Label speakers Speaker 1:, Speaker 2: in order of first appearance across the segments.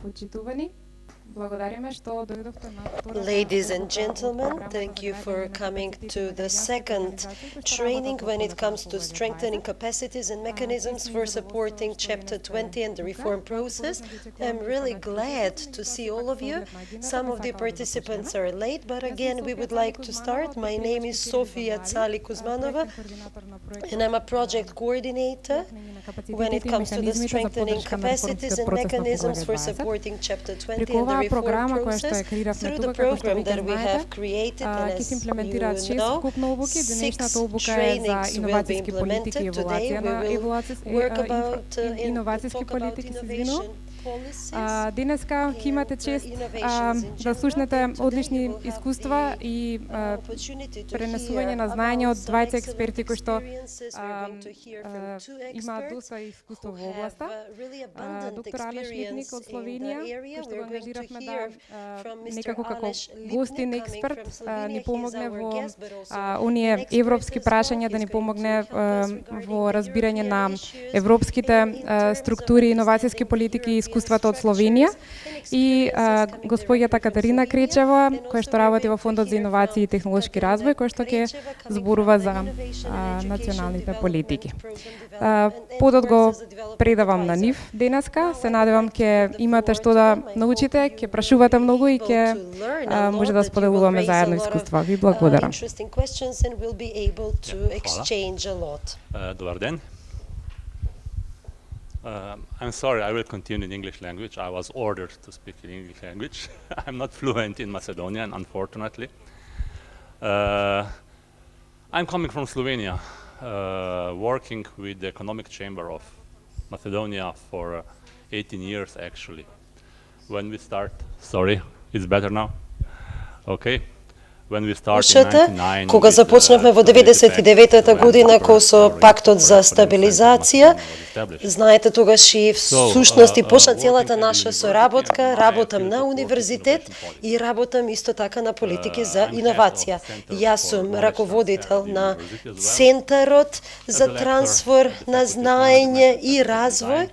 Speaker 1: Почитувани, благодариме што дојдовте на втората.
Speaker 2: Ladies and gentlemen, thank you for coming to the second training when it comes to strengthening capacities and mechanisms for supporting Chapter 20 and the reform process. I'm really glad to see all of you. Some of the participants are late, but again, we would like to start. My name is Sofia Tsali Kuzmanova, and I'm a project coordinator when it comes to the strengthening capacities and mechanisms for supporting Chapter 20 and the reform process. Through the program that we have created, and as you know, 6 trainings will be implemented. Today we will work about
Speaker 1: Иновациски политики, се извинувам. Денеска ќе имате чест да слушнете одлични искуства и пренесување на знаење од двајца експерти кои што имаат доста искуство во областа. Доктор Алеш Летник од Словенија, кој што го ангажиравме да некако како гостин експерт ни помогне во оние европски прашања, да ни помогне во разбирање на европските структури, иновацијски политики и искуствата од Словенија, и господјата Катерина Кречева, која што работи во Фондот за иновации и технолошки развој, која што ќе зборува за националните политики. Подот го предавам на нив денеска. Се надевам ќе имате што да научите, ќе прашувате многу и ќе може да споделуваме заедно искуства. Ви благодарам.
Speaker 3: Добар ден. I'm sorry, I will continue in English language. I was ordered to speak in English language. I'm not fluent in Macedonian, unfortunately. I'm coming from Slovenia, working with the Economic Chamber of Macedonia for 18 years, actually. When we start, sorry, it's better now? Okay.
Speaker 2: Кога започнавме во 99-та година со пактот за стабилизација, знаете, тогаш и всушност и почна целата наша соработка. Работам на универзитет и работам исто така на политики за иновација. Јас сум раководител на Центарот за трансфер на знаење и развој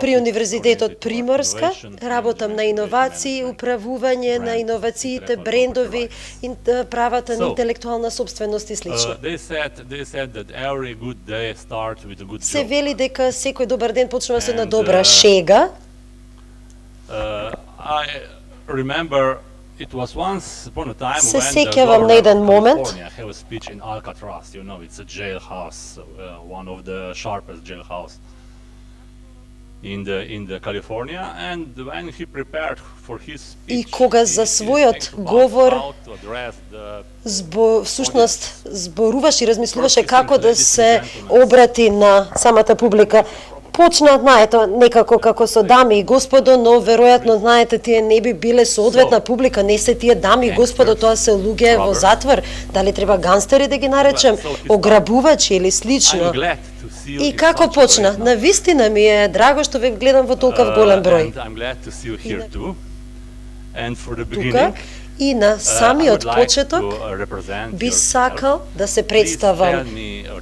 Speaker 2: при Универзитетот Приморска. Работам на иновации, управување на иновациите, брендови, правата на интелектуална собственост и слично. Се вели дека секој добар ден почнува со една добра шега. Се сеќавам на еден момент. И кога за својот говор всушност зборуваш и размислуваше како да се обрати на самата публика, почна, знаете, некако како со дами и господо, но веројатно, знаете, тие не би биле со одветна публика, не се тие дами и господо, тоа се луѓе во затвор, дали треба ганстери да ги наречем, ограбувачи или слично. И како почна? Навистина ми е драго што ве гледам во толков голем број. Тука и на самиот почеток би сакал да се представам,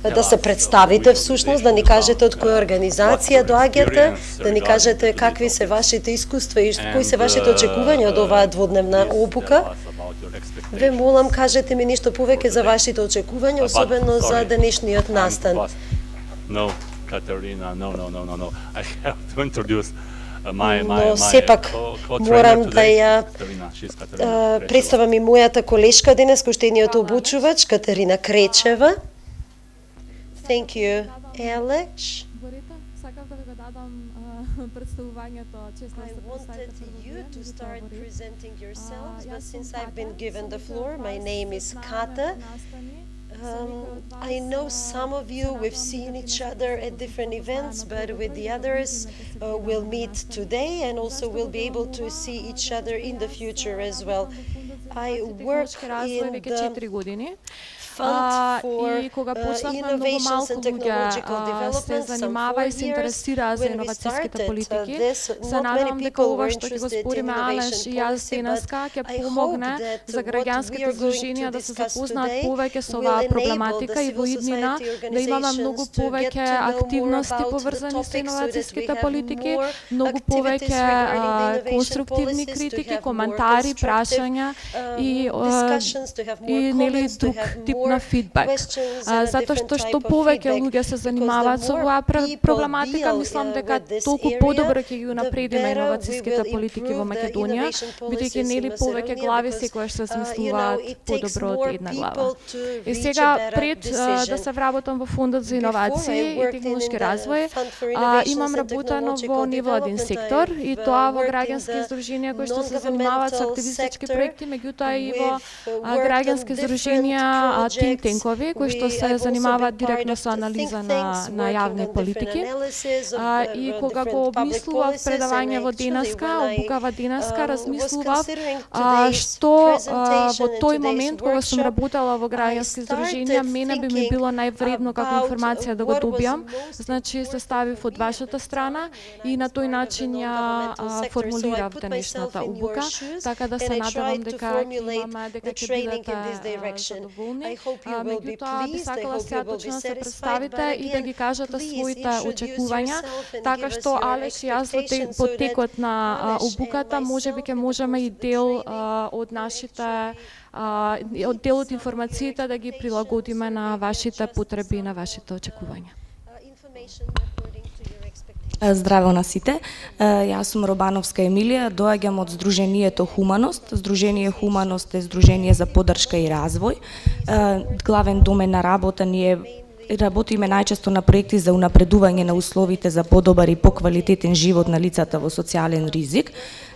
Speaker 2: да се представите всушност, да ни кажете од која организација доаѓате, да ни кажете какви се вашите искуства и кои се вашите очекувања од оваа дводневна обука. Ве молам, кажете ми нешто повеќе за вашите очекувања, особено за денешниот настан.
Speaker 3: No, Katarina, no. I have to introduce
Speaker 2: но сепак морам да ја представам и мојата колешка денес, коштениот обучувач, Катерина Кречева. Thank you, Alex. I wanted you to start presenting yourselves, but since I've been given the floor, my name is Kata. I know some of you, we've seen each other at different events, but with the others, we'll meet today and also we'll be able to see each other in the future as well. I work in the
Speaker 1: и кога почнавме многу малку луѓе се занимава и се интересира за иновацијските политики, се надевам дека ова што ќе го спориме Алеш и јас денеска ќе помогне за граѓанските издруженија да се запознаат повеќе со оваа проблематика и во иднина да имаме многу повеќе активности поврзани со иновацијските политики, многу повеќе конструктивни критики, коментари, прашања и нели друг тип на фидбек. Затоа што повеќе луѓе се занимаваат со оваа проблематика, мислам дека толку подобро ќе ги унапредиме иновацијските политики во Македонија, бидејќи нели повеќе глави секогаш се смислуваат подобро од една глава. И сега пред да се вработам во фондот за иновации и технолошки развој, имам работено во невладин сектор и тоа во граѓански издруженија кои што се занимаваат со активистички проекти, меѓутоа и во граѓански издруженија тинкови кои што се занимаваат директно со анализа на јавни политики. И кога го обмислував предавање во денеска, Обука во денеска, размислував што во тој момент кога сум работела во граѓански издруженија, мене би ми било највредно како информација да го добиам. Значи се ставив од вашата страна и на тој начин ја формулирав денешната Обука, така да се надевам дека ќе бидете задоволни. Меѓутоа би сакала сега точно да се представите и да ги кажете своите очекувања, така што Алеш и јас во текот на Обуката можеби ќе можеме и дел од нашите дел од информациите да ги прилагодиме на вашите потреби и на вашите очекувања.
Speaker 4: Здраво на сите. Јас сум Робановска Емилија, доаѓам од Здруженијето Хуманост. Здружение Хуманост е здружение за поддршка и развој. Главен домен на работа ние работиме најчесто на проекти за унапредување на условите за подобар и поквалитетен живот на лицата во социјален ризик.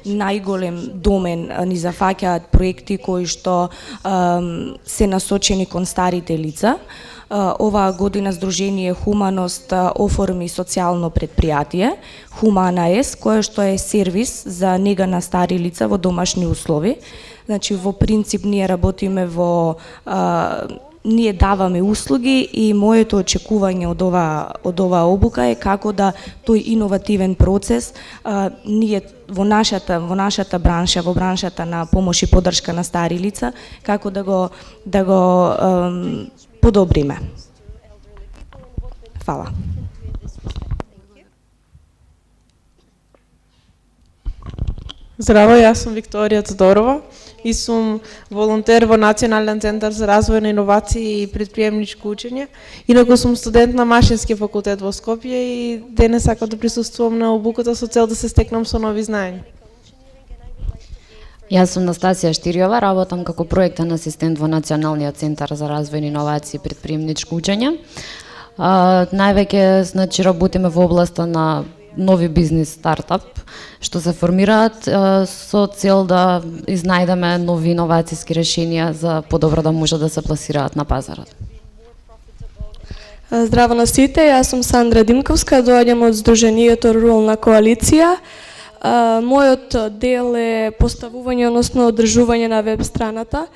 Speaker 4: Најголем домен ни зафаќаат проекти кои што се насочени кон старите лица. Оваа година Здружение Хуманост оформи социјално предпријатие, Хумана Ес, кое што е сервис за нега на стари лица во домашни услови. Значи, во принцип, ние работиме ние даваме услуги и моето очекување од оваа обука е како да тој иновативен процес ние во нашата бранша, во браншата на помош и поддршка на стари лица, како да го подобриме. Фала.
Speaker 5: Здраво, јас сум Викторија Тодорова и сум волонтер во Национален центар за развој на иновации и предприемничко учење. Инаку сум студент на Машински факултет во Скопје и денес сакам да присуствувам на обуката со цел да се стекнам со нови знаења.
Speaker 6: Јас сум Настасија Штириова, работам како проектен асистент во Националниот центар за развој на иновации и предприемничко учење. Највеќе значи работиме во областа на нови бизнис стартап што се формираат со цел да изнајдеме нови иновацијски решенија за подобро да може да се пласираат на пазарот.
Speaker 7: Здраво на сите, јас сум Сандра Димковска, доаѓам од Здруженијето Рурална коалиција. Мојот дел е поставување, односно одржување на веб страната.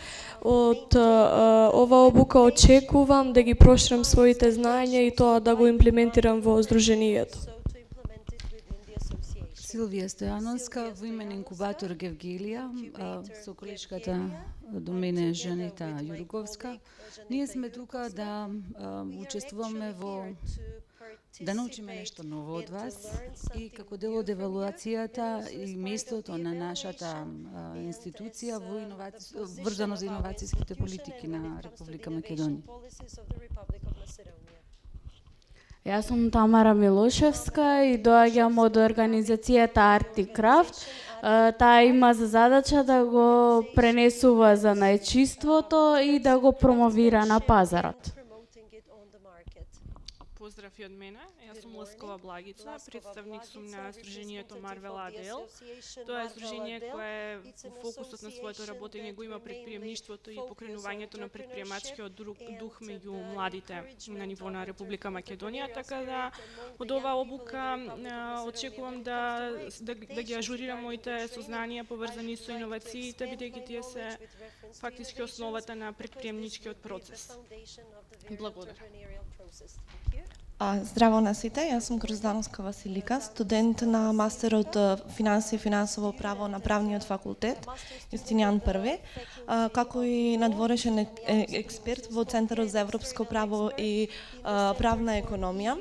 Speaker 7: Од ова обука очекувам да ги проширам своите знаења и тоа да го имплементирам во Здруженијето.
Speaker 8: Силвија Стојановска, во име на инкубатор Гевгелија, со колешката до мене Жанита Јурговска. Ние сме тука да учествуваме да научиме нешто ново од вас и како дел од евалуацијата и местото на нашата институција врзано за иновацијските политики на Република Македонија.
Speaker 9: Јас сум Тамара Милошевска и доаѓам од организацијата Арт и Крафт. Таа има за задача да го пренесува за најчиството и да го промовира на пазарот.
Speaker 5: Поздрав и од мене. Јас сум Ласкова Благица, представник сум на Сдруженијето Марвел АДЛ. Тоа е здружение кое во фокусот на своето работење го има предприемништвото и покренувањето на предприемачкиот дух меѓу младите на ниво на Република Македонија, така да од оваа обука очекувам да ги ажурирам моите сознанија поврзани со иновациите, бидејќи тие се фактички основата на предприемничкиот процес. Благодарам.
Speaker 10: Здраво на сите, јас сум Гроздановска Василика, студент на мастерот финанси и финансово право на правниот факултет, Јустинијан први, како и надворешен експерт во Центарот за европско право и правна економија.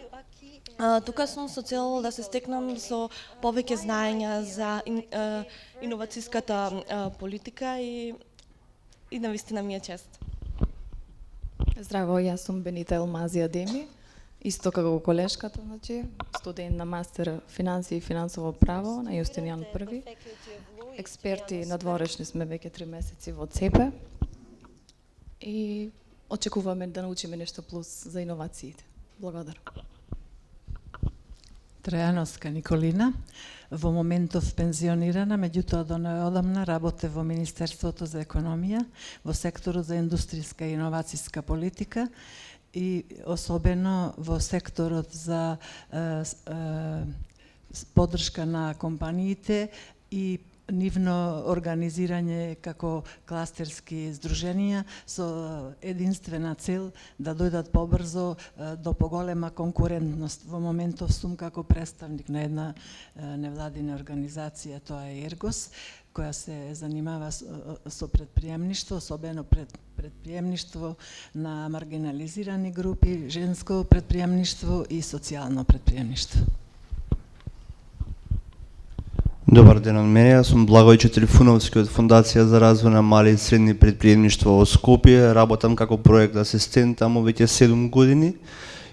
Speaker 10: Тука сум со цел да се стекнам со повеќе знаења за иновациската политика и навистина ми е чест.
Speaker 11: Здраво, јас сум Бенита Елмазија Деми, исто како колешката, студент на мастер финанси и финансово право на Јустинијан први. Експерти надворешни сме веќе 3 месеци во ЦЕПЕ и очекуваме да научиме нешто плюс за иновациите. Благодарам.
Speaker 12: Трајановска Николина, во моментов пензионирана, меѓутоа до неодамна работе во Министерството за економија, во секторот за индустријска и иновациска политика и особено во секторот за поддршка на компаниите и нивно организирање како кластерски здруженија со единствена цел да дојдат побрзо до поголема конкурентност. Во моментов сум како представник на една невладина организација, тоа е ЕРГОС, која се занимава со предприемништво, особено предприемништво на маргинализирани групи, женско предприемништво и социјално предприемништво.
Speaker 13: Добар ден од мене, јас сум Благојче Трифуновски од Фондација за развој на мали и средни предприемништва во Скопје. Работам како проект асистент таму веќе 7 години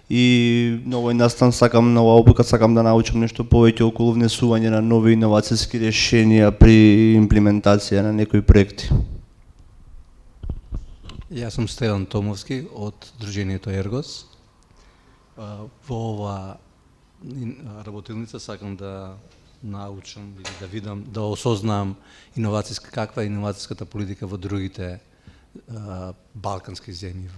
Speaker 13: и на овој настан на оваа обука сакам да научам нешто повеќе околу внесување на нови иновациски решенија при имплементација на некои проекти.
Speaker 14: Јас сум Стеван Томовски од Друженијето ЕРГОС. Во ова работилница сакам да научам или да видам, да осознам каква е иновацијската политика во другите балкански земји.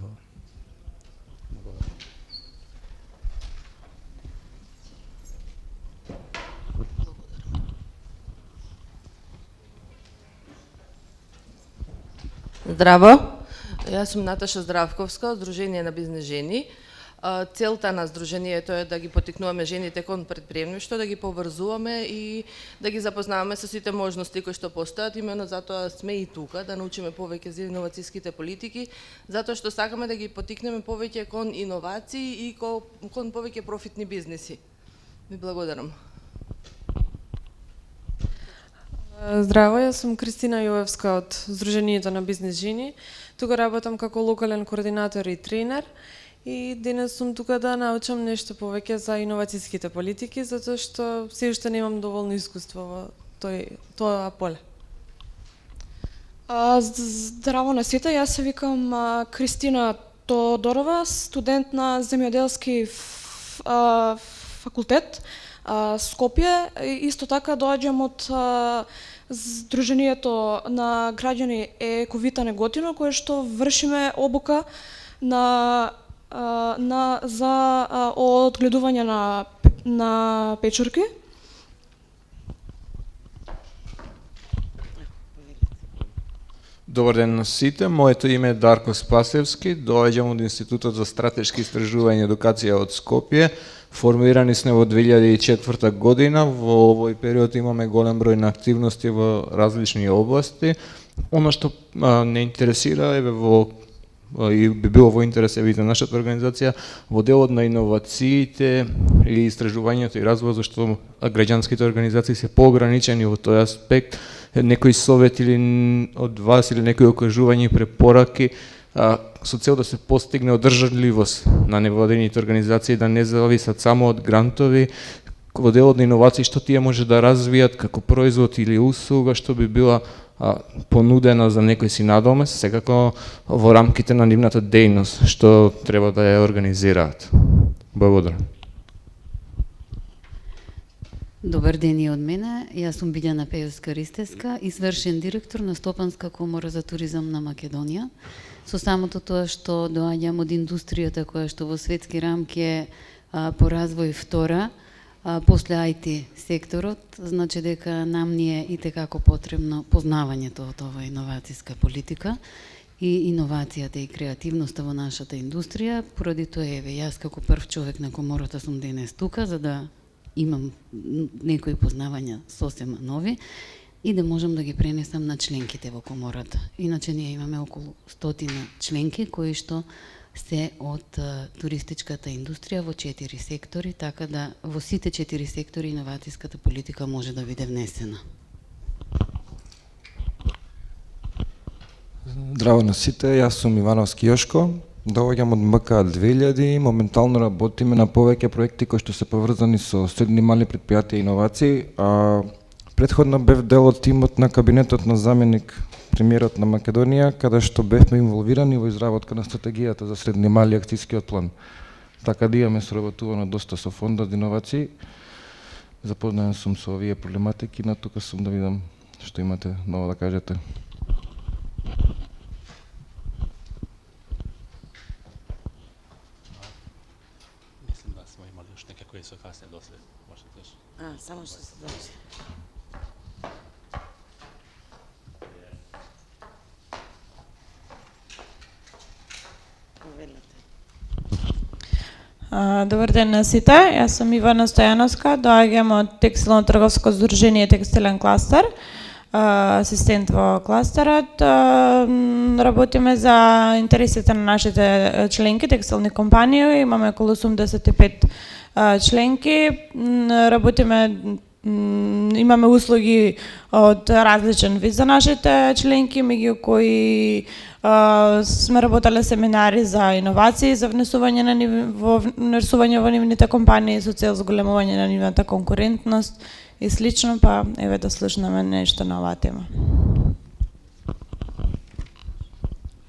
Speaker 15: Здраво, јас сум Наташа Здравковска од Сдружение на бизнес жени. Целта на Сдруженијето е да ги потикнуваме жените кон предприемништво, да ги поврзуваме и да ги запознаваме со сите можности кои што постојат. Именно затоа сме и тука, да научиме повеќе за иновацијските политики, затоа што сакаме да ги потикнеме повеќе кон иновации и кон повеќе профитни бизнеси. Ви благодарам.
Speaker 5: Здраво, јас сум Кристина Јовевска од Сдруженијето на бизнес жени. Тука работам како локален координатор и тренер. И денес сум тука да научам нешто повеќе за иновацијските политики, затоа што се уште немам доволно искуство во тоа поле.
Speaker 7: Здраво на сите, јас се викам Кристина Тодорова, студент на земјоделски факултет Скопје. Исто така доаѓам од Сдруженијето на граѓани Ековита Неготино, кое што вршиме обука за одгледување на печурки.
Speaker 16: Добар ден на сите, моето име е Дарко Спасевски, доаѓам од Институтот за стратешки истражување и едукација од Скопје. Формирани сме во 2004 година, во овој период имаме голем број на активности во различни области. Оно што не интересира е и би било во интерес на нашата организација во делот на иновациите и истражувањето и развојот, зашто граѓанските организации се поограничени во тој аспект. Некои совет или од вас или некои окажувања и препораки со цел да се постигне одржливост на невладините организации, да не зависат само од грантови, во делот на иновации што тие може да развијат како производ или услуга што би била понудена за некој си надомес, секако во рамките на нивната дејност што треба да ја организираат. Благодарам.
Speaker 17: Добар ден и од мене. Јас сум Билјана Пејовска-Ристевска, извршен директор на Стопанска комора за туризам на Македонија. Со самото тоа што доаѓам од индустријата која што во светски рамки е по развој втора, после IT секторот, значи дека нам ни е и tekako потребно познавањето од оваа иновациска политика и иновацијата и креативноста во нашата индустрија. Поради тоа еве јас како прв човек на комората сум денес тука за да имам некои познавања сосема нови и да можам да ги пренесам на членките во комората. Иначе ние имаме околу 100 членки кои што се од туристичката индустрија во 4 сектори, така да во сите 4 сектори иновацијската политика може да биде внесена.
Speaker 18: Здраво на сите, јас сум Ивановски Јошко, доаѓам од МК 2000, моментално работиме на повеќе проекти кои што се поврзани со средни мали предпријатија и иновации. Претходно бев дел од тимот на кабинетот на заменик премиерот на Македонија, каде што бевме инволвирани во изработка на стратегијата за средни мали акцијскиот план. Така да имаме соработувано доста со фондот за иновации. Запознаен сум со овие проблематики, на тука сум да видам што имате ново да кажете.
Speaker 3: Мислим да смо имали уште некои кои се касне дослед. Може да кажеш?
Speaker 19: Само што се дочи.
Speaker 5: Добар ден на сите, јас сум Ивана Стојановска, доаѓам од Текстилно трговско здружение Текстилен кластер, асистент во кластерот. Работиме за интересите на нашите членки, текстилни компании, имаме околу 85 членки, работиме, имаме услуги од различен вид за нашите членки, меѓу кои сме работеле семинари за иновации, за внесување во нивните компании со цел зголемување на нивната конкурентност и слично, па еве да слушнеме нешто на оваа тема.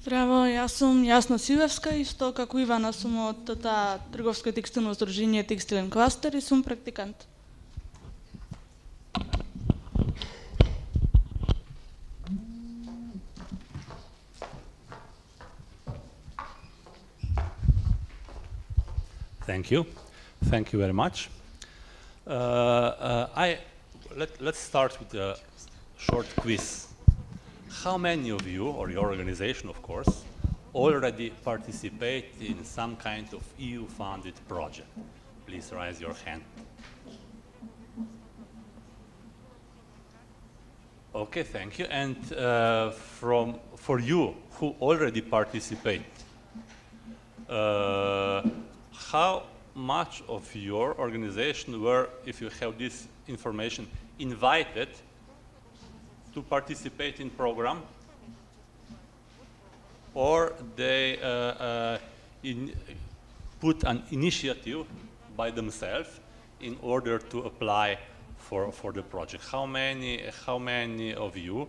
Speaker 20: Здраво, јас сум Јасна Силевска, исто како Ивана сум од трговско и текстилно здружение Текстилен кластер и сум практикант.
Speaker 3: Thank you very much. Let's start with a short quiz. How many of you, or your organization of course, already participate in some kind of EU-funded project? Please raise your hand. Okay, thank you. And for you who already participate, how much of your organization were, if you have this information, invited to participate in program, or they put an initiative by themselves in order to apply for the project? How many of you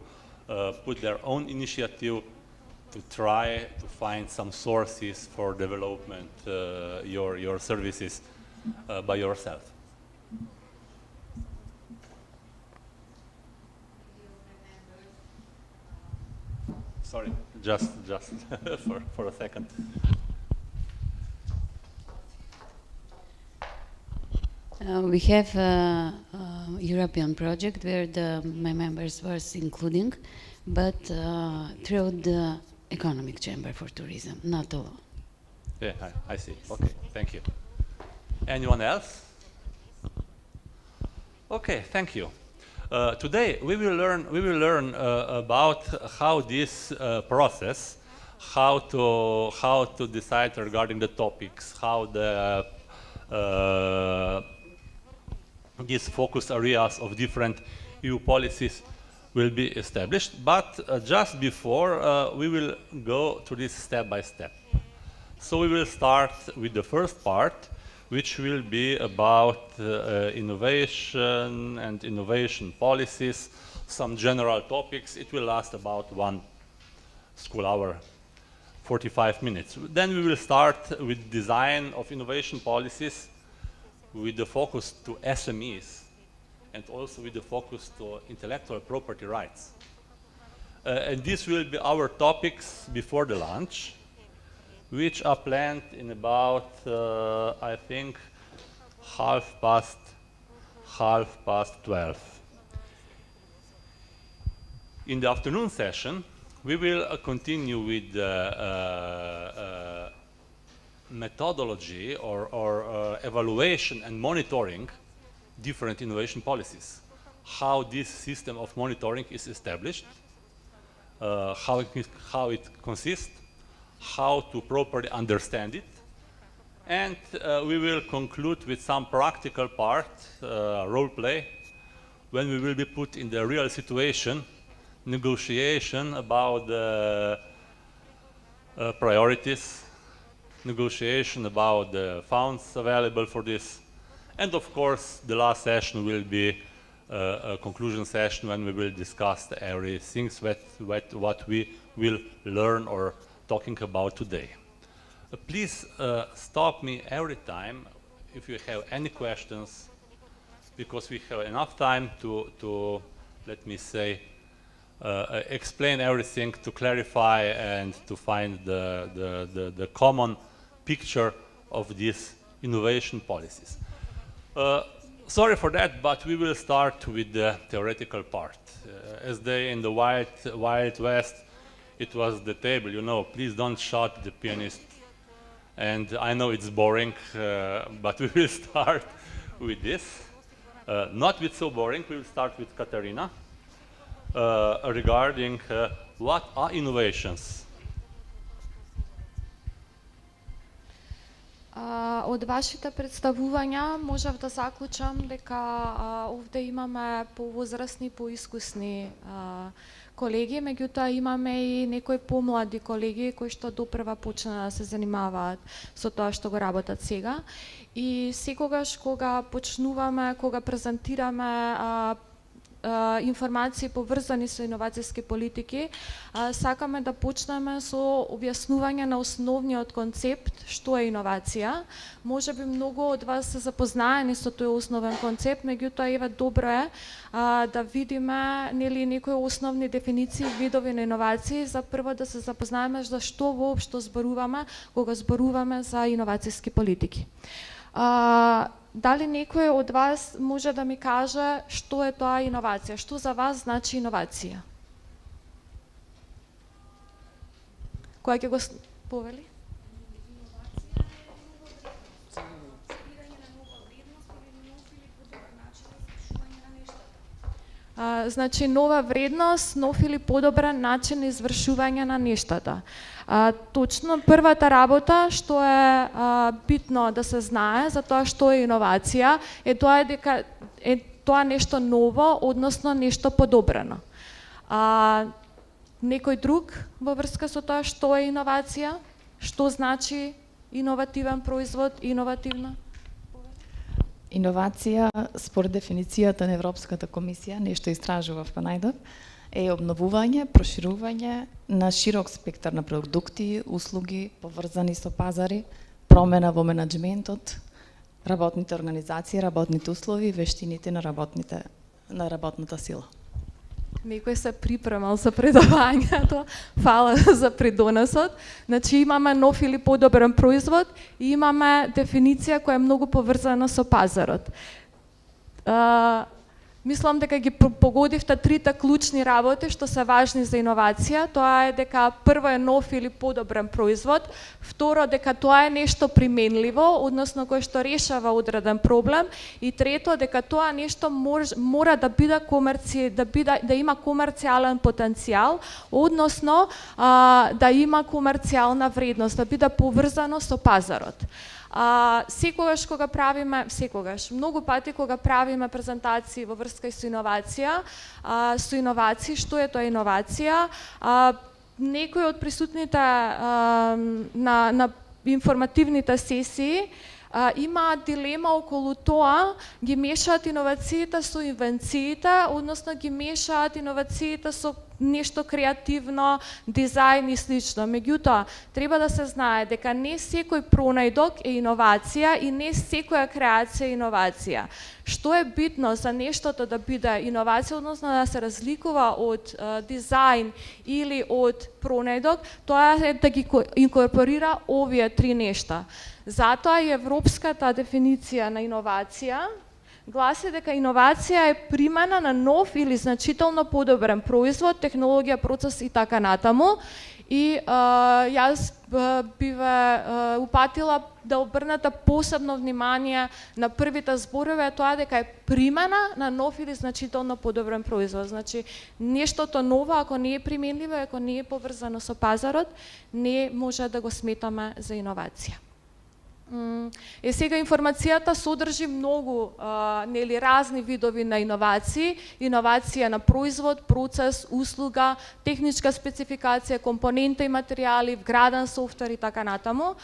Speaker 3: put their own initiative to try to find some sources for development your services by yourself? Sorry, just for a second.
Speaker 17: We have a European project where my members were including, but through the Economic Chamber for Tourism, not alone.
Speaker 3: Yeah, I see. Okay, thank you. Anyone else? Okay, thank you. Today we will learn about how this process, how to decide regarding the topics, how these focus areas of different EU policies will be established. But just before, we will go to this step by step. So we will start with the first part, which will be about innovation and innovation policies, some general topics. It will last about 1 school hour. 45 minutes. Then we will start with design of innovation policies with the focus to SMEs and also with the focus to intellectual property rights. And this will be our topics before the lunch, which are planned in about, I think, 12:30. In the afternoon session, we will continue with methodology or evaluation and monitoring different innovation policies. How this system of monitoring is established, how it consists, how to properly understand it, and we will conclude with some practical part, role play, when we will be put in the real situation, negotiation about the priorities, negotiation about the funds available for this, and of course the last session will be a conclusion session when we will discuss everything what we will learn or talking about today. Please stop me every time if you have any questions, because we have enough time to let me say, explain everything, to clarify and to find the common picture of these innovation policies. Sorry for that, but we will start with the theoretical part. As they in the Wild West, it was the table, you know, please don't shout the pianist. And I know it's boring, but we will start with this. Not with so boring, we will start with Katarina. Regarding what are innovations?
Speaker 1: Од вашите представувања можев да заклучам дека овде имаме повозрасни, поискусни колеги, меѓутоа имаме и некои помлади колеги кои што допрва почна да се занимаваат со тоа што го работат сега. И секогаш кога почнуваме, кога презентираме информации поврзани со иновацијски политики, сакаме да почнеме со објаснување на основниот концепт што е иновација. Можеби многу од вас се запознаени со тој основен концепт, меѓутоа еве добро е да видиме нели некои основни дефиниции, видови на иновации, за прво да се запознаеме за што воопшто зборуваме кога зборуваме за иновацијски политики. Дали некој од вас може да ми каже што е тоа иновација? Што за вас значи иновација? Кој ќе го повели? Значи нова вредност, нов или подобрен начин на извршување на нештата. Точно првата работа што е битно да се знае за тоа што е иновација е тоа дека е тоа нешто ново, односно нешто подобрено. Некој друг во врска со тоа што е иновација? Што значи иновативен производ, иновативна?
Speaker 11: Иновација, според дефиницијата на Европската комисија, нешто истражував па најдов, е обновување, проширување на широк спектар на продукти, услуги, поврзани со пазари, промена во менаџментот, работните организации, работните услови, вештините на работната сила.
Speaker 1: Некој се припремал за предавањето, фала за придонесот. Значи имаме нов или подобрен производ и имаме дефиниција која е многу поврзана со пазарот. Мислам дека ги погодивте трите клучни работи што се важни за иновација. Тоа е дека прво е нов или подобрен производ, второ дека тоа е нешто применливо, односно кое што решава одреден проблем, и трето дека тоа нешто мора да биде да има комерцијален потенцијал, односно да има комерцијална вредност, да биде поврзано со пазарот. Секогаш кога правиме, многу пати кога правиме презентации во врска со иновации, што е тоа иновација, некои од присутните на информативните сесии имаат дилема околу тоа, ги мешаат иновациите со инвенциите, односно ги мешаат иновациите со нешто креативно, дизајн и слично. Меѓутоа, треба да се знае дека не секој пронајдок е иновација и не секоја креација е иновација. Што е битно за нештото да биде иновација, односно да се разликува од дизајн или од пронајдок, тоа е да ги инкорпорира овие три нешта. Затоа и европската дефиниција на иновација гласи дека иновација е примена на нов или значително подобрен производ, технологија, процес и така натаму. И јас би ве упатила да обрнете посебно внимание на првите зборови, тоа дека е примена на нов или значително подобрен производ. Значи, нештото ново, ако не е применливо, ако не е поврзано со пазарот, не може да го сметаме за иновација. Сега информацијата содржи многу разни видови на иновации, иновација на производ, процес, услуга, техничка спецификација, компоненти и материјали, вграден софтвер и така натаму.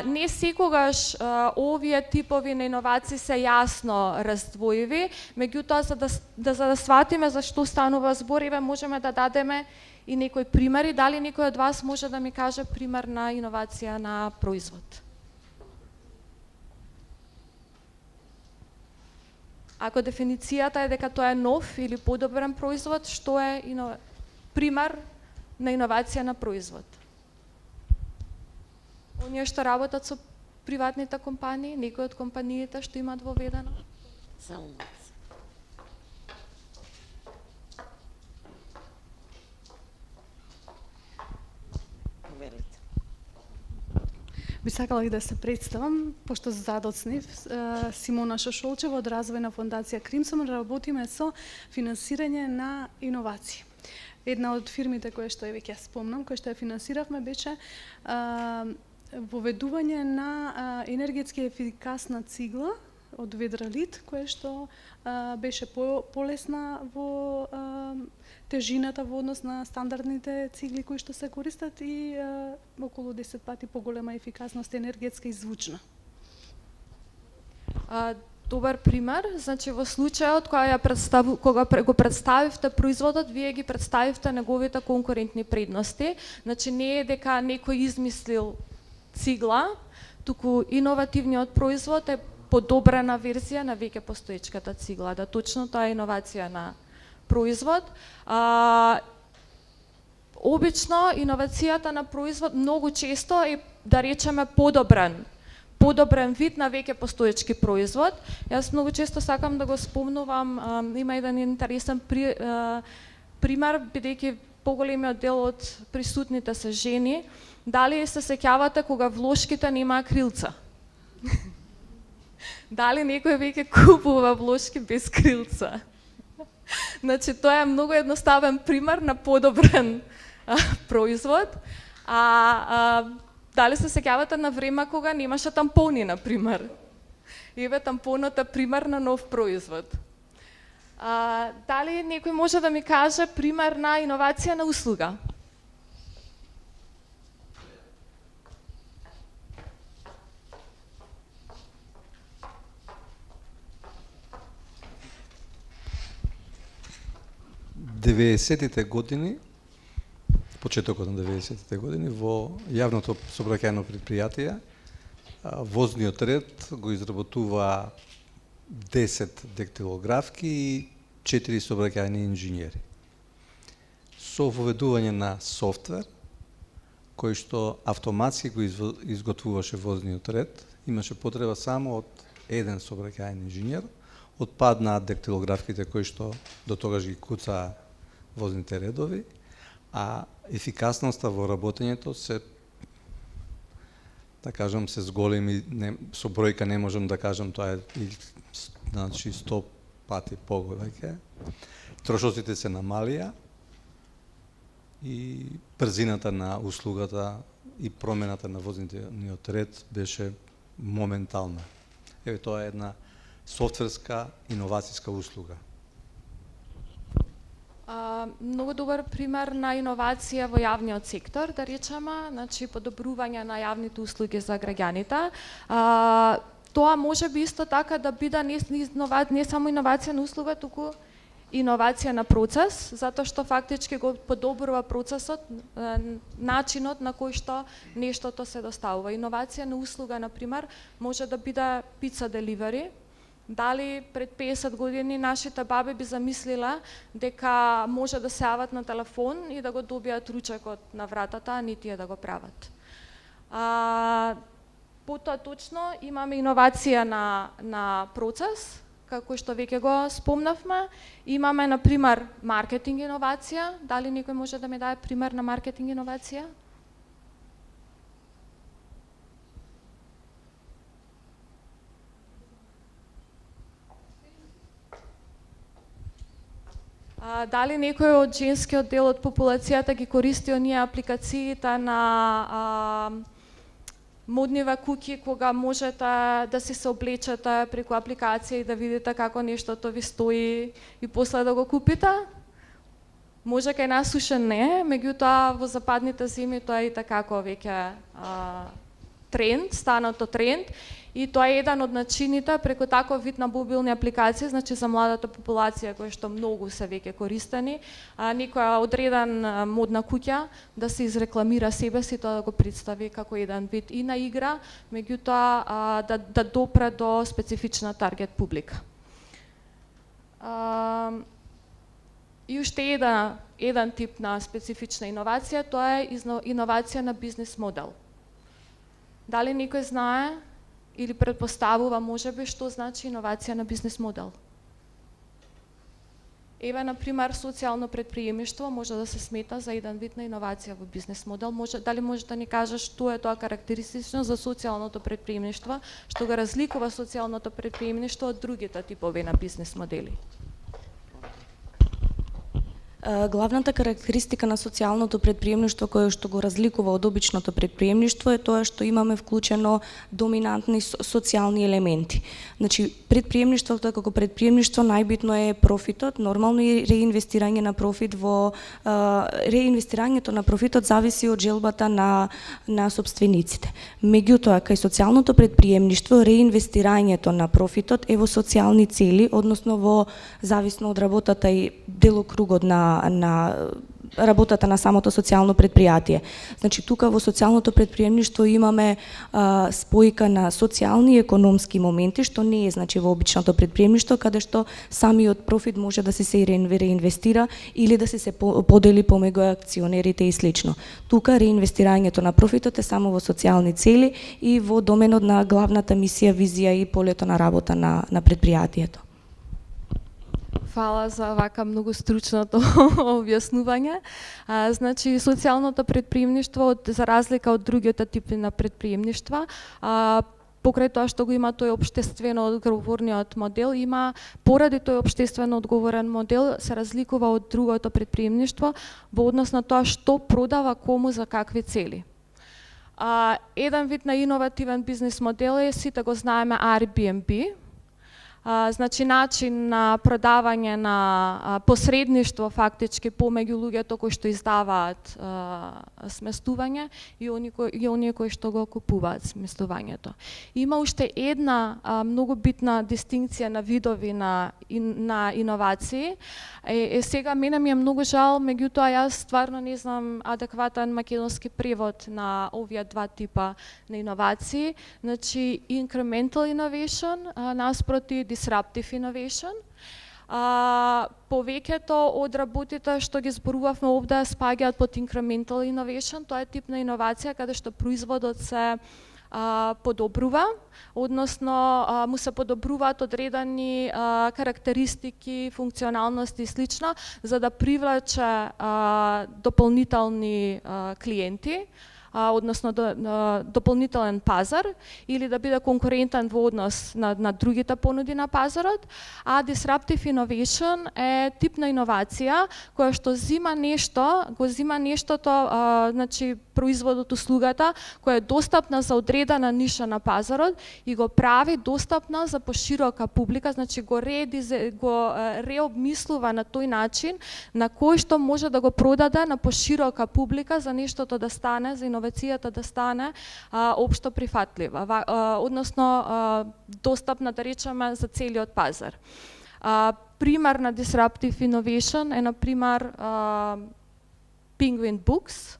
Speaker 1: Не секогаш овие типови на иновации се јасно раздвоиви, меѓутоа за да сватиме за што станува збор, можеме да дадеме и некои примери. Дали некој од вас може да ми каже пример на иновација на производ? Ако дефиницијата е дека тоа е нов или подобрен производ, што е пример на иновација на производ? Оние што работат со приватните компании, некои од компаниите што имаат воведено?
Speaker 19: Би сакала и да се представам, пошто задоцнив, Симона Шошолчева од Развојна фондација Кримсон, работиме со финансирање на иновации. Една од фирмите која што веќе ја спомнам, која што ја финансиравме, беше воведување на енергетски ефикасна цигла од ведралит, која што беше полесна во тежината во однос на стандардните цигли кои што се користат и околу 10 пати поголема ефикасност енергетска и звучна.
Speaker 1: Добар пример, значи во случајот кога го представивте производот, вие ги представивте неговите конкурентни предности. Значи не е дека некој измислил цигла, туку иновативниот производ е подобрена верзија на веќе постоечката цигла. Да, точно тоа е иновација на производ. Обично иновацијата на производ многу често е, да речеме, подобрен вид на веќе постоечки производ. Јас многу често сакам да го спомнувам, има еден интересен пример, бидејќи поголемиот дел од присутните се жени. Дали се сеќавате кога влошките немаа крилца? Дали некој веќе купува влошки без крилца? Значи, тоа е многу едноставен пример на подобрен производ. Дали се сеќавате на време кога немаше тампони, например? Еве тампонот е пример на нов производ. Дали некој може да ми каже пример на иновација на услуга?
Speaker 14: Почетокот на 90-тите години, во јавното сообраќајно предпријатие, возниот ред го изработува 10 дактилографки и 4 сообраќајни инженери. Со воведување на софтвер, кој што автоматски го изготвуваше возниот ред, имаше потреба само од еден сообраќајен инженер, отпаднаа дактилографките кои што до тогаш ги куцаа возните редови, а ефикасноста во работењето се, да кажам, се зголеми, со бројка не можам да кажам, тоа е значи 100 пати повеќе. Трошоците се намалија и брзината на услугата и промената на возниот ред беше моментална. Еве, тоа е една софтверска иновацијска услуга.
Speaker 1: Многу добар пример на иновација во јавниот сектор, да речеме, значи подобрување на јавните услуги за граѓаните. Тоа може би исто така да биде не само иновација на услуга, туку иновација на процес, затоа што фактички го подобрува процесот, начинот на кој што нештото се доставува. Иновација на услуга, например, може да биде пица деливери. Дали пред 50 години нашите баби би замислила дека може да се јават на телефон и да го добијат ручекот на вратата, а не тие да го прават. Потоа точно имаме иновација на процес, како што веќе го спомнавме. Имаме, например, маркетинг иновација. Дали некој може да ми даде пример на маркетинг иновација? Дали некој од женскиот дел од популацијата ги користи оние апликациите на модниве куки, кога можете да се облечете преку апликација и да видите како нештото ви стои и после да го купите? Може кај нас уште не, меѓутоа во западните земји тоа е и такако веќе тренд, станато тренд. И тоа е еден од начините преку таков вид на мобилни апликации, значи за младата популација која што многу се веќе користени, некоја одреден модна куќа да се изрекламира себе си, тоа да го представи како еден вид и на игра, меѓутоа да допре до специфична таргет публика. И уште еден тип на специфична иновација, тоа е иновација на бизнес модел. Дали некој знае или предпоставува можеби што значи иновација на бизнес модел? Еве, например, социјално предприемништво може да се смета за еден вид на иновација во бизнес модел. Дали може да ни кажеш што е тоа карактеристично за социјалното предприемништво, што го разликува социјалното предприемништво од другите типови на бизнес модели?
Speaker 4: Главната карактеристика на социјалното предприемништво кој што го разликува од обичното предприемништво е тоа што имаме вклучено доминантни социјални елементи. Значи, предприемништвото како предприемништво најбитно е профитот, нормално и реинвестирање на профит во реинвестирањето на профитот зависи од желбата на сопствениците. Меѓутоа, кај социјалното предприемништво реинвестирањето на профитот е во социјални цели, односно во зависно од работата и делокругот на работата на самото социјално предпријатие. Значи, тука во социјалното предприемништво имаме спојка на социјални и економски моменти, што не е значи во обичното предприемништво, каде што самиот профит може да се реинвестира или да се подели помеѓу акционерите и слично. Тука реинвестирањето на профитот е само во социјални цели и во доменот на главната мисија, визија и полето на работа на предпријатието.
Speaker 1: Фала за вака многу стручното објаснување. Значи, социјалното предприемништво, за разлика од другите типи на предприемништва, покрај тоа што го има тој општествено одговорниот модел, има поради тој општествено одговорен модел се разликува од другото предприемништво во однос на тоа што продава кому за какви цели. Еден вид на иновативен бизнес модел е, сите го знаеме, Airbnb. Значи, начин на продавање на посредништво фактички помеѓу луѓето кои што издаваат сместување и оние кои што го купуваат сместувањето. Има уште една многу битна дистинкција на видови на иновации. Сега мене ми е многу жал, меѓутоа јас стварно не знам адекватен македонски превод на овие два типа на иновации. Значи, incremental innovation наспроти disruptive innovation. Повеќето од работите што ги зборувавме овде спаѓаат под incremental innovation. Тоа е тип на иновација каде што производот се подобрува, односно му се подобруваат одредени карактеристики, функционалности и слично, за да привлече дополнителни клиенти, односно дополнителен пазар, или да биде конкурентен во однос на другите понуди на пазарот. А disruptive innovation е тип на иновација која што го зима нештото, значи производот, услугата, која е достапна за одредена ниша на пазарот и го прави достапна за поширока публика, значи го реобмислува на тој начин на кој што може да го продаде на поширока публика за нештото да стане, за иновацијата да стане општо прифатлива, односно достапна, да речеме, за целиот пазар. пример на disruptive innovation е, например, Penguin Books,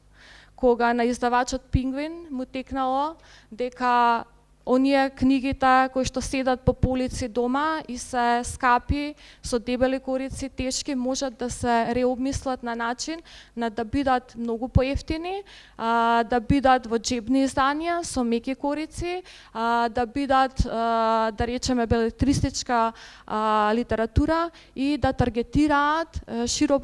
Speaker 1: кога на издавачот Penguin му текнало дека оние книгите кои што седат по полици дома и се скапи, со дебели корици, тешки, можат да се реобмислат на начин на да бидат многу поевтини, да бидат во джебни изданија со меки корици, да бидат, да речеме, белетристичка литература и да таргетираат широк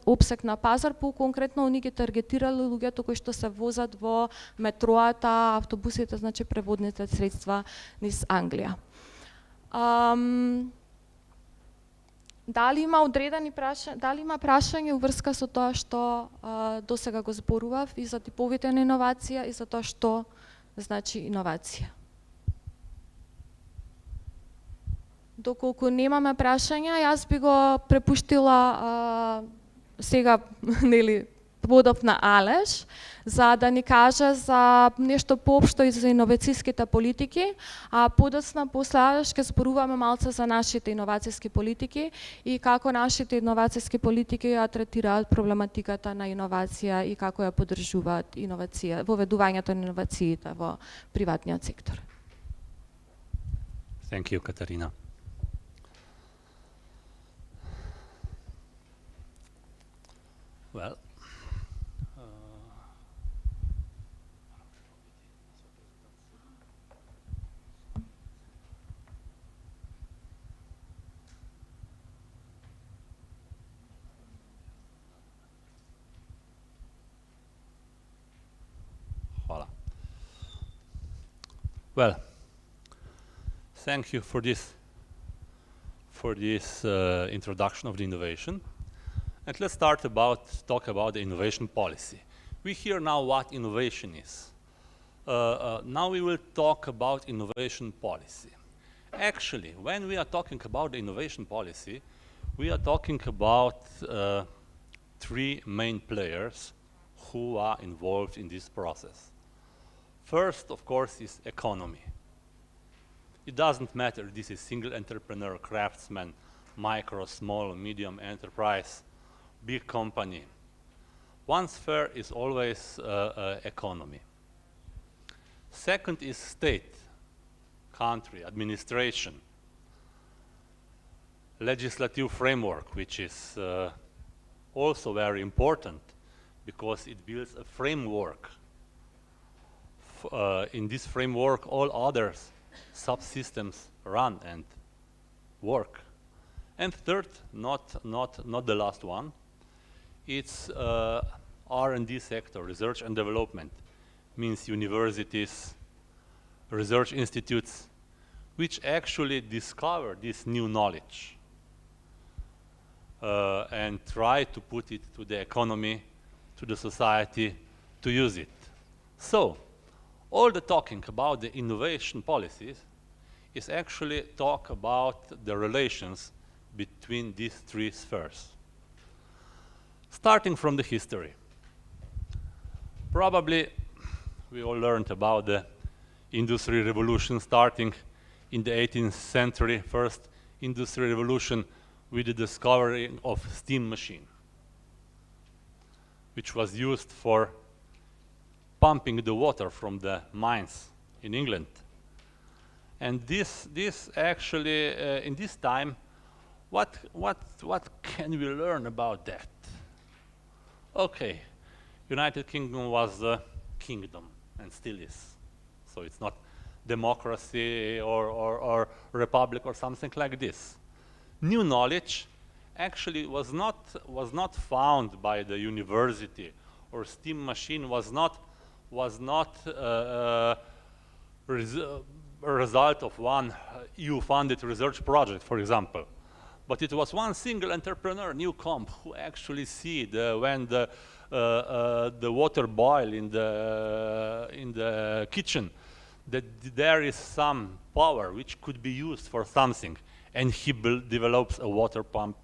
Speaker 1: опсек на пазар, по-конкретно они ги таргетирали луѓето кои што се возат во метроата, автобусите, значи преводните средства низ Англија. Дали има одредени дали има прашање уврска со тоа што досега го зборував и за типовите на иновација и за тоа што значи иновација? Доколку немаме прашања, јас би го препуштила сега, нели, водов на Алеш, за да ни каже за нешто поопшто и за иновацијските политики, а подоцна после ќе зборуваме малце за нашите иновацијски политики и како нашите иновацијски политики ја третираат проблематиката на иновација и како ја поддржуваат иновација, воведувањето на иновациите во приватниот сектор.
Speaker 3: Thank you, Катарина. Well, well, thank you for this introduction of the innovation. And let's talk about the innovation policy. We hear now what innovation is. Now we will talk about innovation policy. Actually, when we are talking about the innovation policy, we are talking about three main players who are involved in this process. First, of course, is economy. It doesn't matter if this is single entrepreneur, craftsman, micro, small, medium enterprise, big company. One sphere is always economy. Second is state, country, administration, legislative framework, which is also very important because it builds a framework. In this framework, all other subsystems run and work. And third, not the last one, it's R&D sector, research and development, means universities, research institutes, which actually discover this new knowledge and try to put it to the economy, to the society, to use it. So, all the talking about the innovation policies is actually talk about the relations between these three spheres. Starting from the history. Probably we all learned about the industry revolution starting in the 18th century, first industry revolution with the discovery of steam machine, which was used for pumping the water from the mines in England. And this actually, in this time, what can we learn about that? Okay, United Kingdom was a kingdom and still is. So it's not democracy or republic or something like this. New knowledge actually was not found by the university, or steam machine was not a result of one EU-funded research project, for example. But it was one single entrepreneur, Newcomb, who actually see when the water boil in the kitchen, that there is some power which could be used for something, and he develops a water pump.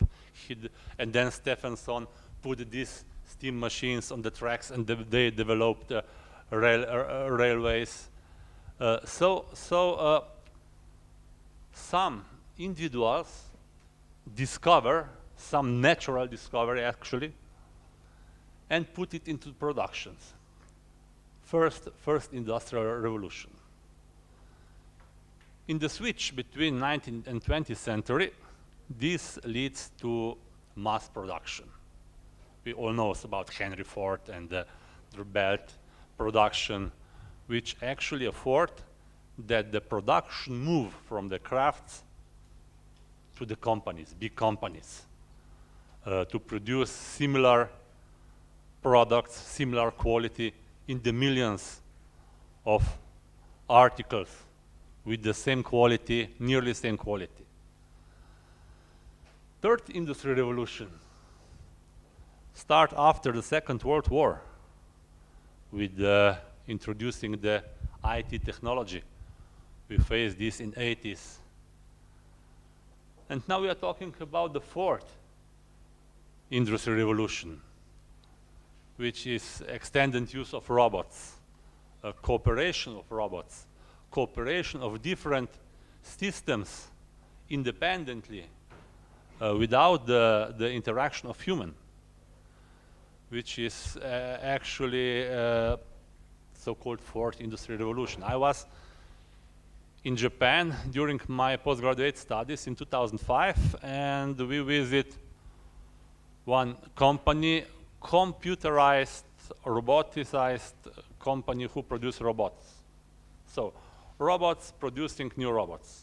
Speaker 3: And then Stephenson put these steam machines on the tracks, and they developed railways. So some individuals discover some natural discovery actually, and put it into productions. First industrial revolution. In the switch between 19th and 20th century, this leads to mass production. We all know about Henry Ford and the belt production, which actually afford that the production move from the crafts to the companies, big companies, to produce similar products, similar quality in the millions of articles with the same quality, nearly same quality. Third industrial revolution start after the Second World War with introducing the IT technology. We faced this in 80s. And now we are talking about the fourth industrial revolution, which is extended use of robots, cooperation of robots, cooperation of different systems independently without the interaction of human, which is actually so-called fourth industrial revolution. I was in Japan during my postgraduate studies in 2005, and we visit one company, computerized, roboticized company who produce robots. So robots producing new robots.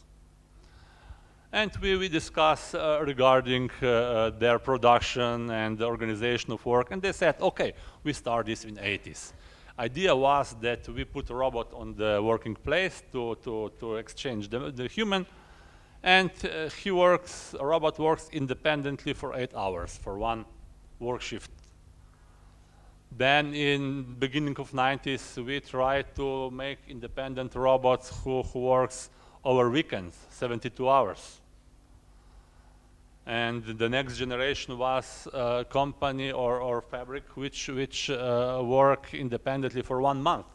Speaker 3: And we discuss regarding their production and the organization of work, and they said, okay, we start this in 80s. Idea was that we put a robot on the working place to exchange the human, and a robot works independently for 8 hours for one work shift. Then in beginning of 90s, we tried to make independent robots who works over weekends, 72 hours. And the next generation was a company or fabric which work independently for 1 month.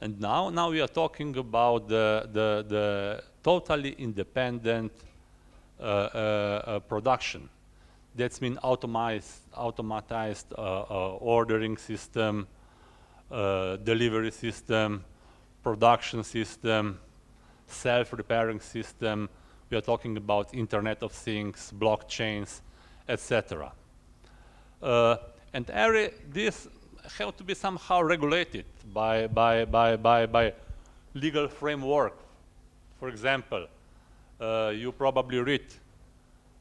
Speaker 3: And now we are talking about the totally independent production. That means automatized ordering system, delivery system, production system, self-repairing system. We are talking about Internet of Things, blockchains, etc. And this have to be somehow regulated by legal framework. For example, you probably read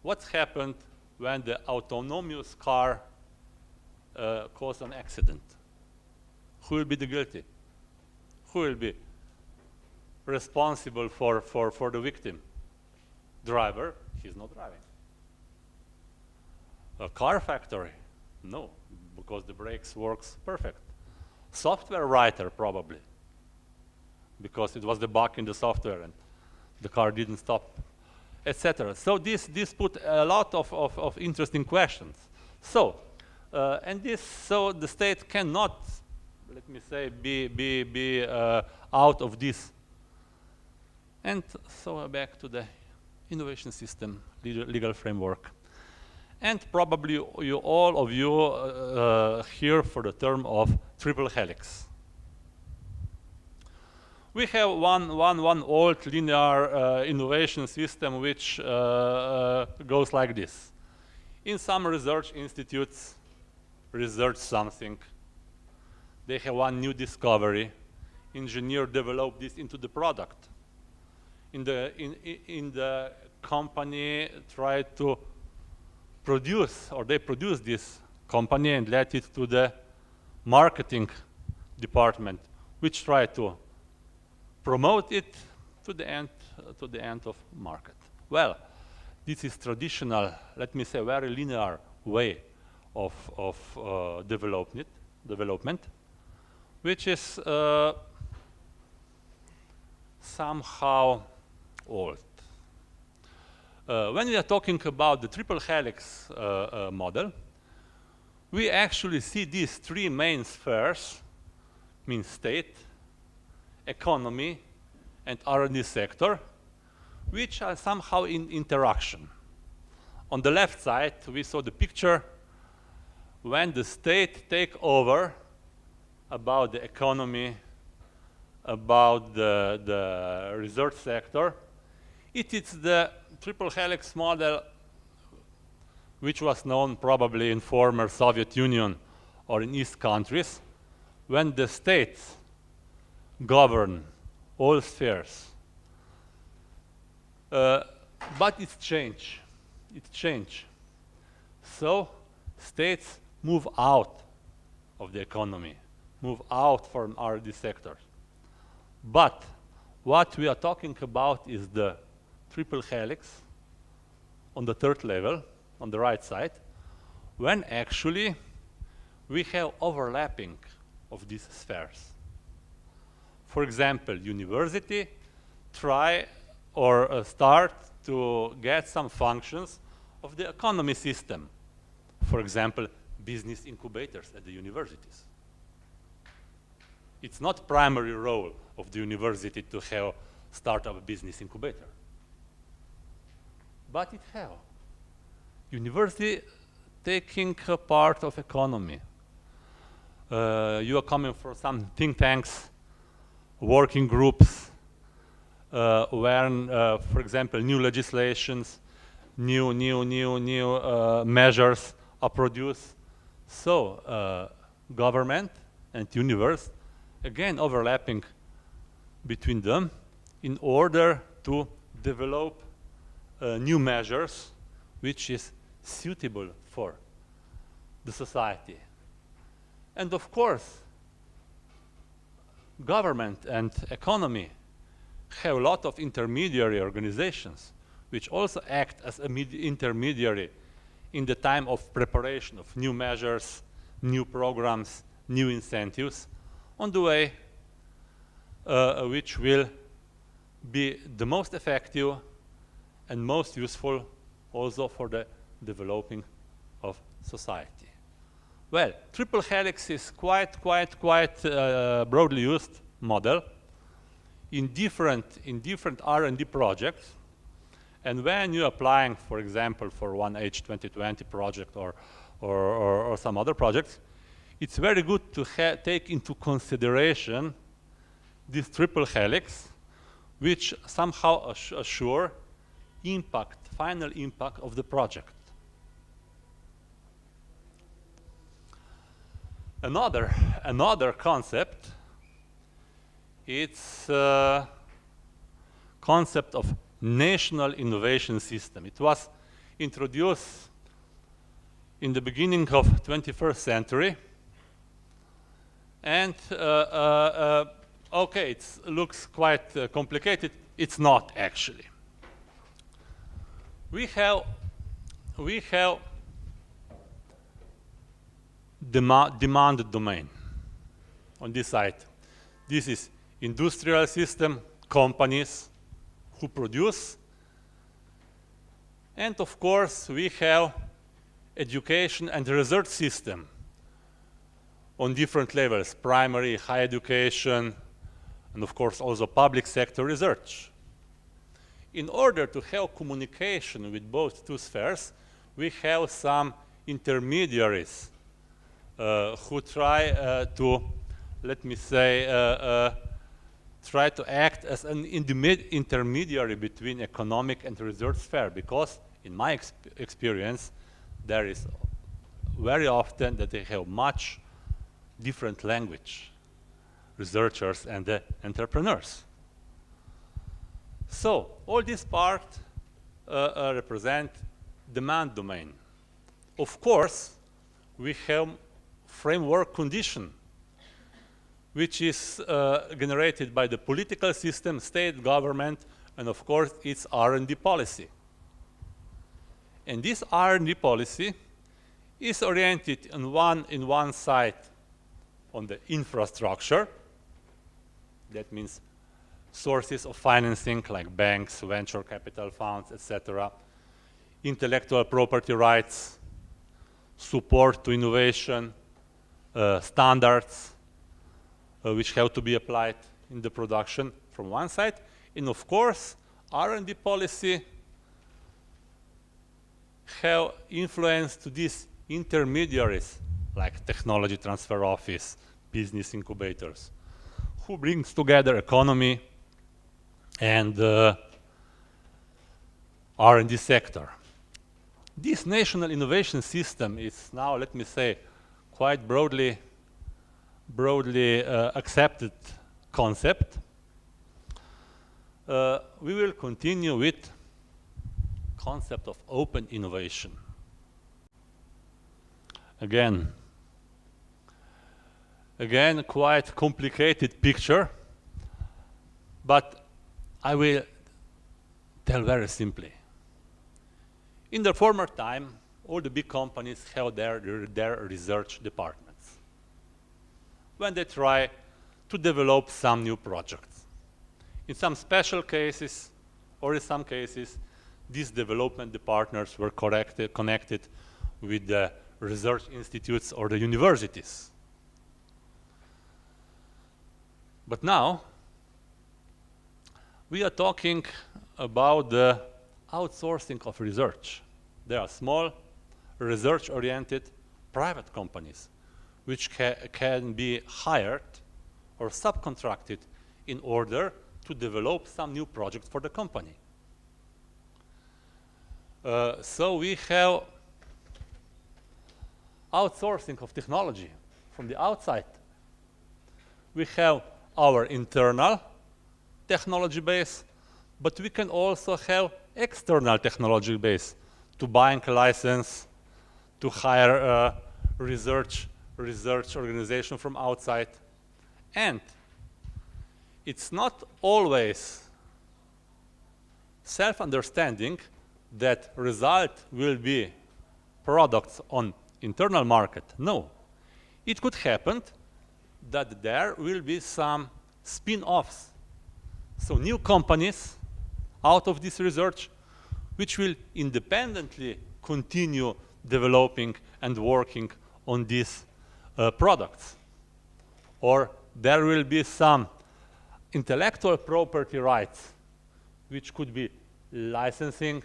Speaker 3: what happened when the autonomous car caused an accident. Who will be the guilty? Who will be responsible for the victim? Driver, he's not driving. A car factory, no, because the brakes works perfect. Software writer, probably, because it was the bug in the software and the car didn't stop, etc. So this put a lot of interesting questions. So, so the state cannot, let me say, be out of this. And so back to the innovation system, legal framework. And probably all of you hear for the term of triple helix. We have one old linear innovation system which goes like this. In some research institutes, research something. They have one new discovery. Engineer develop this into the product. In the company try to produce, or they produce this company and let it to the marketing department, which try to promote it to the end of market. Well, this is traditional, let me say, very linear way of development, which is somehow old. When we are talking about the triple helix model, we actually see these three main spheres, means state, economy, and R&D sector, which are somehow in interaction. On the left side, we saw the picture when the state take over about the economy, about the research sector. It is the triple helix model which was known probably in former Soviet Union or in East countries, when the states govern all spheres. But it's changed. It's changed. So states move out of the economy, move out from R&D sectors. But what we are talking about is the triple helix on the third level, on the right side, when actually we have overlapping of these spheres. For example, university try or start to get some functions of the economy system. For example, business incubators at the universities. It's not primary role of the university to have startup a business incubator. But it have. University taking a part of economy. You are coming from some think tanks, working groups, when, for example, new legislations, new measures are produced. So, government and universe, again overlapping between them in order to develop new measures which is suitable for the society. And of course, government and economy have a lot of intermediary organizations which also act as an intermediary in the time of preparation of new measures, new programs, new incentives on the way which will be the most effective and most useful also for the developing of society. Well, triple helix is quite broadly used model in different R&D projects. And when you're applying, for example, for 1H 2020 project or some other projects, it's very good to take into consideration this triple helix, which somehow assure final impact of the project. Another concept, it's concept of national innovation system. It was introduced in the beginning of 21st century, and okay, it looks quite complicated. It's not actually. We have demand domain on this side. This is industrial system, companies who produce, and of course we have education and research system on different levels, primary, higher education, and of course also public sector research. In order to have communication with both two spheres, we have some intermediaries who try to, let me say, try to act as an intermediary between economic and research sphere, because in my experience, there is very often that they have much different language, researchers and the entrepreneurs. So all this part represent demand domain. Of course, we have framework condition, which is generated by the political system, state government, and of course its R&D policy. And this R&D policy is oriented in one side on the infrastructure. That means sources of financing like banks, venture capital funds, etc. Intellectual property rights, support to innovation, standards which have to be applied in the production from one side. And of course, R&D policy have influence to these intermediaries like technology transfer office, business incubators, who brings together economy and R&D sector. This national innovation system is now, let me say, quite broadly accepted concept. We will continue with concept of open innovation. Again, quite complicated picture, but I will tell very simply. In the former time, all the big companies have their research departments when they try to develop some new projects. In some special cases, or in some cases, these development departments were connected with the research institutes or the universities. But now, we are talking about the outsourcing of research. There are small, research-oriented private companies which can be hired or subcontracted in order to develop some new project for the company. So we have outsourcing of technology from the outside. We have our internal technology base, but we can also have external technology base to buying a license, to hire a research organization from outside. And it's not always self-understanding that result will be products on internal market. No. It could happen that there will be some spin-offs. So new companies out of this research which will independently continue developing and working on these products. Or there will be some intellectual property rights which could be licensing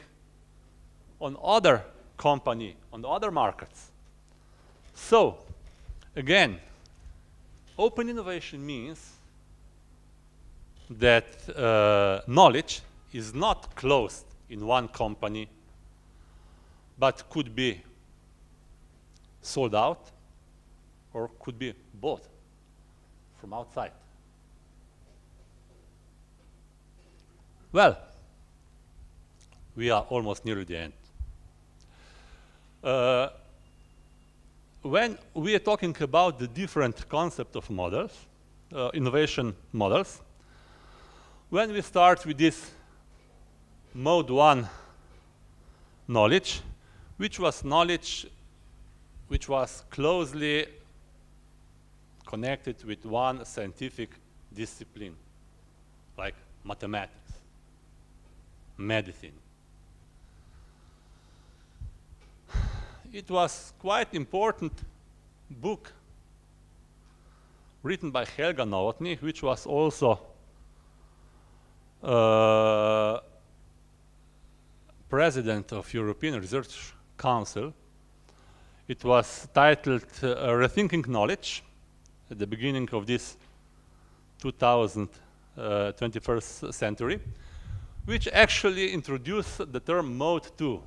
Speaker 3: on other company, on other markets. So, again, open innovation means that knowledge is not closed in one company, but could be sold out or could be bought from outside. Well, we are almost near the end. When we are talking about the different concept of models, innovation models, when we start with this mode 1 knowledge, which was knowledge which was closely connected with one scientific discipline, like mathematics, medicine. It was quite important book written by Helga Novotny, which was also president of European Research Council. It was titled Rethinking Knowledge at the beginning of this 21st century, which actually introduced the term Mode 2.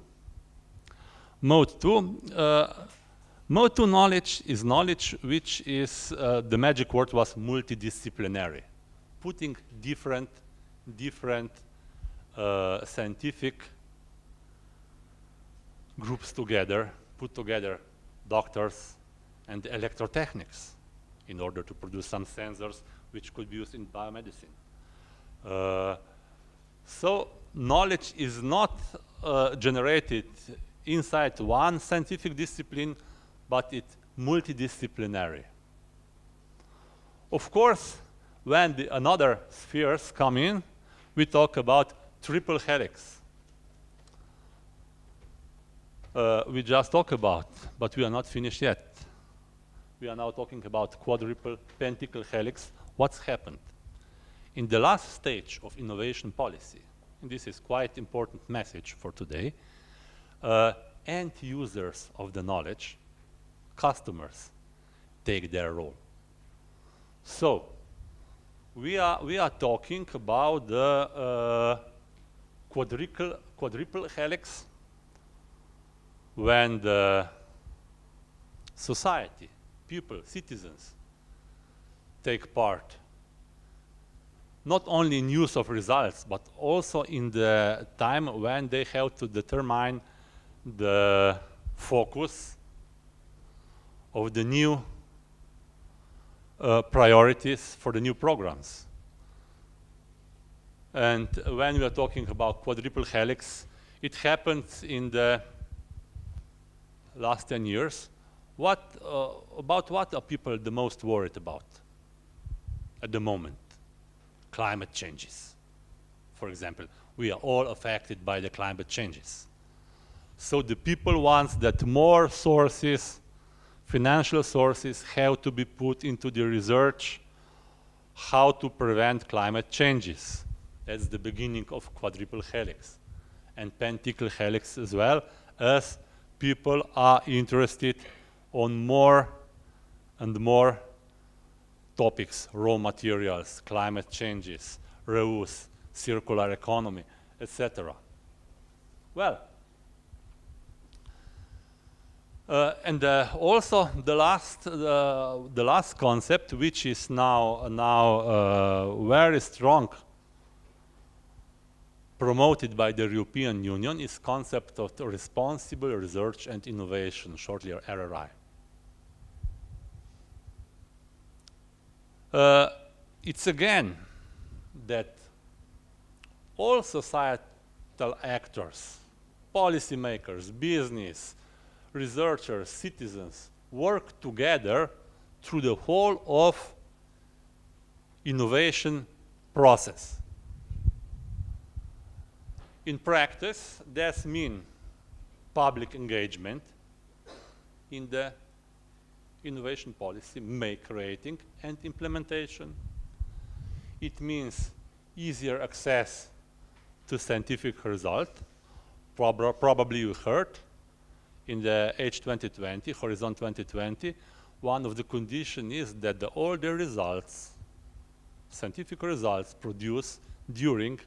Speaker 3: Mode 2 knowledge is knowledge which is, the magic word was multidisciplinary, putting different scientific groups together, put together doctors and electrotechnics in order to produce some sensors which could be used in biomedicine. So knowledge is not generated inside one scientific discipline, but it's multidisciplinary. Of course, when another spheres come in, we talk about triple helix. We just talk about, but we are not finished yet. We are now talking about quadruple pentacle helix. What's happened? In the last stage of innovation policy, and this is quite important message for today, end users of the knowledge, customers, take their role. So, we are talking about the quadruple helix when the society, people, citizens take part not only in use of results, but also in the time when they have to determine the focus of the new priorities for the new programs. And when we are talking about quadruple helix, it happened in the last 10 years. About what are people the most worried about at the moment? Climate changes. For example, we are all affected by the climate changes. So the people want that more sources, financial sources, have to be put into the research how to prevent climate changes. That's the beginning of quadruple helix and pentacle helix as well, as people are interested on more and more topics, raw materials, climate changes, reuse, circular economy, etc. Well, and also the last concept, which is now very strong, promoted by the European Union, is concept of responsible research and innovation, shortly RRI. It's again that all societal actors, policymakers, business, researchers, citizens, work together through the whole of innovation process. In practice, that means public engagement in the innovation policy, creating and implementation. It means easier access to scientific result. Probably you heard in the H2020, Horizon 2020, one of the conditions is that all the results, scientific results produced during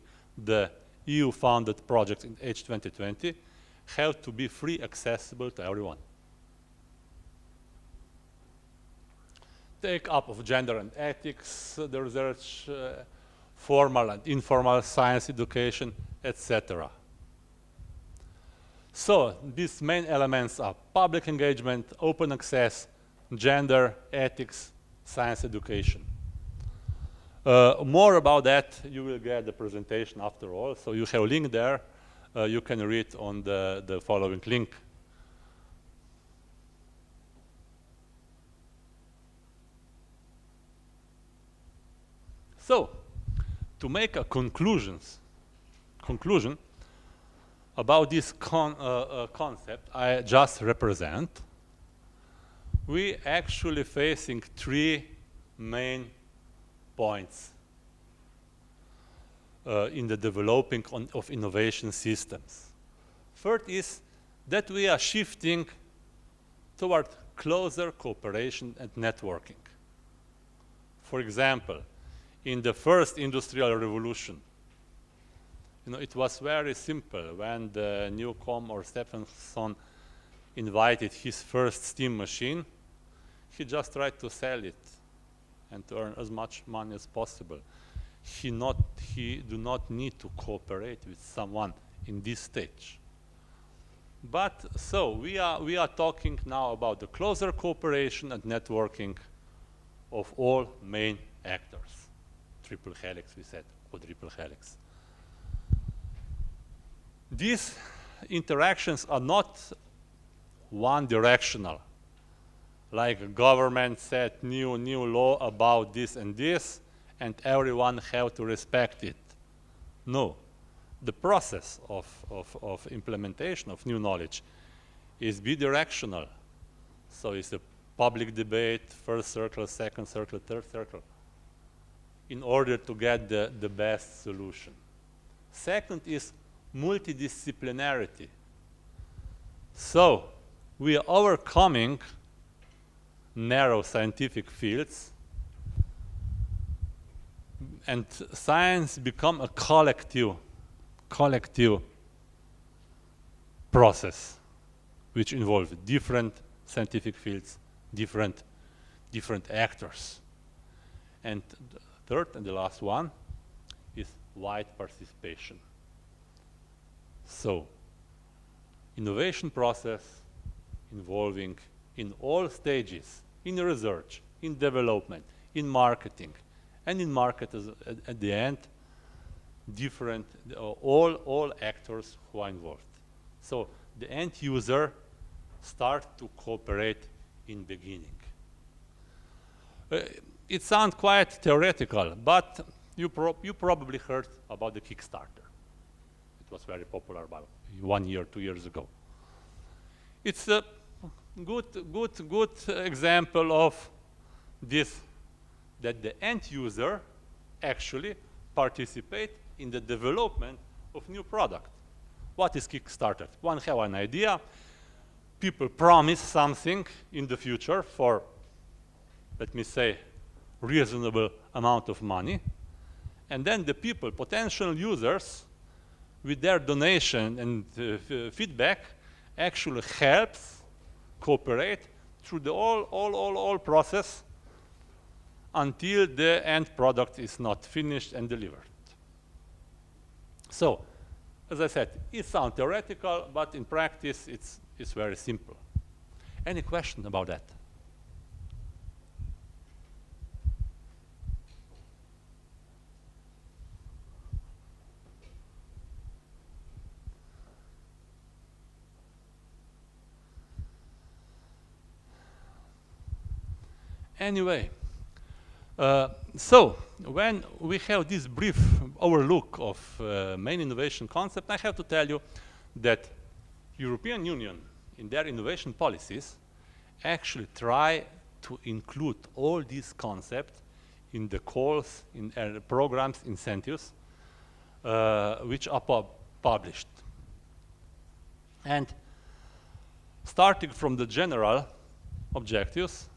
Speaker 3: the EU-funded project in H2020 have to be free accessible to everyone. Take up of gender and ethics, the research, formal and informal science education, etc. So these main elements are public engagement, open access, gender, ethics, science education. More about that, you will get the presentation after all. So you have a link there. You can read on the following link. So, to make a conclusion about this concept I just represent, we actually facing three main points in the developing of innovation systems. First is that we are shifting toward closer cooperation and networking. For example, in the first industrial revolution, it was very simple. When the Newcomb or Stephenson invited his first steam machine, he just tried to sell it and to earn as much money as possible. He do not need to cooperate with someone in this stage. But so we are talking now about the closer cooperation and networking of all main actors. Triple helix, we said, quadruple helix. These interactions are not one-directional, like a government said new law about this and this, and everyone have to respect it. No, the process of implementation of new knowledge is bidirectional. So it's a public debate, first circle, second circle, third circle, in order to get the best solution. Second is multidisciplinarity. So we are overcoming narrow scientific fields, and science become a collective process which involves different scientific fields, different actors. And the third and the last one is wide participation. So, innovation process involving in all stages, in research, in development, in marketing, and in market at the end, all actors who are involved. So the end user start to cooperate in beginning. It sounds quite theoretical, but you probably heard about the Kickstarter. It was very popular about 1 year, 2 years ago. It's a good example of this, that the end user actually participate in the development of new product. What is Kickstarter? One have an idea, people promise something in the future for, let me say, reasonable amount of money, and then the people, potential users, with their donation and feedback, actually helps cooperate through the all process until the end product is not finished and delivered. So, as I said, it sounds theoretical, but in practice it's very simple. Any question about that? Anyway, so when we have this brief overlook of main innovation concept, I have to tell you that European Union, in their innovation policies, actually try to include all these concepts in the calls, in programs, incentives, which are published. And starting from the general objectives,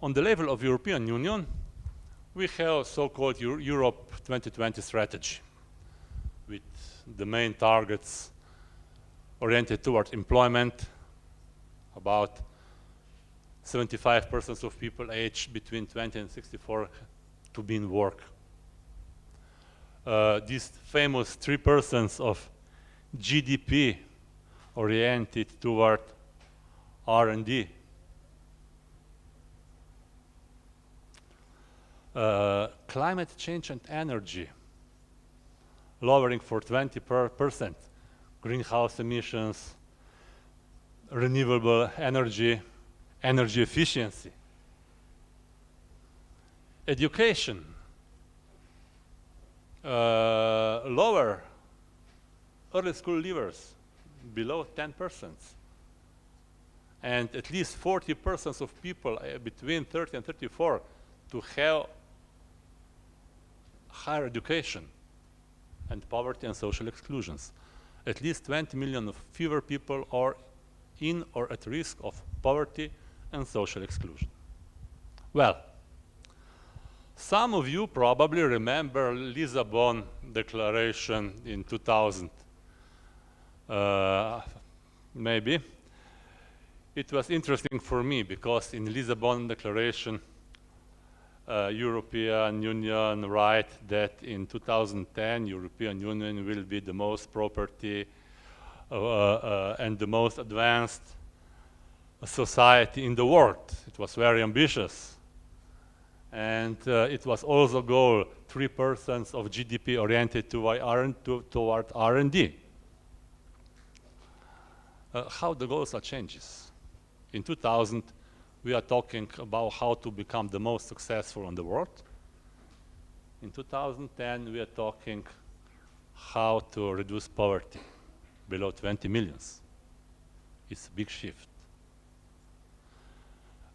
Speaker 3: on the level of European Union, we have so-called Europe 2020 strategy, with the main targets oriented towards employment, about 75% of people aged between 20 and 64 to be in work. These famous 3% of GDP oriented toward R&D. Climate change and energy, lowering for 20% greenhouse emissions, renewable energy, energy efficiency. Education, lower early school leavers, below 10%. And at least 40% of people between 30 and 34 to have higher education, and poverty and social exclusions. At least 20 million of fewer people are in or at risk of poverty and social exclusion. Well, some of you probably remember Lisbon Declaration in 2000. Maybe. It was interesting for me because in Lisbon Declaration, European Union write that in 2010 European Union will be the most property and the most advanced society in the world. It was very ambitious, and it was also goal 3% of GDP oriented toward R&D. How the goals are changes. In 2000 we are talking about how to become the most successful in the world. In 2010, we are talking how to reduce poverty below 20 million. It's a big shift.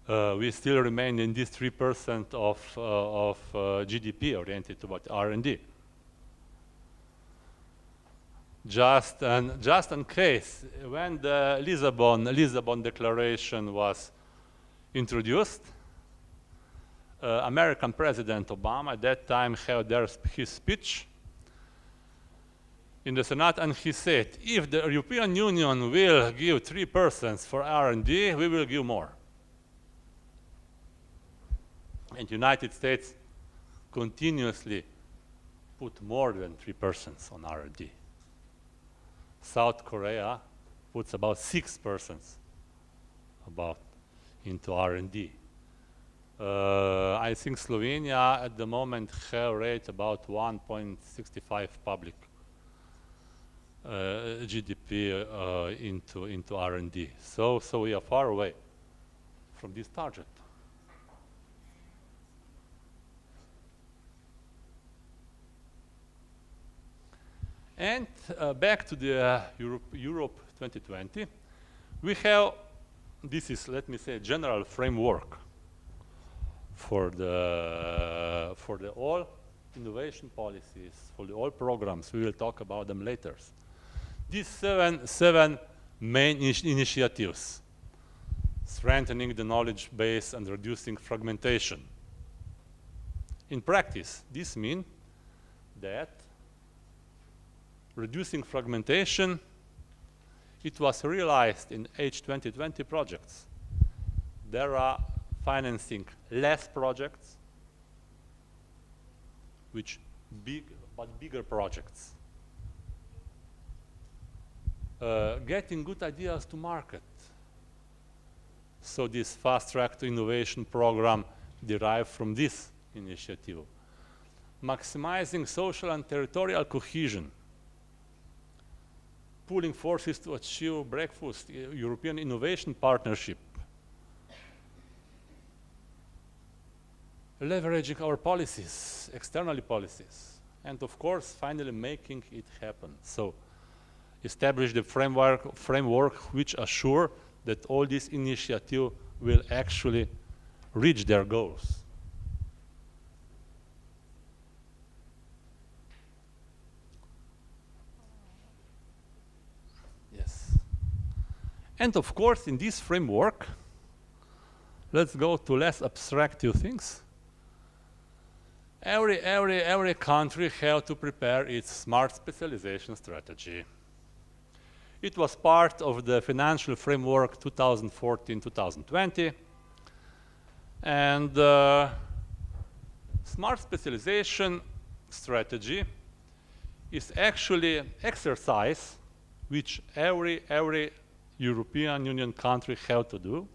Speaker 3: We still remain in this 3% of GDP oriented toward R&D. just in case, when the Lisbon Declaration was introduced, American President Obama at that time held his speech in the Senate, and he said, if the European Union will give 3% for R&D, we will give more. And the United States continuously put more than 3% on R&D. South Korea puts about 6% into R&D. I think Slovenia at the moment have rate about 1.65 public GDP into R&D. So we are far away from this target. And back to the Europe 2020, we have, this is, let me say, a general framework for the all innovation policies, for the all programs. We will talk about them later. These seven main initiatives: strengthening the knowledge base and reducing fragmentation. In practice, this means that reducing fragmentation, it was realized in H2020 projects. There are financing less projects, but bigger projects. Getting good ideas to market. So this fast track to innovation program derived from this initiative. Maximizing social and territorial cohesion. Pooling forces to achieve breakthroughs, European Innovation Partnership. Leveraging our policies, external policies, and of course, finally making it happen. So, establish the framework which assure that all these initiatives will actually reach their goals. Yes. And of course, in this framework, let's go to less abstractive things. Every country has to prepare its smart specialization strategy. It was part of the financial framework 2014-2020. And smart specialization strategy is actually an exercise which every European Union country has to do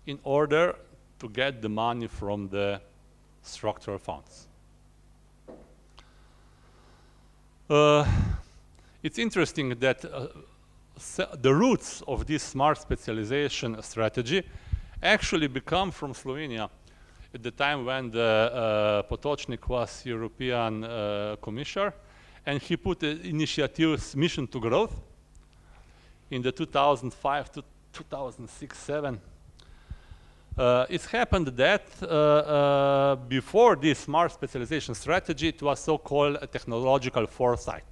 Speaker 3: in order to get the money from the structural funds. It's interesting that the roots of this smart specialization strategy actually become from Slovenia at the time when the Potočnik was European Commissioner, and he put the initiative's mission to growth in the 2005 to 2006-07. It happened that before this smart specialization strategy, it was so-called a technological foresight.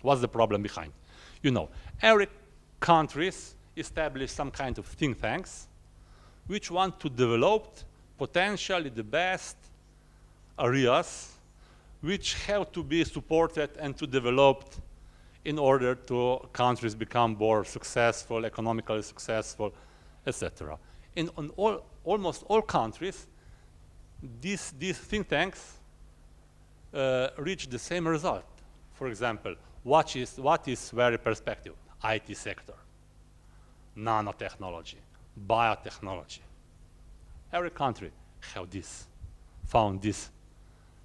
Speaker 3: What's the problem behind? You know, every countries establish some kind of think tanks which want to develop potentially the best areas which have to be supported and to develop in order to countries become more successful, economically successful, etc. In almost all countries, these think tanks reach the same result. For example, what is very perspective? IT sector, nanotechnology, biotechnology. Every country have found these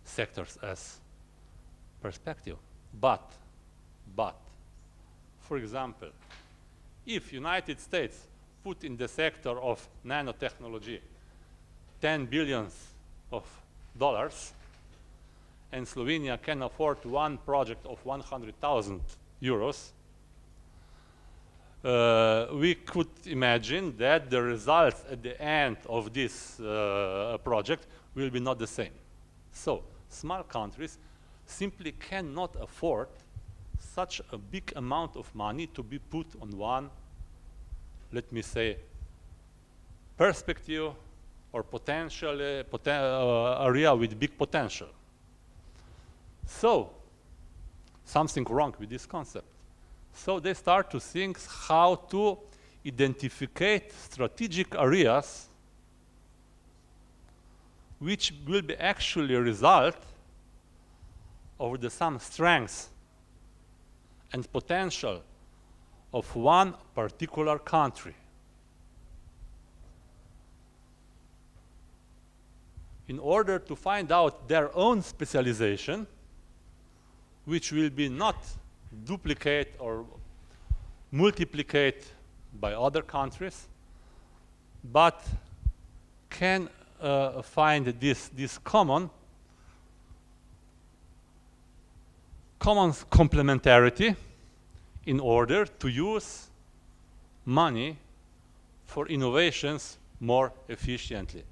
Speaker 3: sectors as perspective. But, for example, if United States put in the sector of nanotechnology $10 billion, and Slovenia can afford one project of 100,000 euros, we could imagine that the results at the end of this project will be not the same. So, small countries simply cannot afford such a big amount of money to be put on one, let me say, perspective or potential area with big potential. So, something wrong with this concept. So they start to think how to identify strategic areas which will be actually a result of the some strengths and potential of one particular country. In order to find out their own specialization, which will be not duplicate or multiplicate by other countries, but can find this common complementarity in order to use money for innovations more efficiently.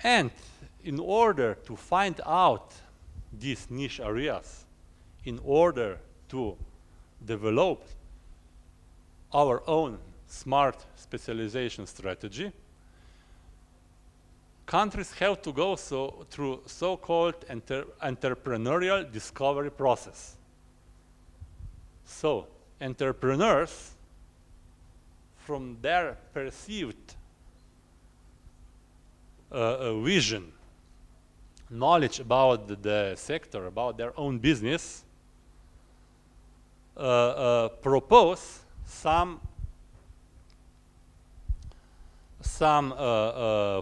Speaker 3: And in order to find out these niche areas, in order to develop our own smart specialization strategy, countries have to go through so-called entrepreneurial discovery process. So, entrepreneurs, from their perceived vision, knowledge about the sector, about their own business, propose some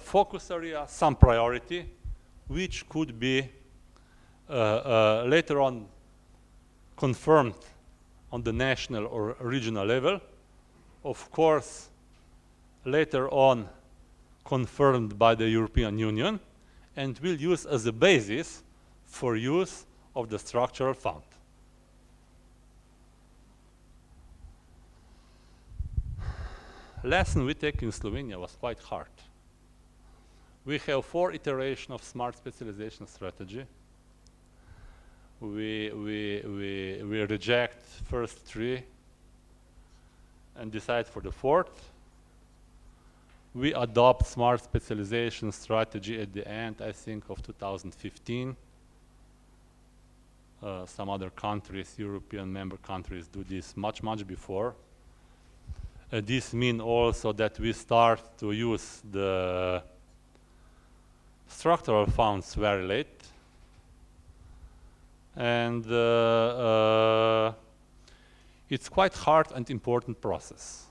Speaker 3: focus area, some priority, which could be later on confirmed on the national or regional level. Of course, later on confirmed by the European Union, and will use as a basis for use of the structural fund. Lesson we take in Slovenia was quite hard. We have 4 iterations of smart specialization strategy. We reject first 3 and decide for the 4th. We adopt smart specialization strategy at the end, I think, of 2015. Some other countries, European member countries, do this much before. This means also that we start to use the structural funds very late. And it's quite hard and important process.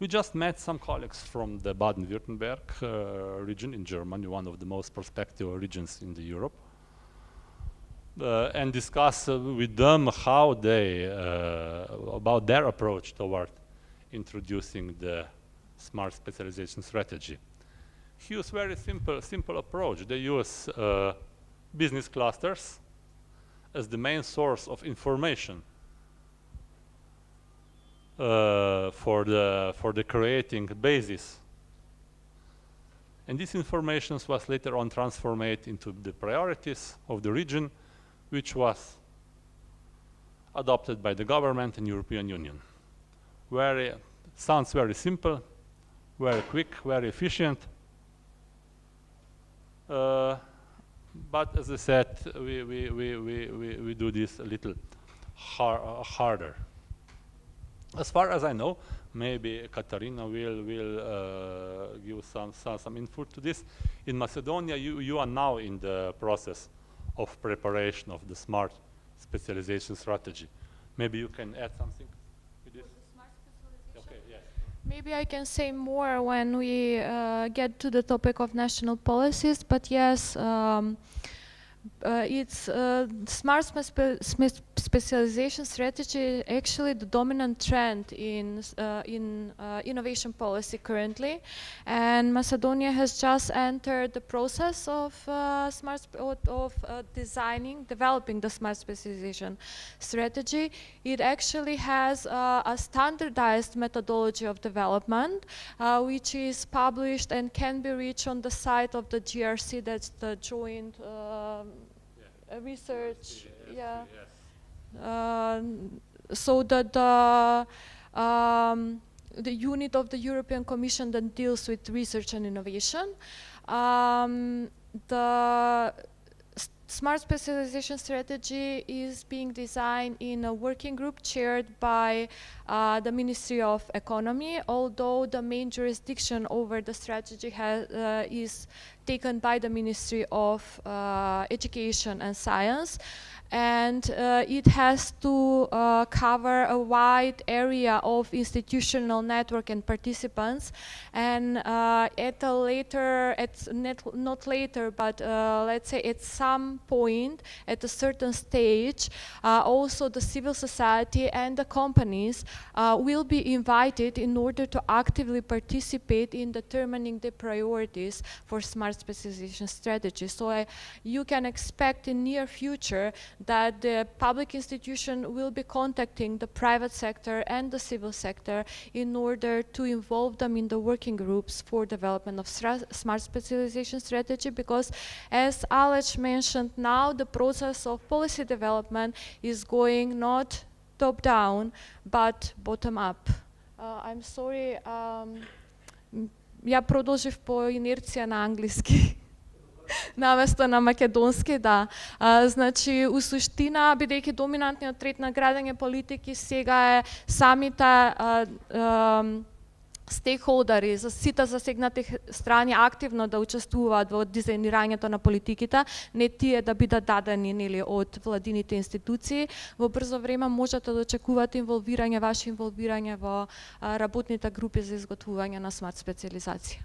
Speaker 3: We just met some colleagues from the Baden-Württemberg region in Germany, one of the most prospective regions in Europe, and discuss with them how they, about their approach toward introducing the smart specialization strategy. He used very simple approach. They use business clusters as the main source of information for the creating basis, and this information was later on transformed into the priorities of the region, which was adopted by the government and European Union. Sounds very simple, very quick, very efficient, but as I said, we do this a little harder. As far as I know, maybe Katarina will give some input to this. In Macedonia, you are now in the process of preparation of the smart specialization strategy. Maybe you can add something with this? Okay, yes.
Speaker 21: Maybe I can say more when we get to the topic of national policies, but yes, it's smart specialization strategy actually the dominant trend in innovation policy currently, and Macedonia has just entered the process of developing the smart specialization strategy. It actually has a standardized methodology of development, which is published and can be reached on the site of the GRC, that's the joint research, yeah. So that the unit of the European Commission that deals with research and innovation. The Smart Specialization Strategy is being designed in a working group chaired by the Ministry of Economy, although the main jurisdiction over the strategy is taken by the Ministry of Education and Science. And it has to cover a wide area of institutional network and participants. And at a later, not later, but let's say at some point, at a certain stage, also the civil society and the companies will be invited in order to actively participate in determining the priorities for smart specialization strategy. So you can expect in near future that the public institution will be contacting the private sector and the civil sector in order to involve them in the working groups for development of smart specialization strategy, because as Aleš mentioned, now the process of policy development is going not top down but bottom up. I'm sorry, ја продолжив по инерција на англиски. Наместо на македонски, да. Значи, у суштина, бидејќи доминантниот трет на градење политики сега е самите стейкхолдери, за сите засегнати страни активно да учествуваат во дизајнирањето на политиките, не тие да бидат дадени нели од владините институции. Во брзо време можете да очекувате ваше инволвирање во работните групи за изготвување на смарт специализација.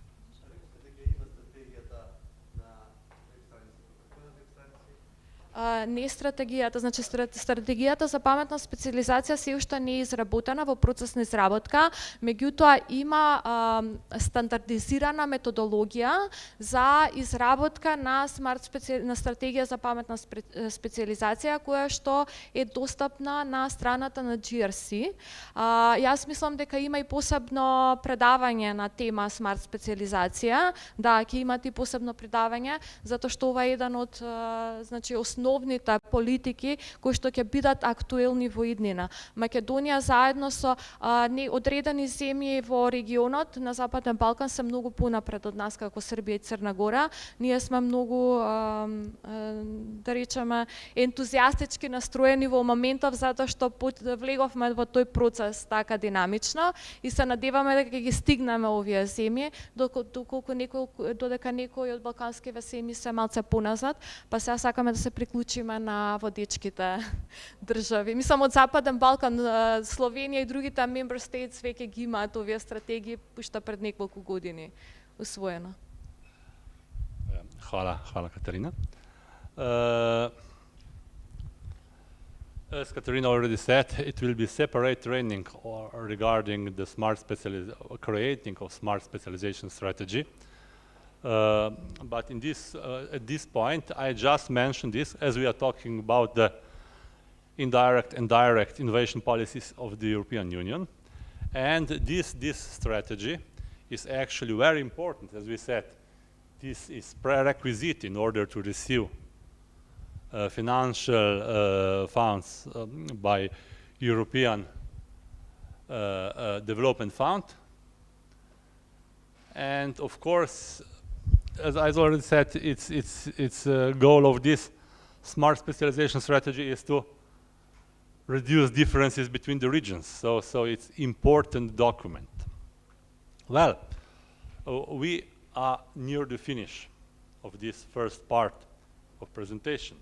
Speaker 21: Не стратегијата, значи стратегијата за паметна специализација се уште не е изработена, во процес на изработка, меѓутоа има стандардизирана методологија за изработка на стратегија за паметна специализација, која што е достапна на страната на GRC. Јас мислам дека има и посебно предавање на тема смарт специализација. Да, ќе имате и посебно предавање, затоа што ова е еден од значи основните политики кои што ќе бидат актуелни во иднина. Македонија заедно со одредени земји во регионот на Западен Балкан се многу понапред од нас како Србија и Црна Гора. Ние сме многу да речеме ентузијастички настроени во моментов затоа што влеговме во тој процес така динамично и се надеваме дека ќе ги стигнеме овие земји, додека некои од балканските земји се малце поназад, па сега сакаме да се приклучиме на водечките држави. Мислам, од Западен Балкан, Словенија и другите member states веќе ги имаат овие стратегии уште пред неколку години усвоено.
Speaker 3: Hvala, Katarina. As Katarina already said, it will be separate training regarding the creating of smart specialization strategy. But in this, at this point, I just mentioned this as we are talking about the indirect and direct innovation policies of the European Union. And this strategy is actually very important. As we said, this is prerequisite in order to receive financial funds by European Development Fund. And of course, as I already said, its goal of this smart specialization strategy is to reduce differences between the regions. So it's important document. Well, we are near the finish of this first part of presentation.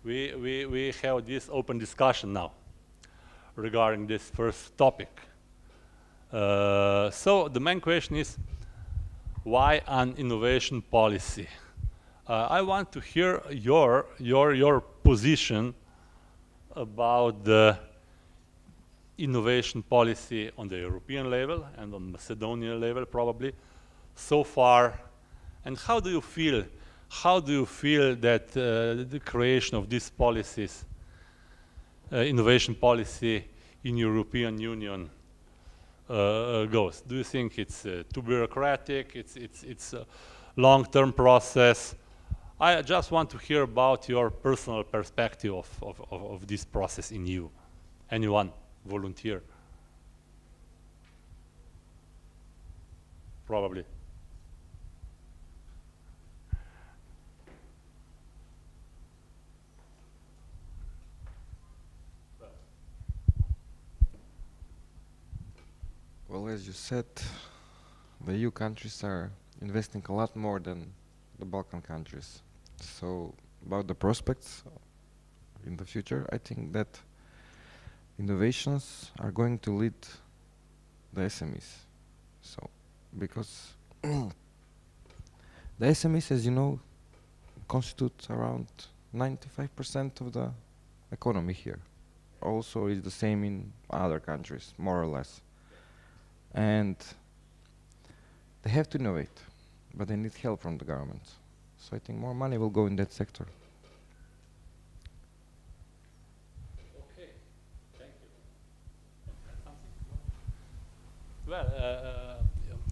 Speaker 3: We have this open discussion now regarding this first topic. So the main question is, why an innovation policy? I want to hear your position about the innovation policy on the European level and on Macedonian level probably so far, and how do you feel that the creation of these policies, innovation policy in European Union goes? Do you think it's too bureaucratic? It's a long-term process? I just want to hear about your personal perspective of this process in you. Anyone, volunteer? Probably.
Speaker 18: Well, as you said, the EU countries are investing a lot more than the Balkan countries. So, about the prospects in the future, I think that innovations are going to lead the SMEs. So, because the SMEs, as you know, constitute around 95% of the economy here. Also, it's the same in other countries, more or less. And they have to innovate, but they need help from the government. So I think more money will go in that sector.
Speaker 3: Okay, thank you. Well,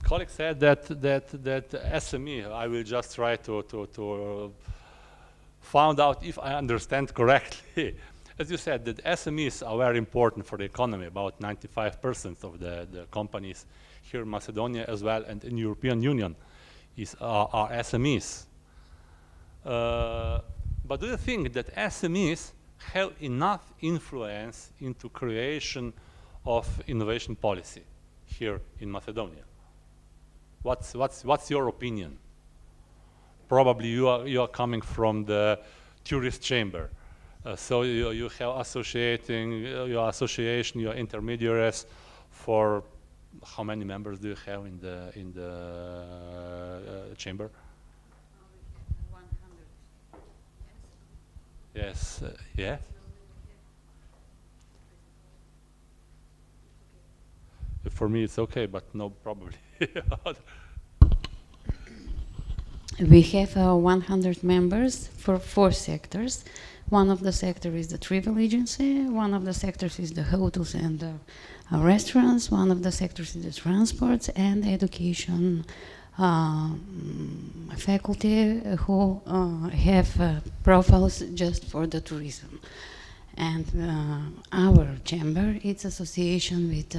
Speaker 3: colleague said that SME. I will just try to find out if I understand correctly. As you said, that SMEs are very important for the economy. About 95% of the companies here in Macedonia as well and in European Union are SMEs. But do you think that SMEs have enough influence into creation of innovation policy here in Macedonia? What's your opinion? Probably you are coming from the tourist chamber. So you have your association, your intermediaries. For how many members do you have in the chamber?
Speaker 17: 100.
Speaker 3: Yes. Yeah. For me, it's okay, but no, probably.
Speaker 17: We have 100 members for 4 sectors. One of the sectors is the travel agency, one of the sectors is the hotels and restaurants, one of the sectors is the transports and education faculty who have profiles just for the tourism. And our chamber, it's association with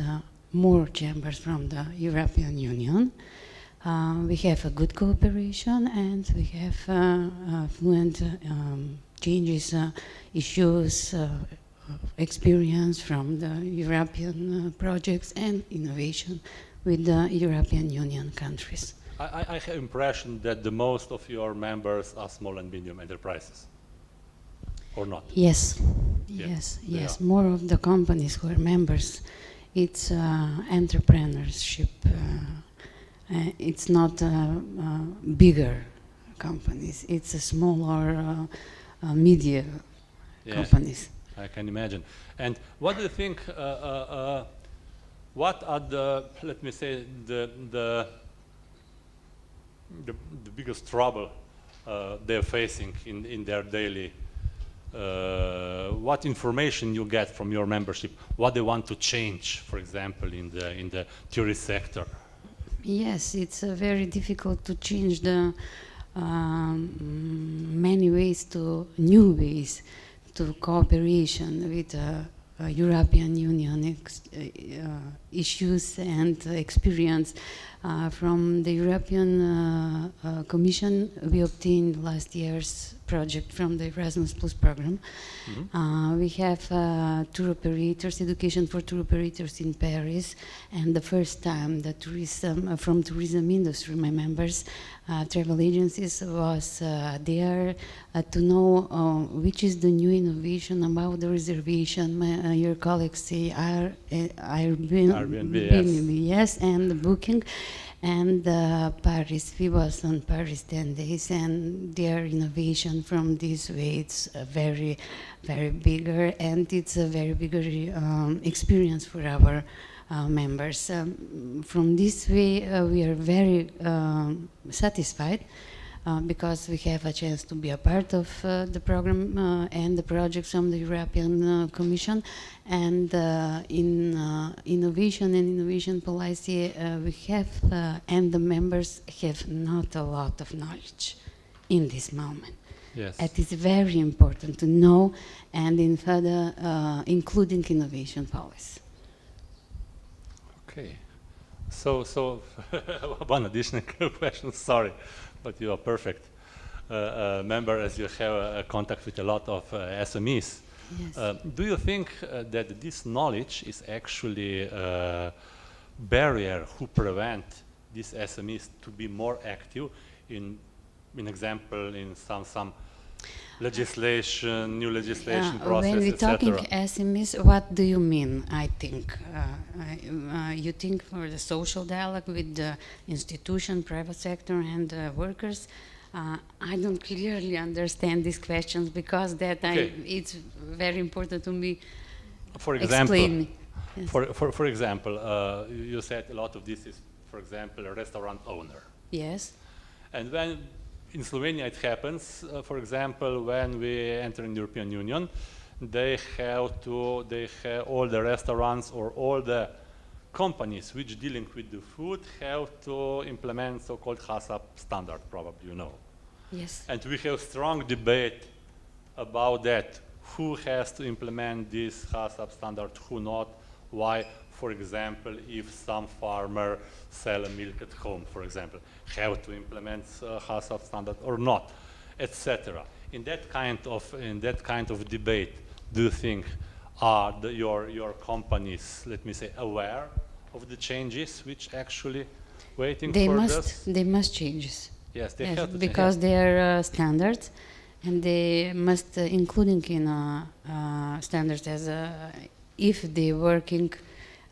Speaker 17: more chambers from the European Union. We have a good cooperation and we have fluent changes, issues, experience from the European projects and innovation with the European Union countries.
Speaker 3: I have impression that the most of your members are small and medium enterprises, or not?
Speaker 17: Yes,
Speaker 3: Yeah.
Speaker 17: yes,
Speaker 3: They
Speaker 17: yes.
Speaker 3: are.
Speaker 17: More of the companies who are members, it's entrepreneurship. It's not bigger companies. It's a smaller media companies.
Speaker 3: I can imagine. And what do you think? What are the, let me say, the biggest trouble they're facing in their daily? What information you get from your membership? What they want to change, for example, in the tourist sector?
Speaker 17: Yes, it's very difficult to change the many ways to new ways to cooperation with European Union issues and experience. From the European Commission, we obtained last year's project from the Erasmus Plus program. We have tour operators, education for tour operators in Paris, and the first time the tourism from tourism industry, my members, travel agencies was there to know which is the new innovation about the reservation. Your colleagues say Airbnb, yes, and the booking. And Paris, we was on Paris 10 days, and their innovation from this way, it's very, very bigger, and it's a very bigger experience for our members. From this way, we are very satisfied because we have a chance to be a part of the program and the projects from the European Commission. And in innovation and innovation policy, we have, and the members have not a lot of knowledge in this moment.
Speaker 3: Yes.
Speaker 17: It is very important to know and in further including innovation policy.
Speaker 3: Okay. So one additional question, sorry, but you are perfect member as you have contact with a lot of SMEs.
Speaker 17: Yes.
Speaker 3: Do you think that this knowledge is actually a barrier who prevent these SMEs to be more active in example, in some legislation, new legislation process,
Speaker 17: when we're talking SMEs, what do you mean? I think you think for the social dialogue with the institution, private sector, and workers. I don't clearly understand these questions because it's very important to me.
Speaker 3: For example,
Speaker 17: explain. Yes.
Speaker 3: For example, you said a lot of this is, for example, a restaurant owner.
Speaker 17: Yes.
Speaker 3: And when in Slovenia it happens, for example, when we enter in the European Union, they have all the restaurants or all the companies which dealing with the food have to implement so-called HACCP standard, probably you know.
Speaker 17: Yes.
Speaker 3: And we have strong debate about that. Who has to implement this HACCP standard, who not, why. For example, if some farmer sell milk at home, for example, have to implement HACCP standard or not, etc. In that kind of debate, do you think are your companies, let me say, aware of the changes which actually waiting for this?
Speaker 17: They must change.
Speaker 3: Yes, they have to
Speaker 17: because
Speaker 3: change.
Speaker 17: they are standards, and they must including in standards as if they working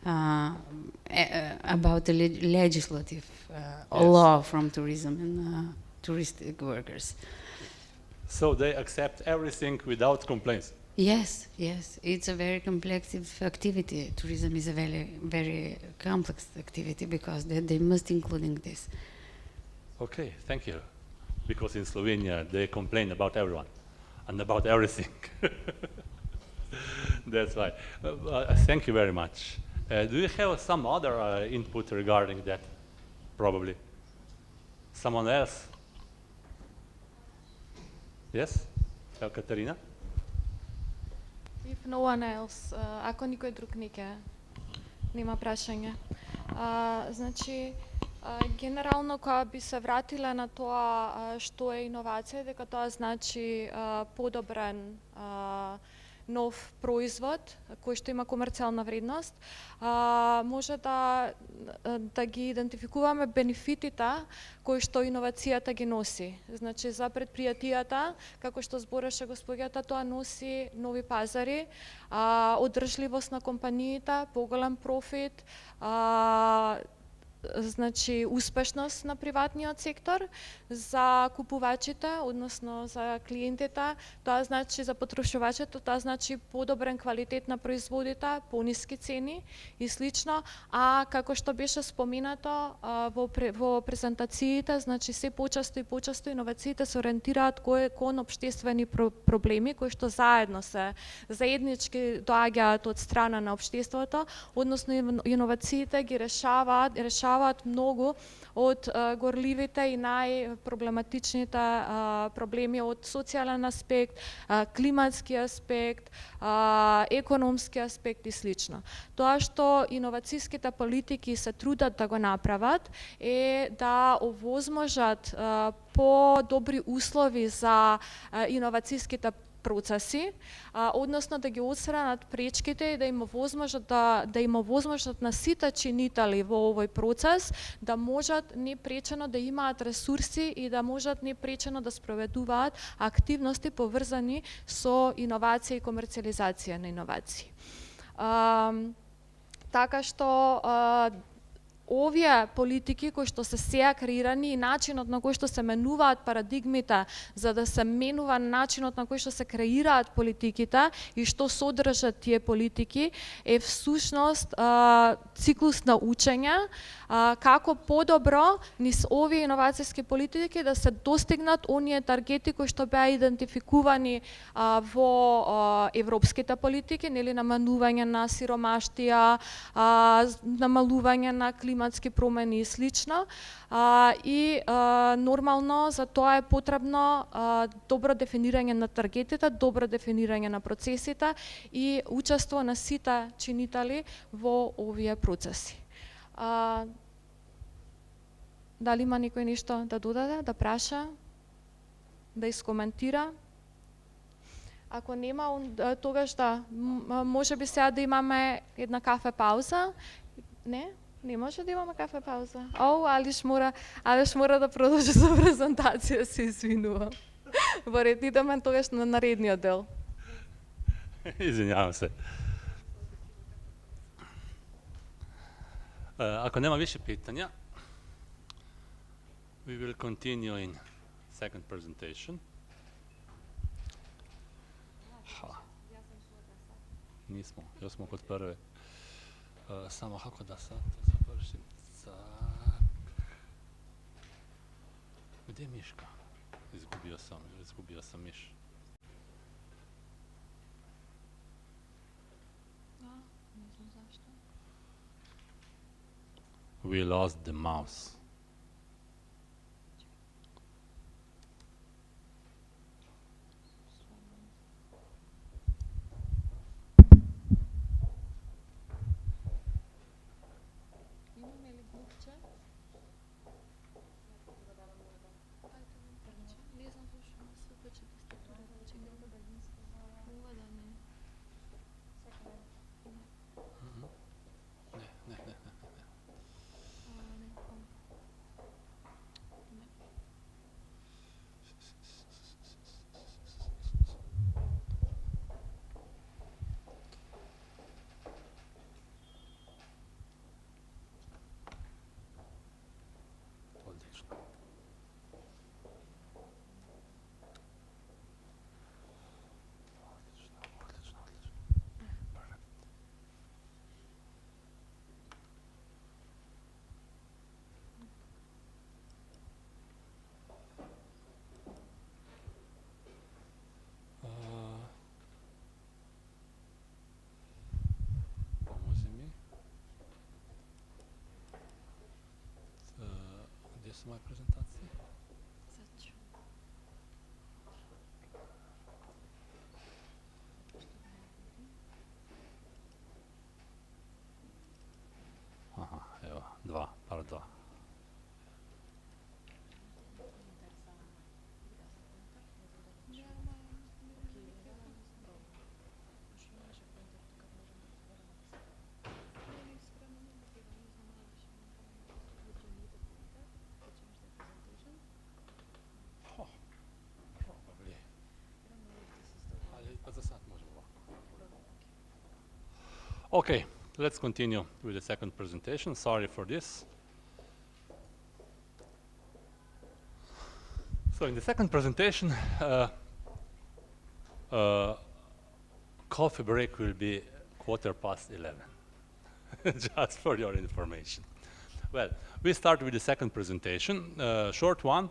Speaker 17: about the legislative law from tourism and touristic workers.
Speaker 3: So they accept everything without complaints?
Speaker 17: Yes, it's a very complex activity. Tourism is a very, very complex activity because they must including this.
Speaker 3: Okay, thank you. Because in Slovenia they complain about everyone and about everything. That's why. Thank you very much. Do you have some other input regarding that? Probably. Someone else? Yes? Katarina?
Speaker 21: If no one else, ако никој друг нема прашање. Значи, генерално кога би се вратила на тоа што е иновација, дека тоа значи подобрен нов производ кој што има комерцијална вредност, може да ги идентификуваме бенефитите кои што иновацијата ги носи. Значи за предпријатијата, како што збореше госпоѓата, тоа носи нови пазари, одржливост на компаниите, поголем профит, значи успешност на приватниот сектор, за купувачите, односно за клиентите, тоа значи за потрошувачите, тоа значи подобрен квалитет на производите, пониски цени и слично, а како што беше споменато во презентациите, значи се почесто и почесто иновациите се ориентираат кон општествени проблеми кои што заеднички доаѓаат од страна на општеството, односно иновациите ги решаваат многу од горливите и најпроблематичните проблеми од социјален аспект, климатски аспект, економски аспект и слично. Тоа што иновацијските политики се трудат да го направат е да овозможат по-добри услови за иновацијските процеси, односно да ги отстранат пречките и да има возможност на сите чинители во овој процес да можат непречено да имаат ресурси и да можат непречено да спроведуваат активности поврзани со иновација и комерцијализација на иновации. Така што овие политики кои што се сега креирани и начинот на кој што се менуваат парадигмите за да се менува начинот на кој што се креираат политиките и што содржат тие политики е всушност циклус на учење, како подобро низ овие иновацијски политики да се достигнат оние таргети кои што беа идентификувани во европските политики, нели намалување на сиромаштија, намалување на климатски климатски промени и слично. И нормално за тоа е потребно добро дефинирање на таргетите, добро дефинирање на процесите и учество на сите чинители во овие процеси. Дали има некој нешто да додаде, да праша, да искоментира? Ако нема, тогаш да, може би сега да имаме една кафе пауза. Не? Не може да имаме кафе пауза. Алиш мора да продолжи за презентација, се извинувам. Во ред, идеме тогаш на наредниот дел.
Speaker 3: Извинявам се. Ако нема више питања, we will continue in second presentation. Nismo, još smo kod prve. Samo kako da sad to završim. Gdje je Miška? Izgubio sam Miš. We lost the mouse. Su moje prezentacije? Aha, evo, par dva. Okay, let's continue with the second presentation. Sorry for this. So in the second presentation, coffee break will be 11:15, just for your information. Well, we start with the second presentation, short one.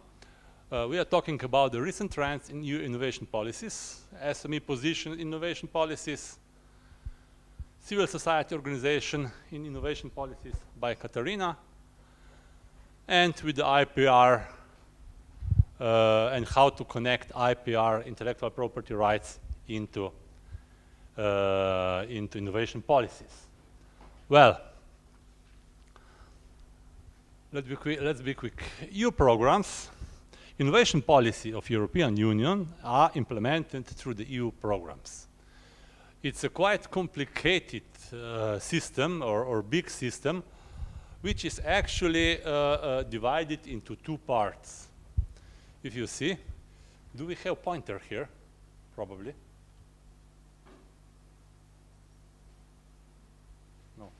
Speaker 3: We are talking about the recent trends in EU innovation policies, SME position innovation policies, civil society organization in innovation policies by Katarina, and with the IPR and how to connect IPR, intellectual property rights, into innovation policies. Well, let's be quick. EU programs, innovation policy of European Union are implemented through the EU programs. It's a quite complicated system or big system, which is actually divided into two parts. If you see, do we have pointer here? Probably. No.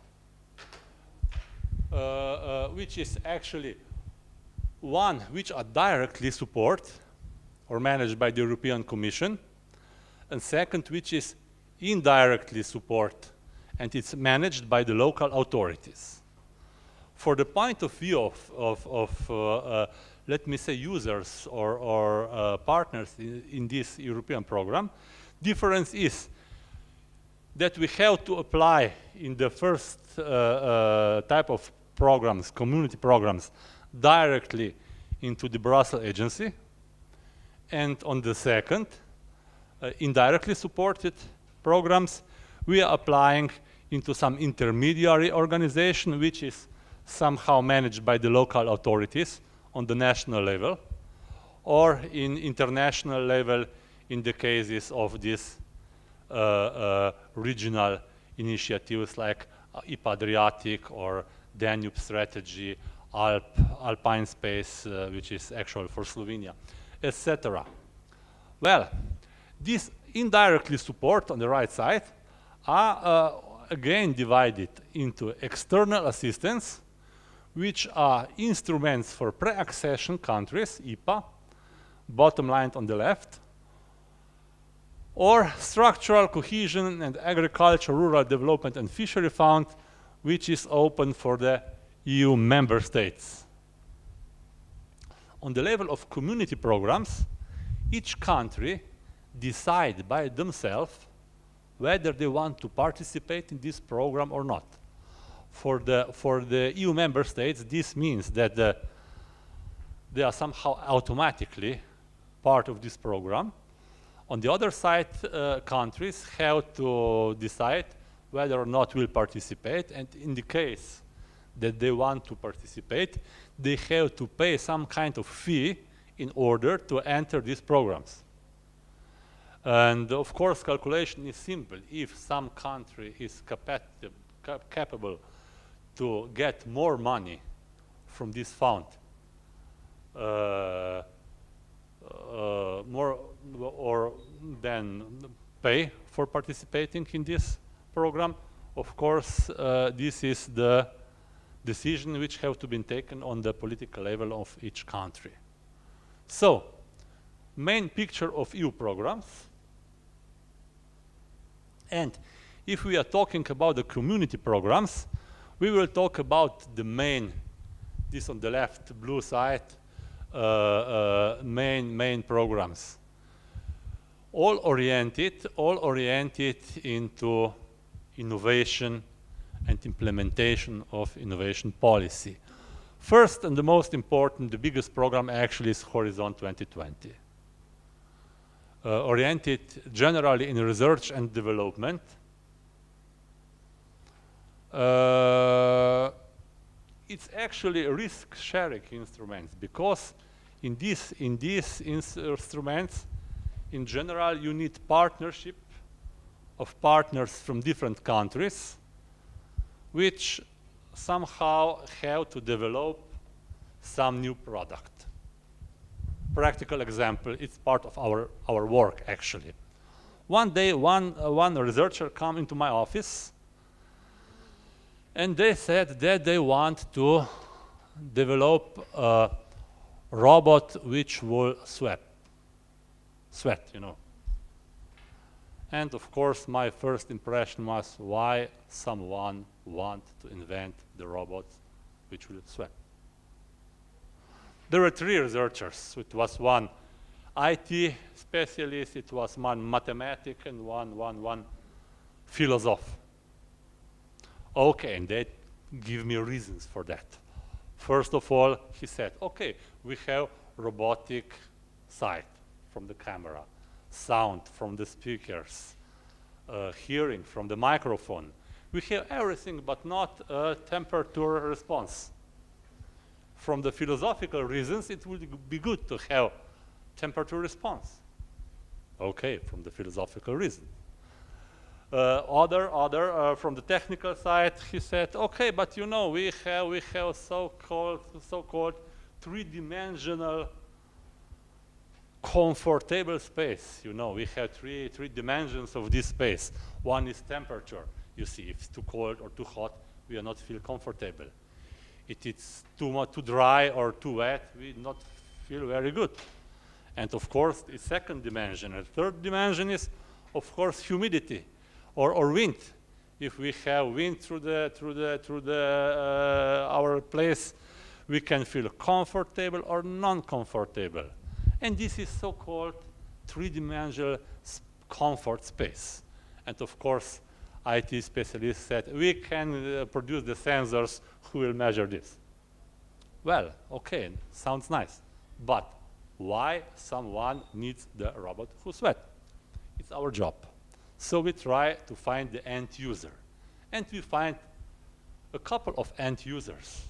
Speaker 3: Which is actually one which are directly support or managed by the European Commission, and second which is indirectly support, and it's managed by the local authorities. For the point of view of let me say, users or partners in this European program, difference is that we have to apply in the first type of programs, community programs, directly into the Brussels agency, and on the second, indirectly supported programs, we are applying into some intermediary organization which is somehow managed by the local authorities on the national level, or in international level in the cases of these regional initiatives like IPA Adriatic or Danube Strategy, Alpine Space, which is actual for Slovenia, etc. Well, this indirectly support on the right side are again divided into external assistance, which are instruments for pre-accession countries, IPA, bottom line on the left, or structural cohesion and agriculture, rural development and fishery fund, which is open for the EU member states. On the level of community programs, each country decide by themselves whether they want to participate in this program or not. For the EU member states, this means that they are somehow automatically part of this program. On the other side, countries have to decide whether or not will participate, and in the case that they want to participate, they have to pay some kind of fee in order to enter these programs. And of course, calculation is simple. If some country is capable to get more money from this fund, more or than pay for participating in this program, of course, this is the decision which have to be taken on the political level of each country. So, main picture of EU programs. And if we are talking about the community programs, we will talk about the main, this on the left, blue side, main programs. All oriented into innovation and implementation of innovation policy. First and the most important, the biggest program actually is Horizon 2020. Oriented generally in research and development. It's actually a risk-sharing instruments, because in these instruments, in general, you need partnership of partners from different countries, which somehow have to develop some new product. Practical example, it's part of our work actually. One day, one researcher came into my office and they said that they want to develop a robot which will sweat, you know. And of course, my first impression was, why someone want to invent the robot which will sweat? There were three researchers. It was one IT specialist, it was one mathematic, and one philosopher. Okay, and they give me reasons for that. First of all, he said, okay, we have robotic sight from the camera, sound from the speakers, hearing from the microphone. We have everything, but not a temperature response. From the philosophical reasons, it would be good to have temperature response. Okay, from the philosophical reason. Other from the technical side, he said, okay, but you know, we have so-called three-dimensional comfortable space. You know, we have three dimensions of this space. One is temperature. You see, if it's too cold or too hot, we are not feel comfortable. If it's too dry or too wet, we not feel very good. And of course, the second dimension. And third dimension is, of course, humidity or wind. If we have wind through our place, we can feel comfortable or non-comfortable. And this is so-called three-dimensional comfort space. And of course, IT specialist said, we can produce the sensors who will measure this. Well, okay, sounds nice, but why someone needs the robot who sweat? It's our job. So we try to find the end user. And we find a couple of end users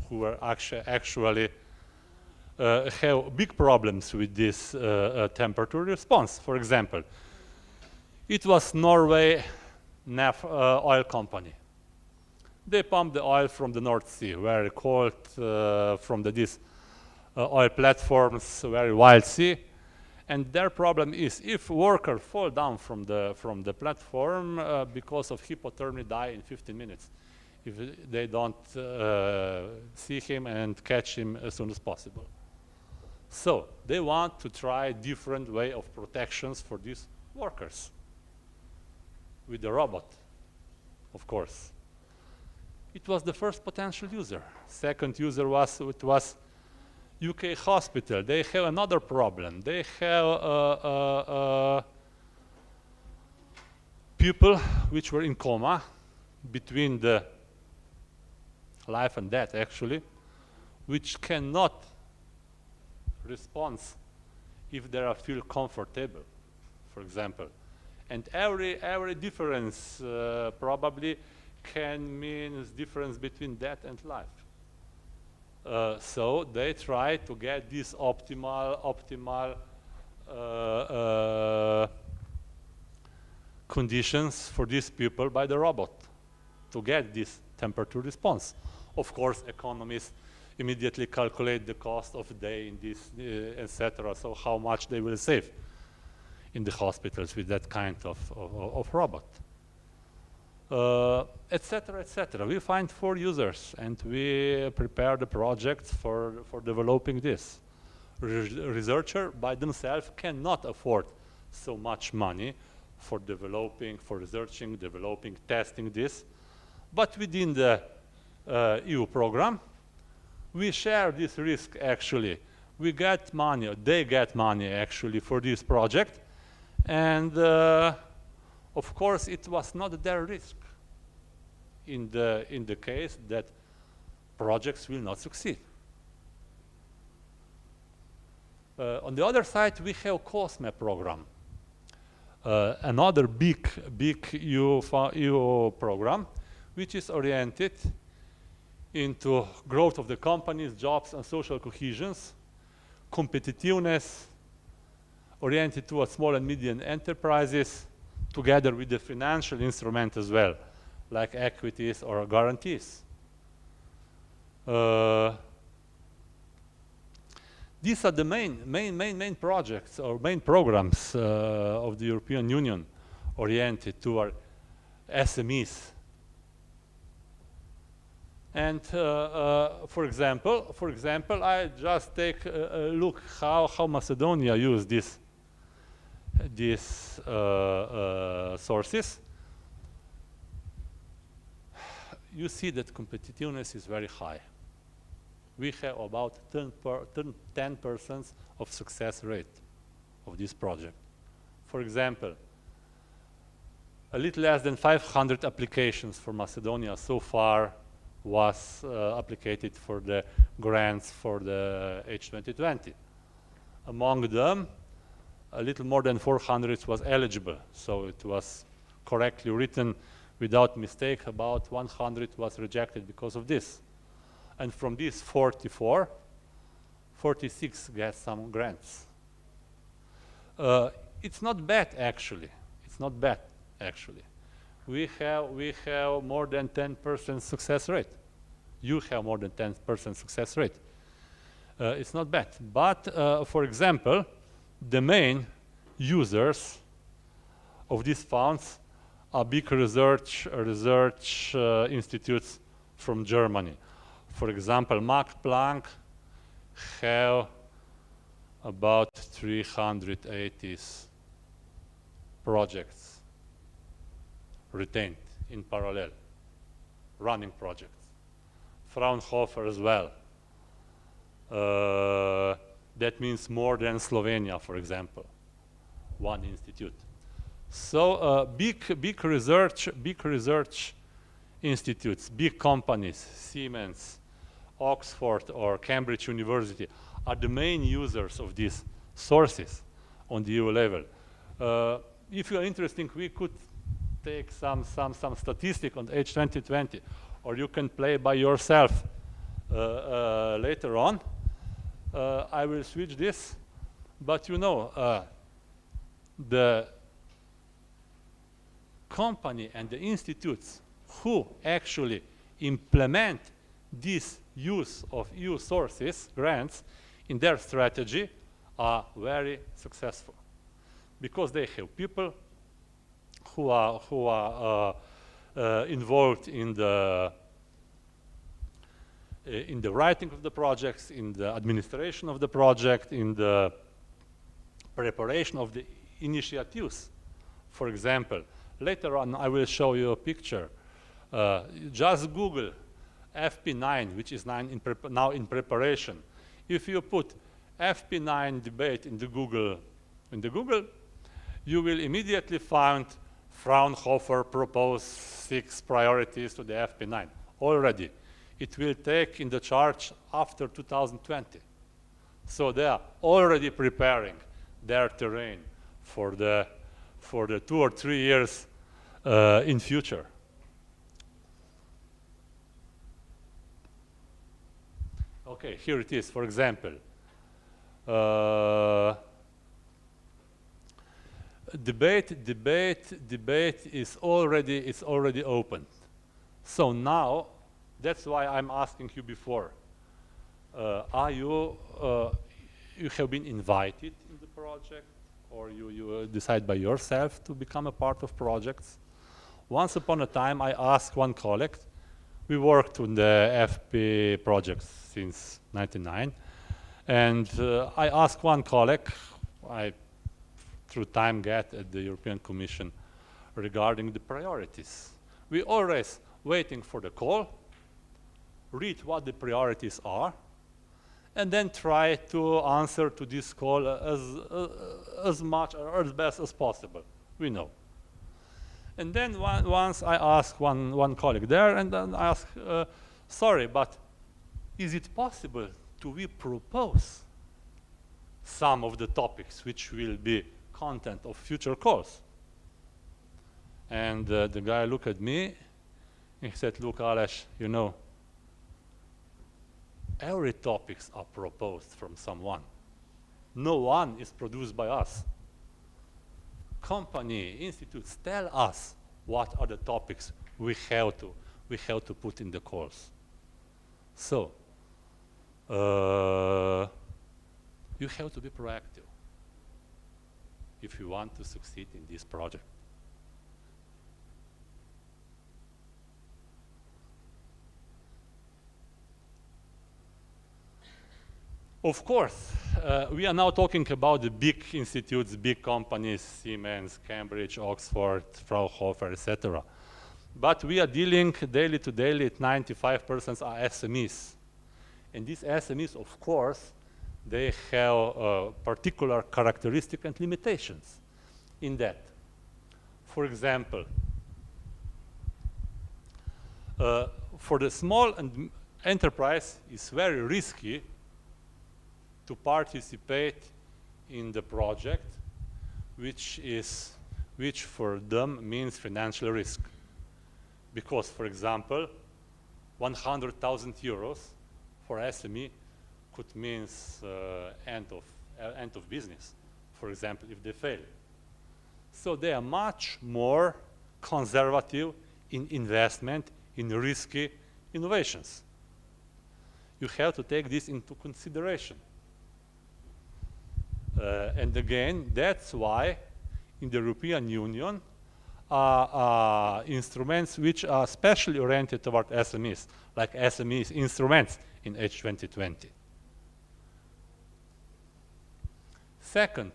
Speaker 3: who are actually have big problems with this temperature response. For example, it was Norway oil company. They pump the oil from the North Sea, very cold, from these oil platforms, very wild sea. And their problem is if workers fall down from the platform because of hypothermia, die in 15 minutes if they don't see him and catch him as soon as possible. So they want to try different way of protections for these workers with the robot, of course. It was the first potential user. Second user was UK hospital. They have another problem. They have people which were in coma between the life and death, actually, which cannot respond if they feel comfortable, for example. And every difference probably can mean difference between death and life. So they try to get this optimal conditions for these people by the robot to get this temperature response. Of course, economists immediately calculate the cost of a day in this, etc. So how much they will save in the hospitals with that kind of robot. Etc., etc. We find 4 users and we prepare the project for developing this. Researcher by themselves cannot afford so much money for developing, for researching, developing, testing this. But within the EU program, we share this risk actually. We get money, or they get money actually for this project. And of course, it was not their risk in the case that projects will not succeed. On the other side, we have COSME program, another big EU program, which is oriented into growth of the companies, jobs, and social cohesions, competitiveness, oriented towards small and medium enterprises, together with the financial instrument as well, like equities or guarantees. These are the main projects or main programs of the European Union oriented toward SMEs. And for example, I just take a look how Macedonia used these sources. You see that competitiveness is very high. We have about 10% of success rate of this project. For example, a little less than 500 applications for Macedonia so far was applied for the grants for the H2020. Among them, a little more than 400 was eligible, so it was correctly written without mistake. About 100 was rejected because of this. And from these 44, 46 get some grants. It's not bad actually. It's not bad actually. We have more than 10% success rate. You have more than 10% success rate. It's not bad. But for example, the main users of these funds are big research institutes from Germany. For example, Max Planck have about 380 projects retained in parallel, running projects. Fraunhofer as well. That means more than Slovenia, for example, one institute. So big research institutes, big companies, Siemens, Oxford or Cambridge University are the main users of these sources on the EU level. If you are interested, we could take some statistic on H2020, or you can play by yourself later on. I will switch this, but you know, the company and the institutes who actually implement this use of EU sources, grants, in their strategy are very successful, because they have people who are involved in the writing of the projects, in the administration of the project, in the preparation of the initiatives. For example, later on I will show you a picture. Just Google FP9, which is now in preparation. If you put FP9 debate in the Google, you will immediately find Fraunhofer proposed 6 priorities to the FP9 already. It will take in the charge after 2020. So they are already preparing their terrain for the 2 or 3 years in future. Okay, here it is, for example. Debate is already open. So now, that's why I'm asking you before. Are you have been invited in the project, or you decide by yourself to become a part of projects? Once upon a time, I asked one colleague. We worked on the FP projects since '99, and I asked one colleague, I through time get at the European Commission, regarding the priorities. We always waiting for the call, read what the priorities are, and then try to answer to this call as much or as best as possible. We know. And then once I asked one colleague there, and then I asked, sorry, but is it possible to propose some of the topics which will be content of future calls? And the guy looked at me, and he said, look, Aleš, you know, every topics are proposed from someone. No one is produced by us. Company, institutes tell us what are the topics we have to put in the calls. So, you have to be proactive if you want to succeed in this project. Of course, we are now talking about the big institutes, big companies, Siemens, Cambridge, Oxford, Fraunhofer, etc. But we are dealing daily to daily, 95% are SMEs. And these SMEs, of course, they have particular characteristics and limitations in that. For example, for the small enterprise, it's very risky to participate in the project, which for them means financial risk. Because, for example, 100,000 euros for SME could mean end of business, for example, if they fail. So they are much more conservative in investment in risky innovations. You have to take this into consideration. And again, that's why in the European Union instruments which are specially oriented toward SMEs, like SMEs instruments in H2020. Second,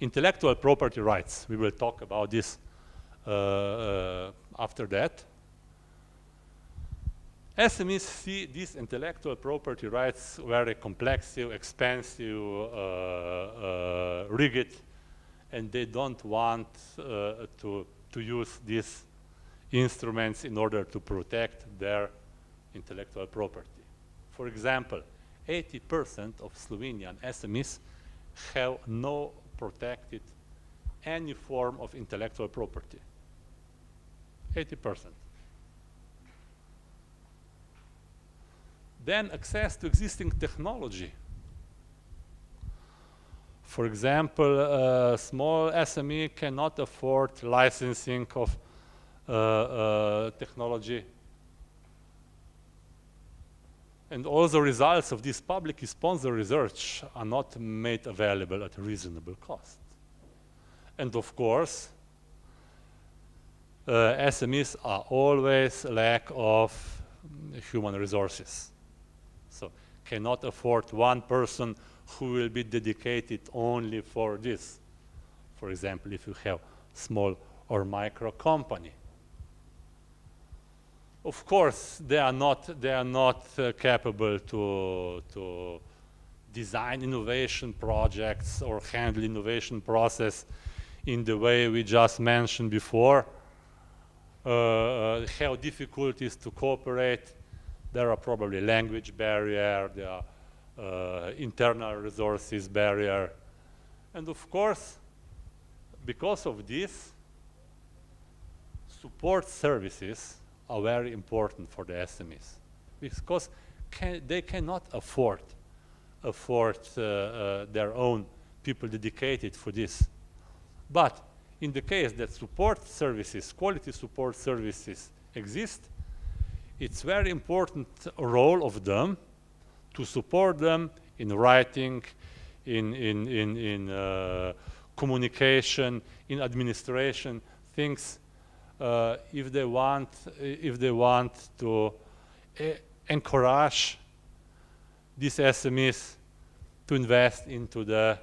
Speaker 3: intellectual property rights. We will talk about this after that. SMEs see these intellectual property rights very complex, expensive, rigid, and they don't want to use these instruments in order to protect their intellectual property. For example, 80% of Slovenian SMEs have no protected any form of intellectual property. 80%. Then access to existing technology. For example, a small SME cannot afford licensing of technology. And all the results of this publicly sponsored research are not made available at a reasonable cost. And of course, SMEs are always lack of human resources. So cannot afford one person who will be dedicated only for this. For example, if you have small or micro company. Of course, they are not capable to design innovation projects or handle innovation process in the way we just mentioned before. Have difficulties to cooperate. There are probably language barrier, there are internal resources barrier. And of course, because of this, support services are very important for the SMEs, because they cannot afford their own people dedicated for this. But in the case that support services, quality support services exist, it's very important role of them to support them in writing, in communication, in administration, things. If they want to encourage these SMEs to invest into the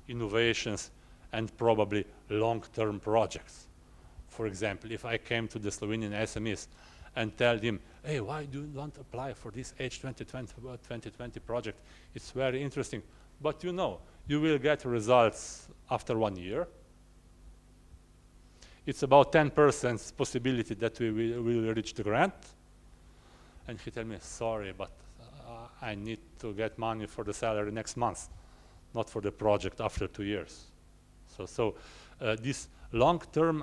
Speaker 3: innovations and probably long-term projects. For example, if I came to the Slovenian SMEs and tell them, hey, why do you want to apply for this H2020 project? It's very interesting. But you know, you will get results after 1 year. It's about 10% possibility that we will reach the grant. And he tell me, sorry, but I need to get money for the salary next month, not for the project after 2 years. So this long-term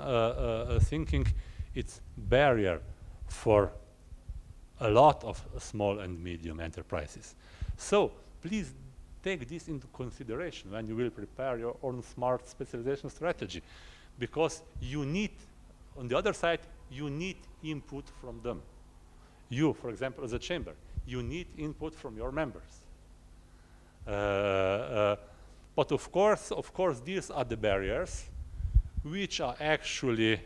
Speaker 3: thinking, it's barrier for a lot of small and medium enterprises. So please take this into consideration when you will prepare your own smart specialization strategy, because you need, on the other side, you need input from them. You, for example, as a chamber, you need input from your members. But of course, these are the barriers which are actually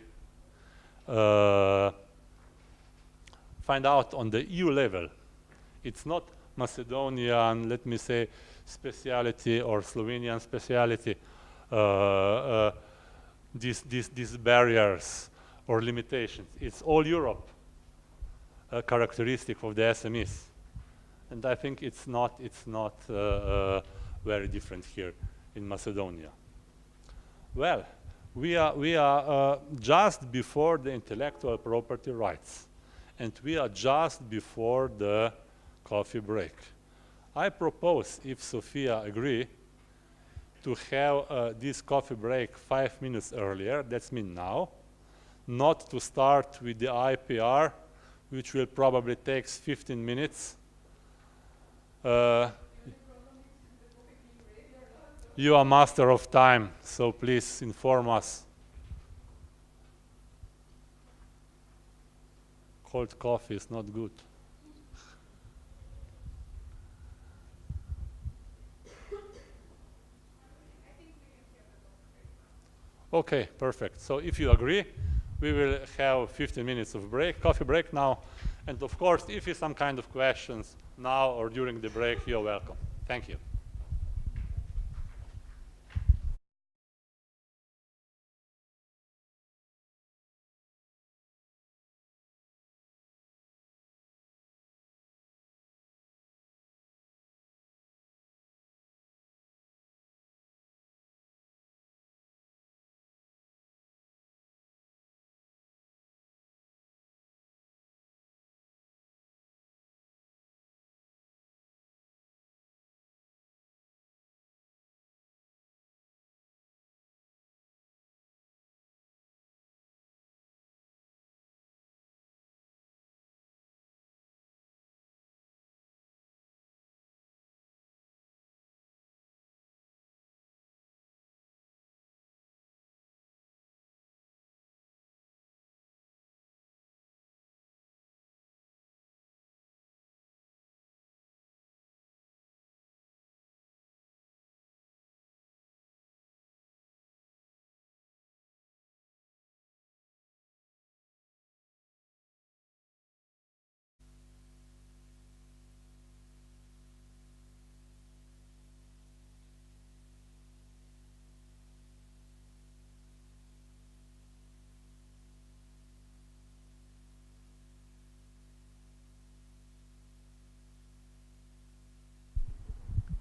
Speaker 3: find out on the EU level. It's not Macedonian, let me say, speciality or Slovenian speciality, these barriers or limitations. It's all Europe characteristic of the SMEs. And I think it's not very different here in Macedonia. Well, we are just before the intellectual property rights, and we are just before the coffee break. I propose, if Sophia agree, to have this coffee break 5 minutes earlier, that's mean now, not to start with the IPR, which will probably take 15 minutes. You are master of time, so please inform us. Cold coffee is not good. Okay, perfect. So if you agree, we will have 15 minutes of break, coffee break now. And of course, if you have some kind of questions now or during the break, you're welcome. Thank you.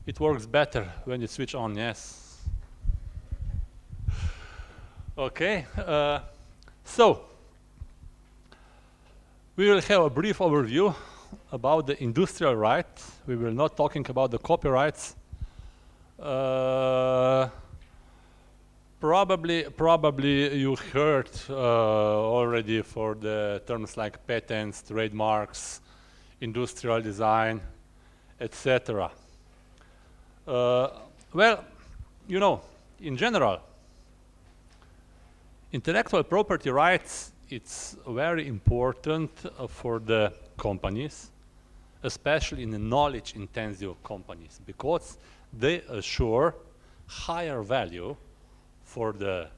Speaker 3: It works better when you switch on, yes. Okay, so we will have a brief overview about the industrial rights. We will not talking about the copyrights. Probably you heard already for the terms like patents, trademarks, industrial design, etc. Well, you know, in general, intellectual property rights, it's very important for the companies, especially in the knowledge-intensive companies, because they assure higher value for the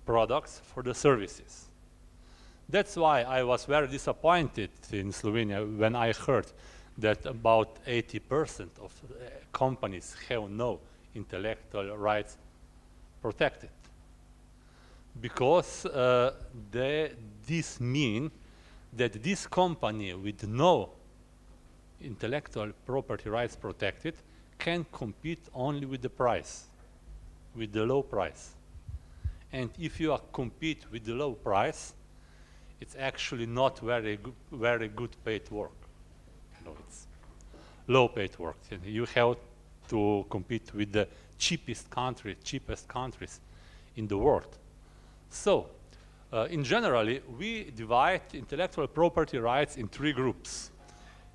Speaker 3: products, for the services. That's why I was very disappointed in Slovenia when I heard that about 80% of companies have no intellectual rights protected. Because this means that this company with no intellectual property rights protected can compete only with the price, with the low price. And if you compete with the low price, it's actually not very good paid work. No, it's low paid work. And you have to compete with the cheapest countries in the world. So, in generally, we divide intellectual property rights in three groups.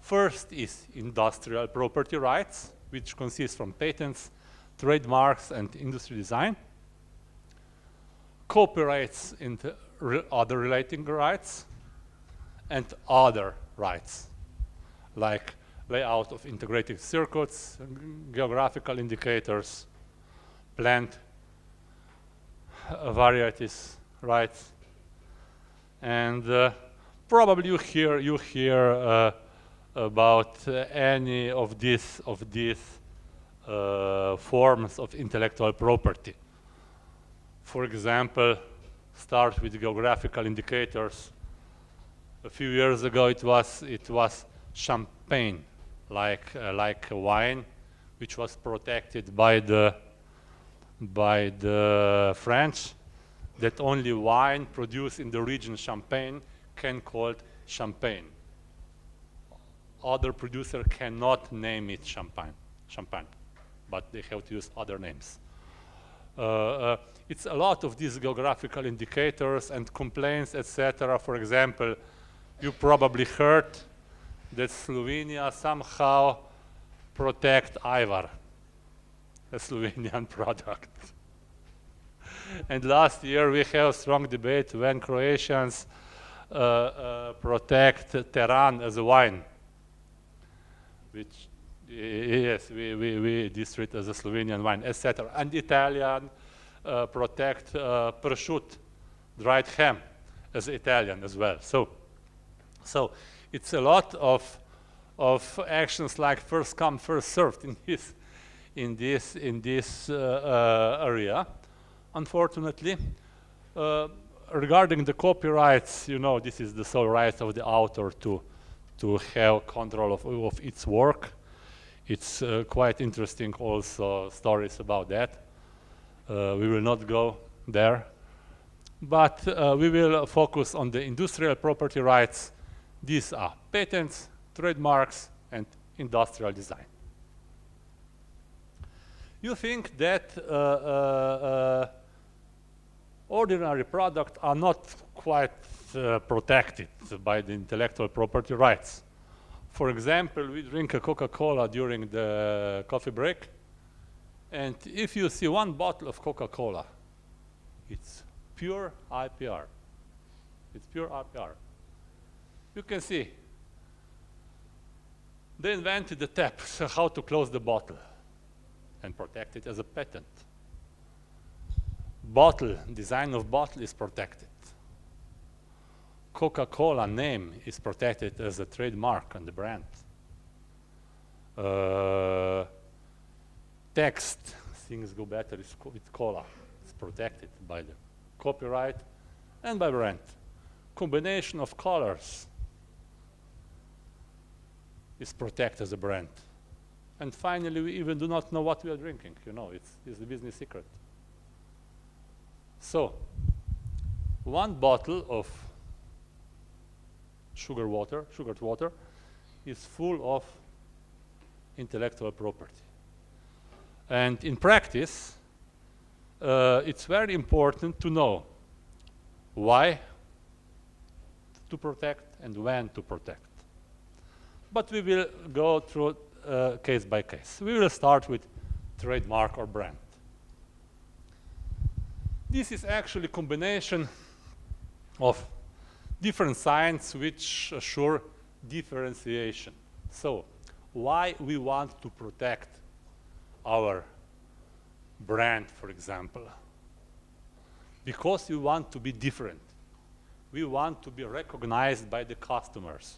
Speaker 3: First is industrial property rights, which consists from patents, trademarks, and industry design. Copyrights and other relating rights, and other rights, like layout of integrated circuits, geographical indicators, plant varieties rights, and probably you hear about any of these forms of intellectual property. For example, start with geographical indicators. A few years ago, it was champagne, like wine, which was protected by the French, that only wine produced in the region Champagne can called champagne. Other producer cannot name it champagne, but they have to use other names. It's a lot of these geographical indicators and complaints, etc. For example, you probably heard that Slovenia somehow protect ivar, a Slovenian product. And last year we have strong debate when Croatians protect teran as a wine, which yes, we distribute as a Slovenian wine, etc. And Italian protect prosciutto, dried ham, as Italian as well. So it's a lot of actions like first come, first served in this area. Unfortunately, regarding the copyrights, you know, this is the sole right of the author to have control of its work. It's quite interesting also stories about that. We will not go there, but we will focus on the industrial property rights. These are patents, trademarks, and industrial design. You think that ordinary products are not quite protected by the intellectual property rights. For example, we drink a Coca-Cola during the coffee break, and if you see one bottle of Coca-Cola, it's pure IPR. It's pure IPR. You can see they invented the tap, so how to close the bottle and protect it as a patent. Bottle, design of bottle is protected. Coca-Cola name is protected as a trademark on the brand. Text, things go better with cola. It's protected by the copyright and by brand. Combination of colors is protected as a brand. And finally, we even do not know what we are drinking. You know, it's a business secret. So, one bottle of sugared water, is full of intellectual property. And in practice, it's very important to know why to protect and when to protect. But we will go through case by case. We will start with trademark or brand. This is actually a combination of different signs which assure differentiation. So, why we want to protect our brand, for example? Because we want to be different. We want to be recognized by the customers.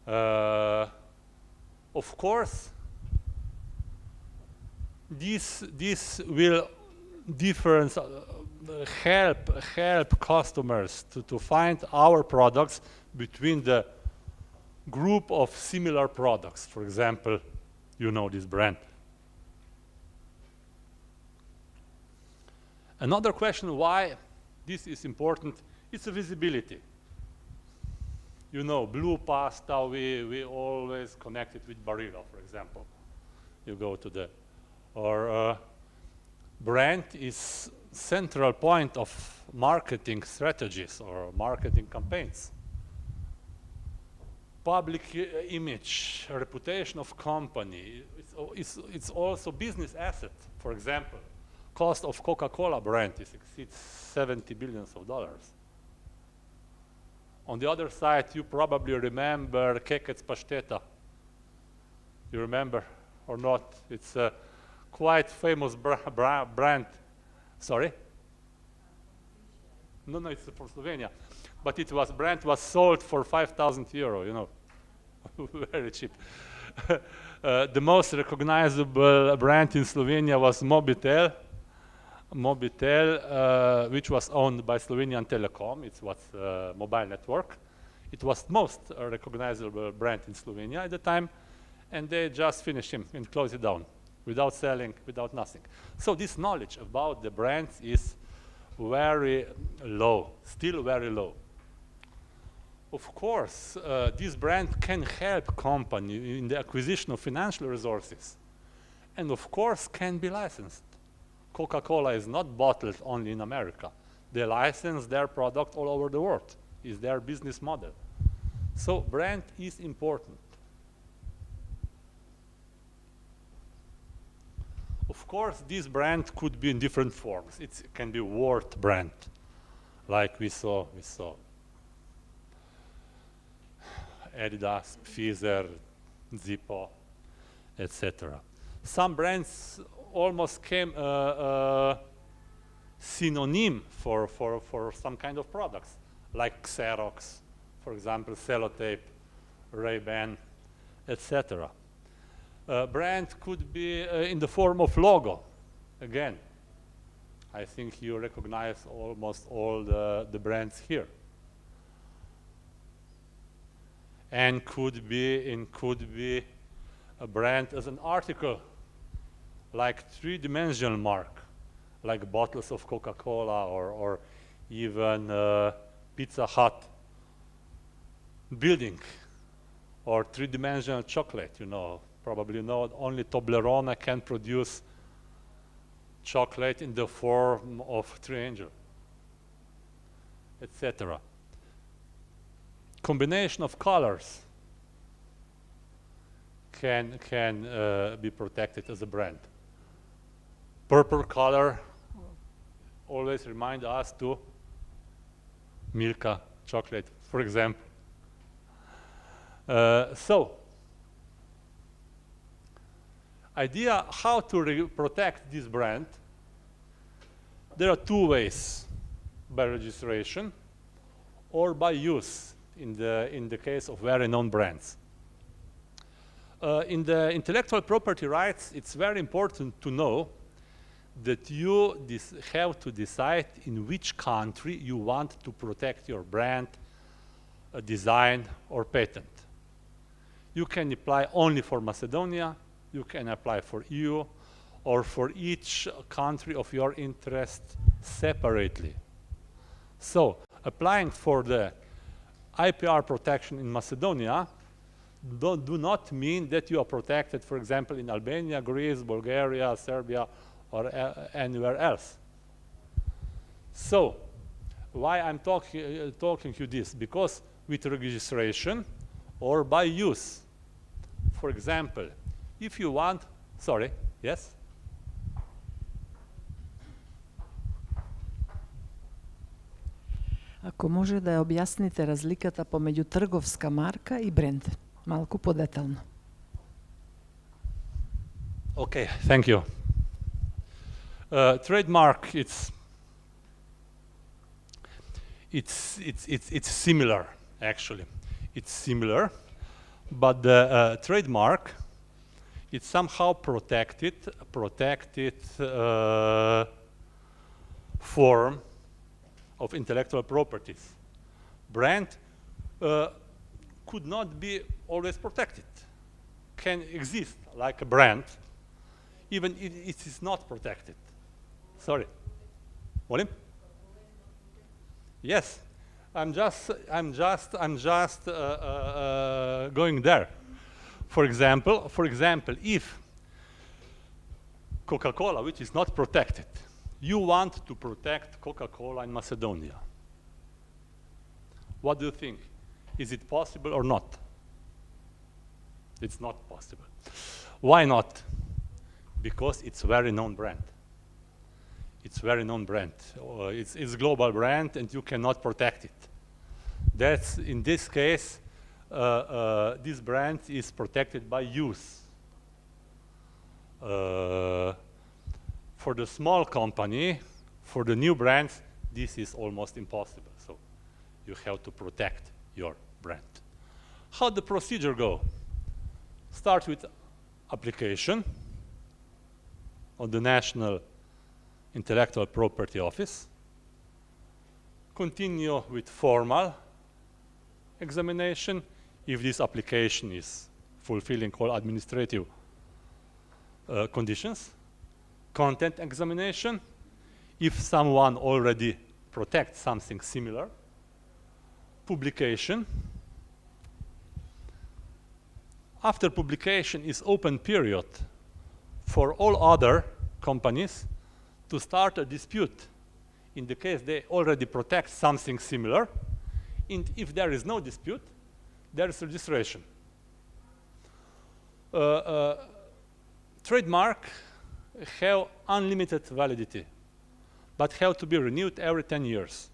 Speaker 3: Of course, this will help customers to find our products between the group of similar products. For example, you know this brand. Another question why this is important, it's a visibility. You know, blue pasta, we always connect it with Barilla, for example. You go to the, or brand is central point of marketing strategies or marketing campaigns. Public image, reputation of company, it's also business asset. For example, cost of Coca-Cola brand exceeds $70 billion. On the other side, you probably remember Kekec Pašteta. You remember or not? It's a quite famous brand. Sorry? No, it's from Slovenia. But brand was sold for 5,000 euro, you know, very cheap. The most recognizable brand in Slovenia was Mobitel, which was owned by Slovenian Telecom. It was a mobile network. It was most recognizable brand in Slovenia at the time, and they just finished him and closed it down without selling, without nothing. So this knowledge about the brands is very low, still very low. Of course, this brand can help company in the acquisition of financial resources, and of course can be licensed. Coca-Cola is not bottled only in America. They license their product all over the world. It's their business model. So brand is important. Of course, this brand could be in different forms. It can be word brand, like we saw Adidas, Pfizer, Zippo, etc. Some brands almost came synonym for some kind of products, like Xerox, for example, Sellotape, Ray-Ban, etc. Brand could be in the form of logo. Again, I think you recognize almost all the brands here. And could be a brand as an article, like three-dimensional mark, like bottles of Coca-Cola or even Pizza Hut building, or three-dimensional chocolate, you know. Probably you know only Toblerone can produce chocolate in the form of triangle, etc. Combination of colors can be protected as a brand. Purple color always remind us to Milka chocolate, for example. So, idea how to protect this brand. There are two ways: by registration or by use in the case of very known brands. In the intellectual property rights, it's very important to know that you have to decide in which country you want to protect your brand, design, or patent. You can apply only for Macedonia, you can apply for EU, or for each country of your interest separately. So, applying for the IPR protection in Macedonia do not mean that you are protected, for example, in Albania, Greece, Bulgaria, Serbia, or anywhere else. So, why I'm talking you this? Because with registration or by use, for example, if you want, sorry, yes?
Speaker 12: Ако може да ја објасните разликата помеѓу трговска марка и бренд, малку подетално.
Speaker 3: Okay, thank you. Trademark, it's similar, actually. It's similar, but the trademark, it's somehow protected form of intellectual properties. Brand could not be always protected. Can exist like a brand, even if it is not protected. Sorry. Molim? Yes, I'm just going there. For example, if Coca-Cola, which is not protected, you want to protect Coca-Cola in Macedonia. What do you think? Is it possible or not? It's not possible. Why not? Because it's a very known brand. It's a very known brand. It's a global brand and you cannot protect it. That's, in this case, this brand is protected by use. For the small company, for the new brands, this is almost impossible. So you have to protect your brand. How the procedure go? Start with application on the National Intellectual Property Office. Continue with formal examination if this application is fulfilling all administrative conditions. Content examination, if someone already protects something similar. Publication. After publication is open period for all other companies to start a dispute in the case they already protect something similar. And if there is no dispute, there is registration. Trademark have unlimited validity, but have to be renewed every 10 years.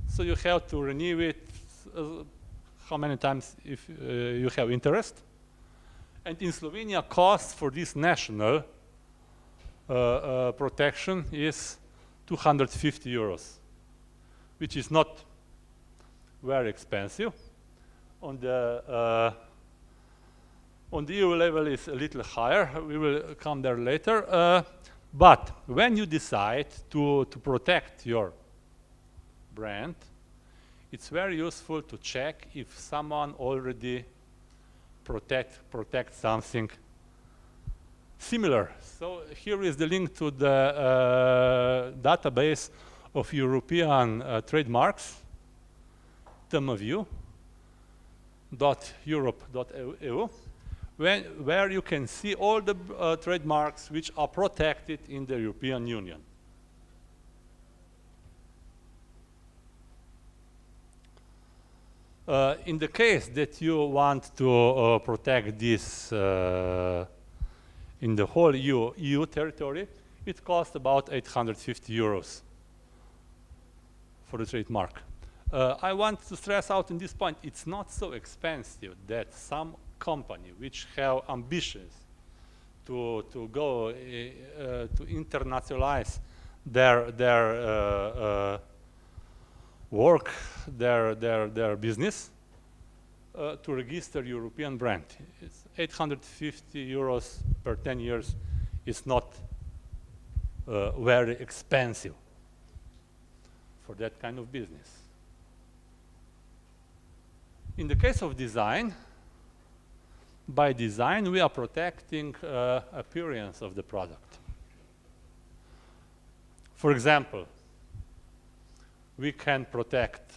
Speaker 3: So you have to renew it how many times if you have interest. And in Slovenia, cost for this national protection is 250 euros, which is not very expensive. On the EU level is a little higher. We will come there later. But when you decide to protect your brand, it's very useful to check if someone already protect something similar. So here is the link to the database of European trademarks, themaview.europe.eu, where you can see all the trademarks which are protected in the European Union. In the case that you want to protect this in the whole EU territory, it costs about 850 euros for the trademark. I want to stress out in this point, it's not so expensive that some company which have ambitions to go to internationalize their work, their business, to register European brand. It's 850 euros per 10 years is not very expensive for that kind of business. In the case of design, by design we are protecting appearance of the product. For example, we can protect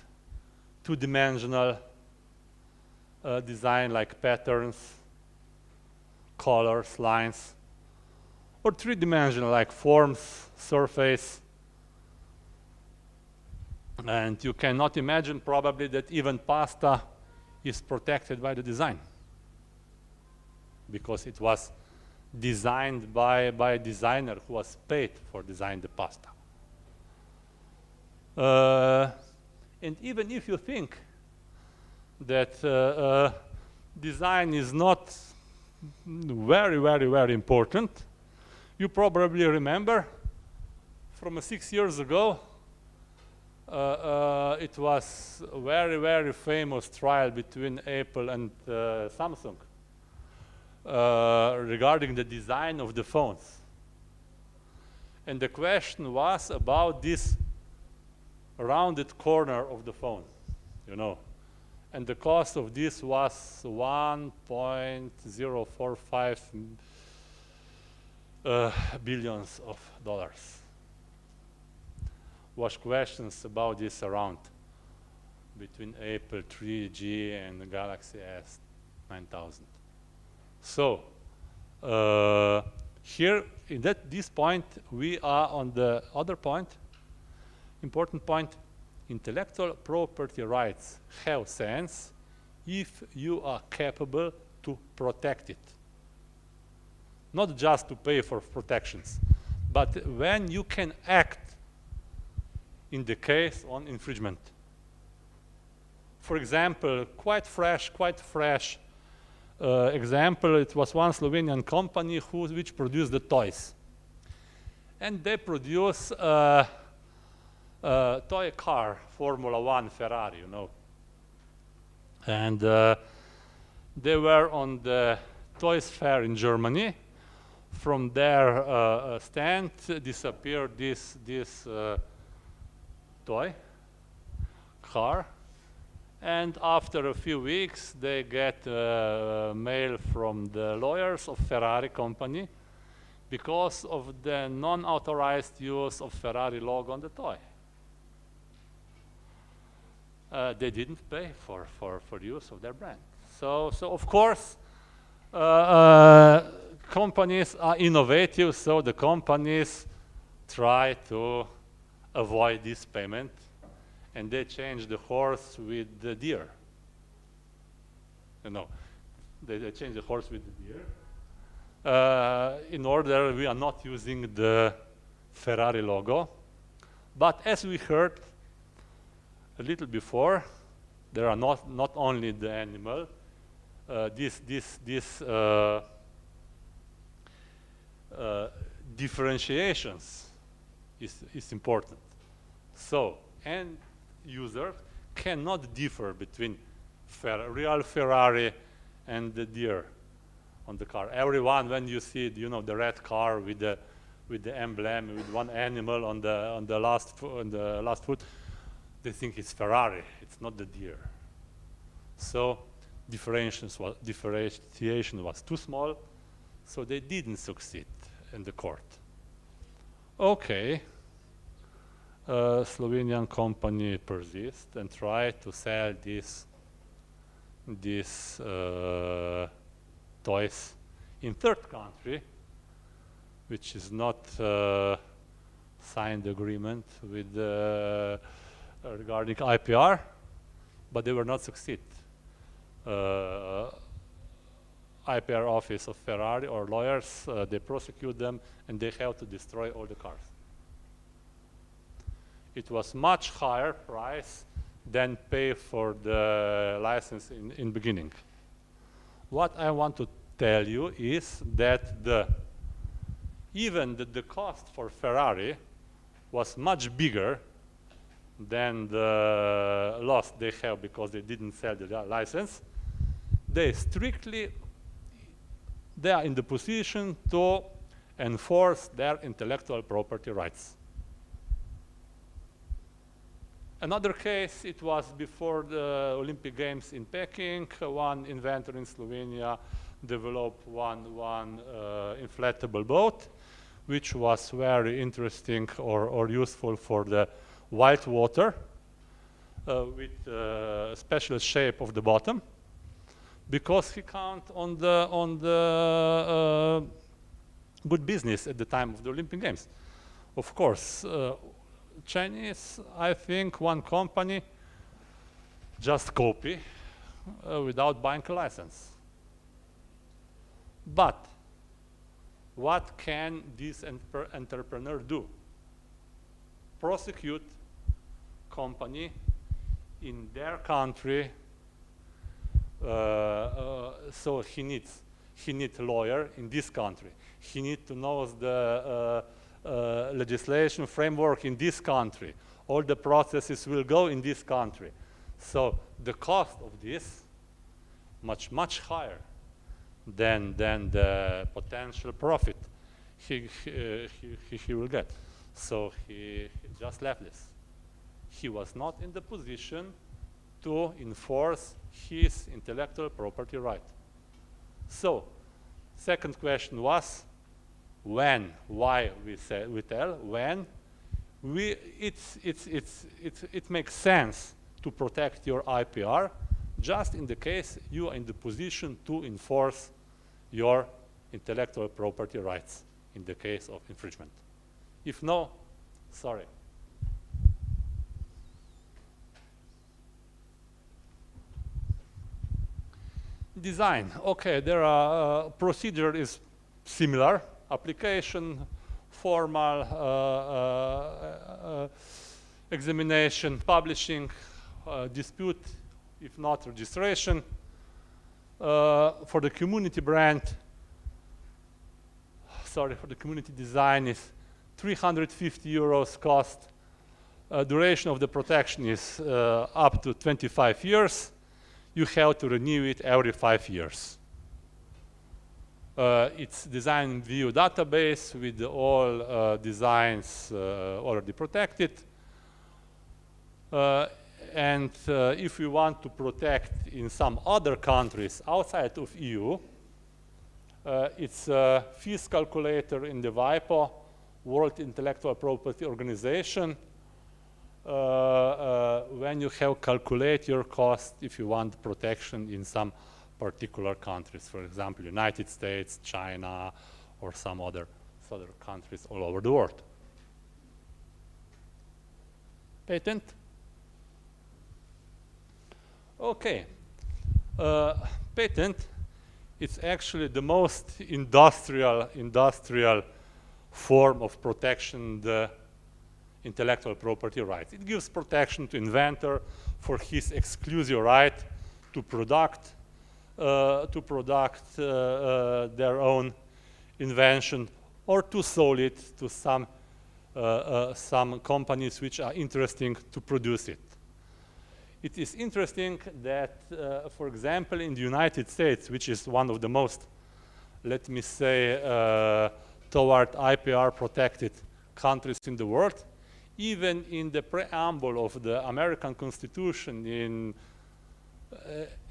Speaker 3: two-dimensional design like patterns, colors, lines, or three-dimensional like forms, surface. And you cannot imagine probably that even pasta is protected by the design, because it was designed by a designer who was paid for designing the pasta. And even if you think that design is not very, very, very important, you probably remember from 6 years ago, it was a very, very famous trial between Apple and Samsung regarding the design of the phones. And the question was about this rounded corner of the phone, you know. And the cost of this was $1.045 billions of dollars. Was questions about this around between Apple 3G and the Galaxy S9000. So here in this point we are on the other point, important point. Intellectual property rights have sense if you are capable to protect it. Not just to pay for protections, but when you can act in the case on infringement. For example, quite fresh example, it was one Slovenian company which produced the toys. And they produce toy car, Formula 1 Ferrari, you know. And they were on the Toys Fair in Germany. From their stand disappeared this toy car. And after a few weeks, they get mail from the lawyers of Ferrari company because of the non-authorized use of Ferrari logo on the toy. They didn't pay for the use of their brand. So of course, companies are innovative, so the companies try to avoid this payment, and they change the horse with the deer. You know, they change the horse with the deer. In order, we are not using the Ferrari logo. But as we heard a little before, there are not only the animal. Differentiations is important. So, end user cannot differ between real Ferrari and the deer on the car. Everyone, when you see, you know, the red car with the emblem with one animal on the last foot, they think it's Ferrari. It's not the deer. So differentiation was too small, so they didn't succeed in the court. Okay, Slovenian company persist and try to sell these toys in third country, which is not signed agreement with regarding IPR, but they were not succeed. IPR office of Ferrari or lawyers, they prosecute them and they have to destroy all the cars. It was much higher price than pay for the license in beginning. What I want to tell you is that even the cost for Ferrari was much bigger than the loss they have because they didn't sell the license. They are in the position to enforce their intellectual property rights. Another case, it was before the Olympic Games in Peking. One inventor in Slovenia developed one inflatable boat, which was very interesting or useful for the white water with special shape of the bottom, because he count on the good business at the time of the Olympic Games. Of course, Chinese, I think one company just copy without buying a license. But what can this entrepreneur do? Prosecute company in their country, so he needs lawyer in this country. He needs to know the legislation framework in this country. All the processes will go in this country. So the cost of this much higher than the potential profit he will get. So he just left this. He was not in the position to enforce his intellectual property right. So, second question was when, why we tell when. It makes sense to protect your IPR just in the case you are in the position to enforce your intellectual property rights in the case of infringement. If no, sorry. Design, okay, there are procedure is similar. Application, formal, examination, publishing, dispute, if not registration. For the community brand, for the community design is 350 euros cost. Duration of the protection is up to 25 years. You have to renew it every 5 years. It's design view database with all designs already protected. And if we want to protect in some other countries outside of EU, it's a fees calculator in the WIPO, World Intellectual Property Organization. When you have calculate your cost if you want protection in some particular countries, for example, United States, China, or some other countries all over the world. Patent. Okay. Patent, it's actually the most industrial form of protection the intellectual property rights. It gives protection to inventor for his exclusive right to product their own invention, or to sell it to some companies which are interesting to produce it. It is interesting that, for example, in the United States, which is one of the most, let me say, toward IPR protected countries in the world, even in the preamble of the American Constitution in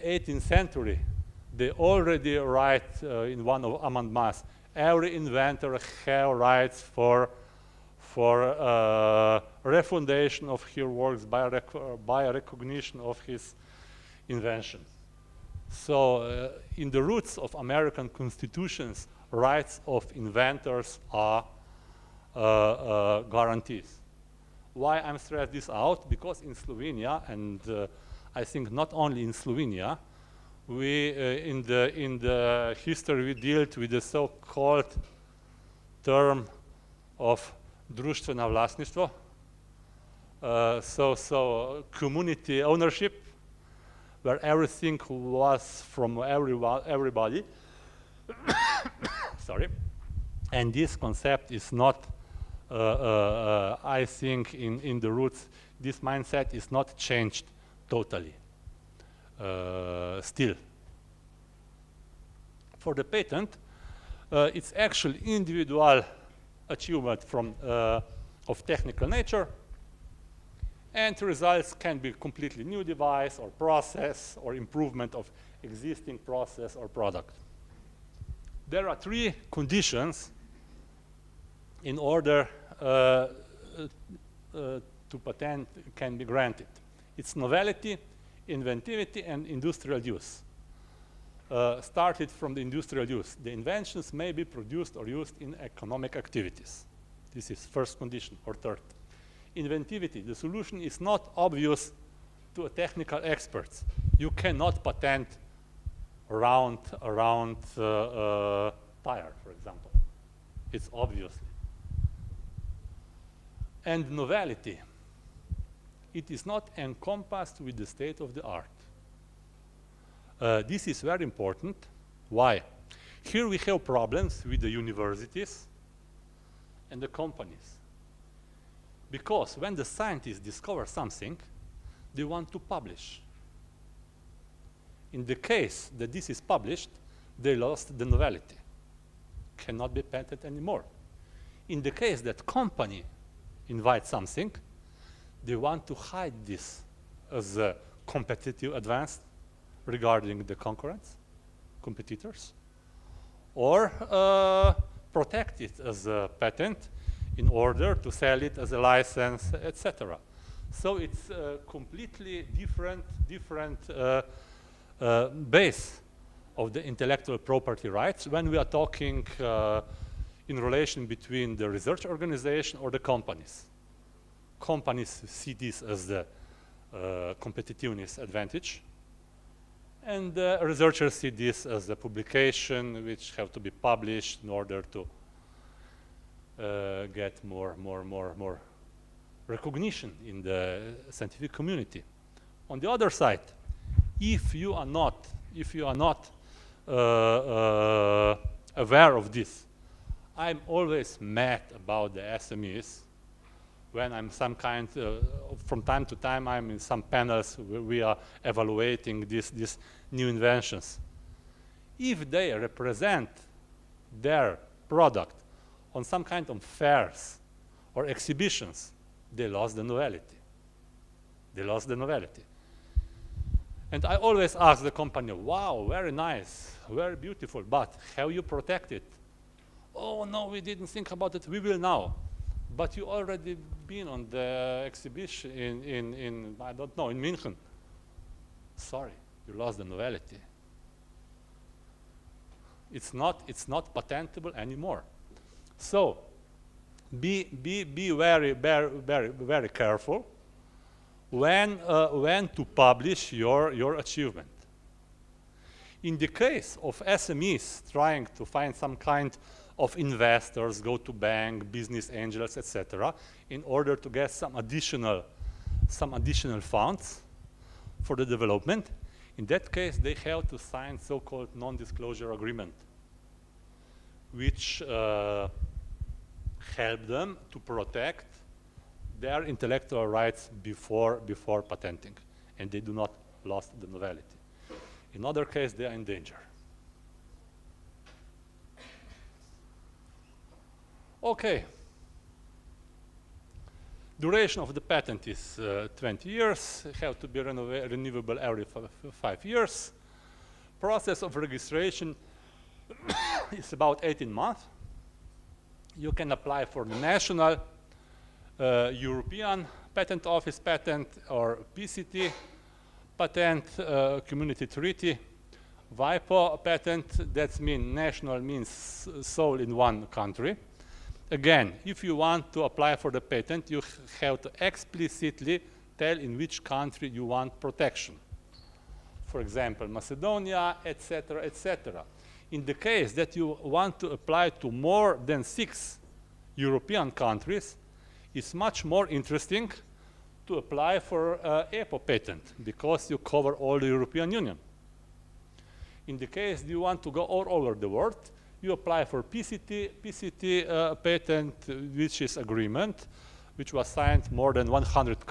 Speaker 3: 18th century, they already write in one of amendments, every inventor has rights for refundation of his works by recognition of his invention. So in the roots of American constitutions, rights of inventors are guarantees. Why I'm stressing this out? Because in Slovenia, and I think not only in Slovenia, we in the history we dealt with the so-called term of društveno vlasništvo, so community ownership, where everything was from everybody. Sorry, and this concept is not. I think in the roots, this mindset is not changed totally. Still, for the patent, it's actually individual achievement from of technical nature. And results can be completely new device or process or improvement of existing process or product. There are 3 conditions in order to patent can be granted. It's novelty, inventivity, and industrial use. Started from the industrial use. The inventions may be produced or used in economic activities. This is first condition, or third. Inventivity. The solution is not obvious to a technical experts. You cannot patent around tire, for example. It's obviously. And novelty. It is not encompassed with the state of the art. This is very important. Why? Here we have problems with the universities and the companies. Because when the scientists discover something, they want to publish. In the case that this is published, they lost the novelty. Cannot be patented anymore. In the case that company invites something, they want to hide this as a competitive advance regarding the competitors, or protect it as a patent in order to sell it as a license, etc. So it's a completely different base of the intellectual property rights when we are talking in relation between the research organization or the companies. Companies see this as the competitiveness advantage, and researchers see this as a publication which have to be published in order to get more recognition in the scientific community. On the other side, if you are not aware of this, I'm always mad about the SMEs when I'm some kind, from time to time, I'm in some panels where we are evaluating these new inventions. If they represent their product on some kind of fairs or exhibitions, they lost the novelty. They lost the novelty. And I always ask the company, wow, very nice, very beautiful, but have you protected? Oh, no, we didn't think about it, we will now. But you already been on the exhibition in I don't know, in München. Sorry, you lost the novelty. It's not patentable anymore. So be very careful when to publish your achievement. In the case of SMEs trying to find some kind of investors, go to bank, business angels, etc., in order to get some additional funds for the development, in that case they have to sign so-called non-disclosure agreement, which help them to protect their intellectual rights before patenting, and they do not lose the novelty. In other case, they are in danger. Okay. Duration of the patent is 20 years. It have to be renewable every 5 years. Process of registration is about 18 months. You can apply for the national, European Patent Office patent, or PCT patent, Community Treaty, WIPO patent. That means national means sold in one country. Again, if you want to apply for the patent, you have to explicitly tell in which country you want protection. For example, Macedonia, etc., etc. In the case that you want to apply to more than 6 European countries, it's much more interesting to apply for EPO patent, because you cover all the European Union. In the case you want to go all over the world, you apply for PCT patent, which is agreement, which was signed more than 100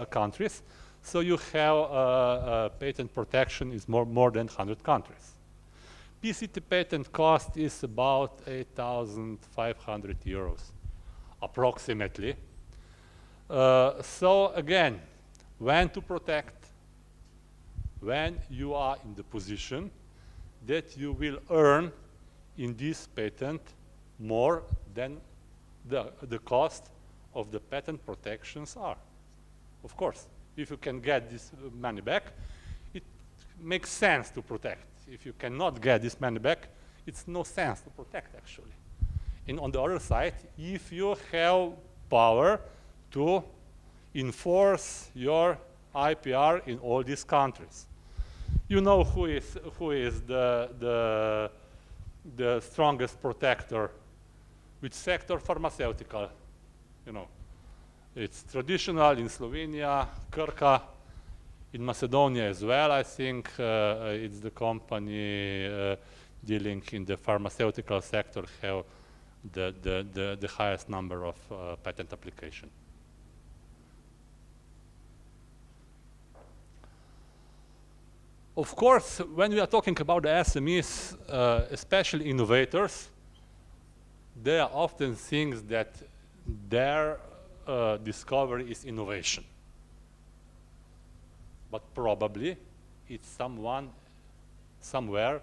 Speaker 3: countries. So you have patent protection is more than 100 countries. PCT patent cost is about 8,500 euros, approximately. So again, when to protect, when you are in the position that you will earn in this patent more than the cost of the patent protections are. Of course, if you can get this money back, it makes sense to protect. If you cannot get this money back, it's no sense to protect actually. And on the other side, if you have power to enforce your IPR in all these countries. You know who is the strongest protector? Which sector? Pharmaceutical. You know, it's traditional in Slovenia, Krka, in Macedonia as well. I think it's the company dealing in the pharmaceutical sector have the highest number of patent application. Of course, when we are talking about the SMEs, especially innovators, there are often things that their discovery is innovation. But probably it's someone somewhere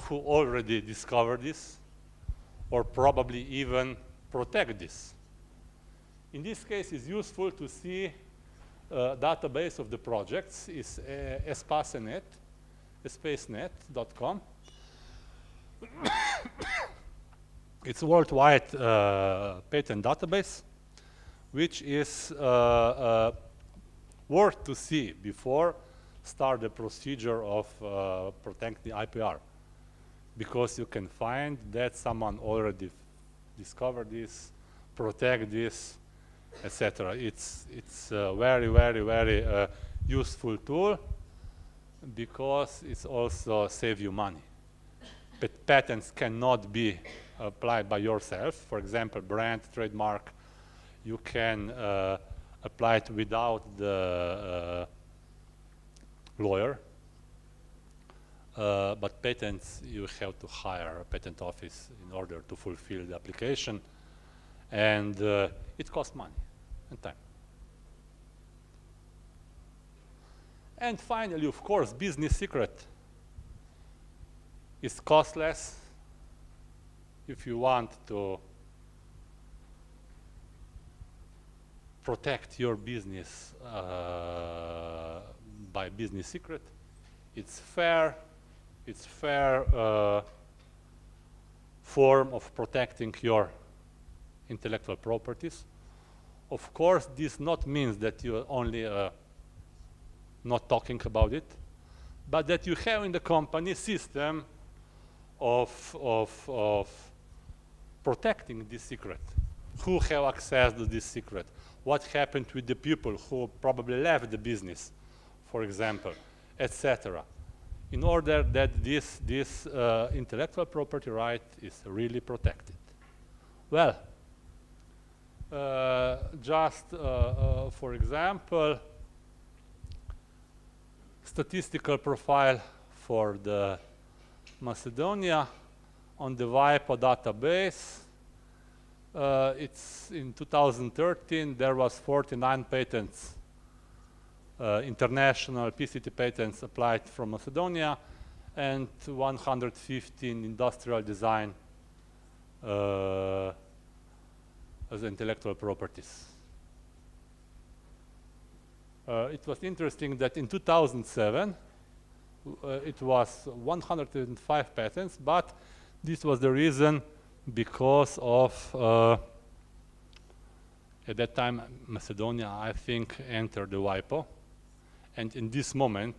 Speaker 3: who already discovered this, or probably even protect this. In this case, it's useful to see database of the projects is espacenet, spacenet.com. It's a worldwide patent database, which is worth to see before start the procedure of protecting the IPR, because you can find that someone already discovered this, protect this, etc. It's a very, very, very useful tool, because it's also save you money. But patents cannot be applied by yourself. For example, brand, trademark, you can apply it without the lawyer. But patents, you have to hire a patent office in order to fulfill the application. And it costs money and time. And finally, of course, business secret is costless. If you want to protect your business by business secret, it's fair form of protecting your intellectual properties. Of course, this not means that you only not talking about it, but that you have in the company system of protecting this secret. Who have access to this secret? What happened with the people who probably left the business, for example, etc. In order that this intellectual property right is really protected. Well, just for example, statistical profile for the Macedonia on the WIPO database. It's in 2013 there was 49 patents, international PCT patents applied from Macedonia, and 115 industrial design as intellectual properties. It was interesting that in 2007 it was 105 patents, but this was the reason because of at that time Macedonia, I think, entered the WIPO, and in this moment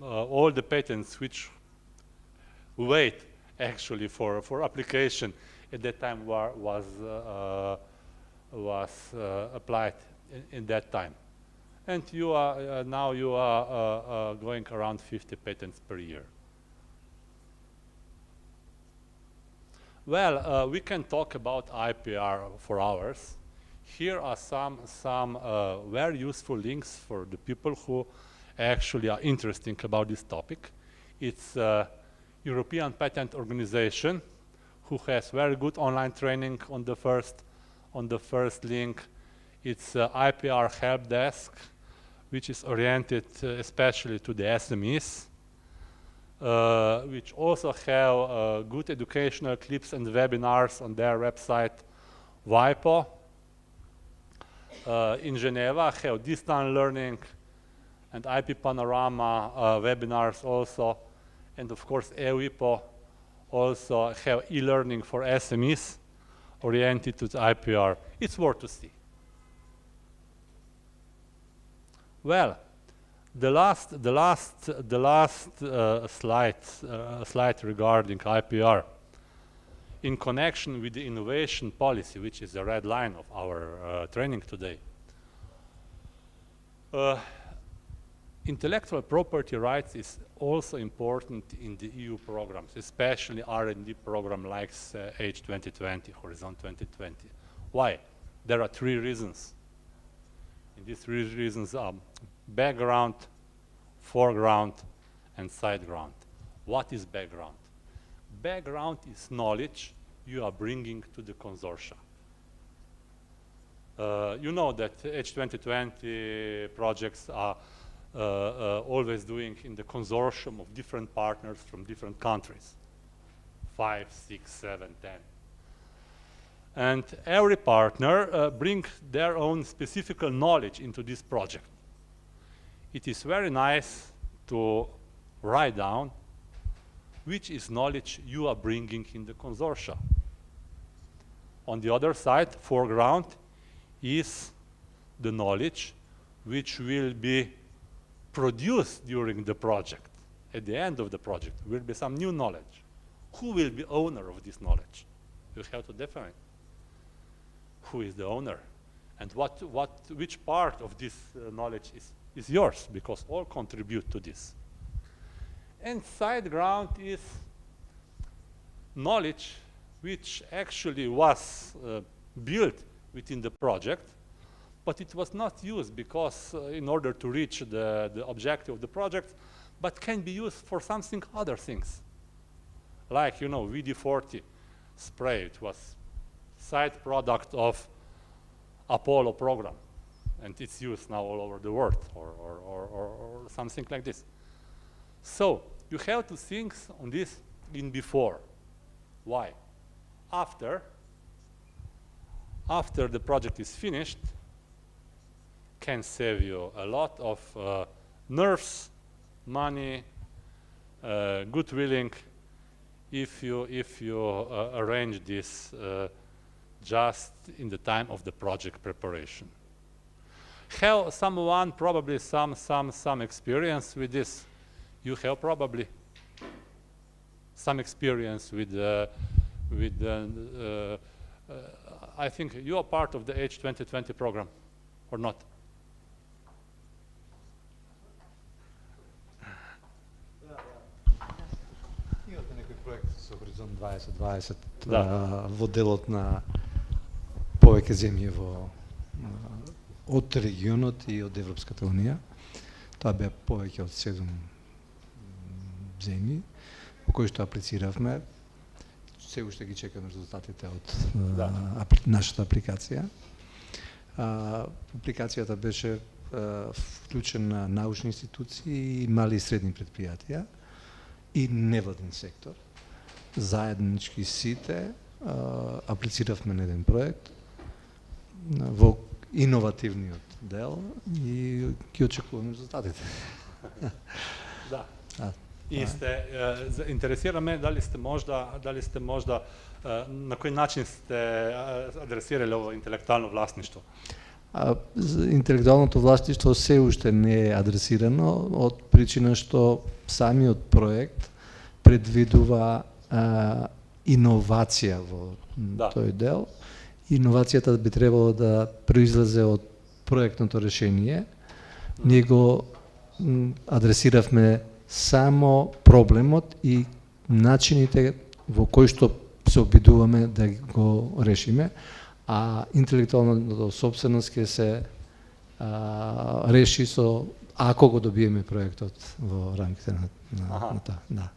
Speaker 3: all the patents which wait actually for application at that time was applied in that time. And you are now you are going around 50 patents per year. Well, we can talk about IPR for hours. Here are some very useful links for the people who actually are interested about this topic. It's European Patent Organization, who has very good online training on the first link. It's IPR help desk, which is oriented especially to the SMEs, which also have good educational clips and webinars on their website, WIPO. In Geneva, have distance learning and IP Panorama webinars also. And of course, EUIPO also have e-learning for SMEs oriented to the IPR. It's worth to see. Well, the last slide regarding IPR, in connection with the innovation policy, which is the red line of our training today. Intellectual property rights is also important in the EU programs, especially R&D program like H2020, Horizon 2020. Why? There are 3 reasons. And these 3 reasons are background, foreground, and sideground. What is background? Background is knowledge you are bringing to the consortia. You know that H2020 projects are always doing in the consortium of different partners from different countries, 5, 6, 7, 10. And every partner brings their own specific knowledge into this project. It is very nice to write down which is knowledge you are bringing in the consortia. On the other side, foreground is the knowledge which will be produced during the project. At the end of the project will be some new knowledge. Who will be owner of this knowledge? You have to define who is the owner and which part of this knowledge is yours, because all contribute to this. And sideground is knowledge which actually was built within the project, but it was not used because in order to reach the objective of the project, but can be used for something other things. Like, you know, WD-40 spray, it was side product of Apollo program, and it's used now all over the world, or something like this. So you have to think on this in before. Why? After the project is finished, can save you a lot of nerves, money, good willing, if you arrange this just in the time of the project preparation. Have someone probably some experience with this? You have probably some experience with I think you are part of the H2020 program, or not?
Speaker 14: Имате некој проект со Хоризонт 2020 во делот на повеќе земји од регионот и од Европската Унија. Тоа беа повеќе од 7 земји во кои што аплициравме. Се уште ги чекаме резултатите од нашата апликација. Апликацијата беше вклучена научни институции и мали и средни предпријатија и невладин сектор. Заеднички сите аплициравме на еден проект во иновативниот дел и ги очекуваме резултатите.
Speaker 3: Да. И интересира ме дали сте можда на кој начин сте адресирали ово интелектуално власништво?
Speaker 14: Интелектуалното власништво се уште не е адресирано од причина што самиот проект предвидува иновација во тој дел. Иновацијата би требало да произлезе од проектното решение. Ние го адресиравме само проблемот и начините во кои што се обидуваме да го решиме, а интелектуалната собственост ќе се реши ако го добиеме проектот во рамките на тоа. Да.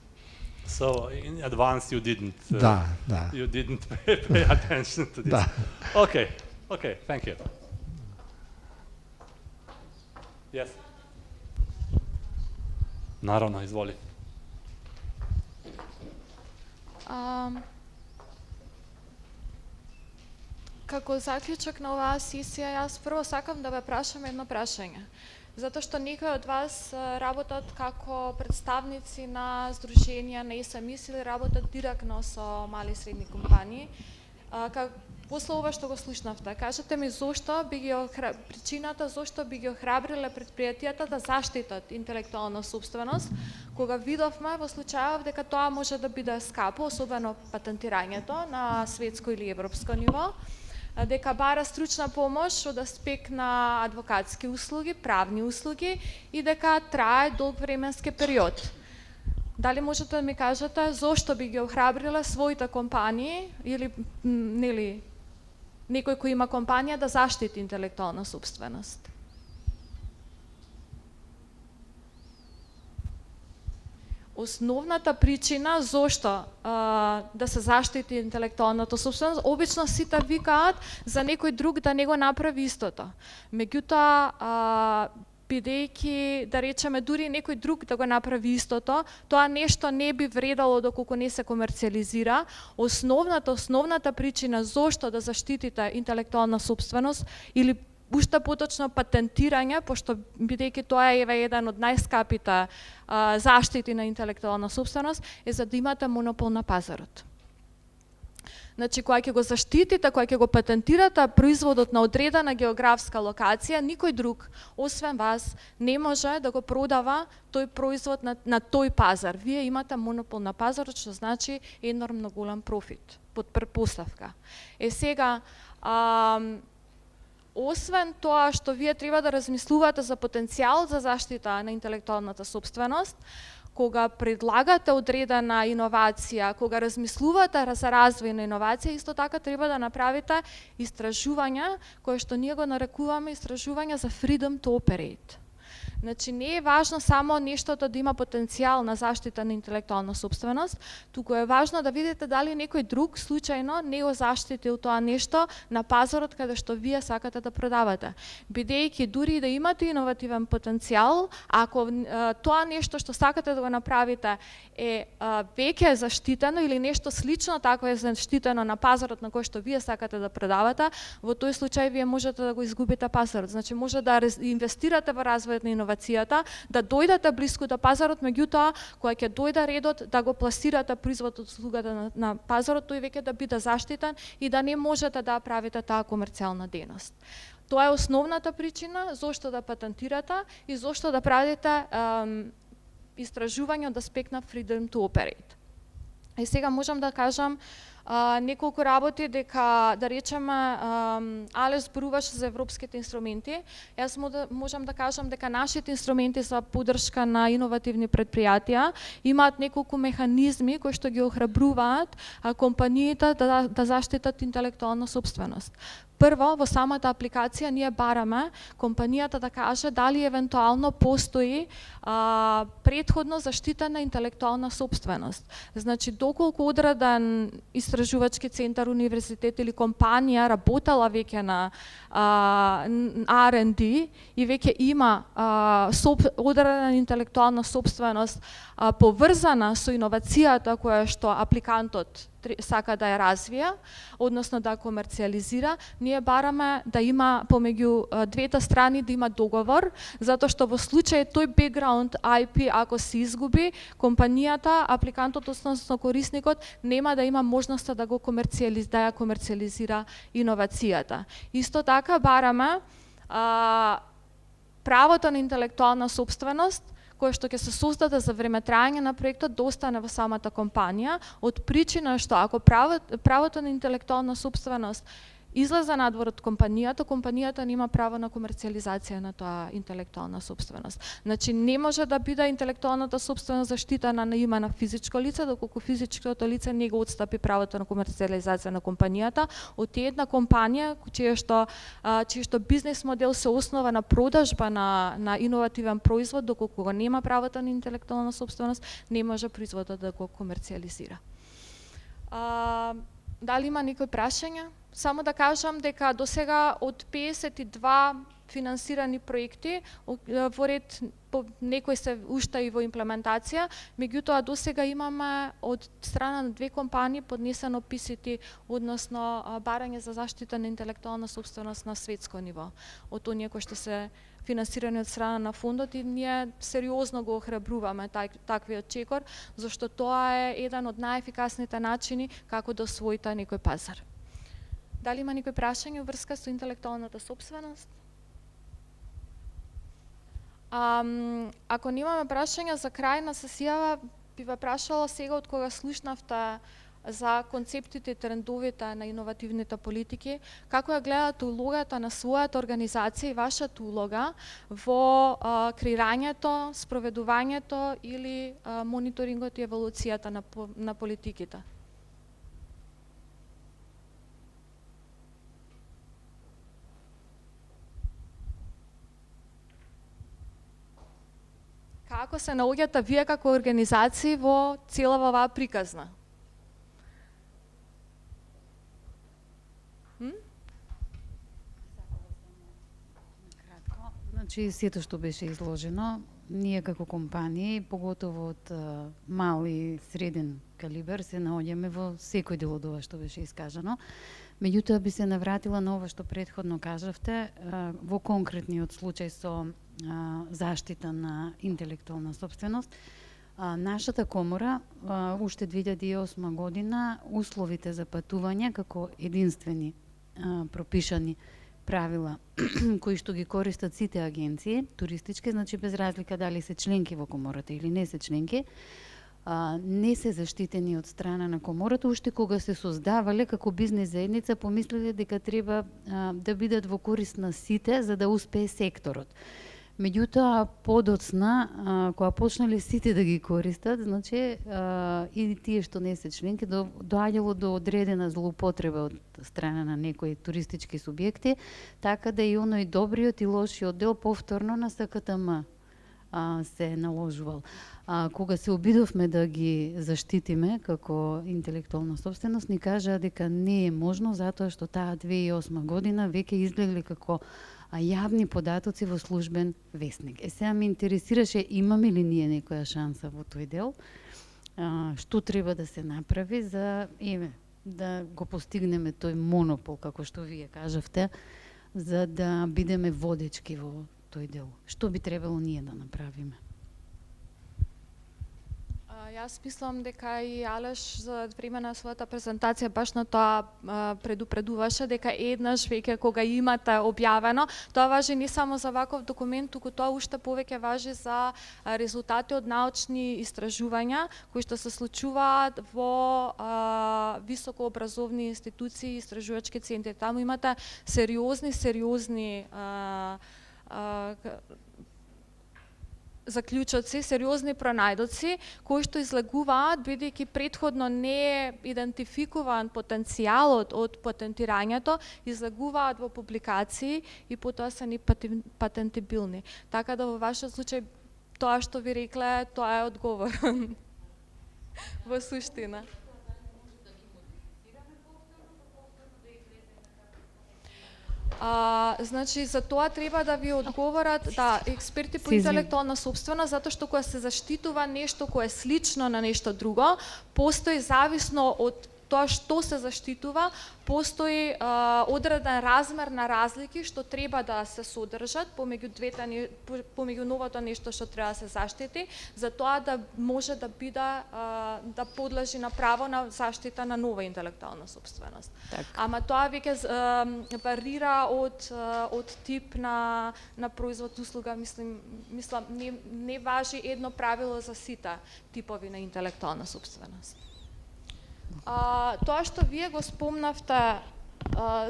Speaker 3: So in advance you didn't
Speaker 14: you
Speaker 3: didn't pay attention to this. Okay, thank you. Yes. Наравно, изволи.
Speaker 21: Како заклучок на оваа сесија, јас прво сакам да ве прашам едно прашање. Затоа што некои од вас работат како представници на здруженија на СМИ или работат директно со мали и средни компании. После ова што го слушнавте, кажете ми зошто би ги причината зошто би ги охрабриле предпријатијата да заштитат интелектуална собственост, кога видовме во случајов дека тоа може да биде скапо, особено патентирањето на светско или европско ниво, дека бара стручна помош од аспект на адвокатски услуги, правни услуги и дека трае долг временски период. Дали можете да ми кажете зошто би ги охрабриле своите компании или нели некој кој има компанија да заштити интелектуална собственост? Основната причина зошто да се заштити интелектуалната собственост, обично сите викаат за некој друг да не го направи истото. Меѓутоа, бидејќи, да речеме, дури некој друг да го направи истото, тоа нешто не би вредало доколку не се комерцијализира. Основната причина зошто да заштитите интелектуална собственост или уште поточно патентирање, пошто бидејќи тоа е еден од најскапите заштити на интелектуална собственост, е за да имате монопол на пазарот. Значи, кога ќе го заштитите, кога ќе го патентирате производот на одредена географска локација, никој друг, освен вас, не може да го продава тој производ на тој пазар. Вие имате монопол на пазарот, што значи енормно голем профит, под претпоставка. Сега, освен тоа што вие треба да размислувате за потенцијал за заштита на интелектуалната собственост, кога предлагате одредена иновација, кога размислувате за развој на иновација, исто така треба да направите истражувања, кое што ние го нарекуваме истражувања за freedom to operate. Значи, не е важно само нештото да има потенцијал на заштита на интелектуална собственост, туку е важно да видите дали некој друг случајно не го заштитил тоа нешто на пазарот каде што вие сакате да продавате. Бидејќи дури да имате иновативен потенцијал, ако тоа нешто што сакате да го направите е веќе заштитено или нешто слично такво е заштитено на пазарот на кој што вие сакате да продавате, во тој случај вие можете да го изгубите пазарот. Значи, може да инвестирате во развојот на иновацијата, да дојдете блиску до пазарот, меѓутоа, кога ќе дојде редот да го пласирате производот услугата на пазарот, тој веќе да биде заштитен и да не можете да правите таа комерцијална дејност. Тоа е основната причина зошто да патентирате и зошто да правите истражување од аспект на freedom to operate. И сега можам да кажам неколку работи дека, да речеме, Але зборуваше за европските инструменти. Јас можам да кажам дека нашите инструменти за поддршка на иновативни предпријатија имаат неколку механизми кои што ги охрабруваат компаниите да заштитат интелектуална собственост. Прво, во самата апликација ние бараме компанијата да каже дали евентуално постои претходно заштитена интелектуална собственост. Значи, доколку одреден истражувачки центар, универзитет или компанија работела веќе на R&D и веќе има одредена интелектуална собственост поврзана со иновацијата која што апликантот сака да ја развија, односно да комерцијализира, ние бараме да има помеѓу двете страни да има договор, затоа што во случај тој бекграунд IP ако се изгуби, компанијата, апликантот, односно корисникот нема да има можноста да го комерцијализира иновацијата. Исто така бараме правото на интелектуална собственост кој што ќе се создаде за време трајање на проектот да остане во самата компанија, од причина што ако правото на интелектуална собственост излезе надвор од компанијата, компанијата нема право на комерцијализација на тоа интелектуална собственост. Значи, не може да биде интелектуалната собственост заштитена на име на физичко лице, доколку физичкото лице не го отстапи правото на комерцијализација на компанијата од една компанија чија што бизнес модел се основа на продажба на иновативен производ, доколку го нема правото на интелектуална собственост, не може производот да го комерцијализира. Дали има некои прашања? Само да кажам дека до сега од 52 финансирани проекти, во ред некои се уште и во имплементација, меѓутоа досега имаме од страна на 2 компании поднесено PCT, односно барање за заштита на интелектуална собственост на светско ниво. Од оние кои што се финансирани од страна на фондот, и ние сериозно го охрабруваме таквиот чекор, зашто тоа е еден од најефикасните начини како да освоите некој пазар. Дали има некој прашање врска со интелектуалната собственост? Ако немаме прашања за крај на сесијава, би ве прашала сега од кога слушнавте за концептите и трендовите на иновативните политики, како ја гледате улогата на својата организација и вашата улога во креирањето, спроведувањето или мониторингот и евалуацијата на политиките? Како се наоѓате вие како организации во целава оваа приказна?
Speaker 17: Значи, сето што беше изложено, ние како компании, поготово од мал и среден калибар, се наоѓаме во секој дел од ова што беше искажано. Меѓутоа би се навратила на ова што претходно кажавте, во конкретниот случај со заштита на интелектуална собственост. Нашата комора уште 2008 година условите за патување како единствени пропишани правила кои што ги користат сите агенции туристички, значи без разлика дали се членки во комората или не се членки, не се заштитени од страна на комората, уште кога се создавале како бизнес заедница, помислеле дека треба да бидат во корист на сите за да успее секторот. Меѓутоа, подоцна, кога почнале сите да ги користат, значи и тие што не се членки, доаѓало до одредена злоупотреба од страна на некои туристички субјекти, така да и оној добриот и лошиот дел повторно на СКТМ се наложувал. Кога се обидовме да ги заштитиме како интелектуална собственост, ни кажаа дека не е можно, затоа што таа 2008 година веќе излегле како јавни податоци во службен весник. Сега ме интересираше, имаме ли ние некоја шанса во тој дел? Што треба да се направи за да го постигнеме тој монопол, како што вие кажавте, за да бидеме водечки во тој дел? Што би требало ние да направиме?
Speaker 21: Јас мислам дека и Алеш за време на својата презентација баш на тоа предупредуваше дека еднаш веќе кога имате објавено, тоа важи не само за ваков документ, туку тоа уште повеќе важи за резултати од научни истражувања кои што се случуваат во високообразовни институции и истражувачки центри. Таму имате сериозни заклучоци, сериозни пронајдоци кои што излегуваат бидејќи претходно не е идентификуван потенцијалот од патентирањето, излегуваат во публикации и потоа се непатентибилни. Така да во вашиот случај тоа што ви рекле, тоа е одговор во суштина. Значи, за тоа треба да ви одговорат експерти по интелектуална собственост, затоа што кога се заштитува нешто кое е слично на нешто друго, постои зависно од тоа што се заштитува, постои одреден размер на разлики што треба да се содржат помеѓу новото нешто што треба да се заштити, за тоа да може да биде да подлежи на право на заштита на нова интелектуална собственост. Ама тоа веќе варира од тип на производ, услуга, мислам не важи едно правило за сите типови на интелектуална собственост. Тоа што вие го спомнавте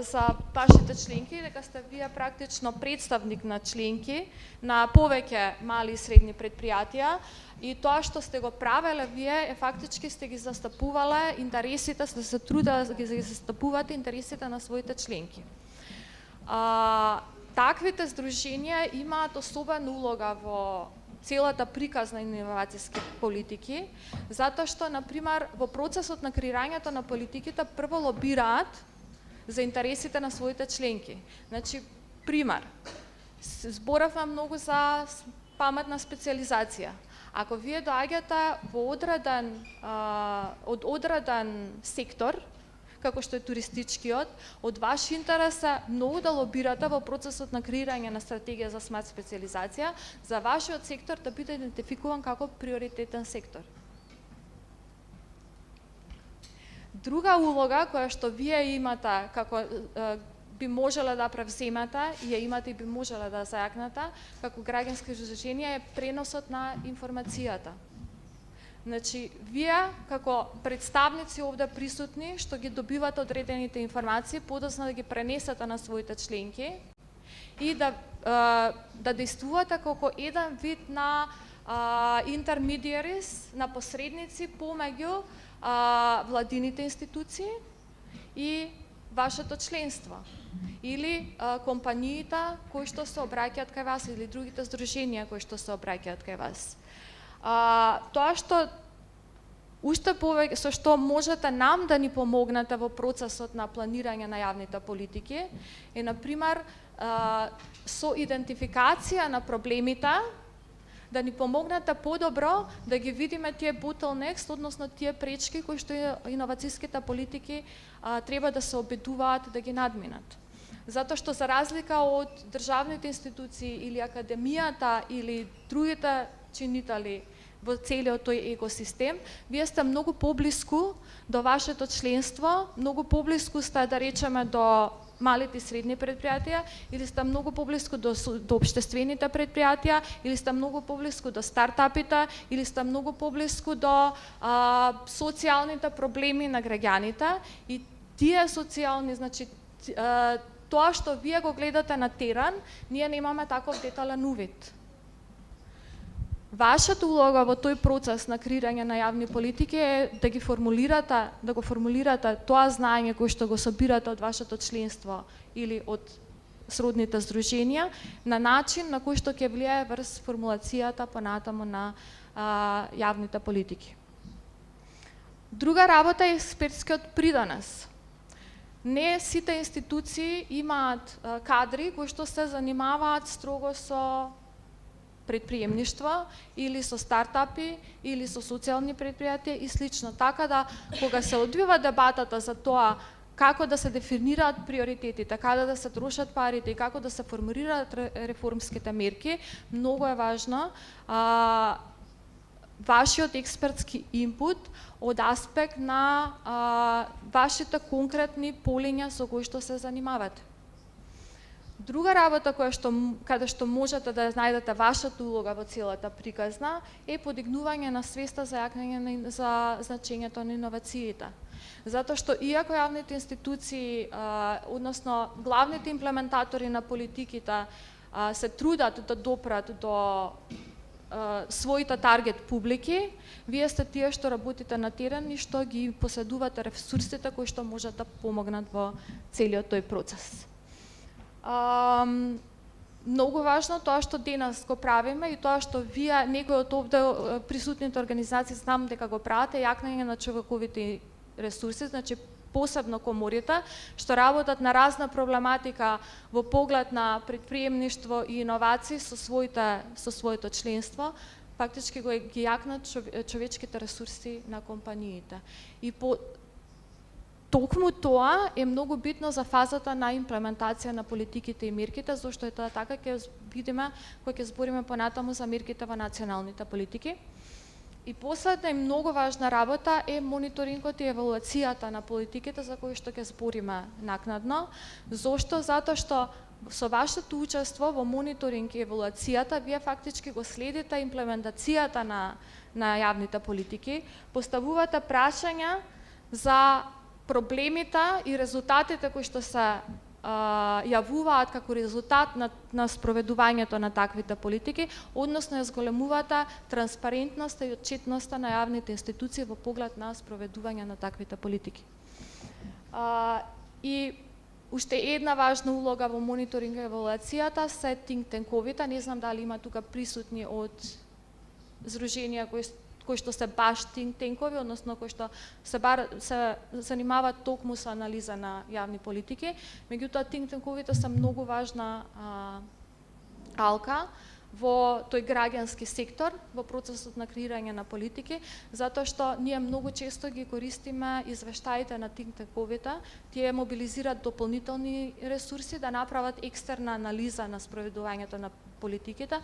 Speaker 21: за вашите членки, дека сте вие практично представник на членки на повеќе мали и средни предпријатија, и тоа што сте го правеле вие е фактички сте ги застапувале интересите, сте се труделе да ги застапувате интересите на своите членки. Таквите здруженија имаат особена улога во целата приказна иновацијски политики, затоа што, например, во процесот на креирањето на политиките прво лобираат за интересите на своите членки. Значи, пример, Зборавме многу за паметна специализација. Ако вие доаѓате во од одреден сектор, како што е туристичкиот, од ваш интерес е многу да лобирате во процесот на креирање на стратегија за смарт специализација, за вашиот сектор да биде идентификуван како приоритетен сектор. Друга улога која што вие имате, како би можеле да превземате, ја имате и би можеле да зајакнете, како граѓанско издружение е преносот на информацијата. Значи, вие како представници овде присутни, што ги добивате одредените информации, подоцна да ги пренесете на своите членки и да действувате како еден вид на intermediaries, на посредници помеѓу владините институции и вашето членство или компаниите кои што се обраќаат кај вас или другите здруженија кои што се обраќаат кај вас. Тоа што уште повеќе со што можете нам да ни помогнете во процесот на планирање на јавните политики е на пример со идентификација на проблемите, да ни помогнете подобро да ги видиме тие bottlenecks, односно тие пречки кои што иновацијските политики треба да се обидуваат да ги надминат. Затоа што за разлика од државните институции или академијата или другите чинители во целиот тој екосистем, вие сте многу поблиску до вашето членство, многу поблиску сте, да речеме, до малите и средни предпријатија, или сте многу поблиску до општествените предпријатија, или сте многу поблиску до стартапите, или сте многу поблиску до социјалните проблеми на граѓаните и тие социјални, значи тоа што вие го гледате на терен, ние немаме таков детален увид. Вашата улога во тој процес на креирање на јавни политики е да го формулирате тоа знаење кое што го собирате од вашето членство или од сродните здруженија на начин на кој што ќе влијае врз формулацијата понатаму на јавните политики. Друга работа е експертскиот придонес. Не сите институции имаат кадри кои што се занимаваат строго со предприемништво или со стартапи или со социјални предпријатија и слично. Така да кога се одвива дебатата за тоа како да се дефинираат приоритетите, како да се трошат парите и како да се формулираат реформските мерки, многу е важно вашиот експертски инпут од аспект на вашите конкретни полиња со кои што се занимавате. Друга работа каде што можете да најдете вашата улога во целата приказна е подигнување на свеста за јакнење за значењето на иновациите. Затоа што иако јавните институции, односно главните имплементатори на политиките се трудат да допрат до своите таргет публики, вие сте тие што работите на терен и што ги поседувате ресурсите кои што можат да помогнат во целиот тој процес. Многу важно тоа што денес го правиме и тоа што вие, некои од овде присутните организации, знам дека го правите, јакнење на човековите ресурси, значи посебно коморите, што работат на разна проблематика во поглед на предприемништво и иновации со своето членство, фактички ги јакнат човечките ресурси на компаниите. И токму тоа е многу битно за фазата на имплементација на политиките и мерките, зашто е тоа така ќе видиме кога ќе збориме понатаму за мерките во националните политики. И последна и многу важна работа е мониторингот и евалуацијата на политиките за кои што ќе збориме накнадно. Зошто? Затоа што со вашето учество во мониторинг и евалуацијата вие фактички го следите имплементацијата на јавните политики, поставувате прашања за проблемите и резултатите кои што се јавуваат како резултат на спроведувањето на таквите политики, односно ја зголемувате транспарентноста и отчетноста на јавните институции во поглед на спроведување на таквите политики. И уште една важна улога во мониторинг и евалуацијата се think tankovите. Не знам дали има тука присутни од здруженија кои што се баш think tankoви, односно кои што се занимаваат токму со анализа на јавни политики. Меѓутоа think tankovите се многу важна алка во тој граѓански сектор, во процесот на креирање на политики, затоа што ние многу често ги користиме извештаите на think tankovите, тие мобилизираат дополнителни ресурси да направат екстерна анализа на спроведувањето на политиките,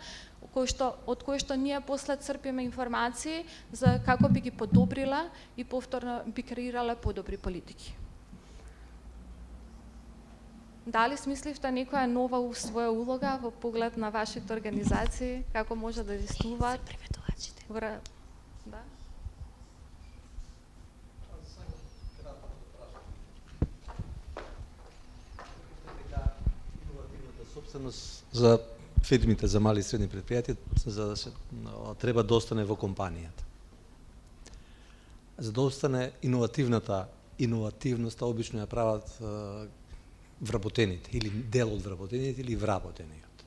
Speaker 21: од кои што ние после црпиме информации за како би ги подобрила и повторно би креирале подобри политики. Дали смисливте некоја нова своја улога во поглед на вашите организации, како може да действуваат? Да?
Speaker 2: Собственост за фирмите, за мали и средни предпријатија, за да се треба да остане во компанијата. За да остане иновативноста обично ја прават вработените, или дел од вработените, или вработениот.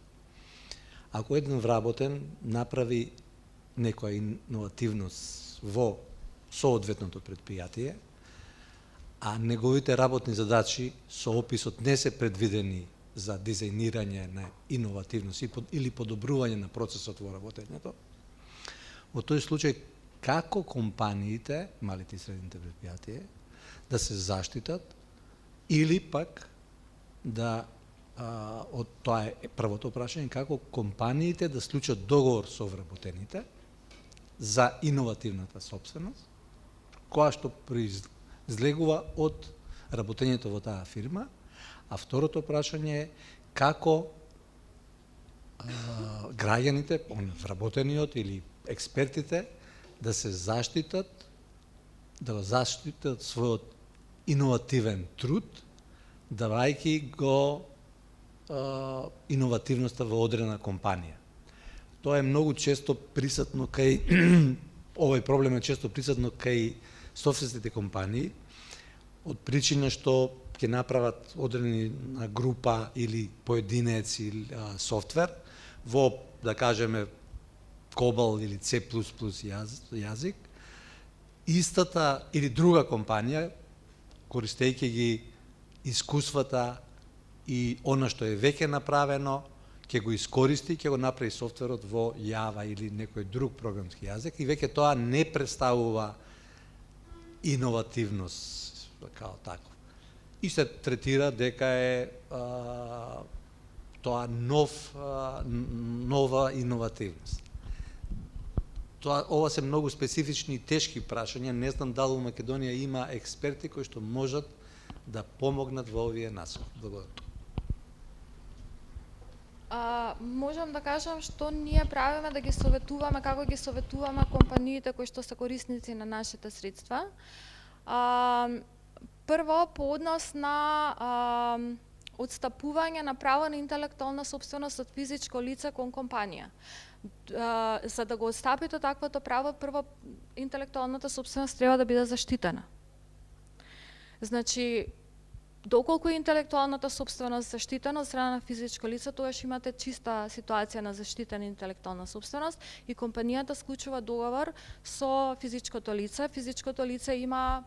Speaker 2: Ако еден вработен направи некоја иновативност во соодветното предпријатие, а неговите работни задачи со описот не се предвидени за дизајнирање на иновативност или подобрување на процесот во работењето, во тој случај како компаниите, малите и средните предпријатија, да се заштитат или пак да од тоа е првото прашање, како компаниите да склучат договор со вработените за иновативната собственост, која што произлегува од работењето во таа фирма, а второто прашање е како граѓаните, вработениот или експертите да се заштитат, да го заштитат својот иновативен труд, давајќи го иновативноста во одредена компанија. Тоа е многу често присутно кај овој проблем е често присутно кај софтверските компании, од причина што ќе направат одредена група или поединец или софтвер во, да кажеме, COBOL или C++ јазик, истата или друга компанија, користејќи ги искуствата и она што е веќе направено, ќе го искористи, ќе го направи софтверот во Java или некој друг програмски јазик и веќе тоа не представува иновативност као тако. И се третира дека е тоа нова иновативност. Ова се многу специфични и тешки прашања, не знам дали во Македонија има експерти кои што можат да помогнат во овие насоки. Благодарам.
Speaker 21: Можам да кажам што ние правиме да ги советуваме, како ги советуваме компаниите кои што се корисници на нашите средства. Прво, по однос на отстапување на право на интелектуална собственост од физичко лице кон компанија. За да го отстапите таквото право, прво интелектуалната собственост треба да биде заштитена. Значи, доколку е интелектуалната собственост заштитена од страна на физичко лице, тогаш имате чиста ситуација на заштитена интелектуална собственост и компанијата склучува договор со физичкото лице. Физичкото лице има,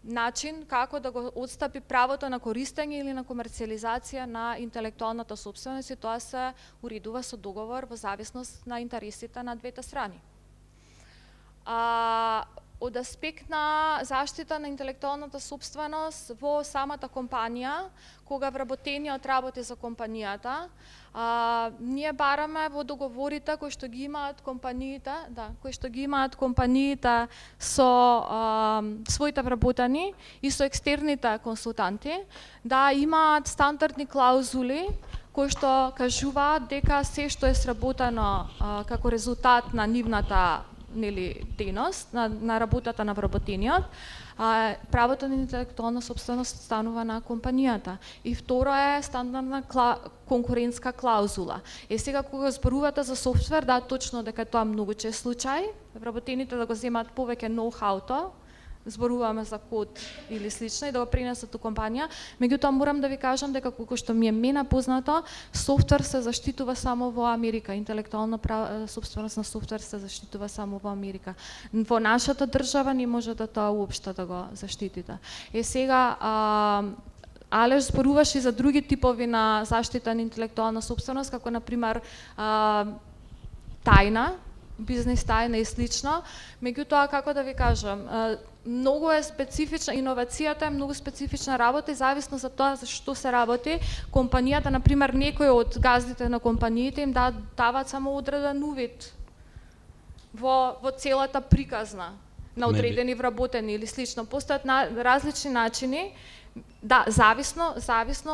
Speaker 21: начин како да го отстапи правото на користење или на комерцијализација на интелектуалната собственост и тоа се уредува со договор во зависност на интересите на двете страни. Од аспект на заштита на интелектуалната собственост во самата компанија, кога вработениот работи за компанијата, ние бараме во договорите кои што ги имаат компаниите, со своите вработени и со екстерните консултанти, да имаат стандардни клаузули кои што кажуваат дека се што е сработено како резултат на нивната дејност, на работата на вработениот, правото на интелектуална собственост станува на компанијата. И второ е стандардна конкурентска клаузула. Сега кога зборувате за софтвер, да, точно дека тоа многу чест случај, вработените да го земат повеќе ноу-хауто, зборуваме за код или слично и да го пренесат у компанија. Меѓутоа морам да ви кажам дека колку што ми е мене познато, софтвер се заштитува само во Америка, интелектуална собственост на софтвер се заштитува само во Америка. Во нашата држава не можете тоа уопшто да го заштитите. Сега Алеш зборуваше и за други типови на заштита на интелектуална собственост, како например тајна, бизнес тајна и слично. Меѓутоа, како да ви кажам, многу е специфична, иновацијата е многу специфична работа и зависно за тоа за што се работи, компанијата, например, некои од газдите на компаниите им даваат само одреден увид во целата приказна на одредени вработени или слично. Постојат различни начини, да, зависно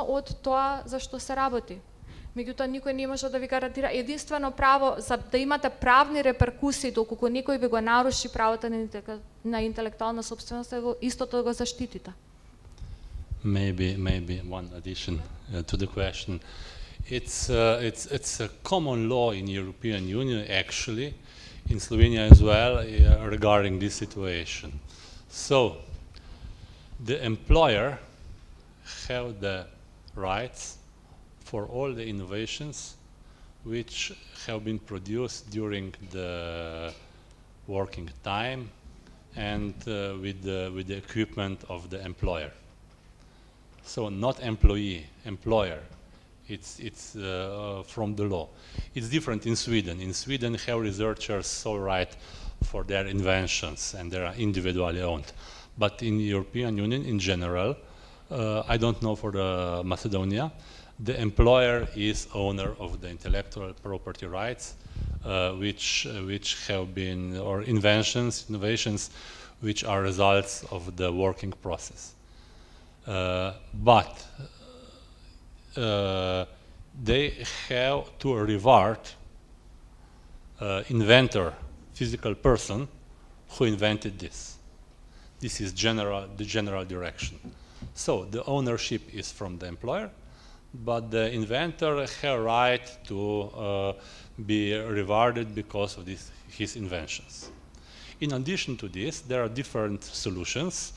Speaker 21: од тоа за што се работи. Меѓутоа, никој не може да ви гарантира единствено право, за да имате правни реперкусии, доколку некој ви го наруши правото на интелектуална собственост, истото да го заштитите.
Speaker 3: Maybe one addition to the question. It's a common law in European Union, actually, in Slovenia as well, regarding this situation. So, the employer have the rights for all the innovations which have been produced during the working time and with the equipment of the employer. So not employee, employer. It's from the law. It's different in Sweden. In Sweden, have researchers sole right for their inventions and they are individually owned. But in the European Union in general, I don't know for the Macedonia, the employer is owner of the intellectual property rights, which have been, or inventions, innovations, which are results of the working process. But they have to reward inventor, physical person, who invented this. This is the general direction. So the ownership is from the employer, but the inventor has right to be rewarded because of his inventions. In addition to this, there are different solutions.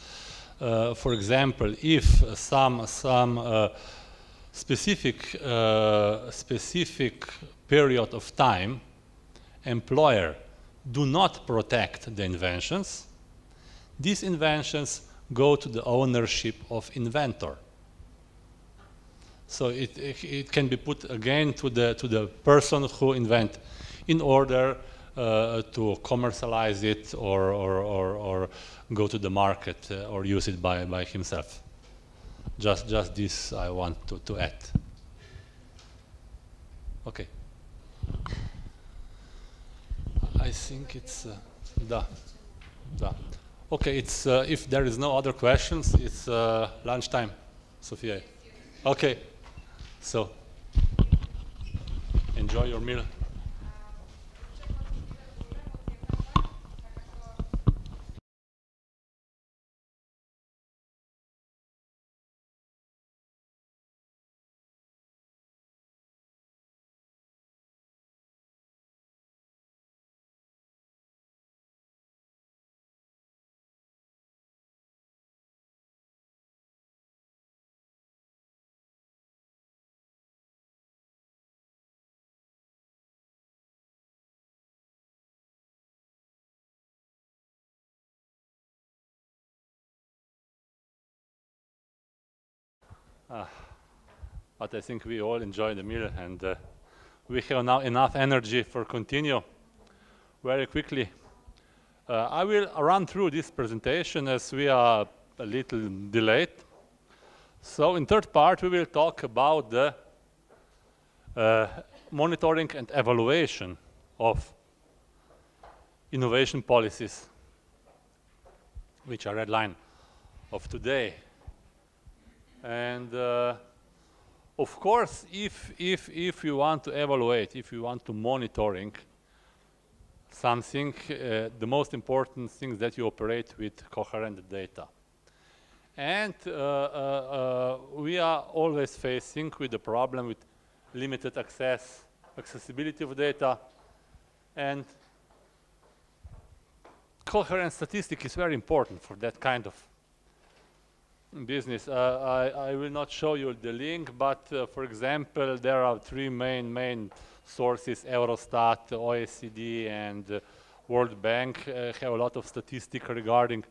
Speaker 3: For example, if some specific period of time, employer do not protect the inventions, these inventions go to the ownership of inventor. So it can be put again to the person who invent in order to commercialize it or go to the market or use it by himself. Just this I want to add. Okay. I think it's da. Okay, it's if there is no other questions, it's lunchtime, Sophia. Okay, so enjoy your meal. But I think we all enjoy the meal and we have now enough energy for continue very quickly. I will run through this presentation as we are a little delayed. So in third part we will talk about the monitoring and evaluation of innovation policies, which are red line of today. And of course, if you want to evaluate, if you want to monitoring something, the most important thing is that you operate with coherent data. And we are always facing with the problem with limited accessibility of data, and coherent statistic is very important for that kind of business. I will not show you the link, but for example, there are three main sources: Eurostat, OECD, and World Bank have a lot of statistics regarding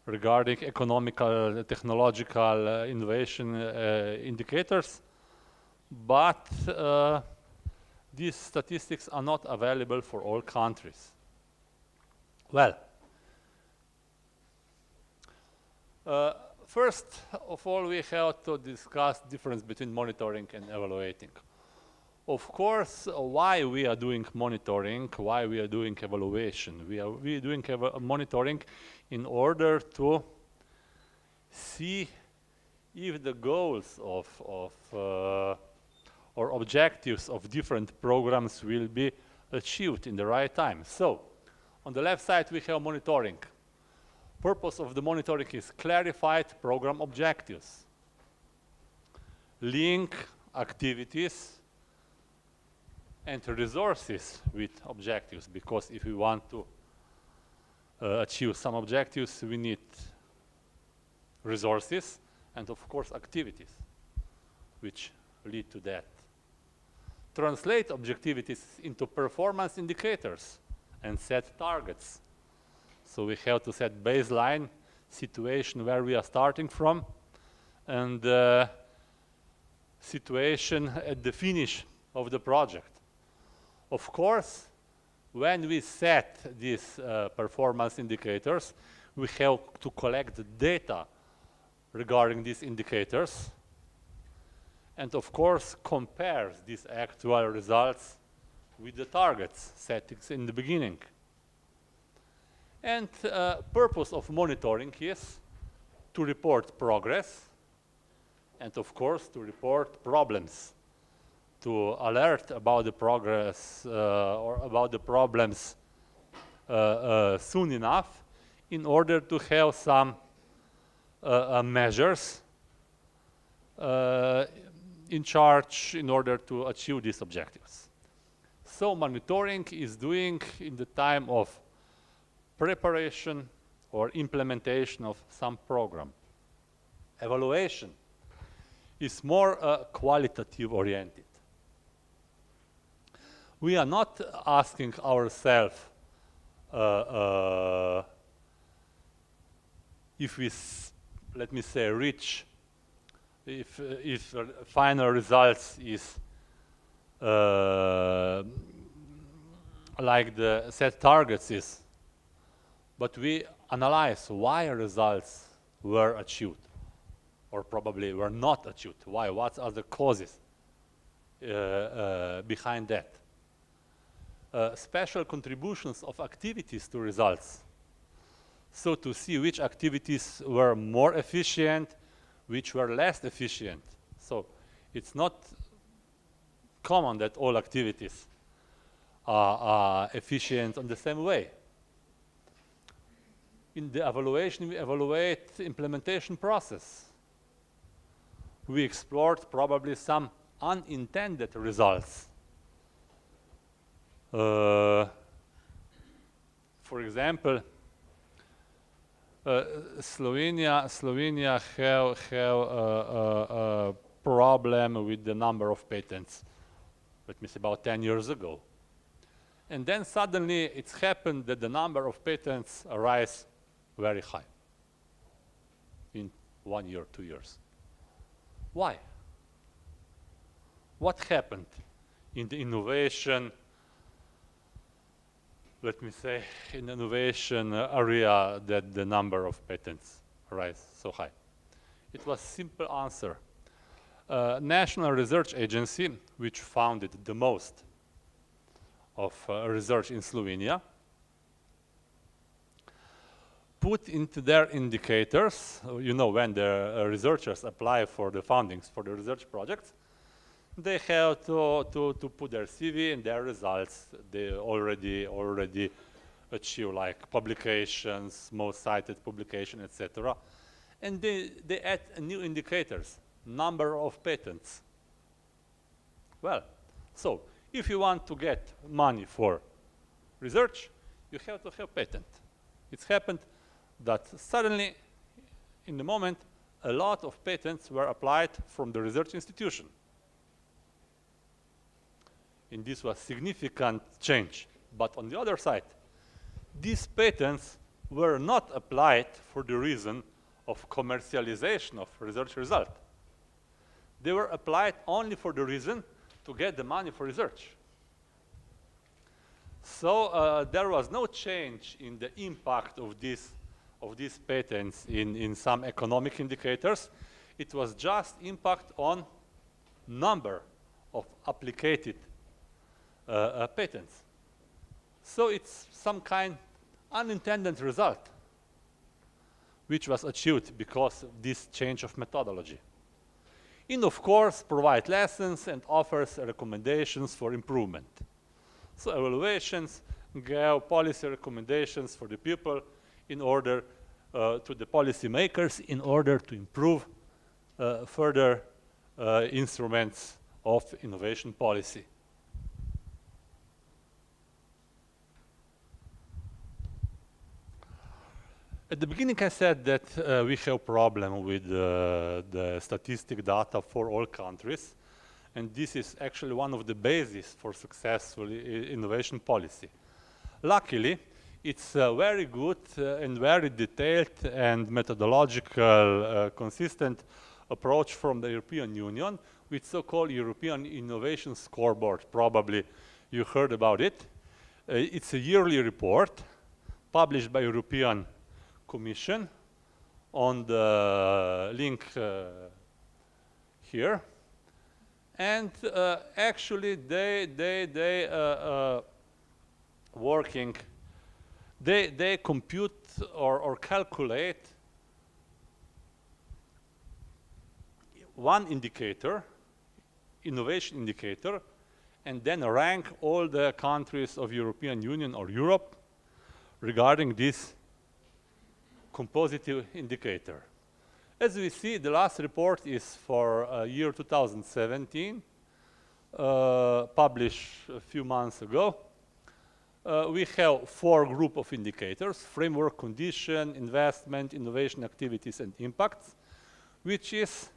Speaker 3: regarding economical, technological innovation indicators, but these statistics are not available for all countries. Well, first of all, we have to discuss the difference between monitoring and evaluating. Of course, why we are doing monitoring, why we are doing evaluation. We are doing monitoring in order to see if the goals or objectives of different programs will be achieved in the right time. So, on the left side we have monitoring. Purpose of the monitoring is clarified program objectives. Link activities and resources with objectives, because if we want to achieve some objectives, we need resources and of course activities which lead to that. Translate objectivities into performance indicators and set targets. So we have to set baseline situation where we are starting from and situation at the finish of the project. Of course, when we set these performance indicators, we have to collect the data regarding these indicators and of course compare these actual results with the targets set in the beginning. And purpose of monitoring is to report progress and of course to report problems, to alert about the progress or about the problems soon enough in order to have some measures in charge in order to achieve these objectives. So monitoring is doing in the time of preparation or implementation of some program. Evaluation is more qualitative oriented. We are not asking ourselves if we, let me say, reach, if final results is like the set targets is, but we analyze why results were achieved or probably were not achieved. Why? What are the causes behind that? Special contributions of activities to results. So to see which activities were more efficient, which were less efficient. So it's not common that all activities are efficient in the same way. In the evaluation, we evaluate the implementation process. We explored probably some unintended results. For example, Slovenia have a problem with the number of patents, let me say about 10 years ago. And then suddenly it's happened that the number of patents rise very high in 1 year, 2 years. Why? What happened in the innovation, let me say, in the innovation area that the number of patents rise so high? It was a simple answer. National Research Agency, which funded the most of research in Slovenia, put into their indicators, you know, when the researchers apply for the fundings for the research projects, they have to put their CV and their results. They already achieve like publications, most cited publication, etc. And they add new indicators, number of patents. Well, so if you want to get money for research, you have to have patent. It's happened that suddenly, in the moment, a lot of patents were applied from the research institution. And this was significant change. But on the other side, these patents were not applied for the reason of commercialization of research result. They were applied only for the reason to get the money for research. So there was no change in the impact of these patents in some economic indicators. It was just impact on number of applied patents. So it's some kind unintended result which was achieved because of this change of methodology. And of course, provide lessons and offers recommendations for improvement. So evaluations give policy recommendations for the people in order to the policy makers in order to improve further instruments of innovation policy. At the beginning, I said that we have a problem with the statistic data for all countries, and this is actually one of the bases for successful innovation policy. Luckily, it's a very good and very detailed and methodological consistent approach from the European Union with so-called European Innovation Scoreboard. Probably you heard about it. It's a yearly report published by European Commission on the link here, and actually they compute or calculate one indicator, innovation indicator, and then rank all the countries of European Union or Europe regarding this compositive indicator. As we see, the last report is for year 2017, published a few months ago. We have 4 groups of indicators: framework, condition, investment, innovation activities, and impacts, which is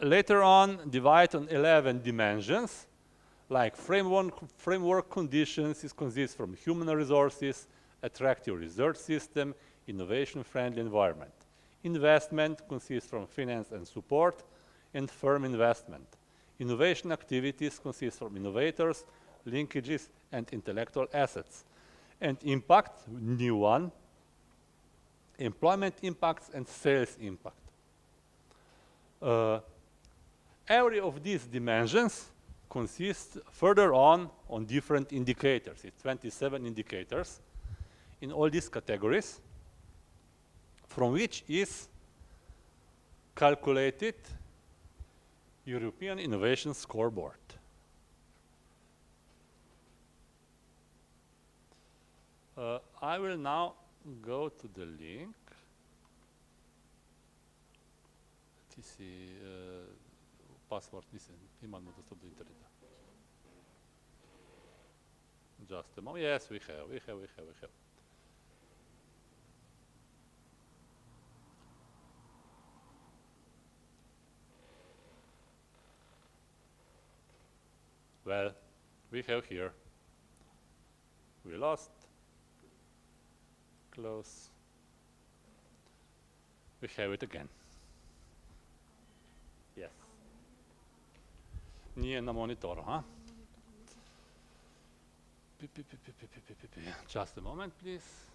Speaker 3: later on divided on 11 dimensions, like framework conditions consists from human resources, attractive research system, innovation-friendly environment. Investment consists from finance and support, and firm investment. Innovation activities consist from innovators, linkages, and intellectual assets. And impact, new one, employment impacts and sales impact. Every of these dimensions consists further on different indicators. It's 27 indicators in all these categories, from which is calculated European Innovation Scoreboard. I will now go to the link. This is password. Imamo dostęp do interneta. Just a moment. Yes, we have. Well, we have here. We lost. Close. We have it again. Yes. Nije na monitoru, huh? Just a moment, please.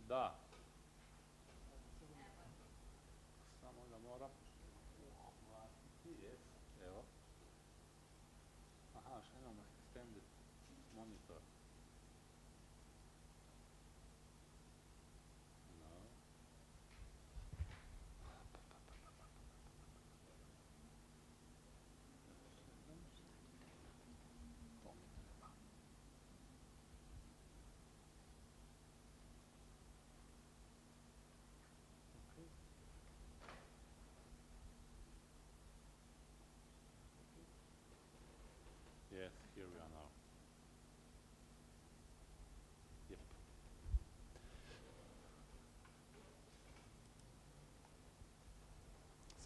Speaker 3: Da. Samo da moram uhvatiti, evo. Aha, što imamo extended monitor. No.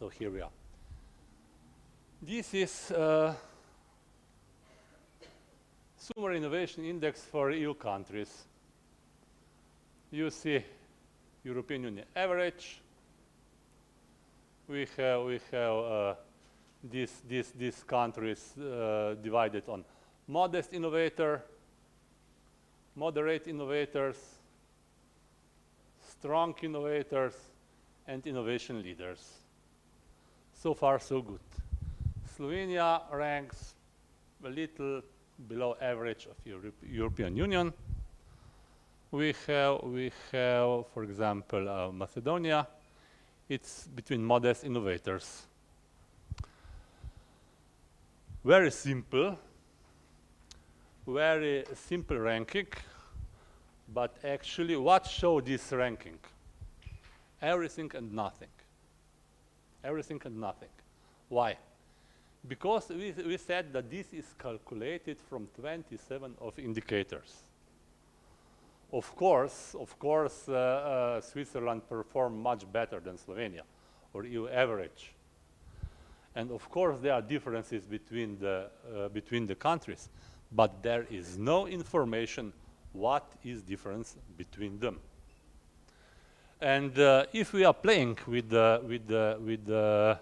Speaker 3: So here we are. This is Summary Innovation Index for EU countries. You see European Union average. We have these countries divided on modest innovator, moderate innovators, strong innovators, and innovation leaders. So far, so good. Slovenia ranks a little below average of European Union. We have, for example, Macedonia. It's between modest innovators. Very simple ranking, but actually what show this ranking? Everything and nothing. Everything and nothing. Why? Because we said that this is calculated from 27 of indicators. Of course, Switzerland performed much better than Slovenia, or EU average. And of course, there are differences between the countries, but there is no information what is difference between them. And if we are playing with the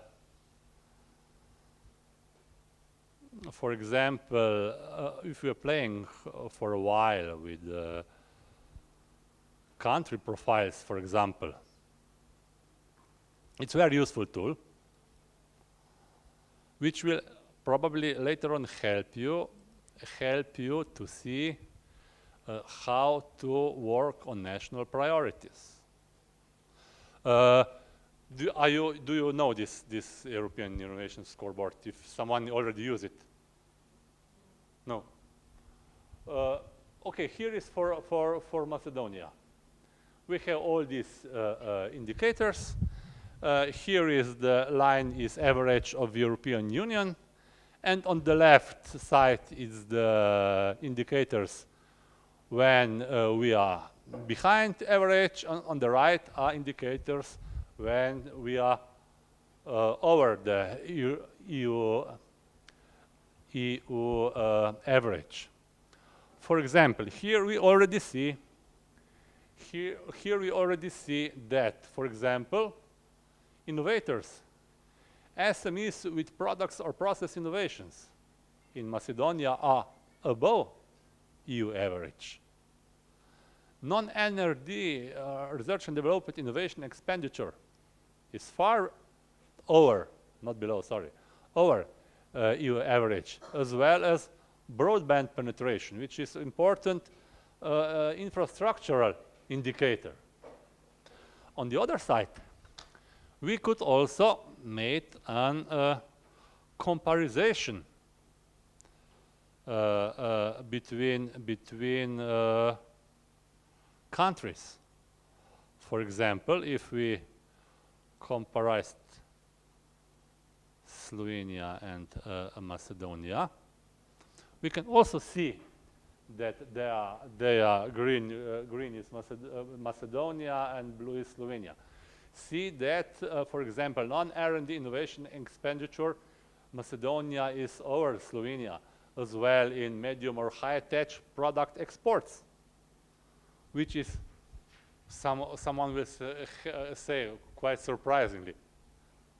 Speaker 3: for example, if we are playing for a while with country profiles, for example, it's a very useful tool, which will probably later on help you to see how to work on national priorities. Do you know this European Innovation Scoreboard? If someone already used it, no. Okay, here is for Macedonia. We have all these indicators. Here is the line is average of European Union, and on the left side is the indicators when we are behind average. On the right are indicators when we are over the EU average. For example, here we already see that, for example, innovators, SMEs with products or process innovations in Macedonia are above EU average. Non-NRD research and development innovation expenditure is far over, not below, sorry, over EU average, as well as broadband penetration, which is important infrastructural indicator. On the other side, we could also make a comparison between countries. For example, if we compare Slovenia and Macedonia, we can also see that they are green is Macedonia and blue is Slovenia. See that, for example, non-R&D innovation expenditure, Macedonia is over Slovenia, as well in medium or high-tech product exports, which is, someone will say quite surprisingly,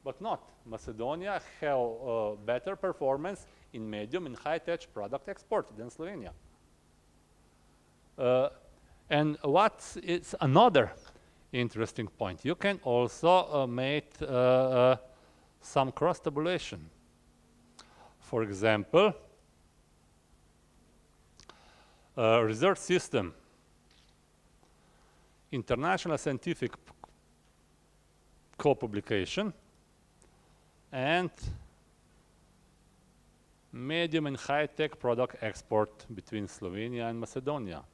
Speaker 3: but not. Macedonia have better performance in medium and high-tech product export than Slovenia. And what is another interesting point? You can also make some cross-tabulation. For example, research system, international scientific co-publication, and medium and high-tech product export between Slovenia and Macedonia.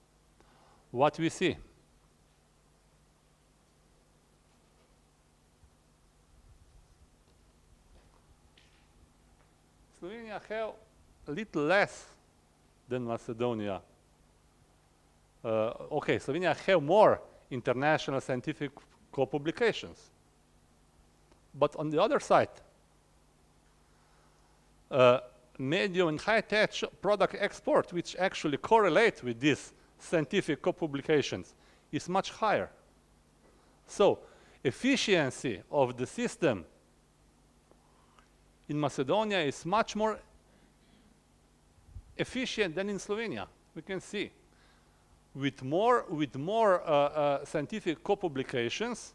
Speaker 3: What we see? Slovenia have a little less than Macedonia. Okay, Slovenia have more international scientific co-publications, But on the other side, medium and high-tech product export, which actually correlate with these scientific co-publications, is much higher. So, efficiency of the system in Macedonia is much more efficient than in Slovenia. We can see. With more scientific co-publications,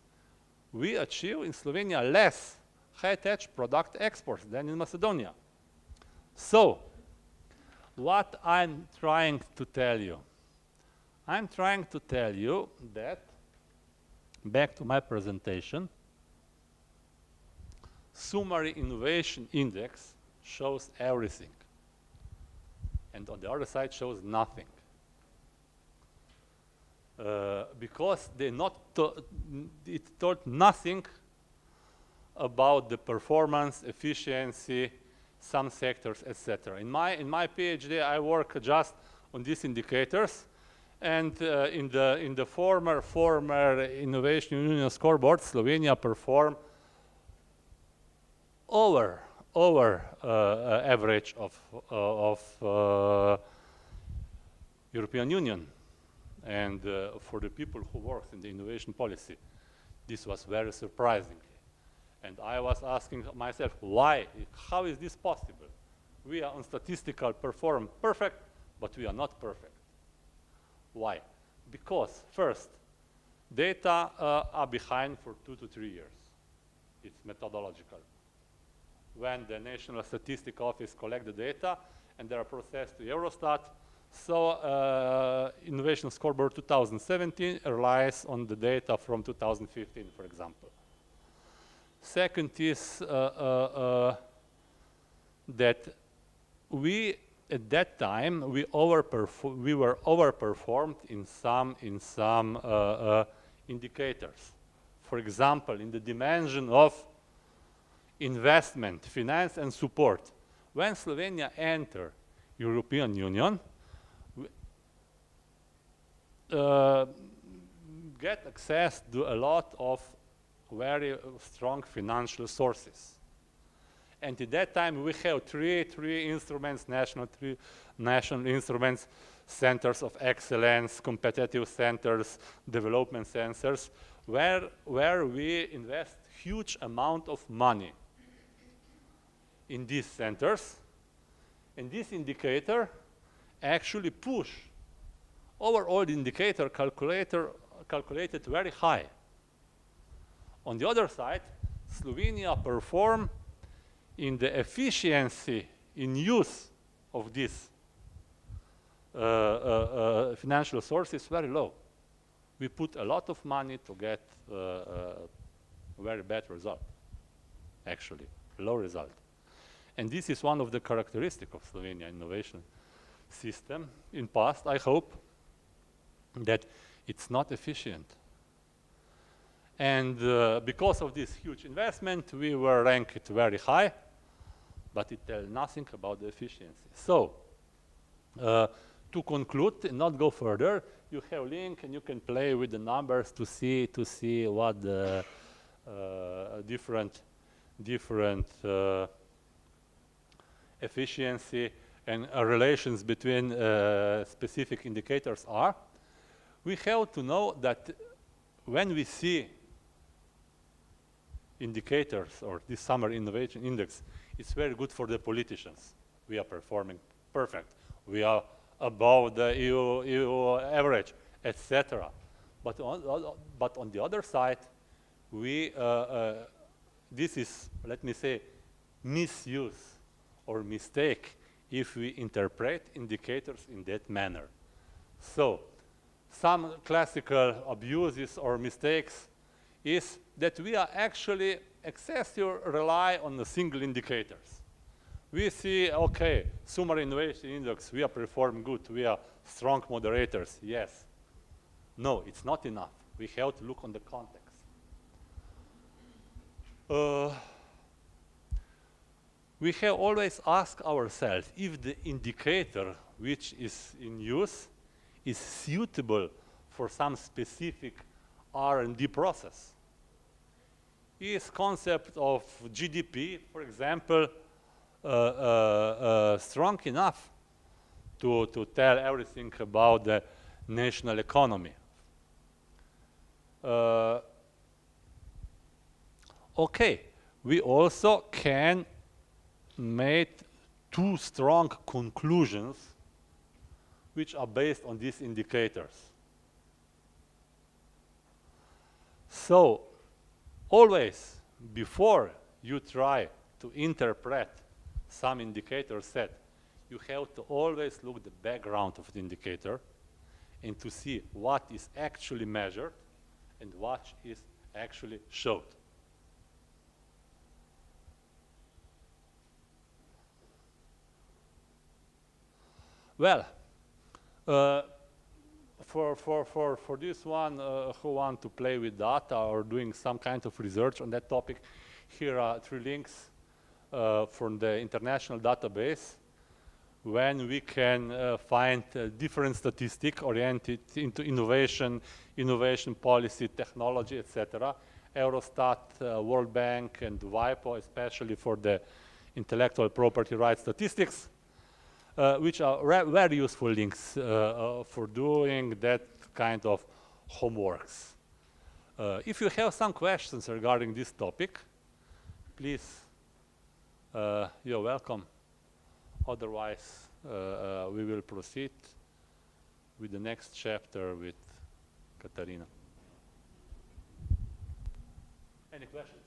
Speaker 3: we achieve in Slovenia less high-tech product exports than in Macedonia. So, what I'm trying to tell you? I'm trying to tell you that, back to my presentation, summary innovation index shows everything. And on the other side shows nothing. Because it told nothing about the performance, efficiency, some sectors, etc. In my PhD, I work just on these indicators, and in the former Innovation Union scoreboard, Slovenia performed over average of European Union. And for the people who work in the innovation policy, this was very surprising. And I was asking myself, why? How is this possible? We are on statistical perform perfect, but we are not perfect. Why? Because first, data are behind for 2 to 3 years. It's methodological. When the National Statistical Office collect the data and they are processed to Eurostat, so Innovation Scoreboard 2017 relies on the data from 2015, for example. Second is that we, at that time, we were overperformed in some indicators. For example, in the dimension of investment, finance, and support. When Slovenia entered European Union, get access to a lot of very strong financial sources. And at that time, we have three instruments, national instruments, centers of excellence, competitive centers, development centers, where we invest huge amount of money in these centers. And this indicator actually push overall indicator calculated very high. On the other side, Slovenia performed in the efficiency in use of these financial sources very low. We put a lot of money to get a very bad result, actually, low result. And this is one of the characteristics of Slovenia innovation system. In past, I hope that it's not efficient. And because of this huge investment, we were ranked very high, but it tells nothing about the efficiency. So, to conclude and not go further, you have a link and you can play with the numbers to see what the different efficiency and relations between specific indicators are. We have to know that when we see indicators or this summer innovation index, it's very good for the politicians. We are performing perfect. We are above the EU average, etc. But on the other side, this is, let me say, misuse or mistake if we interpret indicators in that manner. So, some classical abuses or mistakes is that we are actually excessively rely on the single indicators. We see, okay, summary innovation index, we are performing good, we are strong moderators, yes. No, it's not enough. We have to look on the context. We have always asked ourselves if the indicator which is in use is suitable for some specific R&D process. is concept of GDP, for example, strong enough to tell everything about the national economy? Okay, we also can make two strong conclusions which are based on these indicators. So, always, before you try to interpret some indicator set, you have to always look at the background of the indicator and to see what is actually measured and what is actually showed. Well, for this one who want to play with data or doing some kind of research on that topic, here are 3 links from the international database when we can find different statistics oriented into innovation policy, technology, etc. Eurostat, World Bank, and WIPO, especially for the intellectual property rights statistics, which are very useful links for doing that kind of homeworks. If you have some questions regarding this topic, please, you're welcome. Otherwise, we will proceed with the next chapter with Katarina. Any questions?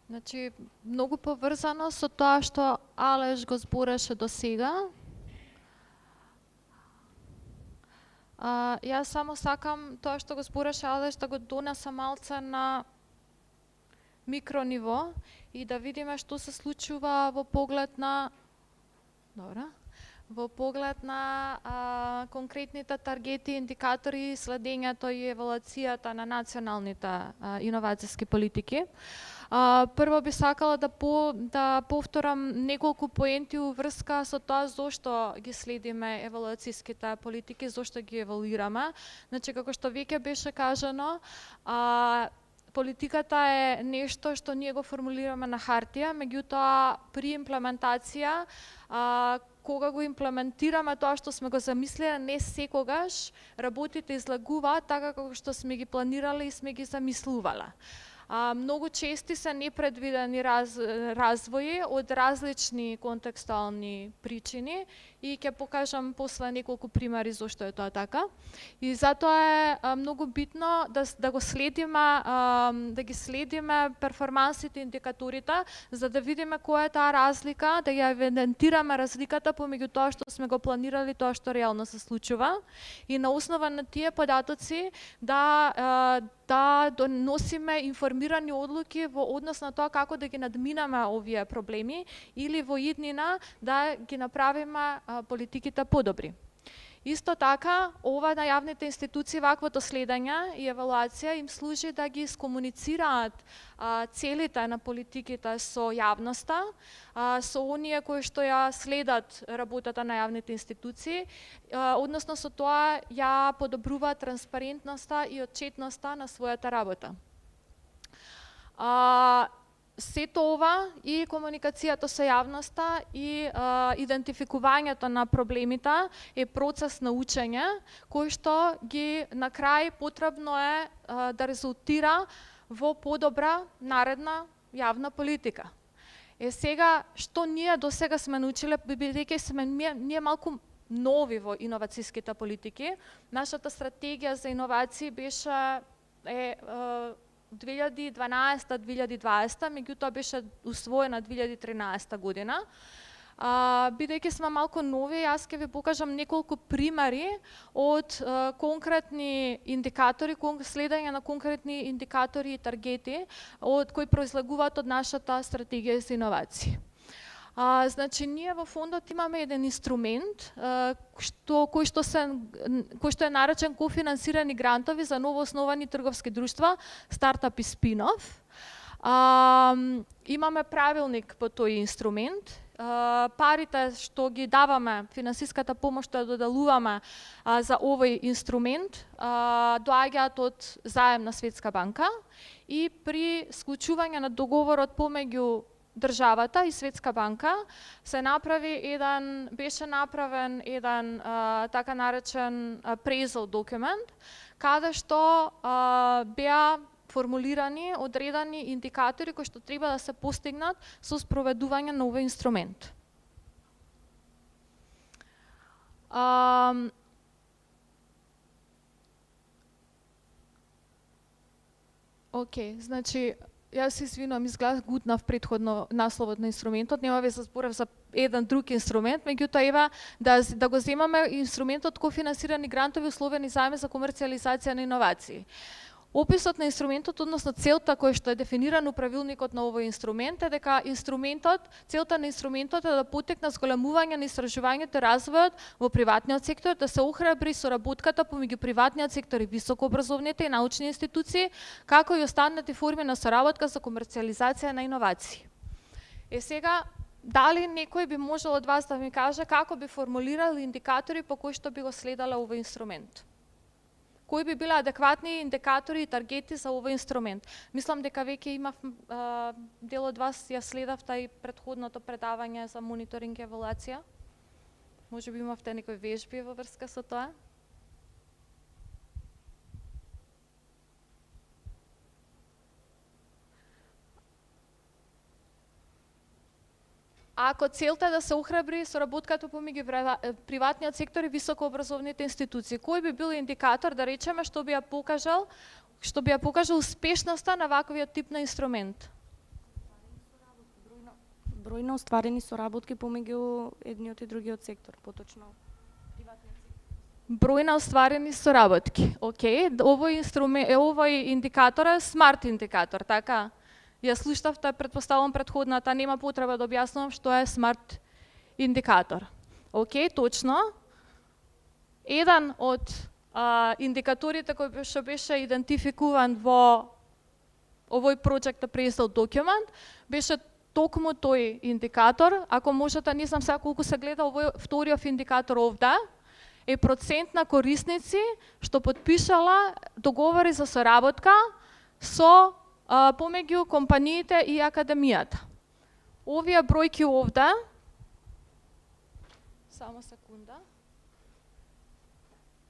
Speaker 21: Значи, многу поврзано со тоа што Алеш го збореше до сега. Јас само сакам тоа што го збореше Алеш да го донесам малце на микрониво и да видиме што се случува во поглед на конкретните таргети, индикатори, следењето и евалуацијата на националните иновацијски политики. Прво би сакала да повторам неколку поенти уврска со тоа зошто ги следиме евалуацијските политики, зошто ги евалуираме. Значи, како што веќе беше кажано, политиката е нешто што ние го формулираме на хартија, меѓутоа при имплементација, кога го имплементираме тоа што сме го замислили, не секогаш работите излагуваат така како што сме ги планирали и сме ги замислувале. Многу чести се непредвидени развои од различни контекстуални причини и ќе покажам после неколку примери зошто е тоа така. И затоа е многу битно да ги следиме перформансите, индикаторите, за да видиме која е таа разлика, да ја евидентираме разликата помеѓу тоа што сме го планирали, тоа што реално се случува и на основа на тие податоци да доносиме информирани одлуки во однос на тоа како да ги надминаме овие проблеми или во иднина да ги направиме политиките подобри. Исто така, ова на јавните институции, ваквото следење и евалуација им служи да ги искомуницираат целите на политиките со јавноста, со оние кои што ја следат работата на јавните институции, односно со тоа ја подобруваат транспарентноста и отчетноста на својата работа. Сето ова и комуникацијата со јавноста и идентификувањето на проблемите е процес на учење кој што ги на крај потребно е да резултира во подобра наредна јавна политика. Сега, што ние до сега сме научиле, бидејќи сме ние малку нови во иновацијските политики, нашата стратегија за иновации беше 2012-2020, меѓутоа беше усвоена 2013 година. Бидејќи сме малку нови, јас ќе ви покажам неколку примери од конкретни индикатори, следење на конкретни индикатори и таргети од кои произлегуваат од нашата стратегија за иновации. Значи, ние во фондот имаме еден инструмент кој што е наречен кофинансирани грантови за новоосновани трговски друштва, стартап и спин-оф. Имаме правилник по тој инструмент. Парите што ги даваме, финансиската помош што ја доделуваме за овој инструмент, доаѓаат од заем на Светска банка и при склучување на договорот помеѓу државата и Светска банка беше направен еден така наречен appraisal документ, каде што беа формулирани одредени индикатори кои што треба да се постигнат со спроведување на овој инструмент. Океј, значи јас се извинувам, изгледав гутнав претходно насловот на инструментот, нема веќе зборев за еден друг инструмент, меѓутоа ева да го земаме инструментот кофинансирани грантови условени заеми за комерцијализација на иновации. Описот на инструментот, односно целта која што е дефинирана у правилникот на овој инструмент е дека целта на инструментот е да поттикне зголемување на истражувањето и развојот во приватниот сектор, да се охрабри соработката помеѓу приватниот сектор и високообразовните и научни институции, како и останати форми на соработка за комерцијализација на иновации. Сега, дали некој би можел од вас да ми каже како би формулирал индикатори по кои што би го следала овој инструмент? Кои би биле адекватни индикатори и таргети за овој инструмент? Мислам дека веќе имав дел од вас ја следавте и претходното предавање за мониторинг и евалуација. Може би имавте некои вежби во врска со тоа? Ако целта е да се охрабри соработката помеѓу приватниот сектор и високообразовните институции, кој би бил индикатор, да речеме, што би ја покажал успешноста на ваквиот тип на инструмент?
Speaker 4: Број на остварени соработки помеѓу едниот и другиот сектор, поточно приватниот сектор.
Speaker 21: Број на остварени соработки. Океј, овој индикатор е смарт индикатор, така? Ја слушнавте, предпоставам претходната, нема потреба да објаснувам што е смарт индикатор. Океј, точно. Еден од индикаторите кој што беше идентификуван во овој Project Appraisal документ беше токму тој индикатор. Ако можете, не знам сега колку се гледа овој вториот индикатор овде, е процент на корисници што подпишала договори за соработка со помеѓу компаниите и академијата. Овие бројки овде, само секунда,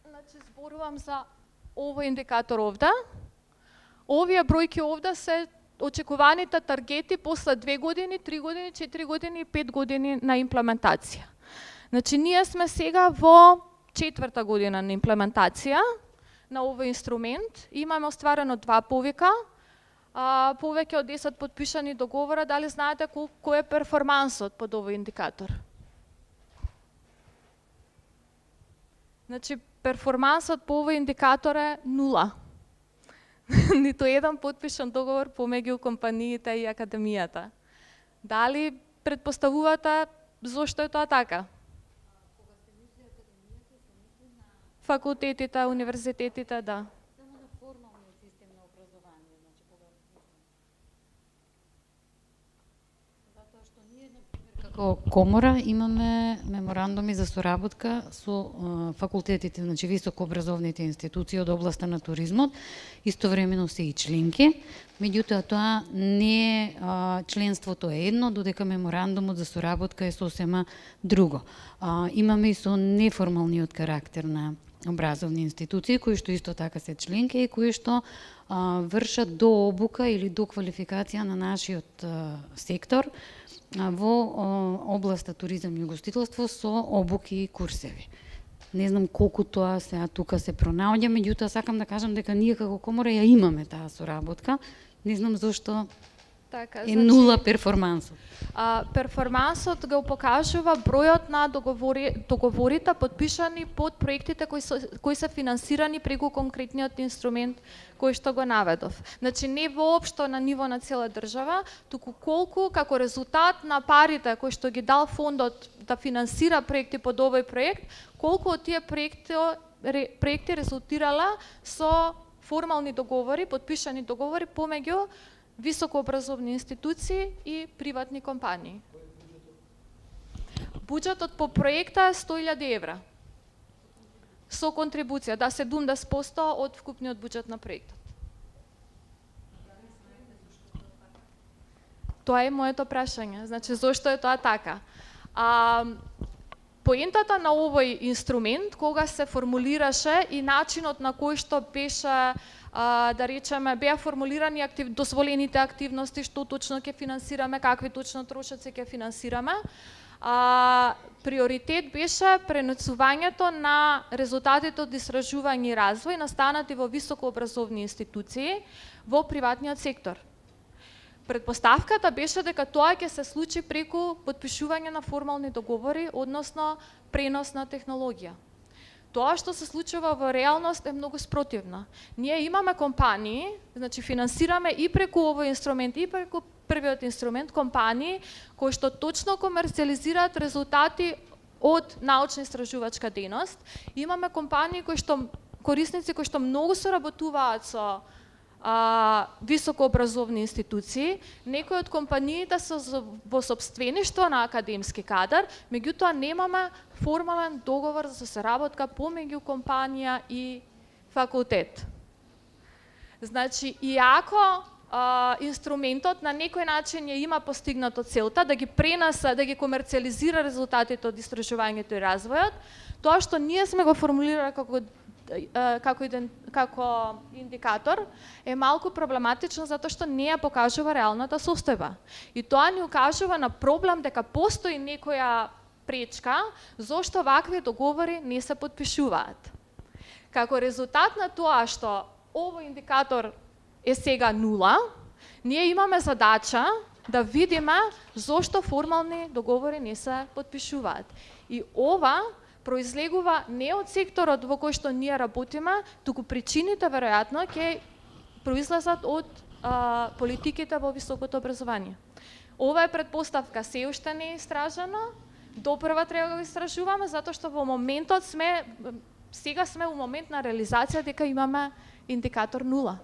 Speaker 21: значи зборувам за овој индикатор овде. Овие бројки овде се очекуваните таргети после 2 години, 3 години, 4 години и 5 години на имплементација. Значи ние сме сега во 4-та година на имплементација на овој инструмент. Имаме остварено 2 повика, повеќе од 10 подпишани договора. Дали знаете кој е перформансот под овој индикатор? Значи, перформансот по овој индикатор е 0. Ниту еден подпишан договор помеѓу компаниите и академијата. Дали предпоставувате зошто е тоа така? Факултетите, универзитетите, да.
Speaker 17: Како комора имаме меморандуми за соработка со факултетите, значи високообразовните институции од областа на туризмот, истовремено се и членки. Меѓутоа тоа не е членството е едно, додека меморандумот за соработка е сосема друго. Имаме и со неформалниот карактер на образовни институции кои што исто така се членки и кои што вршат до обука или до квалификација на нашиот сектор во областа туризам и угостителство со обуки и курсеви. Не знам колку тоа сега тука се пронаоѓа, меѓутоа сакам да кажам дека ние како комора ја имаме таа соработка. Не знам зошто
Speaker 21: Така,
Speaker 17: и нула перформансот.
Speaker 21: Перформансот го покажува бројот на договорите подпишани под проектите кои се финансирани преку конкретниот инструмент кој што го наведов. Значи не воопшто на ниво на цела држава, туку колку како резултат на парите кои што ги дал фондот да финансира проекти под овој проект, колку од тие проекти резултирала со формални договори, подпишани договори помеѓу високообразовни институции и приватни компании. Буџетот по проекта е 100.000 евра. Со контрибуција, 70% од вкупниот буџет на проектот. Тоа е моето прашање. Значи, зошто е тоа така? Поентата на овој инструмент, кога се формулираше и начинот на кој што беше, да речеме, беа формулирани дозволените активности, што точно ќе финансираме, какви точно трошоци ќе финансираме, приоритет беше пренесувањето на резултатите од истражување и развој настанати во високообразовни институции во приватниот сектор. Предпоставката беше дека тоа ќе се случи преку подпишување на формални договори, односно пренос на технологија. Тоа што се случува во реалност е многу спротивно. Ние имаме компании, значи финансираме и преку овој инструмент и преку првиот инструмент компании кои што точно комерцијализираат резултати од научно-истражувачка дејност. Имаме компании кои што корисници кои што многу соработуваат со високообразовни институции, некои од компаниите се во сопствеништво на академски кадар, меѓутоа немаме формален договор за соработка помеѓу компанија и факултет. Значи, иако инструментот на некој начин ја има постигнато целта да ги пренесе, да ги комерцијализира резултатите од истражувањето и развојот, тоа што ние сме го формулирали како индикатор е малку проблематично затоа што не ја покажува реалната состојба. И тоа ни укажува на проблем дека постои некоја пречка зошто вакви договори не се подпишуваат. Како резултат на тоа што овој индикатор е сега нула, ние имаме задача да видиме зошто формални договори не се подпишуваат. И ова произлегува не од секторот во кој што ние работиме, туку причините веројатно ќе произлезат од политиките во високото образование. Ова е предпоставка, се уште не е истражено, допрва треба да го истражуваме, затоа што во моментот сега сме во момент на реализација дека имаме индикатор нула.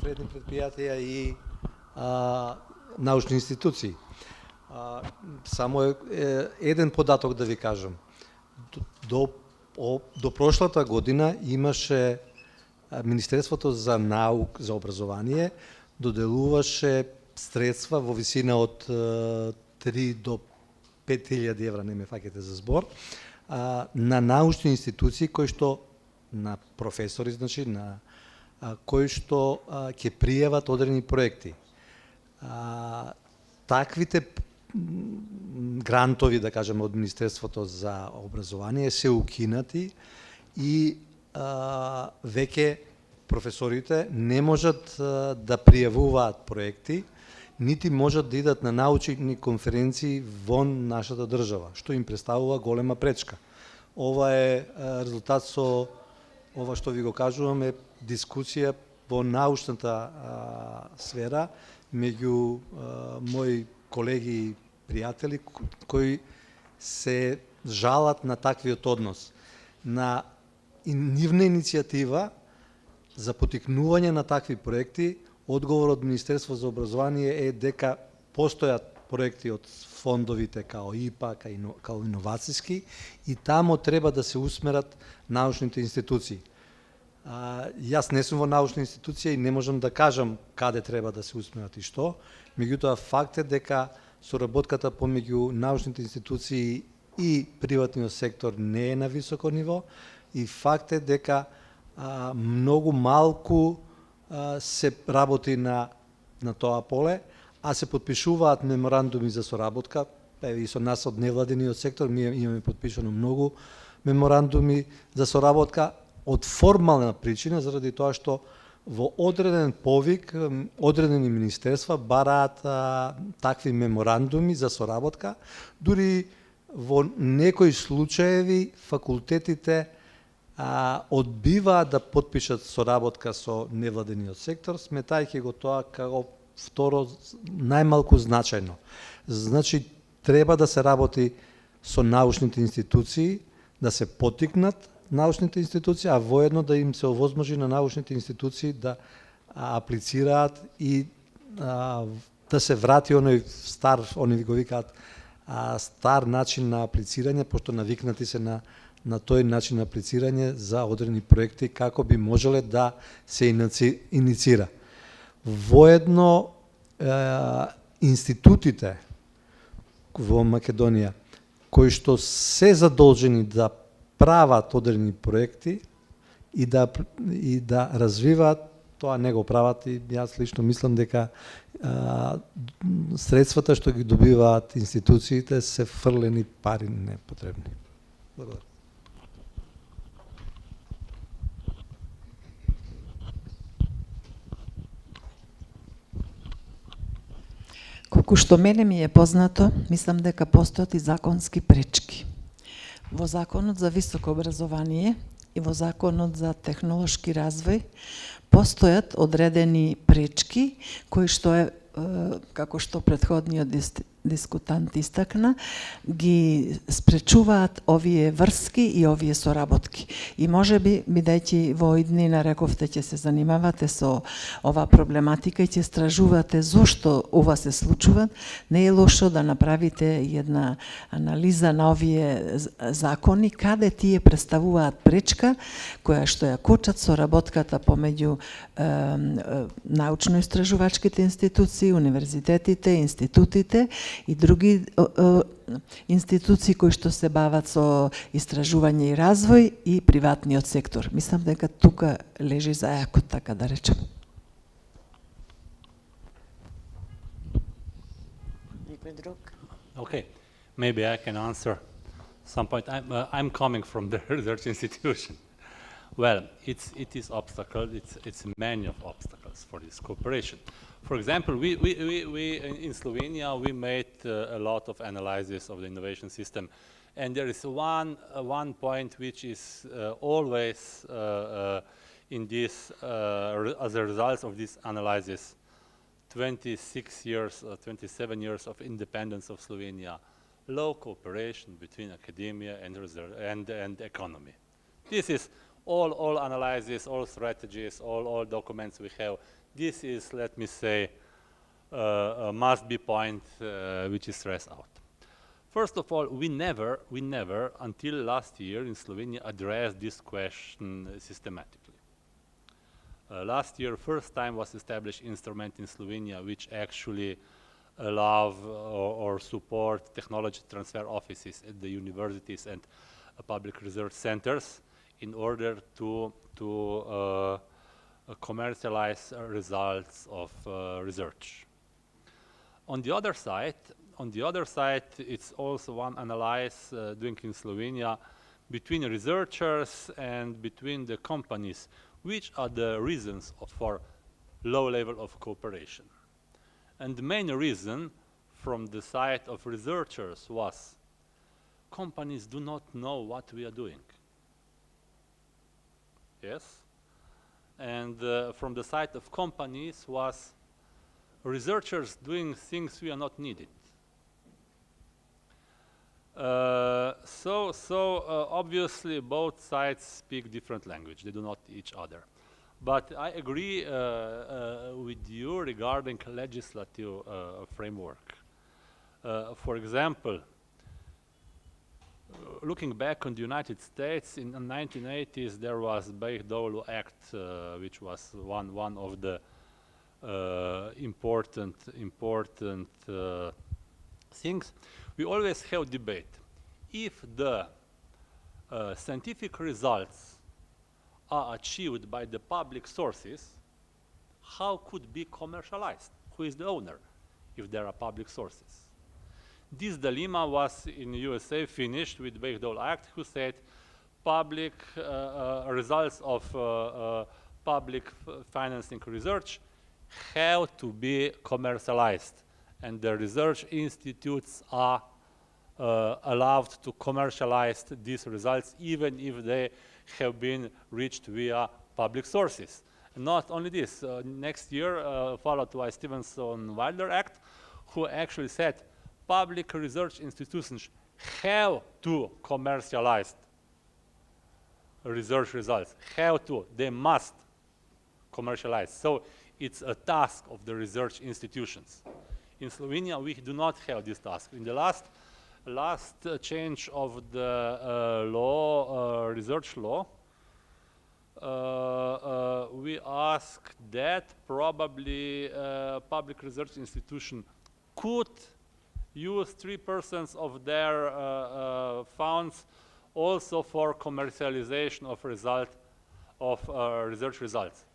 Speaker 2: Средни предпријатија и научни институции. Само еден податок да ви кажам. До прошлата година имаше Министерството за за образование доделуваше средства во висина од 3 до 5.000 евра, не ме фаќате за збор, на научни институции кои што на професори, значи на кои што ќе пријават одредени проекти. Таквите грантови, да кажеме, од Министерството за образование се укинати и веќе професорите не можат да пријавуваат проекти, нити можат да идат на научни конференции вон нашата држава, што им представува голема пречка. Ова е резултат со ова што ви го кажувам е дискусија во научната сфера меѓу мои колеги и пријатели кои се жалат на таквиот однос. На нивна иницијатива за потикнување на такви проекти, одговорот од Министерство за образование е дека постојат проекти од фондовите као ИПА, као Иновациски и тамо треба да се усмерат научните институции. Јас не сум во научна институција и не можам да кажам каде треба да се усмерат и што, меѓутоа факт е дека соработката помеѓу научните институции и приватниот сектор не е на високо ниво и факт е дека многу малку се работи на тоа поле, а се подпишуваат меморандуми за соработка, и со нас од невладениот сектор, ние имаме подпишано многу меморандуми за соработка од формална причина, заради тоа што во одреден повик, одредени министерства бараат такви меморандуми за соработка, дури во некои случаеви факултетите одбиваат да подпишат соработка со невладениот сектор, сметајќи го тоа како второ најмалку значајно. Значи, треба да се работи со научните институции, да се поттикнат научните институции, а воедно да им се овозможи на научните институции да аплицираат и да се врати оној стар, они го викаат, стар начин на аплицирање, пошто навикнати се на тој начин на аплицирање за одредени проекти, како би можеле да се иницира. Воедно, институтите во Македонија, кои што се задолжени да прават одредени проекти и да развиваат, тоа не го прават, и јас лично мислам дека средствата што ги добиваат институциите се фрлени пари непотребни. Благодарам.
Speaker 6: Колку што мене ми е познато, мислам дека постојат и законски пречки. Во Законот за високо образование и во Законот за технолошки развој постојат одредени пречки кои што е, како што претходниот дискутант истакна, ги спречуваат овие врски и овие соработки. И можеби, бидејќи во иднина рековте ќе се занимавате со ова проблематика и ќе стражувате зошто ова се случува, не е лошо да направите една анализа на овие закони, каде тие представуваат пречка, која што ја кочат соработката помеѓу научно-истражувачките институции, универзитетите, институтите и други институции кои што се бават со истражување и развој и приватниот сектор. Мислам дека тука лежи зајакот, така да речем.
Speaker 22: Некој друг?
Speaker 3: Okay, maybe I can answer some point. I'm coming from the research institution. Well, it is obstacle. It's many of obstacles for this cooperation. For example, we in Slovenia we made a lot of analysis of the innovation system, and there is one point which is always in this as a result of this analysis. 26 years, 27 years of independence of Slovenia, low cooperation between academia and economy. This is all analysis, all strategies, all documents we have. This is, let me say, a must-be point which is stressed out. First of all, we never, until last year in Slovenia, addressed this question systematically. Last year, first time was established instrument in Slovenia which actually allow or support technology transfer offices at the universities and public research centers in order to commercialize results of research. On the other side, it's also one analysis doing in Slovenia between researchers and between the companies, which are the reasons for low level of cooperation. And the main reason from the side of researchers was companies do not know what we are doing. Yes? And from the side of companies was researchers doing things we are not needed. Obviously both sides speak different language, they do not each other. But I agree with you regarding legislative framework. For example, looking back on the United States, in the 1980s there was Bayh-Dole Act, which was one of the important things. We always have debate. If the scientific results are achieved by the public sources, how could be commercialized? Who is the owner? if there are public sources. This dilemma was in the USA finished with Bayh-Dole Act, who said public results of public financing research have to be commercialized, and the research institutes are allowed to commercialize these results even if they have been reached via public sources. Not only this, next year followed by Stevenson-Wilder Act, who actually said public research institutions have to commercialize research results, they must commercialize. So it's a task of the research institutions. In Slovenia, we do not have this task. In the last change of the research law, we asked that probably public research institution could use 3% of their funds also for commercialization of research results.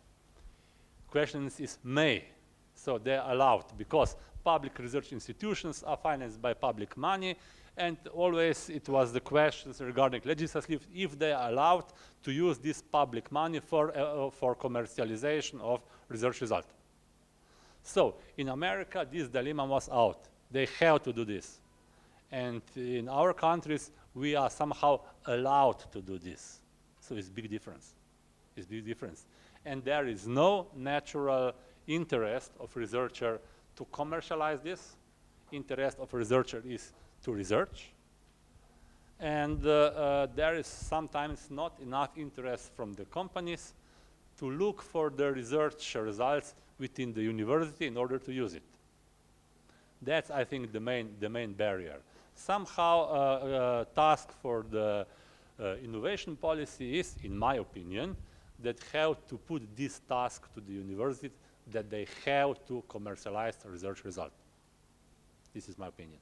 Speaker 3: Question is may, so they're allowed, because public research institutions are financed by public money, and always it was the questions regarding legislative if they are allowed to use this public money for commercialization of research results. So in America, this dilemma was out. They have to do this. And in our countries, we are somehow allowed to do this. So it's big difference. It's big difference. And there is no natural interest of researcher to commercialize this. Interest of researcher is to research. And there is sometimes not enough interest from the companies to look for the research results within the university in order to use it. That's, I think, the main barrier. Somehow, task for the innovation policy is, in my opinion, that have to put this task to the university, that they have to commercialize the research result. This is my opinion.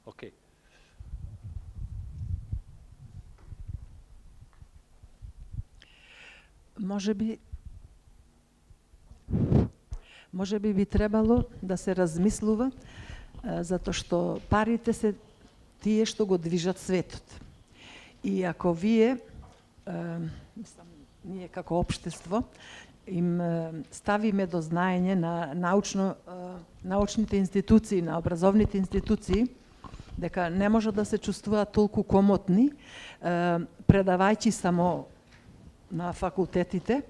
Speaker 3: Okay.
Speaker 6: Може би требало да се размислува, затоа што парите се тие што го движат светот. И ако вие, ние како општество, им ставиме до знаење на научните институции, на образовните институции, дека не може да се чувствуваат толку комотни, предавајќи само на факултетите,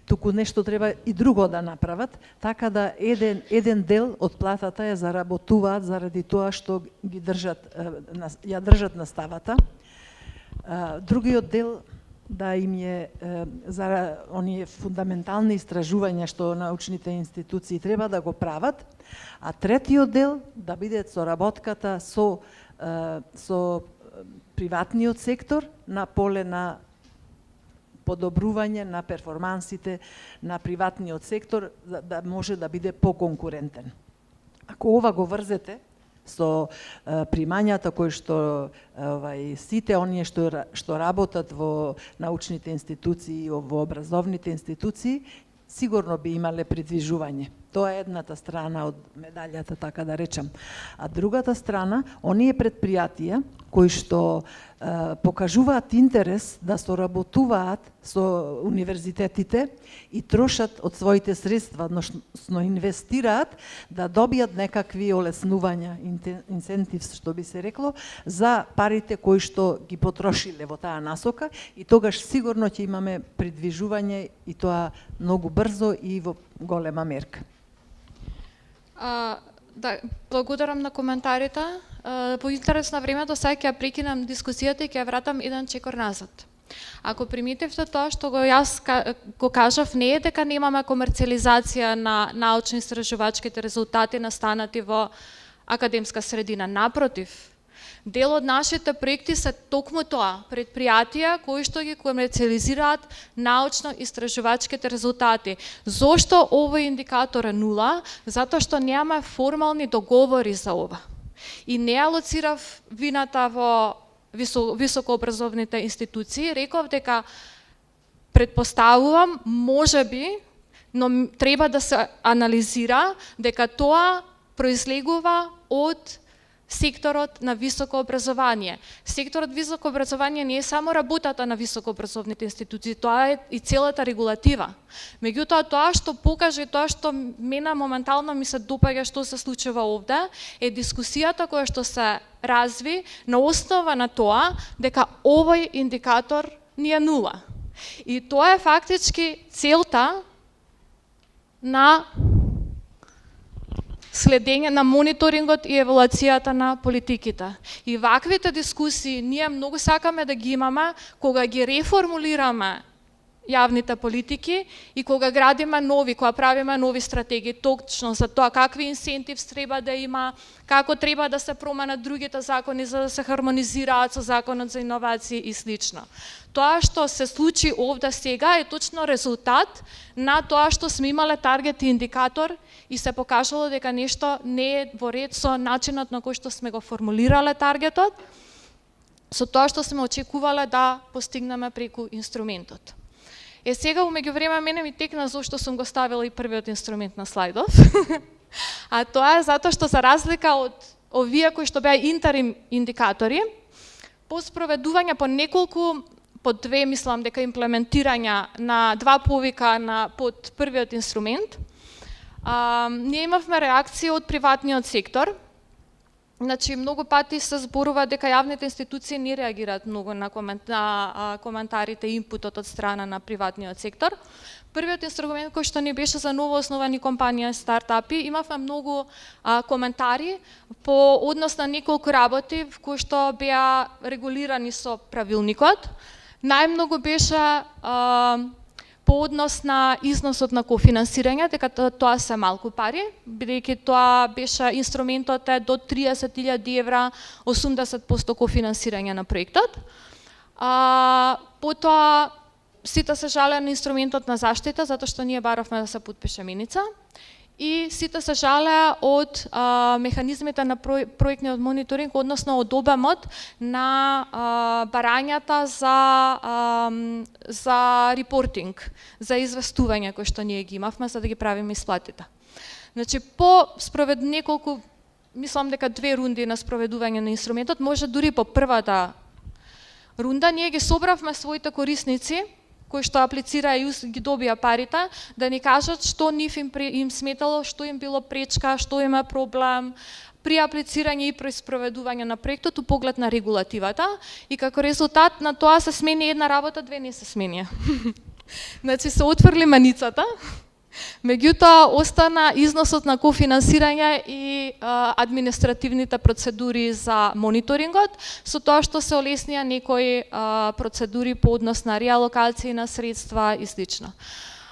Speaker 6: туку нешто треба и друго да направат, така да еден дел од платата ја заработуваат заради тоа што ги ја држат наставата. Другиот дел да им е за оние фундаментални истражувања што научните институции треба да го прават, а третиот дел да биде соработката со приватниот сектор на поле на подобрување на перформансите на приватниот сектор, да може да биде поконкурентен. Ако ова го врзете со примањата кои што сите оние што работат во научните институции, во образовните институции, сигурно би имале придвижување. Тоа е едната страна од медаљата, така да речам. А другата страна, оние предпријатија кои што покажуваат интерес да соработуваат со универзитетите и трошат од своите средства, односно инвестираат да добијат некакви олеснувања, инсентивс, што би се рекло, за парите кои што ги потрошиле во таа насока, и тогаш сигурно ќе имаме придвижување, и тоа многу брзо и во голема мерка.
Speaker 21: Да, благодарам на коментарите. По интерес на времето сега ќе прекинам дискусијата и ќе вратам еден чекор назад. Ако примитивте тоа што јас го кажав, не е дека немаме комерцијализација на научно-истражувачките резултати настанати во академска средина. Напротив, дел од нашите проекти се токму тоа, предпријатија кои што ги комерцијализираат научно-истражувачките резултати. Зошто овој индикатор е 0? Затоа што нема формални договори за ова. И не алоцирав вината во високообразовните институции, реков дека предпоставувам, можеби, но треба да се анализира дека тоа произлегува од секторот на високо образование. Секторот високо образование не е само работата на високообразовните институции, тоа е и целата регулатива. Меѓутоа, тоа што покаже, тоа што мене моментално ми се допаѓа што се случува овде, е дискусијата која што се разви на основа на тоа дека овој индикатор ни е нула. И тоа е фактички целта на следење на мониторингот и евалуацијата на политиките. И ваквите дискусии ние многу сакаме да ги имаме кога ги реформулираме јавните политики и кога градиме нови, кога правиме нови стратегии, точно за тоа какви инсентив треба да има, како треба да се променат другите закони за да се хармонизираат со законот за иновации и слично. Тоа што се случи овде сега е точно резултат на тоа што сме имале таргет и индикатор и се покажало дека нешто не е во ред со начинот на кој што сме го формулирале таргетот, со тоа што сме очекувале да постигнеме преку инструментот. Сега, умеѓу време, мене ми текна зошто сум го ставила и првиот инструмент на слайдов. А тоа е затоа што за разлика од овие кои што беа интерим индикатори, по спроведување по неколку, по две, мислам дека имплементирања на два повика под првиот инструмент, ние имавме реакција од приватниот сектор. Значи, многу пати се зборува дека јавните институции не реагираат многу на коментарите и инпутот од страна на приватниот сектор. Првиот инструмент кој што ни беше за новоосновани компанија стартапи, имавме многу коментари по однос на неколку работи кои што беа регулирани со правилникот. Најмногу беше по однос на износот на кофинансирање, дека тоа се малку пари, бидејќи тоа беше инструментот е до 30.000 евра, 80% кофинансирање на проектот. Потоа сите се жалеа на инструментот на заштита, затоа што ние баравме да се подпише меница. И сите се жалеа од механизмите на проектниот мониторинг, односно од обемот на барањата за репортинг, за известување кои што ние ги имавме за да ги правиме исплатите. Значи, по неколку, мислам дека 2 рунди на спроведување на инструментот, може дури по првата рунда, ние ги собравме своите корисници, кои што аплицираа и ги добија парите, да ни кажат што нив им сметало, што им било пречка, што им е проблем при аплицирање и при спроведување на проектот у поглед на регулативата и како резултат на тоа се смени една работа, 2 не се сменија. Значи се отврли маницата, меѓутоа остана износот на кофинансирање и административните процедури за мониторингот, со тоа што се олеснија некои процедури по однос на реалокација на средства и слично.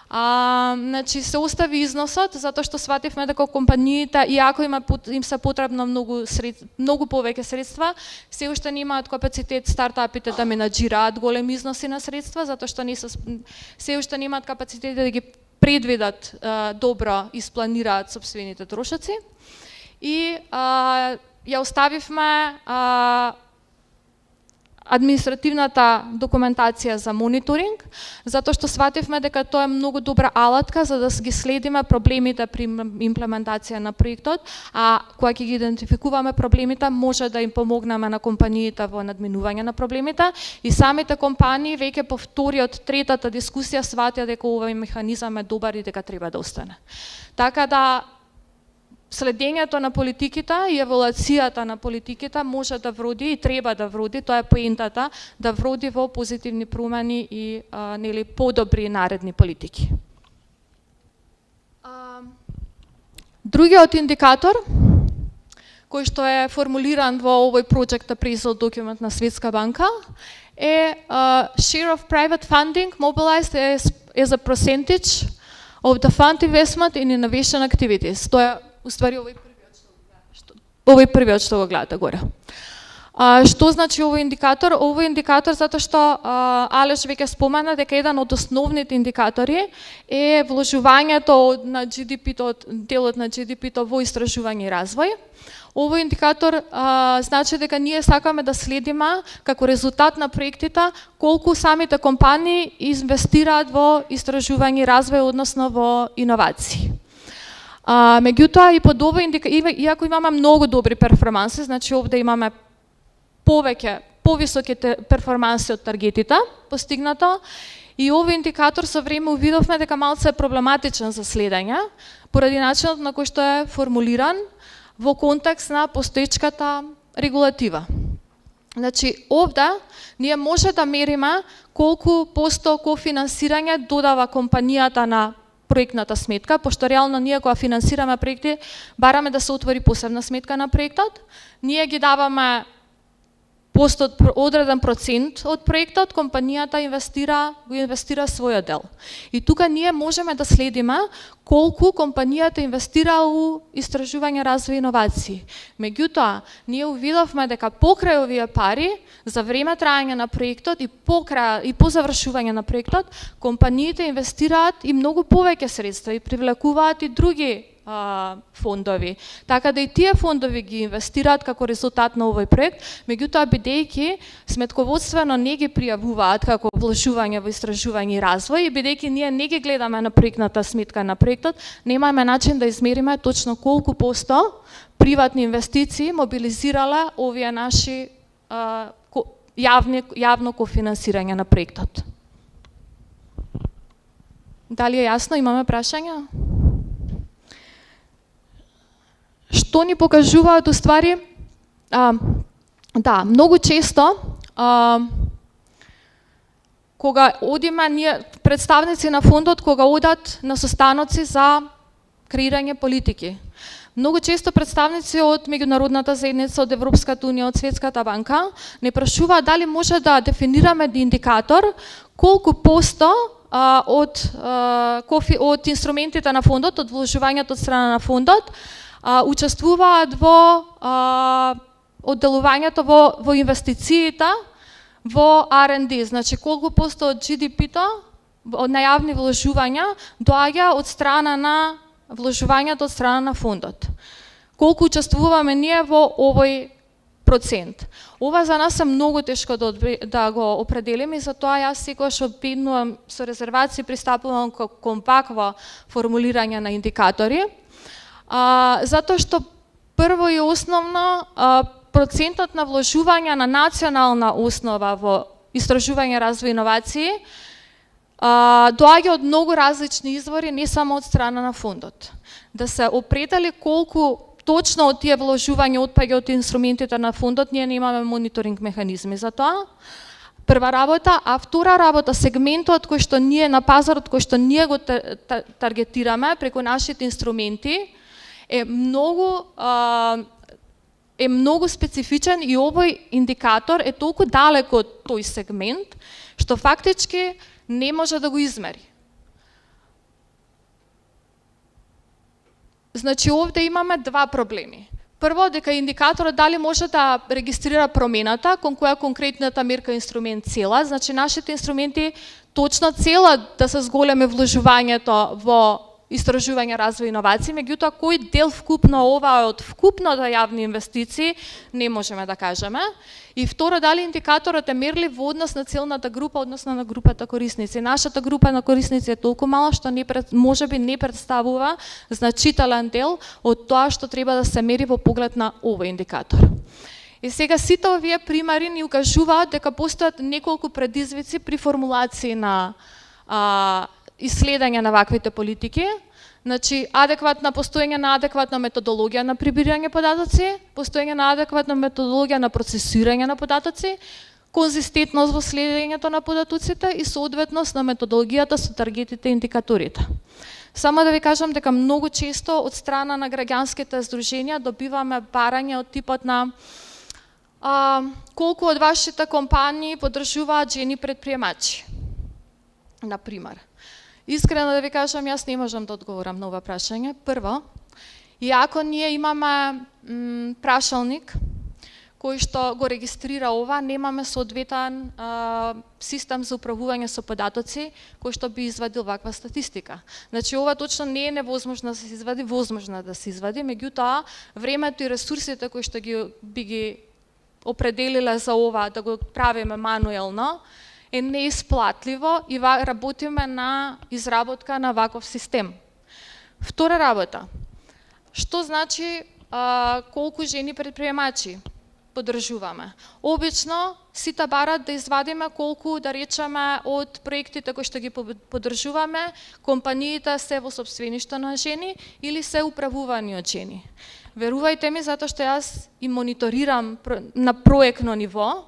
Speaker 21: Значи се остави износот, затоа што свативме дека компаниите, иако им се потребно многу повеќе средства, се уште немаат капацитет стартапите да менаџираат големи износи на средства, затоа што се уште немаат капацитет да ги предвидат добро и спланираат сопствените трошоци. И ја оставивме административната документација за мониторинг, затоа што свативме дека тоа е многу добра алатка за да ги следиме проблемите при имплементација на проектот, а кога ќе ги идентификуваме проблемите, може да им помогнеме на компаниите во надминување на проблемите и самите компании веќе по вториот, третата дискусија сватија дека овој механизам е добар и дека треба да остане. Така да следењето на политиките и евалуацијата на политиките може да вроди и треба да вроди, тоа е поентата, да вроди во позитивни промени и подобри наредни политики. Другиот индикатор кој што е формулиран во овој Project Appraisal документ на Светска банка е share of private funding mobilized as a percentage of the fund investment in innovation activities. Тоа е уствари овој првиот што го гледате горе. Што значи овој индикатор? Овој индикатор затоа што Алеш веќе спомена дека еден од основните индикатори е вложувањето на GDP-то, делот на GDP-то во истражување и развој. Овој индикатор значи дека ние сакаме да следиме како резултат на проектите колку самите компании инвестираат во истражување и развој, односно во иновации. Меѓутоа и под ова иако имаме многу добри перформанси, значи овде имаме повисоките перформанси од таргетите постигнато, и овој индикатор со време увидовме дека малце е проблематичен за следење, поради начинот на кој што е формулиран во контекст на постоечката регулатива. Значи, овде ние може да мериме колку посто кофинансирање додава компанијата на проектната сметка, пошто реално ние кога финансираме проекти, бараме да се отвори посебна сметка на проектот, ние ги даваме одреден процент од проектот, компанијата го инвестира својот дел. И тука ние можеме да следиме колку компанијата инвестира у истражување, развој и иновации. Меѓутоа, ние увидовме дека покрај овие пари, за време траење на проектот и по завршување на проектот, компаниите инвестираат и многу повеќе средства и привлекуваат и други фондови. Така да и тие фондови ги инвестираат како резултат на овој проект, меѓутоа бидејќи сметководствено не ги пријавуваат како вложување во истражување и развој, и бидејќи ние не ги гледаме на проектната сметка на проектот, немаме начин да измериме точно колку посто приватни инвестиции мобилизирале овие наши јавно кофинансирање на проектот. Дали е јасно? Имаме прашања? Што ни покажуваат уствари? Да, многу често кога одиме ние представници на фондот, кога одат на состаноци за креирање политики, многу често представници од меѓународната заедница, од Европската Унија, од Светската банка не прашуваат дали може да дефинираме индикатор колку посто од инструментите на фондот, од вложувањето од страна на фондот, учествуваат во одделувањето во инвестициите во R&D, значи колку посто од GDP-то на јавни вложувања доаѓа од страна на вложувањето од страна на фондот. Колку учествуваме ние во овој процент. Ова за нас е многу тешко да го определиме и затоа јас секогаш обиднувам со резервации, пристапувам кон вакво формулирање на индикатори. Затоа што прво и основно процентот на вложување на национална основа во истражување, развој и иновации доаѓа од многу различни извори, не само од страна на фондот. Да се определи колку точно од тие вложувања отпаѓа од инструментите на фондот, ние немаме мониторинг механизми за тоа. Прва работа, а втора работа, сегментот кој што ние на пазарот, кој што ние го таргетираме преку нашите инструменти, е многу специфичен и овој индикатор е толку далек од тој сегмент, што фактички не може да го измери. Значи, овде имаме два проблеми. Прво, дека индикаторот дали може да регистрира промената, кон која конкретната мерка инструмент цела, значи нашите инструменти точно цела да се зголеми вложувањето во истражување, развој и иновации, меѓутоа кој дел вкупно ова од вкупното јавни инвестиции не можеме да кажеме. И второ, дали индикаторот е мерлив во однос на целната група, односно на групата корисници. Нашата група на корисници е толку мала што можеби не представува значителен дел од тоа што треба да се мери во поглед на овој индикатор. И сега сите овие примери ни укажуваат дека постојат неколку предизвици при формулација на исследување на ваквите политики, значи постоење на адекватна методологија на прибирање податоци, постоење на адекватна методологија на процесирање на податоци, конзистентност во следењето на податоците и соодветност на методологијата со таргетите и индикаторите. Само да ви кажам дека многу често од страна на граѓанските здруженија добиваме барање од типот на колку од вашите компании поддржуваат жени предприемачи, например. Искрено да ви кажам, јас не можам да одговорам на ова прашање. Прво, иако ние имаме прашалник кој што го регистрира ова, немаме соодветен систем за управување со податоци кој што би извадил ваква статистика. Значи, ова точно не е невозможно да се извади, возможно да се извади, меѓутоа времето и ресурсите кои што би ги определиле за ова да го правиме мануелно е неисплатливо и работиме на изработка на ваков систем. Втора работа, Што значи колку жени предприемачи поддржуваме? Обично сите барат да извадиме колку, да речеме, од проектите кои што ги поддржуваме, компаниите се во сопствеништво на жени или се управувани од жени. Верувајте ми, затоа што јас и мониторирам на проектно ниво,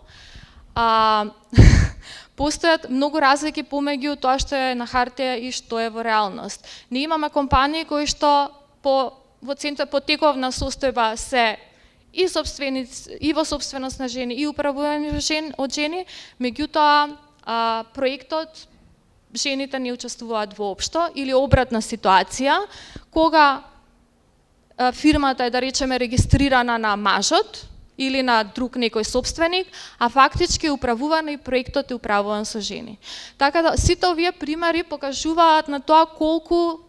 Speaker 21: постојат многу разлики помеѓу тоа што е на хартија и што е во реалност. Ние имаме компании кои што во тековна состојба се и во собственост на жени, и управувани од жени, меѓутоа проектот жените не учествуваат воопшто, или обратна ситуација, кога фирмата е, да речеме, регистрирана на мажот или на друг некој собственик, а фактички управувана и проектот е управуван со жени. Така да сите овие примери покажуваат на тоа колку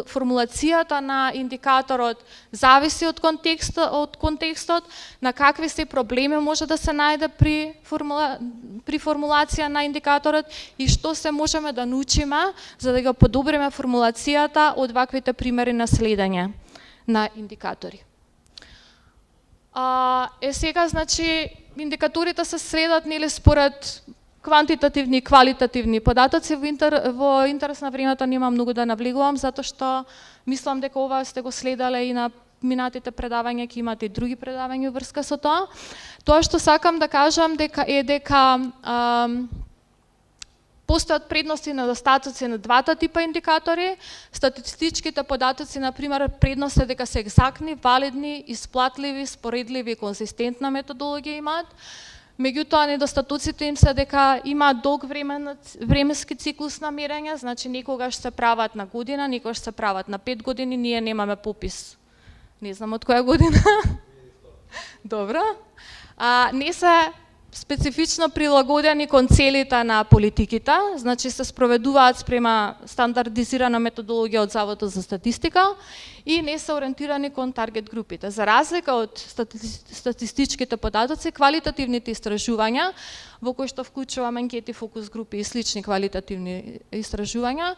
Speaker 21: формулацијата на индикаторот зависи од контекстот, на какви се проблеми може да се најде при формулација на индикаторот и што се можеме да научиме за да го подобриме формулацијата од ваквите примери на следење на индикатори. Сега, значи, индикаторите се следат нели според квантитативни и квалитативни податоци. Во интерес на времето нема многу да навлегувам, затоа што мислам дека ова сте го следале и на минатите предавања, ќе имате и други предавања врска со тоа. Тоа што сакам да кажам дека постојат предности и недостатоци на двата типа индикатори. Статистичките податоци, например, предност е дека се екзактни, валидни, исплатливи, споредливи и конзистентна методологија имаат. Меѓутоа, недостатоците им се дека имаат долг временски циклус на мерење, значи некогаш се прават на година, некогаш се прават на 5 години, ние немаме попис. Не знам од која година. Добро. Не се специфично прилагодени кон целите на политиките, значи се спроведуваат спрема стандардизирана методологија од Заводот за статистика и не се ориентирани кон таргет групите. За разлика од статистичките податоци, квалитативните истражувања, во кои што вклучуваме анкети, фокус групи и слични квалитативни истражувања,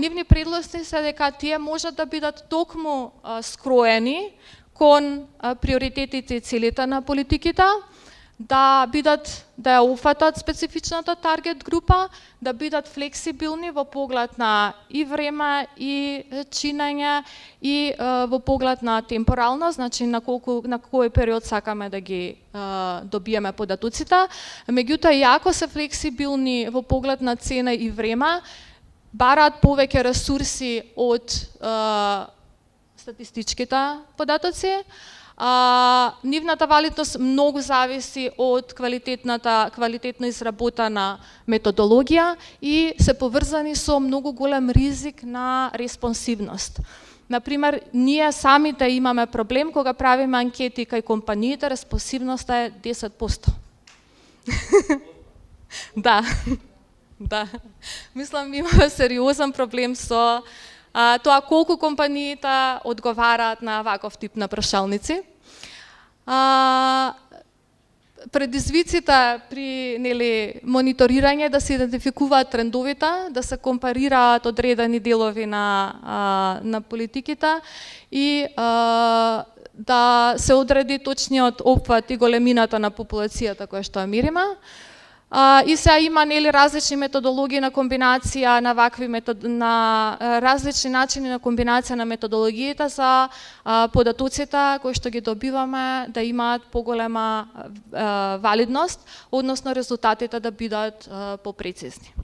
Speaker 21: нивни предлоси се дека тие можат да бидат токму скроени кон приоритетите и целите на политиките, да ја уфатат специфичната таргет група, да бидат флексибилни во поглед на и време, и чинење, и во поглед на темпоралност, значи на кој период сакаме да ги добиеме податоците. Меѓутоа, иако се флексибилни во поглед на цена и време, бараат повеќе ресурси од статистичките податоци. Нивната валидност многу зависи од квалитетно изработена методологија и се поврзани со многу голем ризик на респонсивност. Например, ние самите имаме проблем кога правиме анкети кај компаниите, респонсивноста е 10%. Да. Мислам, имаме сериозен проблем со тоа колку компаниите одговараат на ваков тип на прашалници. Предизвиците при мониторирање да се идентификуваат трендовите, да се компарираат одредени делови на политиките и да се одреди точниот опфат и големината на популацијата која што ја мериме. И сега има различни методологии на комбинација на на различни начини на комбинација на методологиите за податоците кои што ги добиваме да имаат поголема валидност, односно резултатите да бидат попрецизни.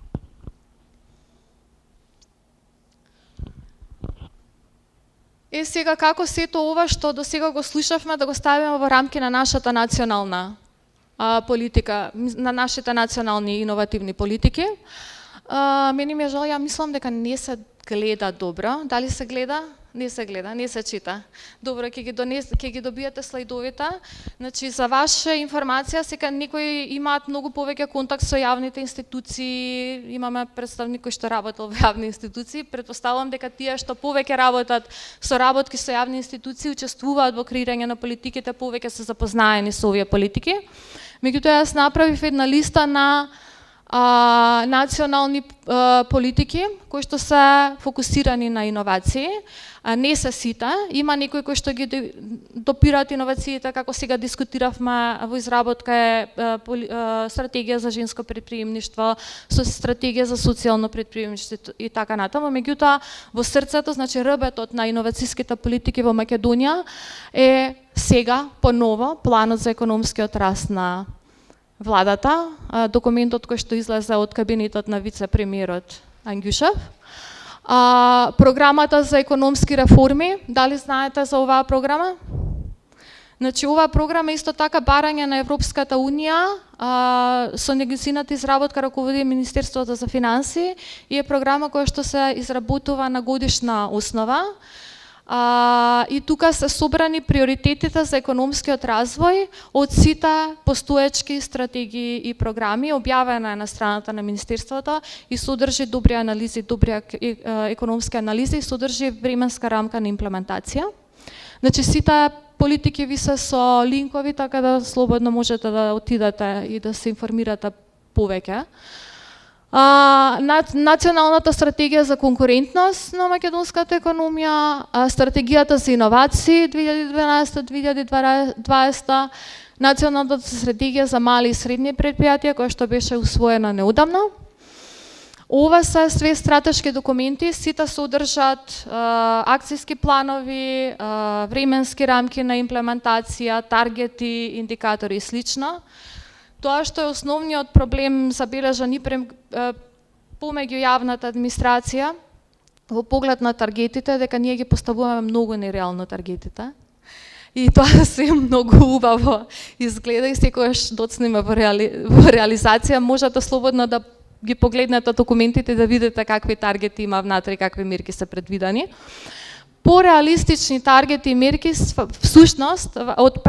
Speaker 21: Сега како сето ова што до сега го слушавме да го ставиме во рамки на нашата национална политика, на нашите национални иновативни политики. Мене ми е жал, ја мислам дека не се гледа добро. Дали се гледа? Не се гледа, не се чита. Добро, ќе ги добиете слайдовите. Значи, за ваша информација, сега некои имаат многу повеќе контакт со јавните институции, имаме представник кој што работел во јавни институции, претпоставувам дека тие што повеќе работат со работки со јавни институции, учествуваат во креирање на политиките, повеќе се запознаени со овие политики. Меѓутоа, јас направив една листа на национални политики кои што се фокусирани на иновации, не се сите, има некои кои што ги допираат иновациите, како сега дискутиравме во изработка е стратегија за женско предприемништво, стратегија за социјално предприемништво и така натаму. Меѓутоа, во срцето, значи рбетот на иновацијските политики во Македонија е сега поново планот за економскиот раст на владата, документот кој што излезе од кабинетот на вице-премиерот Ангјушев. Програмата за економски реформи, дали знаете за оваа програма? Значи, оваа програма исто така барање на Европската Унија, со нејзината изработка раководи Министерството за финансии и е програма која што се изработува на годишна основа. И тука се собрани приоритетите за економскиот развој од сите постоечки стратегии и програми, објавена е на страната на Министерството и содржи добри анализи, добри економски анализи и содржи временска рамка на имплементација. Значи, сите политики ви се со линкови, така да слободно можете да отидете и да се информирате повеќе. Националната стратегија за конкурентност на македонската економија, стратегијата за иновации 2012-2020, националната стратегија за мали и средни предпријатија која што беше усвоена неодамна. Ова се све стратешки документи, сите содржат акцијски планови, временски рамки на имплементација, таргети, индикатори и слично. Тоа што е основниот проблем забележан и помеѓу јавната администрација во поглед на таргетите, дека ние ги поставуваме многу нереално таргетите. И тоа се многу убаво изгледа и секогаш доцнеме во реализација, можете слободно да ги погледнете документите да видите какви таргети има внатре и какви мерки се предвидени. По-реалистични таргети и мерки всушност од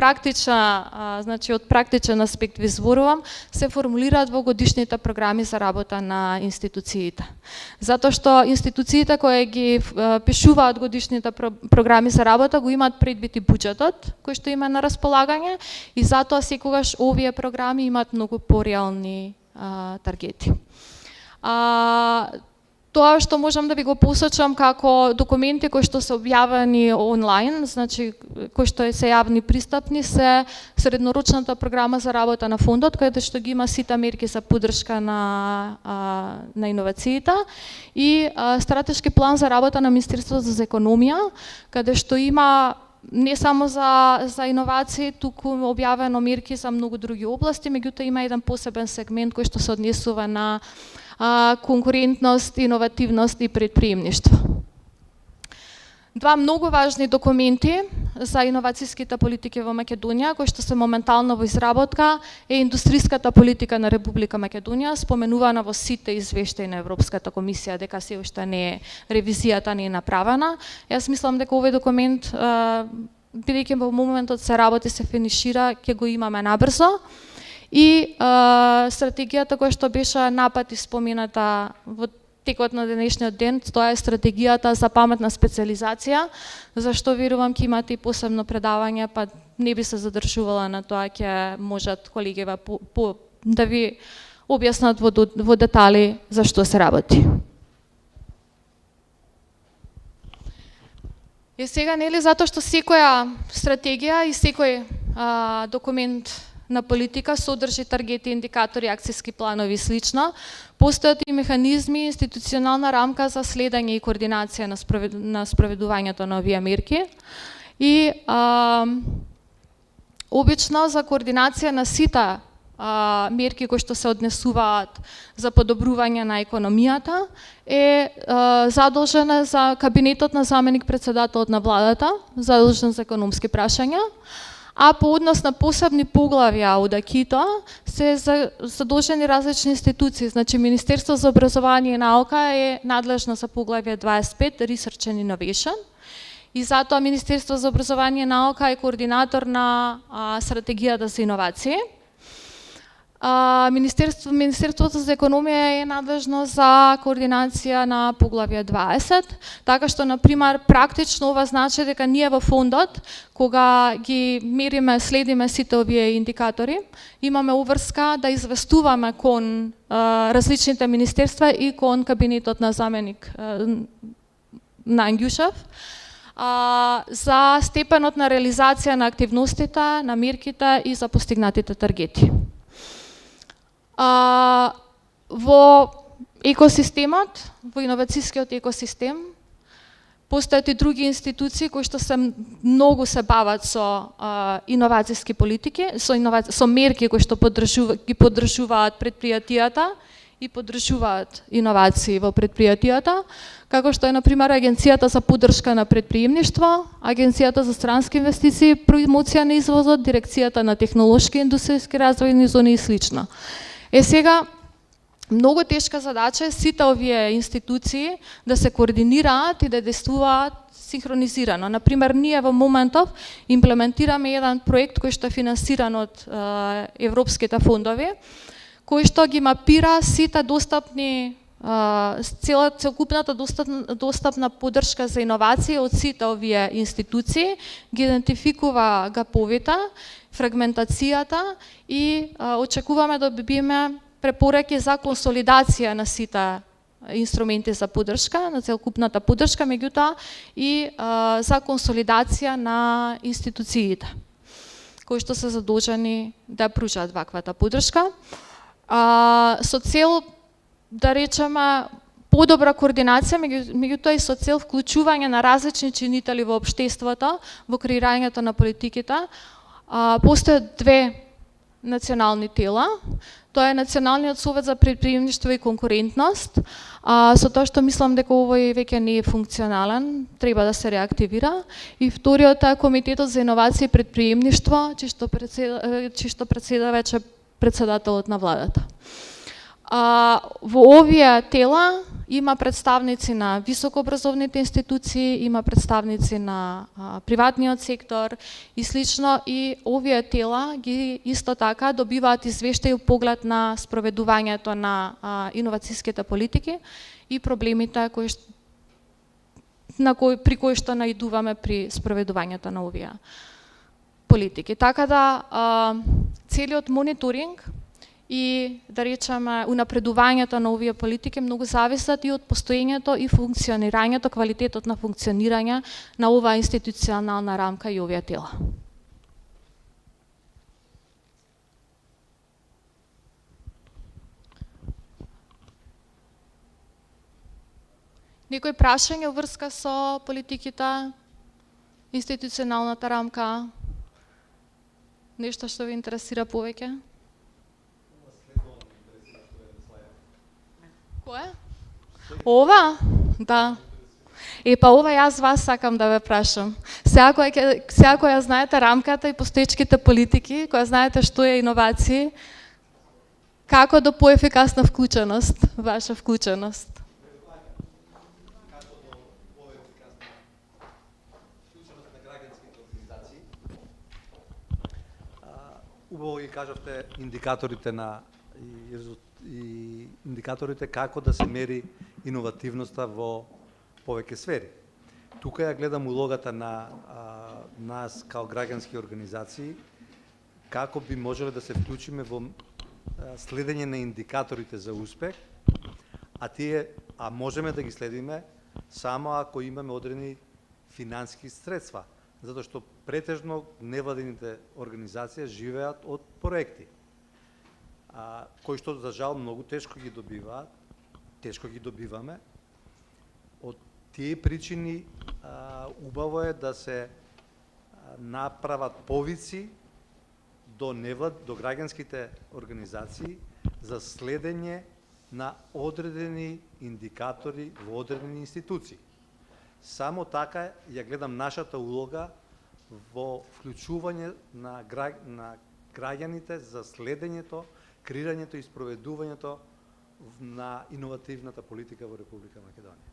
Speaker 21: практичен аспект ви зборувам, се формулираат во годишните програми за работа на институциите. Затоа што институциите кои ги пишуваат годишните програми за работа го имаат предвид и буџетот кој што има на располагање и затоа секогаш овие програми имаат многу по-реални таргети. Тоа што можам да ви го посочам како документи кои што се објавени онлайн, значи кои што се јавни пристапни, се среднорочната програма за работа на фондот, каде што ги има сите мерки за поддршка на иновациите и стратешки план за работа на Министерството за економија, каде што има не само за иновации, туку објавено мерки за многу други области, меѓутоа има еден посебен сегмент кој што се однесува на конкурентност, иновативност и предприемништво. Два многу важни документи за иновацијските политики во Македонија, кои што се моментално во изработка, е индустријската политика на Република Македонија, споменувана во сите извештаи на Европската комисија, дека се уште не е ревизијата не е направена. Јас мислам дека овој документ, бидејќи во моментот се работи, се финишира, ќе го имаме набрзо. И стратегијата која што беше напати спомената во текот на денешниот ден, тоа е стратегијата за паметна специализација, зашто верувам ќе имате и посебно предавање, па не би се задржувала на тоа, ќе можат колегиве да ви објаснат во детали за што се работи. И сега, нели, затоа што секоја стратегија и секој документ на политика содржи таргети, индикатори, акцијски планови и слично. Постојат и механизми, институционална рамка за следење и координација на спроведувањето на овие мерки. И обично за координација на сите мерки кои што се однесуваат за подобрување на економијата е задолжена за кабинетот на заменик председателот на владата, задолжен за економски прашања. А по однос на посебни поглавја од АКИТО се задолжени различни институции. Значи, Министерство за образование и наука е надлежно за поглавје 25, Research and Innovation. И затоа Министерство за образование и наука е координатор на стратегијата за иновации. Министерството за економија е надлежно за координација на Поглавје 20, така што, например, практично ова значи дека ние во фондот, кога ги мериме, следиме сите овие индикатори, имаме уврска да известуваме кон различните министерства и кон кабинетот на заменик на Ангјушев, за степенот на реализација на активностите, на мерките и за постигнатите таргети. Во екосистемот, во иновацискиот екосистем, постојат и други институции кои што многу се бават со иновациски политики, со мерки кои што ги поддржуваат предпријатијата и поддржуваат иновации во предпријатијата, како што е, например, Агенцијата за поддршка на предприемништво, Агенцијата за странски инвестиции, промоција на извозот, Дирекцијата на технолошки и индустријски развојни зони и слично. Сега, многу тешка задача е сите овие институции да се координираат и да действуваат синхронизирано. Например, ние во моментов имплементираме еден проект кој што е финансиран од европските фондови, кој што ги мапира сите достапни, целокупната достапна поддршка за иновации од сите овие институции, ги идентификува гаповите, фрагментацијата и очекуваме да добиеме препораки за консолидација на сите инструменти за поддршка, на целокупната поддршка, меѓутоа и за консолидација на институциите, кои што се задолжени да пружат ваквата поддршка, со цел, да речеме, подобра координација, меѓутоа и со цел вклучување на различни чинители во општеството, во креирањето на политиките. Постојат две национални тела. Тоа е Националниот совет за предприемништво и конкурентност, со тоа што мислам дека овој веќе не е функционален, треба да се реактивира. И вториот е Комитетот за иновации и предприемништво, чии што председа веќе председателот на владата. Во овие тела има представници на високообразовните институции, има представници на приватниот сектор и слично, и овие тела ги исто така добиваат извештај поглед на спроведувањето на иновациските политики и проблемите при кои што наидуваме при спроведувањето на овие политики. Така да целиот мониторинг и, да речеме, унапредувањето на овие политики многу зависат и од постоењето и функционирањето, квалитетот на функционирање на оваа институционална рамка и овие тела. Некои прашања врска со политиките, институционалната рамка, нешто што ви интересира повеќе? Кое? Ова? Да. Па ова јас вас сакам да ве прашам. Сега која знаете рамката и постоечките политики, која знаете што е иновации, како до поефикасна вклученост, ваша вклученост?
Speaker 2: Убаво ги кажавте индикаторите и индикаторите како да се мери иновативноста во повеќе сфери. Тука ја гледам улогата на нас као граѓански организации, како би можеле да се вклучиме во следење на индикаторите за успех, а можеме да ги следиме само ако имаме одредени финански средства, затоа што претежно невладините организации живеат од проекти, кои што за жал многу тешко ги добиваме. Од тие причини убаво е да се направат повици до граѓанските организации за следење на одредени индикатори во одредени институции. Само така ја гледам нашата улога во вклучување на граѓаните за следењето, креирањето и спроведувањето на иновативната политика во Република Македонија.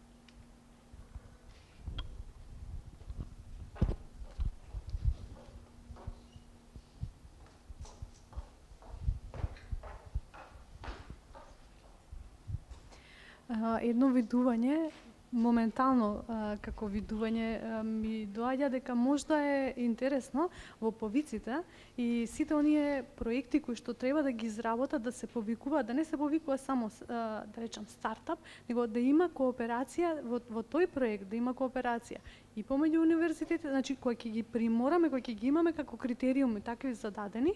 Speaker 19: едно видување, моментално како видување ми доаѓа дека можда е интересно во повиците и сите оние проекти кои што треба да ги изработат, да се повикуваат, да не се повикува само да речам стартап, него да има кооперација во тој проект, да има кооперација и помеѓу универзитетите, значи кои ќе ги примораме, кои ќе ги имаме како критериуми такви зададени,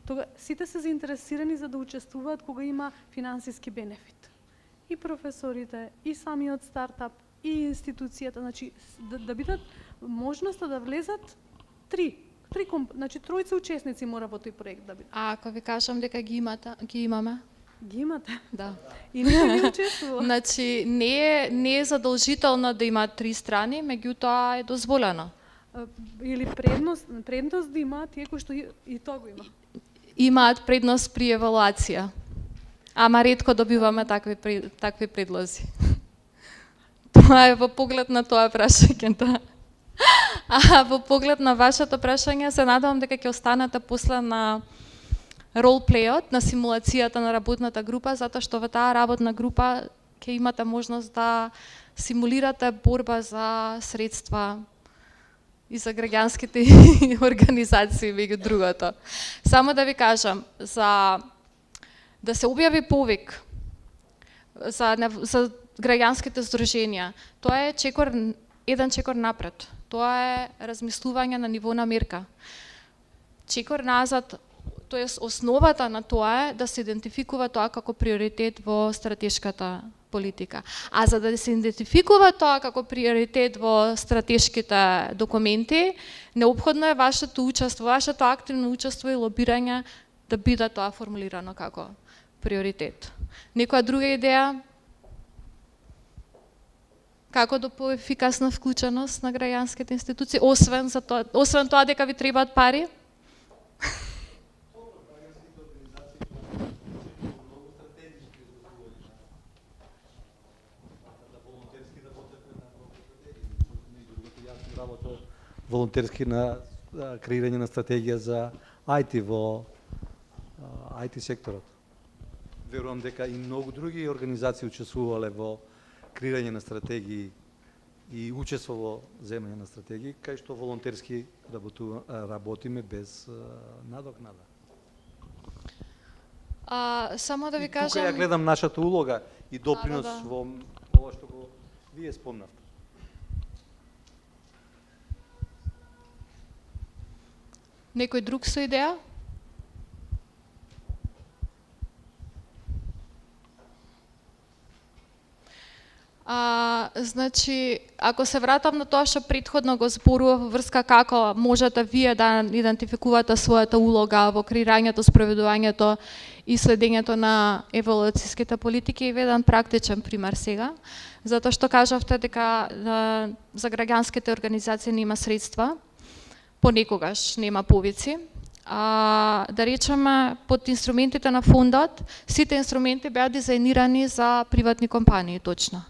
Speaker 19: тога сите се заинтересирани за да учествуваат кога има финансиски бенефит. И професорите, и самиот стартап, и институцијата, значи да бидат можноста да влезат значи тројца учесници мора во тој проект да бидат.
Speaker 21: А ако ви кажам дека ги имаме?
Speaker 19: Ги имате?
Speaker 21: Да.
Speaker 19: И не ги учествува.
Speaker 21: Значи не е задолжително да има 3 страни, меѓутоа е дозволено.
Speaker 19: Или предност да имаат тие кои што и тоа го има.
Speaker 21: Имаат предност при евалуација. Ама ретко добиваме такви предлози. Тоа е во поглед на тоа прашање. А во поглед на вашето прашање се надевам дека ќе останете после на ролплејот, на симулацијата на работната група, затоа што во таа работна група ќе имате можност да симулирате борба за средства и за граѓанските организации меѓу другото. Само да ви кажам, за да се објави повик за граѓанските здруженија, тоа е еден чекор напред. Тоа е размислување на ниво на мерка. Чекор назад, тоест основата на тоа е да се идентификува тоа како приоритет во стратешката политика. А за да се идентификува тоа како приоритет во стратешките документи, необходно е вашето учество, вашето активно учество и лобирање да биде тоа формулирано како приоритет. Некоја друга идеја? Како до поефикасна вклученост на граѓанските институции, освен тоа дека ви требаат пари?
Speaker 2: Волонтерски на креирање на стратегија за IT во IT секторот. Верувам дека и многу други организации учествувале во креирање на стратегии и учество во земање на стратегии, кај што волонтерски работиме без надокнада.
Speaker 21: Само да ви кажам...
Speaker 2: Тука ја гледам нашата улога и допринос во ова што го вие спомнавте.
Speaker 21: Некој друг со идеја? Значи, ако се вратам на тоа што претходно го зборував во врска како можете вие да идентификувате својата улога во креирањето, спроведувањето и следењето на евалуациските политики, е еден практичен пример сега, затоа што кажавте дека за граѓанските организации нема средства, понекогаш нема повици. Да речеме, под инструментите на фондот, сите инструменти беа дизајнирани за приватни компании, точно.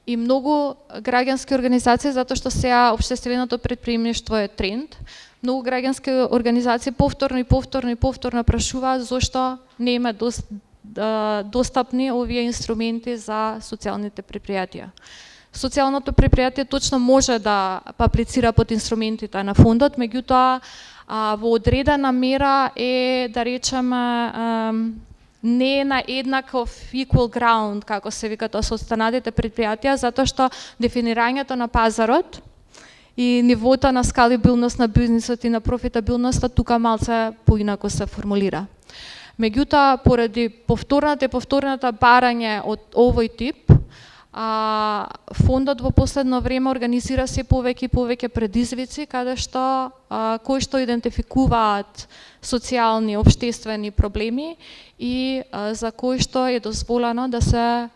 Speaker 21: И многу граѓански организации, затоа што сега општественото претприемништво е тренд, многу граѓански организации повторно прашуваат зошто не има достапни овие инструменти за социјалните предпријатија. Социјалното предпријатие точно може да аплицира под инструментите на фондот, меѓутоа во одредена мера е, да речеме, не е на еднаков equal ground, како се вика тоа со останатите предпријатија, затоа што дефинирањето на пазарот и нивото на скалибилност на бизнисот и на профитабилноста тука малце поинако се формулира. Меѓутоа, поради повторната барање од овој тип, фондот во последно време организира се повеќе и повеќе предизвици кои што идентификуваат социјални, општествени проблеми и за кои што е дозволено да се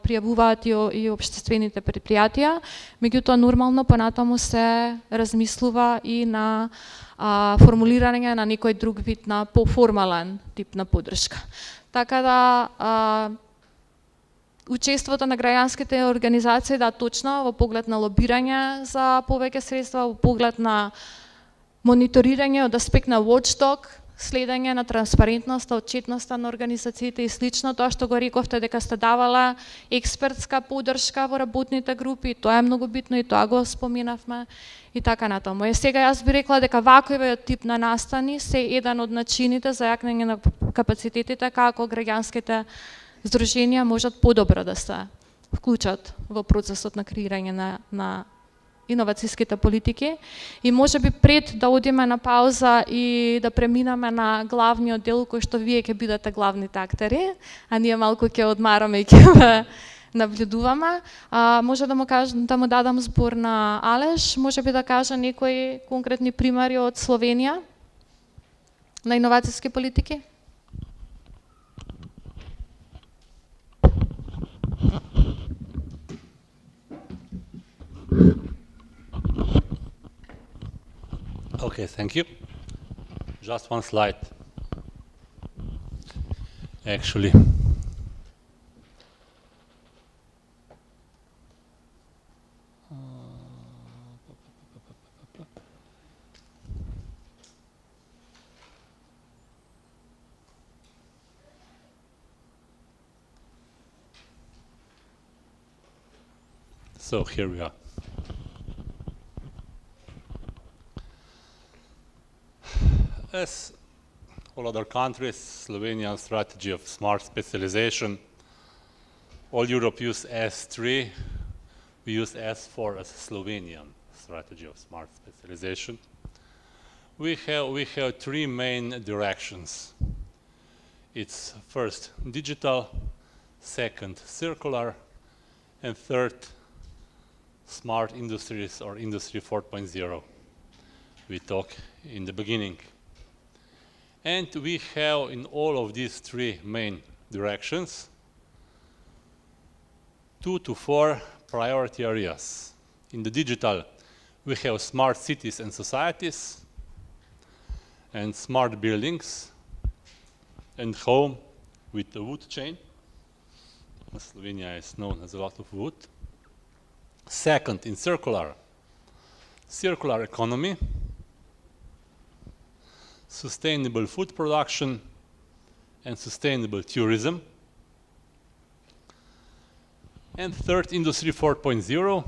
Speaker 21: пријавуваат и општествените предпријатија. Меѓутоа, нормално понатаму се размислува и на формулирање на некој друг вид на поформален тип на поддршка. Така да учеството на граѓанските организации, да, точно, во поглед на лобирање за повеќе средства, во поглед на мониторирање од аспект на watchdog, следење на транспарентноста, отчетноста на организациите и слично, тоа што го рековте дека сте давала експертска поддршка во работните групи, тоа е многу битно и тоа го споменавме и така натаму. Сега јас би рекла дека ваквиот тип на настани се еден од начините за јакнење на капацитетите како граѓанските здруженија можат подобро да се вклучат во процесот на креирање на иновацијските политики. И може би пред да одиме на пауза и да преминеме на главниот дел кој што вие ќе бидете главните актери, а ние малку ќе одмараме и ќе наблюдуваме. Може да му дадам збор на Алеш, може би да каже некои конкретни примери од Словенија на иновацијски политики.
Speaker 3: Okay, thank you. Just one slide. Actually, so here we are. As all other countries, Slovenia's strategy of smart specialization, all Europe use S3, we use S4 as Slovenian strategy of smart specialization. We have three main directions. It's first digital, second circular, and third smart industries or industry 4.0. We talk in the beginning. And we have in all of these three main directions 2 to 4 priority areas. In the digital, we have smart cities and societies, and smart buildings, and home with the wood chain. Slovenia is known as a lot of wood. Second, in circular economy, sustainable food production, and sustainable tourism. And third, Industry 4.0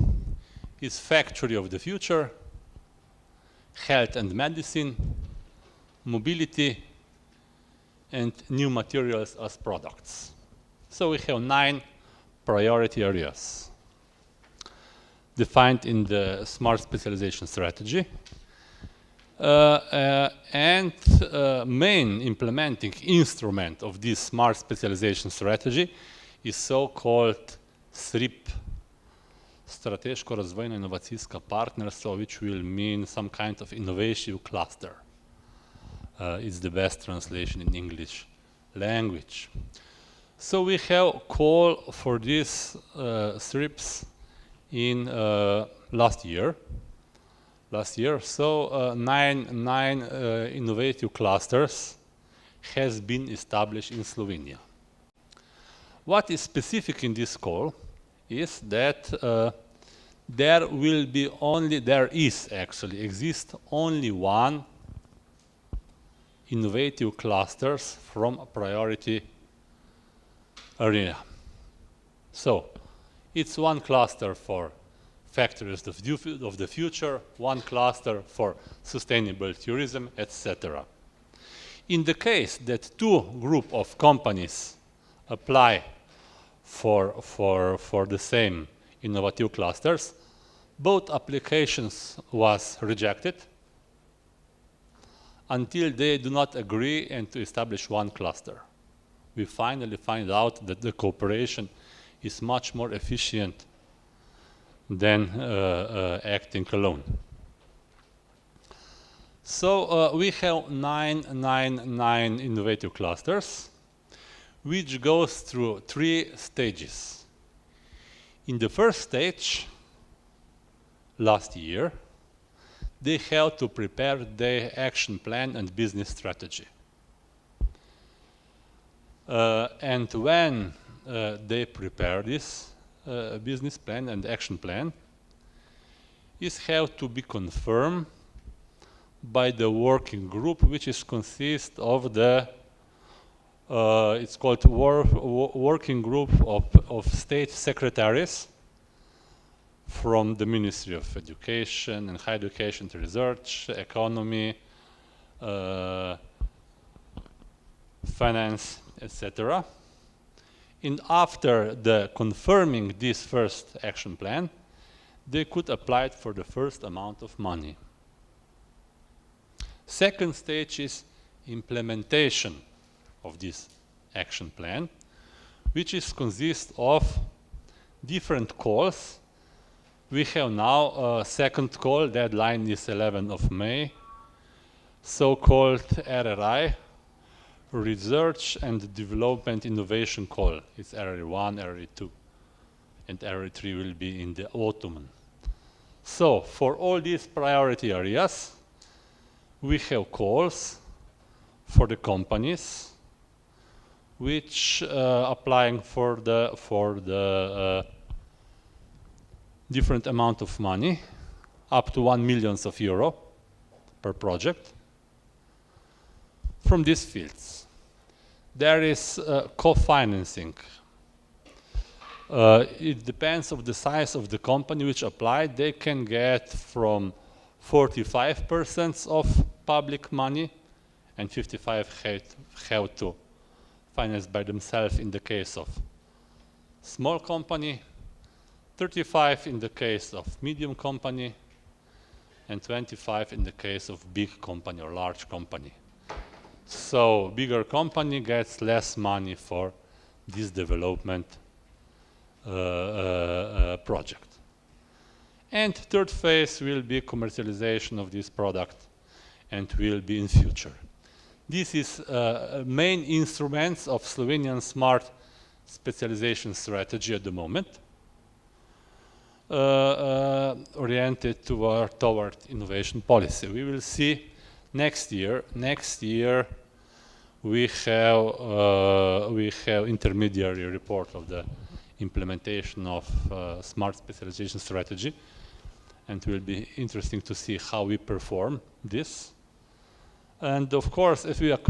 Speaker 3: is factory of the future, health and medicine, mobility, and new materials as products. So we have 9 priority areas defined in the smart specialization strategy. And main implementing instrument of this smart specialization strategy is so-called SRIP, Strateško razvojno inovacijska partnerstva, which will mean some kind of innovation cluster. It's the best translation in English language. So we have call for these SRIPs in last year. So 9 innovative clusters has been established in Slovenia. What is specific in this call is that there exists only one innovative clusters from a priority area. So it's one cluster for factories of the future, one cluster for sustainable tourism, etc. In the case that 2 groups of companies apply for the same innovative clusters, both applications was rejected until they do not agree and to establish one cluster. We finally find out that the cooperation is much more efficient than acting alone. So we have nine innovative clusters, which goes through 3 stages. In the first stage, last year, they have to prepare their action plan and business strategy. And when they prepare this business plan and action plan, it have to be confirmed by the working group, which is consist of the it's called working group of state secretaries from the Ministry of Education and Higher Education and Research, Economy, Finance, etc. And after the confirming this first action plan, they could apply for the first amount of money. Second stage is implementation of this action plan, which is consist of different calls. We have now a second call, deadline is 11th of May, so-called RRI, Research and Development Innovation Call. It's RRI1, RRI2, and RRI3 will be in the autumn. So, for all these priority areas, we have calls for the companies which applying for the different amount of money, up to €1 million per project, from these fields. There is co-financing. It depends on the size of the company which applied. They can get from 45% of public money, and 55% have to finance by themselves in the case of small company, 35% in the case of medium company, and 25% in the case of big company or large company. So bigger company gets less money for this development project. And third phase will be commercialization of this product and will be in future. This is main instruments of Slovenian smart specialization strategy at the moment, oriented toward innovation policy. We will see next year. Next year we have intermediary report of the implementation of smart specialization strategy, and it will be interesting to see how we perform this. And of course, if we have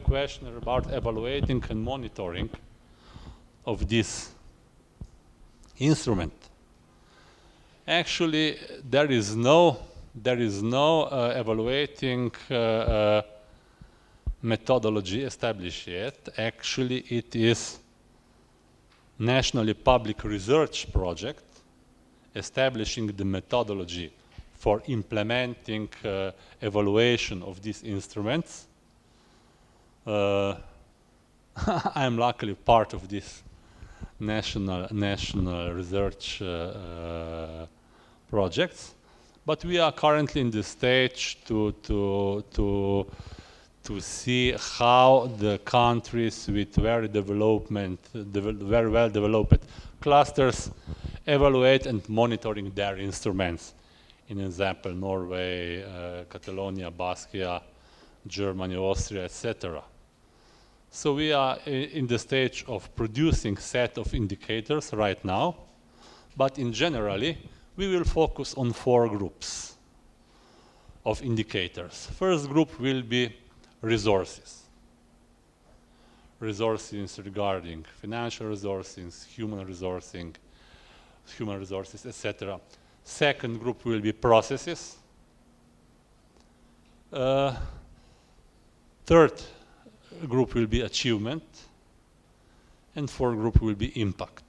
Speaker 3: questions about evaluating and monitoring of this instrument. Actually, there is no evaluating methodology established yet. Actually, it is nationally public research project establishing the methodology for implementing evaluation of these instruments. I am luckily part of this national research projects, but we are currently in the stage to see how the countries with very well developed clusters evaluate and monitoring their instruments. In example, Norway, Catalonia, Baskia, Germany, Austria, etc. So we are in the stage of producing set of indicators right now, but in generally, we will focus on 4 groups of indicators. First group will be resources. Resources regarding financial resources, human resources, etc. Second group will be processes. Third group will be achievement. And fourth group will be impact.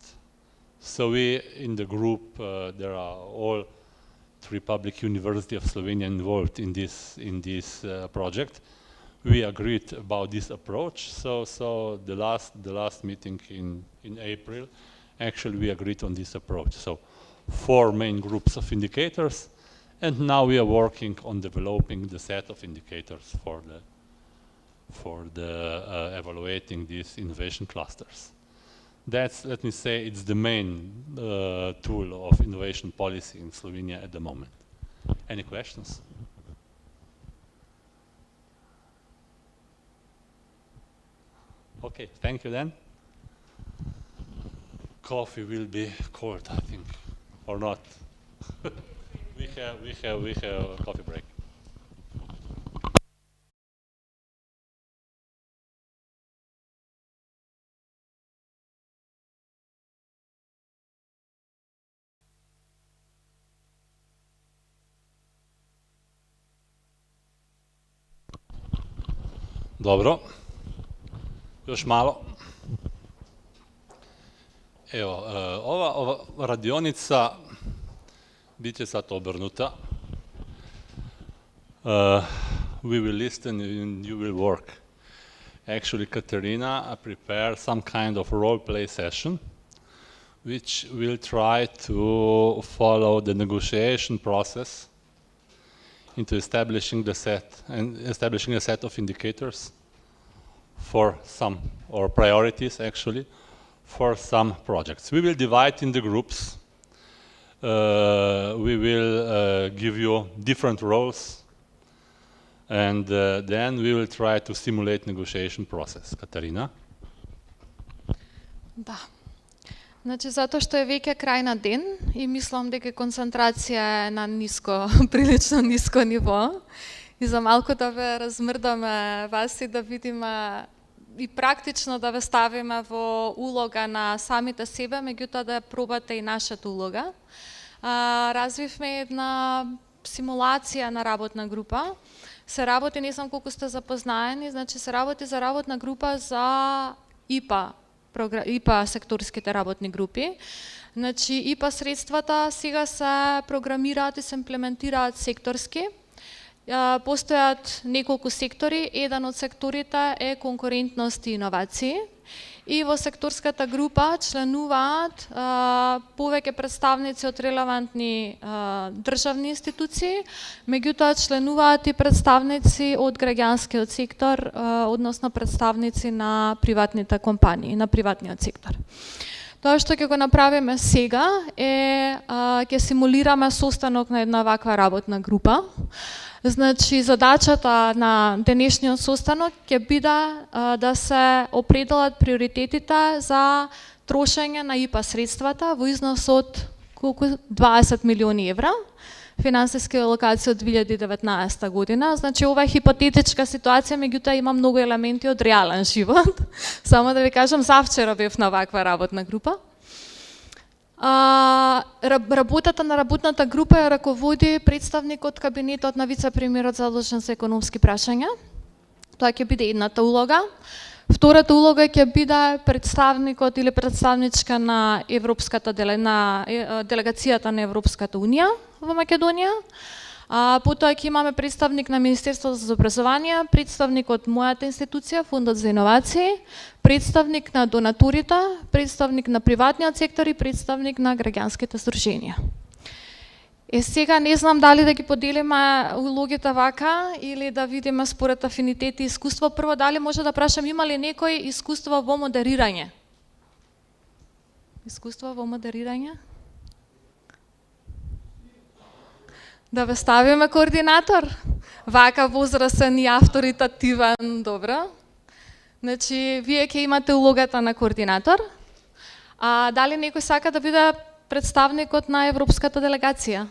Speaker 3: So we, in the group, there are all 3 public universities of Slovenia involved in this project. We agreed about this approach. So the last meeting in April, actually we agreed on this approach. So 4 main groups of indicators, and now we are working on developing the set of indicators for the evaluating these innovation clusters. That's, let me say, it's the main tool of innovation policy in Slovenia at the moment. Any questions? Okay, thank you then. Coffee will be cold, I think, or not. we have a coffee break. Добро. Još malo. Evo, ova radionica bit će sad obrnuta. We will listen and you will work. Actually, Katerina prepared some kind of role-play session which will try to follow the negotiation process into establishing a set of indicators for some, or priorities actually, for some projects. We will divide in the groups. We will give you different roles, and then we will try to simulate negotiation process. Katarina?
Speaker 21: Да. Значи, затоа што е веќе крај на ден и мислам дека концентрација е на ниско, прилично ниско ниво. И за малку да ве размрдаме вас и да видиме и практично да ве ставиме во улога на самите себе, меѓутоа да пробате и нашата улога. Развивме една симулација на работна група. Се работи, не знам колку сте запознаени, значи се работи за работна група за ИПА секторските работни групи. Значи ИПА средствата сега се програмираат и се имплементираат секторски. Постојат неколку сектори, еден од секторите е конкурентност и иновации. И во секторската група членуваат повеќе представници од релевантни државни институции, меѓутоа членуваат и представници од граѓанскиот сектор, односно представници на приватните компании, на приватниот сектор. Тоа што ќе го направиме сега е ќе симулираме состанок на една ваква работна група. Значи, задачата на денешниот состанок ќе биде да се определат приоритетите за трошење на ИПА средствата во износ од колку 20 милиони евра, финансиски алокации од 2019 година. Значи, ова е хипотетичка ситуација, меѓутоа има многу елементи од реален живот. Само да ви кажам, завчера бев на ваква работна група. Работата на работната група ја раководи представник од кабинетот на вице-премиерот задолжен за економски прашања. Тоа ќе биде едната улога. Втората улога ќе биде представникот или представничка на делегацијата на Европската Унија во Македонија. Потоа ќе имаме представник на Министерството за образование, представник од мојата институција, Фондот за иновации, представник на донаторите, представник на приватниот сектор и представник на граѓанските здруженија. Сега не знам дали да ги поделиме улогите вака или да видиме според афинитет и искуство. Прво, дали може да прашам, има ли некој искуство во модерирање? Искуство во модерирање? Да ве ставиме координатор? Вака возрастен и авторитативен, добро. Значи, вие ќе имате улогата на координатор. Дали некој сака да биде представникот на европската делегација?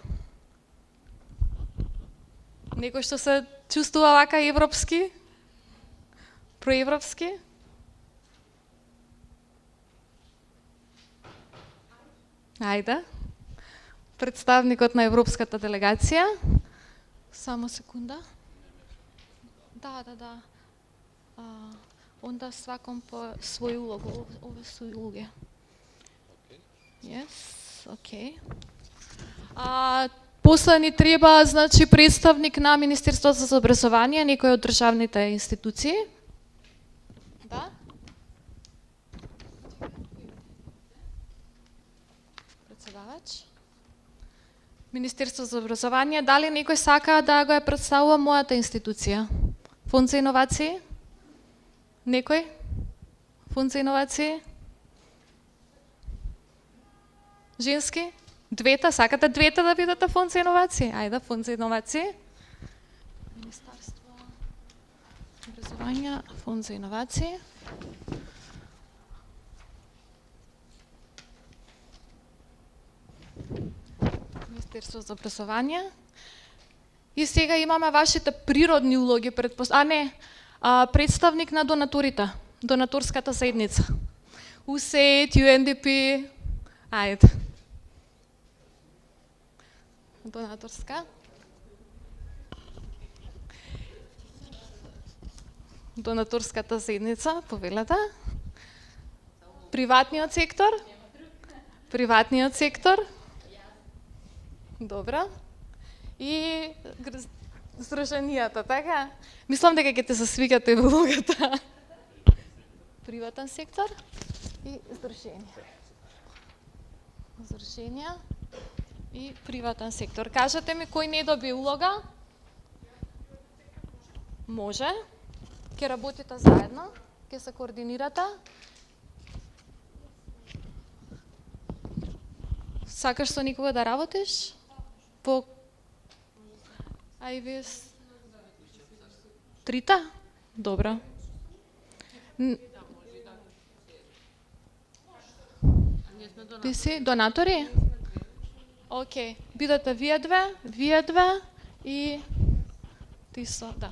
Speaker 21: Некој што се чувствува вака европски? Проевропски? Ајде. Представникот на европската делегација. Само секунда. Да. Онда сваком по свој улог. Ове су улоги. Yes, окей. После ни треба, значи, представник на Министерството за образование, некој од државните институции. Да? Председавач. Министерство за образование, дали некој сака да го ја представува мојата институција? Фонд за иновации? Некој? Фонд за иновации? Женски? Двете? Сакате двете да бидете фонд за иновации? Ајде, фонд за иновации. Министерство образование, фонд за иновации. Министерство за образование. И сега имаме вашите природни улоги, представник на донаторите, донаторската заедница. УСЕИД, UNDP, ајде. Донаторска. донаторската заедница, повелете. Приватниот сектор? Приватниот сектор? Добро. И здруженијата, така? Мислам дека ќе те се свиѓа тој улогата. Приватен сектор и здруженија. Здруженија и приватен сектор. Кажете ми кој не доби улога? Може. Ќе работите заедно, ќе се координирате. Сакаш со никога да работиш? По... Ај вие... Трита? Добро. Ти си донатори? Океј. Бидете вие две и ти со, да.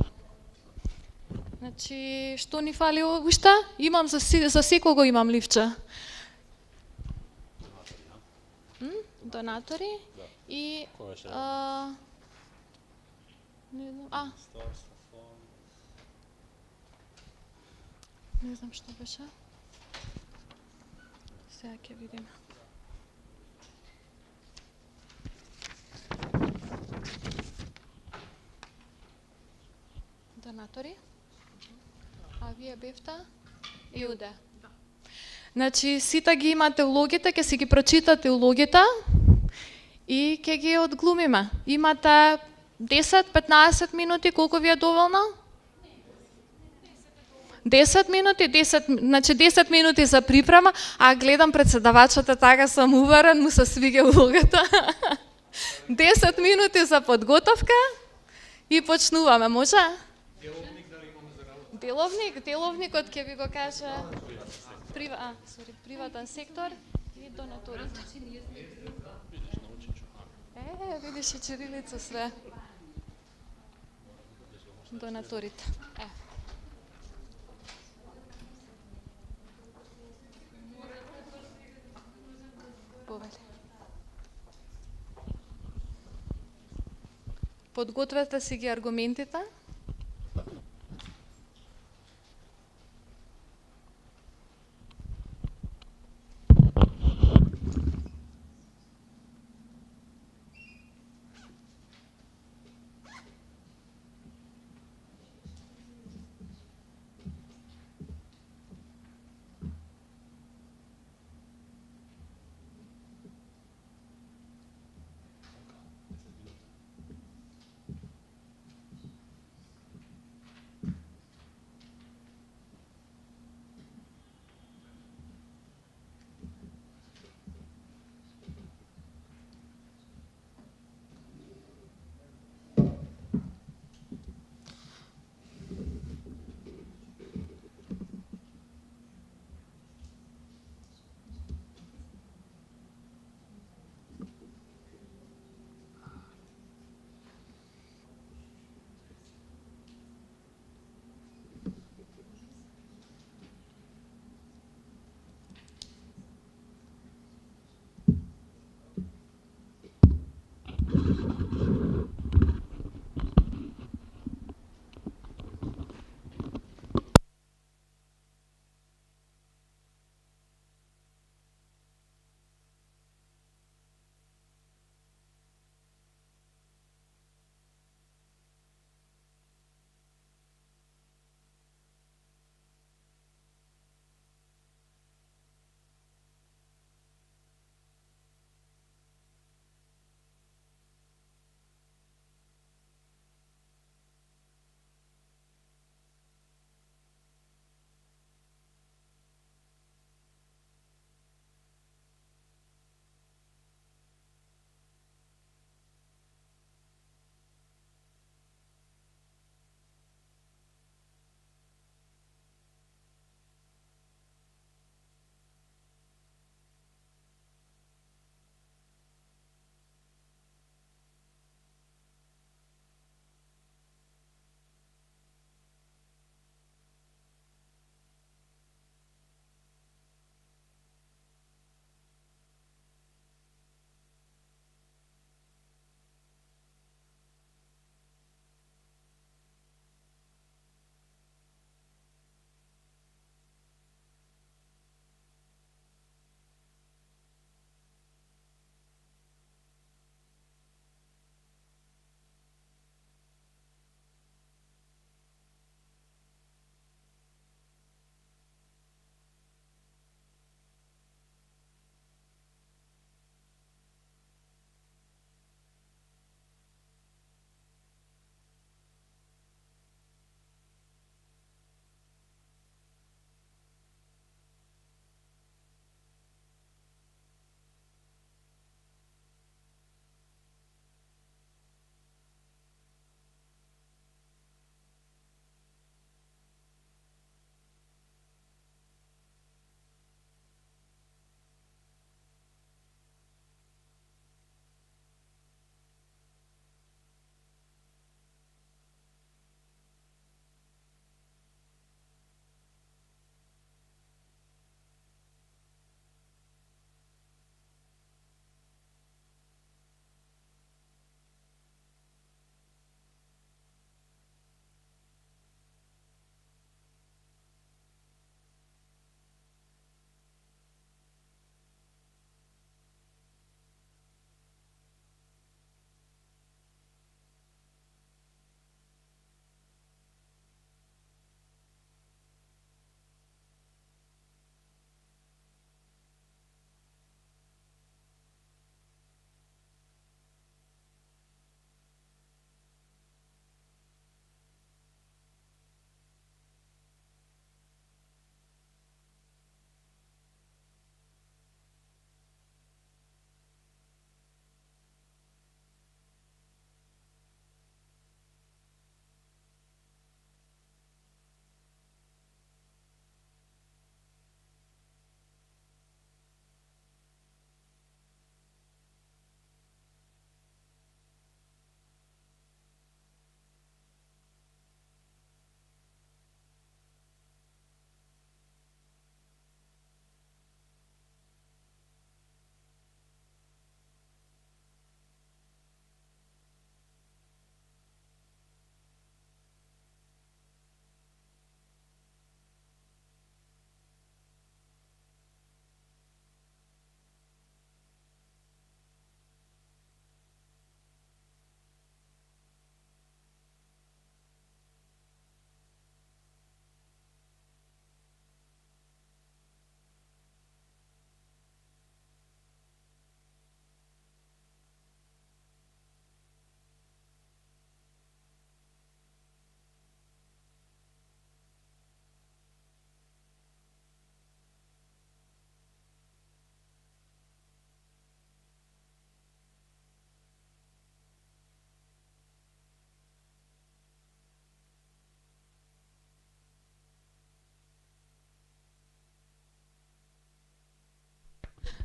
Speaker 21: Значи, што ни фали уште? Имам за секого имам ливче. Донатори и не знам, не знам што беше. Сега ќе видим. Донатори? А вие бевте? Иуде. Значи, сите ги имате улогите, ќе си ги прочитате улогите и ќе ги одглумиме. Имате 10-15 минути, колку ви е доволно? 10 минути, значи 10 минути за припрема, а гледам председавачата, така сам уверен, му се свиѓа улогата. 10 минути за подготовка и почнуваме, може? Деловникот ќе ви го каже приватен сектор и донаторите. Видиш и чирилица све. Донаторите. Повели. Подгответе си ги аргументите.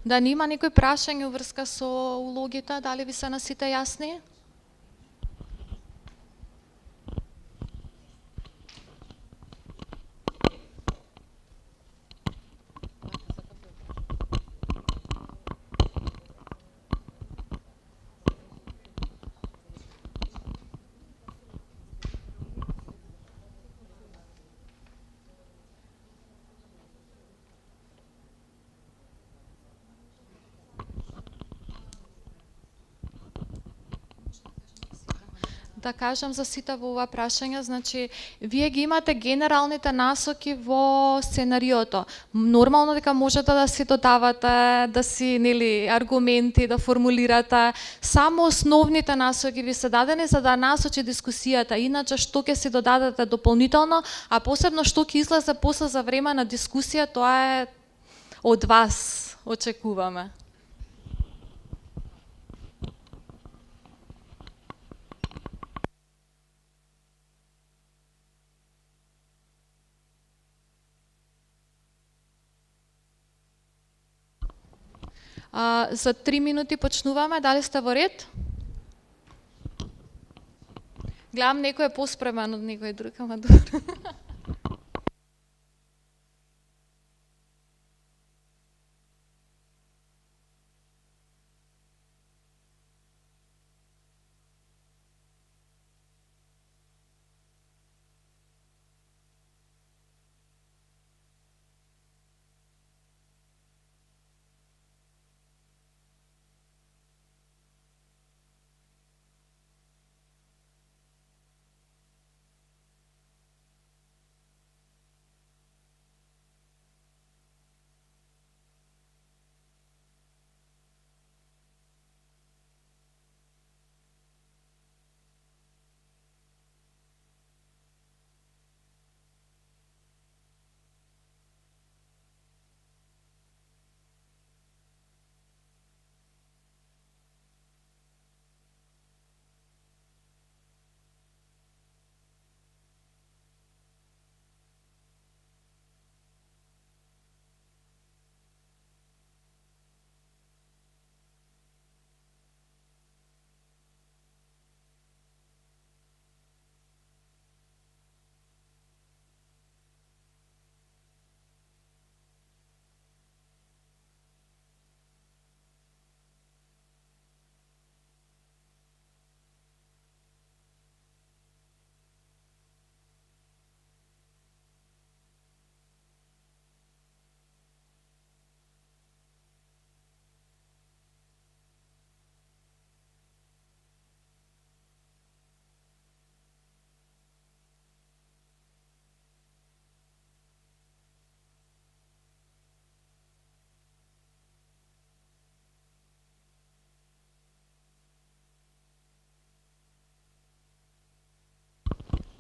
Speaker 21: Да нема некои прашања врска со улогите, дали ви се на сите јасни? Да кажам за сите во ова прашање, значи, вие ги имате генералните насоки во сценариото. Нормално дека можете да си додавате, да си, нели, аргументи, да формулирате. Само основните насоки ви се дадени за да насочи дискусијата. Иначе, што ќе си додадете дополнително, а посебно што ќе излезе после за време на дискусија, тоа е од вас, очекуваме. За 3 минути почнуваме, дали сте во ред? Гледам некој е поспремен од некој друг, ама добро.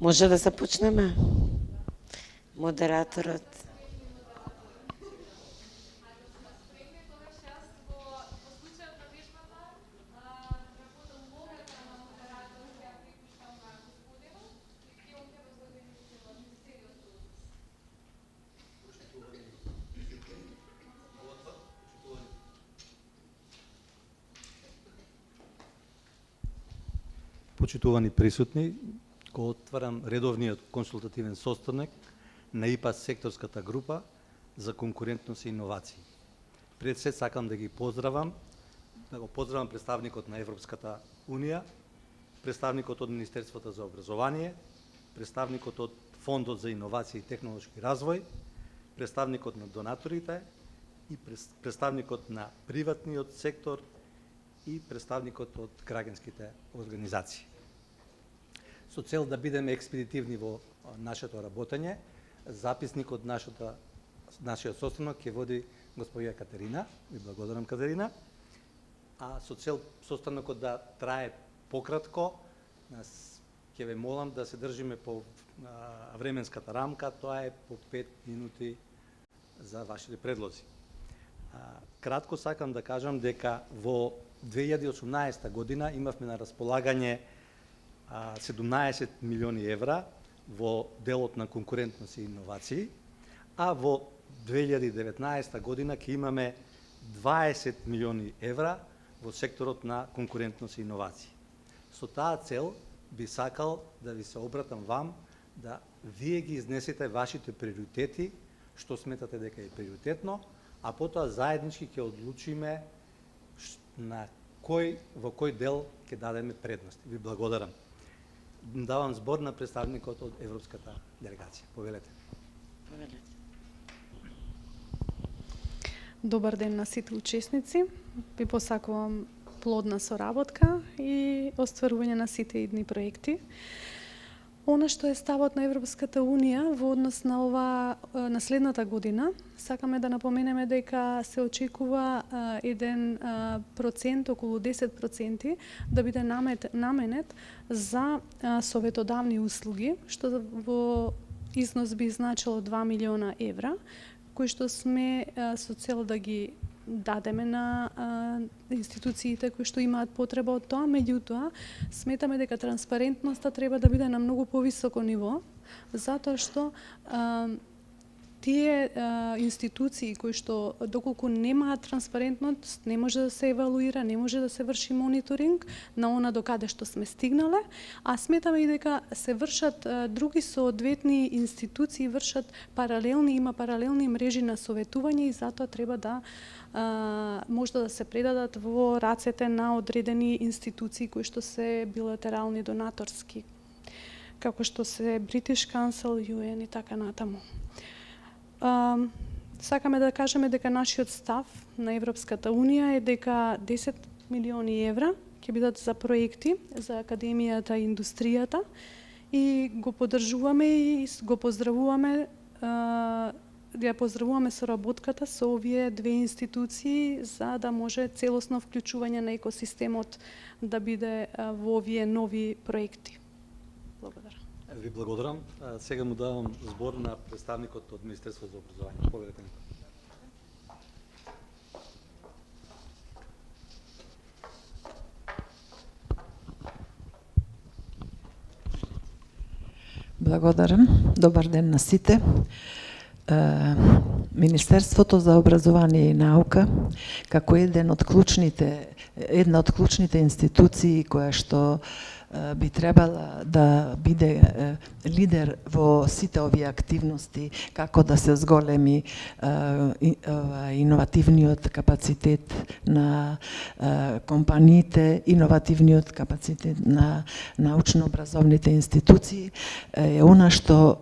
Speaker 8: Може да започнеме? Модераторот.
Speaker 2: Почитувани присутни, го отварам редовниот консултативен состанок на ИПА секторската група за конкурентност и иновации. Пред се сакам да ги поздравам, да го поздравам представникот на Европската Унија, представникот од Министерството за образование, представникот од Фондот за иновации и технолошки развој, представникот на донаторите и представникот на приватниот сектор и представникот од граѓанските организации. Со цел да бидеме експедитивни во нашето работење, записник од нашиот состанок ќе води господја Катерина, ви благодарам Катерина, а со цел состанокот да трае пократко, ќе ве молам да се држиме по временската рамка, тоа е по 5 минути за вашите предлози. Кратко сакам да кажам дека во 2018 година имавме на располагање 17 милиони евра во делот на конкурентност и иновации, а во 2019 година ќе имаме 20 милиони евра во секторот на конкурентност и иновации. Со таа цел би сакал да ви се обратам вам, да вие ги изнесете вашите приоритети, што сметате дека е приоритетно, а потоа заеднички ќе одлучиме на во кој дел ќе дадеме предност. Ви благодарам. Давам збор на представникот од Европската делегација. Повелете.
Speaker 19: Добар ден на сите учесници. Ви посакувам плодна соработка и остварување на сите идни проекти. Она што е ставот на Европската Унија во однос на на следната година, сакаме да напоменеме дека се очекува еден процент, околу 10% да биде наменет за советодавни услуги, што во износ би значило 2 милиона евра, кои што сме со цел да ги дадеме на институциите кои што имаат потреба од тоа. Меѓутоа, сметаме дека транспарентноста треба да биде на многу повисоко ниво, затоа што тие институции кои што доколку немаат транспарентност, не може да се евалуира, не може да се врши мониторинг на она до каде што сме стигнале, а сметаме и дека се вршат други соодветни институции, вршат има паралелни мрежи на советување и затоа треба да може да се предадат во рацете на одредени институции кои што се билатерални донаторски, како што се British Council, UN и така натаму. Сакаме да кажеме дека нашиот став на Европската Унија е дека 10 милиони евра ќе бидат за проекти за академијата и индустријата и го поддржуваме и го поздравуваме ја поздравуваме соработката со овие две институции за да може целосно вклучување на екосистемот да биде во овие нови проекти. Благодарам.
Speaker 2: Ви благодарам. Сега му давам збор на представникот од Министерството за образование. Повелете ми.
Speaker 6: Благодарам. Добар ден на сите. Министерството за образование и наука како една од клучните институции која што би требала да биде лидер во сите овие активности, како да се зголеми иновативниот капацитет на компаниите, иновативниот капацитет на научно-образовните институции, е она што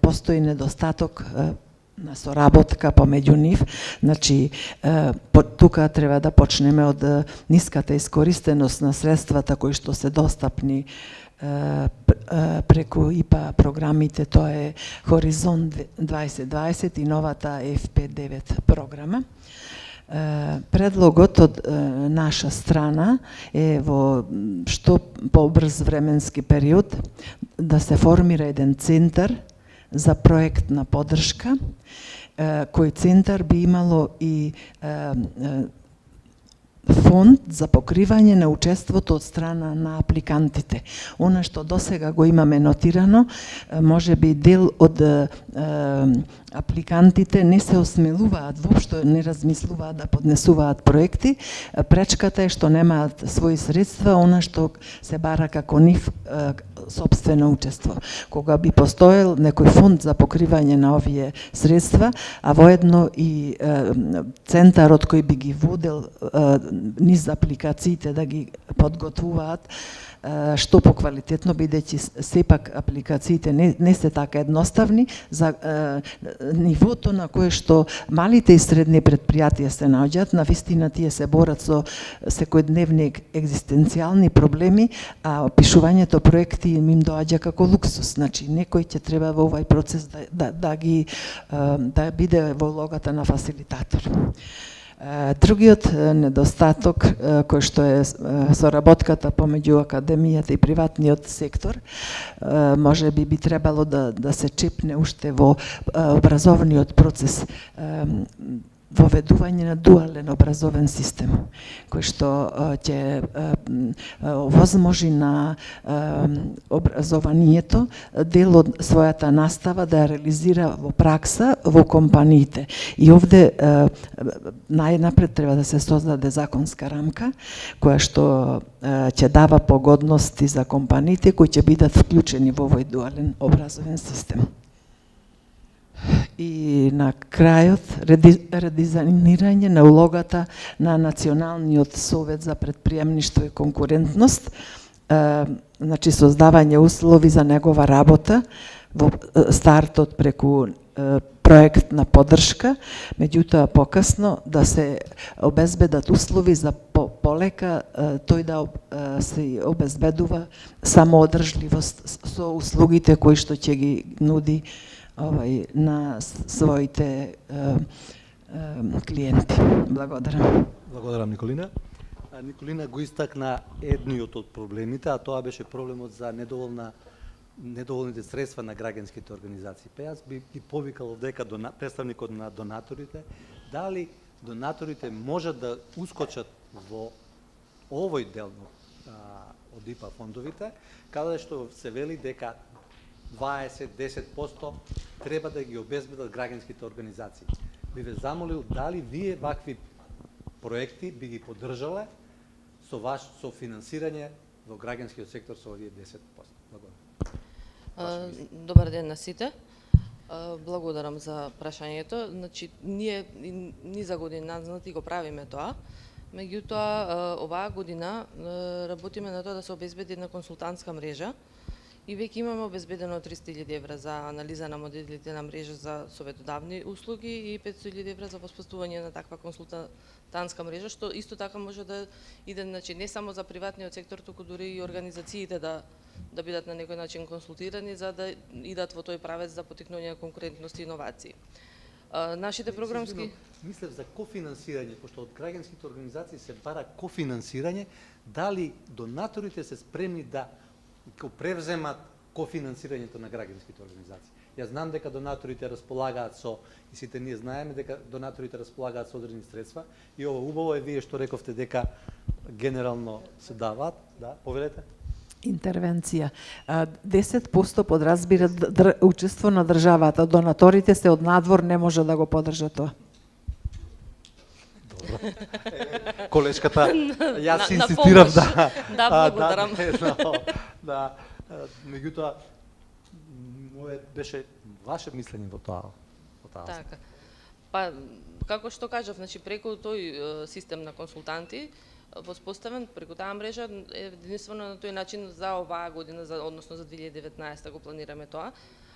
Speaker 6: постои недостаток на соработка помеѓу нив. Значи, тука треба да почнеме од ниската искористеност на средствата кои што се достапни преку ИПА програмите, тоа е Хоризонт 2020 и новата FP9 програма. Предлогот од наша страна е во што побрз временски период да се формира еден центар за проектна поддршка, кој центар би имало и фонд за покривање на учеството од страна на апликантите. Она што досега го имаме нотирано, може би дел од апликантите не се осмелуваат, воопшто не размислуваат да поднесуваат проекти. Пречката е што немаат своји средства, она што се бара како нив собствено учество. Кога би постоел некој фонд за покривање на овие средства, а воедно и центарот кој би ги водел низ апликациите да ги подготвуваат што поквалитетно, бидејќи сепак апликациите не се така едноставни, за нивото на кое што малите и средни предпријатија се наоѓаат, навистина тие се борат со секојдневни екзистенцијални проблеми, а пишувањето проекти им доаѓа како луксус. Значи, некој ќе треба во овај процес да биде во улогата на фасилитатор. Другиот недостаток кој што е соработката помеѓу академијата и приватниот сектор, може би требало да се чепне уште во образовниот процес. воведување на дуален образовен систем, кој што ќе возможи на образованието дел од својата настава да ја реализира во пракса во компаниите. И овде најнапред треба да се создаде законска рамка која што ќе дава погодности за компаниите кои ќе бидат вклучени во овој дуален образовен систем. И на крајот редизајнирање на улогата на Националниот совет за предприемништво и конкурентност, значи создавање услови за негова работа во стартот преку проект на поддршка, меѓутоа покасно да се обезбедат услови за полека тој да се обезбедува самоодржливост со услугите кои што ќе ги нуди на своите клиенти. Благодарам.
Speaker 2: Благодарам, Николина. Николина го истакна едниот од проблемите, а тоа беше проблемот за недоволните средства на граѓанските организации. Па јас би повикал дека представникот на донаторите, дали донаторите можат да ускочат во овој дел од ИПА фондовите, каде што се вели дека 20-10% треба да ги обезбедат граѓанските организации. Би ве замолил дали вие вакви проекти би ги поддржале со финансирање во граѓанскиот сектор со овие 10%. Благодарам.
Speaker 15: Добар ден на сите. Благодарам за прашањето. Значи, ние низа години назад го правиме тоа. Меѓутоа, оваа година работиме на тоа да се обезбеди една консултантска мрежа и веќе имаме обезбедено 300.000 евра за анализа на моделите на мрежа за советодавни услуги и 500.000 евра за воспоставување на таква консултантска мрежа, што исто така може да иде, значи, не само за приватниот сектор, туку дури и организациите да бидат на некој начин консултирани за да идат во тој правец за поттикнување на конкурентност и иновации. Нашите програмски...
Speaker 2: Мислев за кофинансирање, пошто од граѓанските организации се бара кофинансирање, дали донаторите се спремни да превземат кофинансирањето на граѓанските организации. Јас знам дека донаторите располагаат со, и сите ние знаеме дека донаторите располагаат со одредени средства, и ова убаво е вие што рековте дека генерално се даваат, да, повелете.
Speaker 6: Интервенција. 10% подразбира учество на државата. Донаторите се од надвор, не може да го поддржа тоа.
Speaker 2: Колешката, јас инсистирав да...
Speaker 15: Да, благодарам.
Speaker 2: Да, меѓутоа, моје беше ваше мислење во тоа.
Speaker 15: Така. Па, како што кажав, значи, преку тој систем на консултанти, воспоставен преку таа мрежа, единствено на тој начин за оваа година, односно за 2019 го планираме тоа.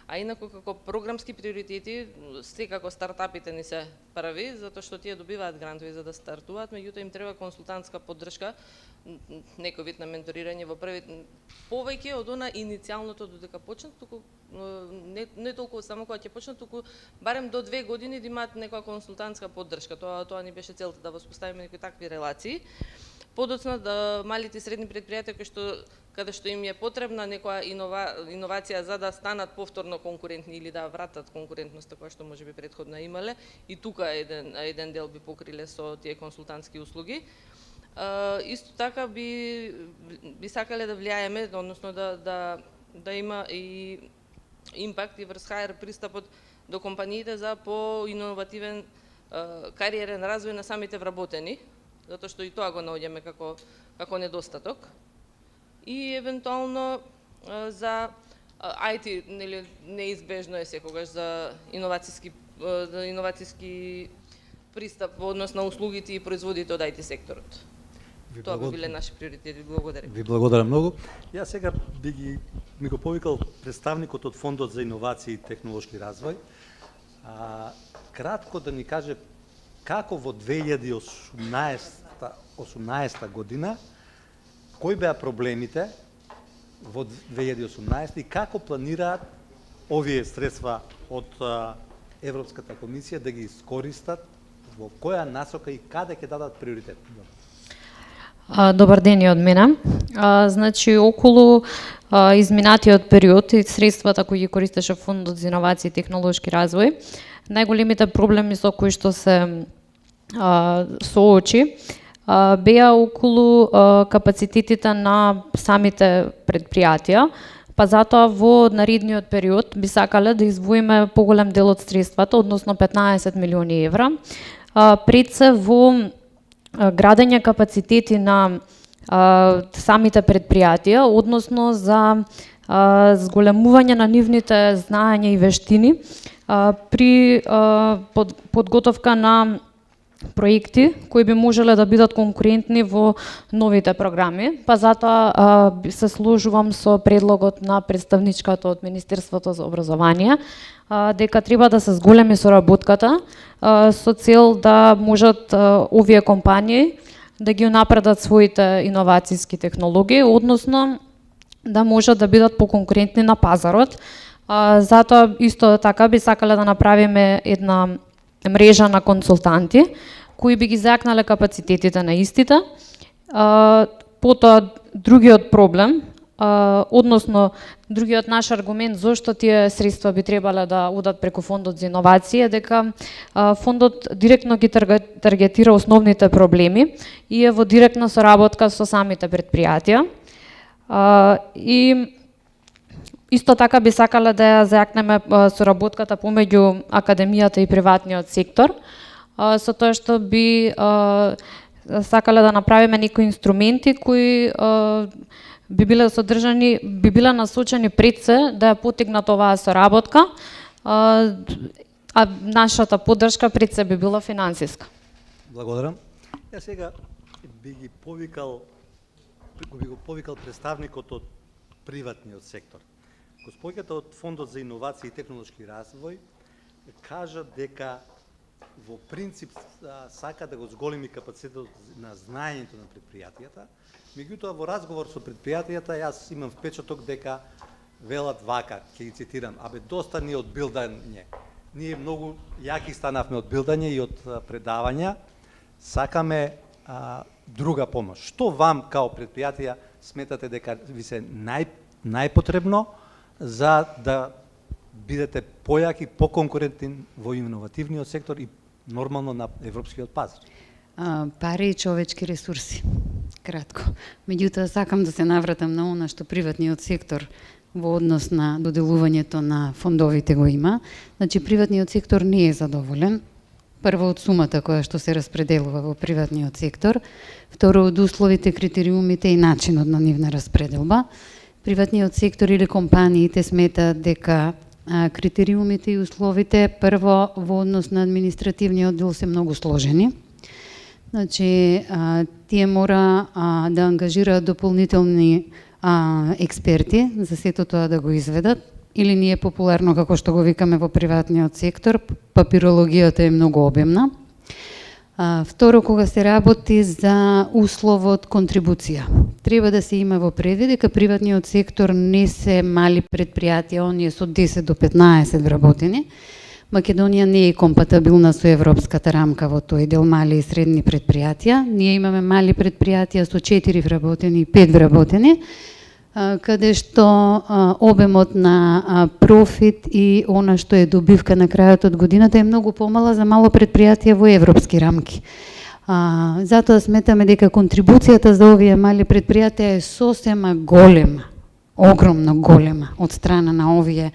Speaker 15: А инако како програмски приоритети, секако стартапите ни се први, затоа што тие добиваат грантови за да стартуваат, меѓутоа им треба консултантска поддршка, некој вид на менторирање во први, повеќе од она иницијалното додека почнат, туку не толку само кога ќе почнат, туку барем до 2 години да имаат некоја консултантска поддршка. Тоа ни беше целта, да воспоставиме некои такви релации. Подоцна да малите и средни предпријатија каде што им е потребна некоја иновација за да станат повторно конкурентни или да вратат конкурентноста која што можеби претходно имале, и тука еден дел би покриле со тие консултантски услуги. Исто така би сакале да влијаеме, односно да има и импакт и врз HR пристапот до компаниите за поиновативен кариерен развој на самите вработени, затоа што и тоа го наоѓаме како недостаток. И евентуално за IT, нели, неизбежно е секогаш за иновациски пристап во однос на услугите и производите од IT секторот. Тоа би биле наши приоритети. Благодарам.
Speaker 2: Ви благодарам многу. Јас сега ми го повикал представникот од Фондот за иновации и технолошки развој. Кратко да ни каже како во 2018 година, кои беа проблемите во 2018 и како планираат овие средства од Европската комисија да ги искористат, во која насока и каде ќе дадат приоритет?
Speaker 9: Добар ден и од мене. Значи, околу изминатиот период и средствата кои ги користеше Фондот за иновации и технолошки развој, најголемите проблеми со кои што се соочи беа околу капацитетите на самите предпријатија, па затоа во наредниот период би сакале да издвоиме поголем дел од средствата, односно 15 милиони евра, пред се во градење капацитети на самите предпријатија, односно за зголемување на нивните знаења и вештини при подготовка на проекти кои би можеле да бидат конкурентни во новите програми. Па затоа се сложувам со предлогот на представничката од Министерството за образование дека треба да се зголеми соработката со цел да можат овие компании да ги напредат своите иновацијски технологии, односно да можат да бидат поконкурентни на пазарот. Затоа исто така би сакале да направиме една мрежа на консултанти кои би ги закнале капацитетите на истите. Потоа другиот проблем, односно другиот наш аргумент зошто тие средства би требале да одат преку фондот за иновации е дека фондот директно ги таргетира основните проблеми и е во директна соработка со самите предпријатија. И исто така би сакале да ја зајакнеме соработката помеѓу академијата и приватниот сектор, со тоа што би сакале да направиме некои инструменти кои би биле содржани, би биле насочени пред се да ја потигнат оваа соработка, а нашата поддршка пред се би била финансиска.
Speaker 2: Благодарам. Ја сега би го повикал представникот од приватниот сектор. Господјата од Фондот за иновации и технолошки развој кажа дека во принцип сака да го зголеми капацитетот на знаењето на предпријатијата, меѓутоа во разговор со предпријатијата јас имам впечаток дека велат вака, ќе ги цитирам, доста ни од билдање. Ние многу јаки станавме од билдање и од предавања, сакаме друга помош. Што вам као предпријатија сметате дека ви се најпотребно за да бидете појаки, поконкурентни во иновативниот сектор и нормално на европскиот пазар?
Speaker 17: Пари и човечки ресурси, кратко. Меѓутоа, сакам да се навратам на она што приватниот сектор во однос на доделувањето на фондовите го има. Значи, приватниот сектор не е задоволен. Прво од сумата која што се распределува во приватниот сектор, второ од условите, критериумите и начинот на нивна распределба. Приватниот сектор или компаниите сметаат дека критериумите и условите прво во однос на административниот дел се многу сложени. Значи, тие мора да ангажираат дополнителни експерти за сето тоа да го изведат, или ние популарно, како што го викаме во приватниот сектор, папирологијата е многу обемна. Второ, кога се работи за условот контрибуција, треба да се има во предвид дека приватниот сектор не се мали предпријатија, оние со 10 до 15 вработени. Македонија не е компатабилна со европската рамка во тој дел мали и средни предпријатија. Ние имаме мали предпријатија со 4 вработени и 5 вработени, каде што обемот на профит и она што е добивка на крајот од годината е многу помала за мало предпријатие во европски рамки. Затоа сметаме дека контрибуцијата за овие мали предпријатија е сосема голема, огромно голема од страна на овие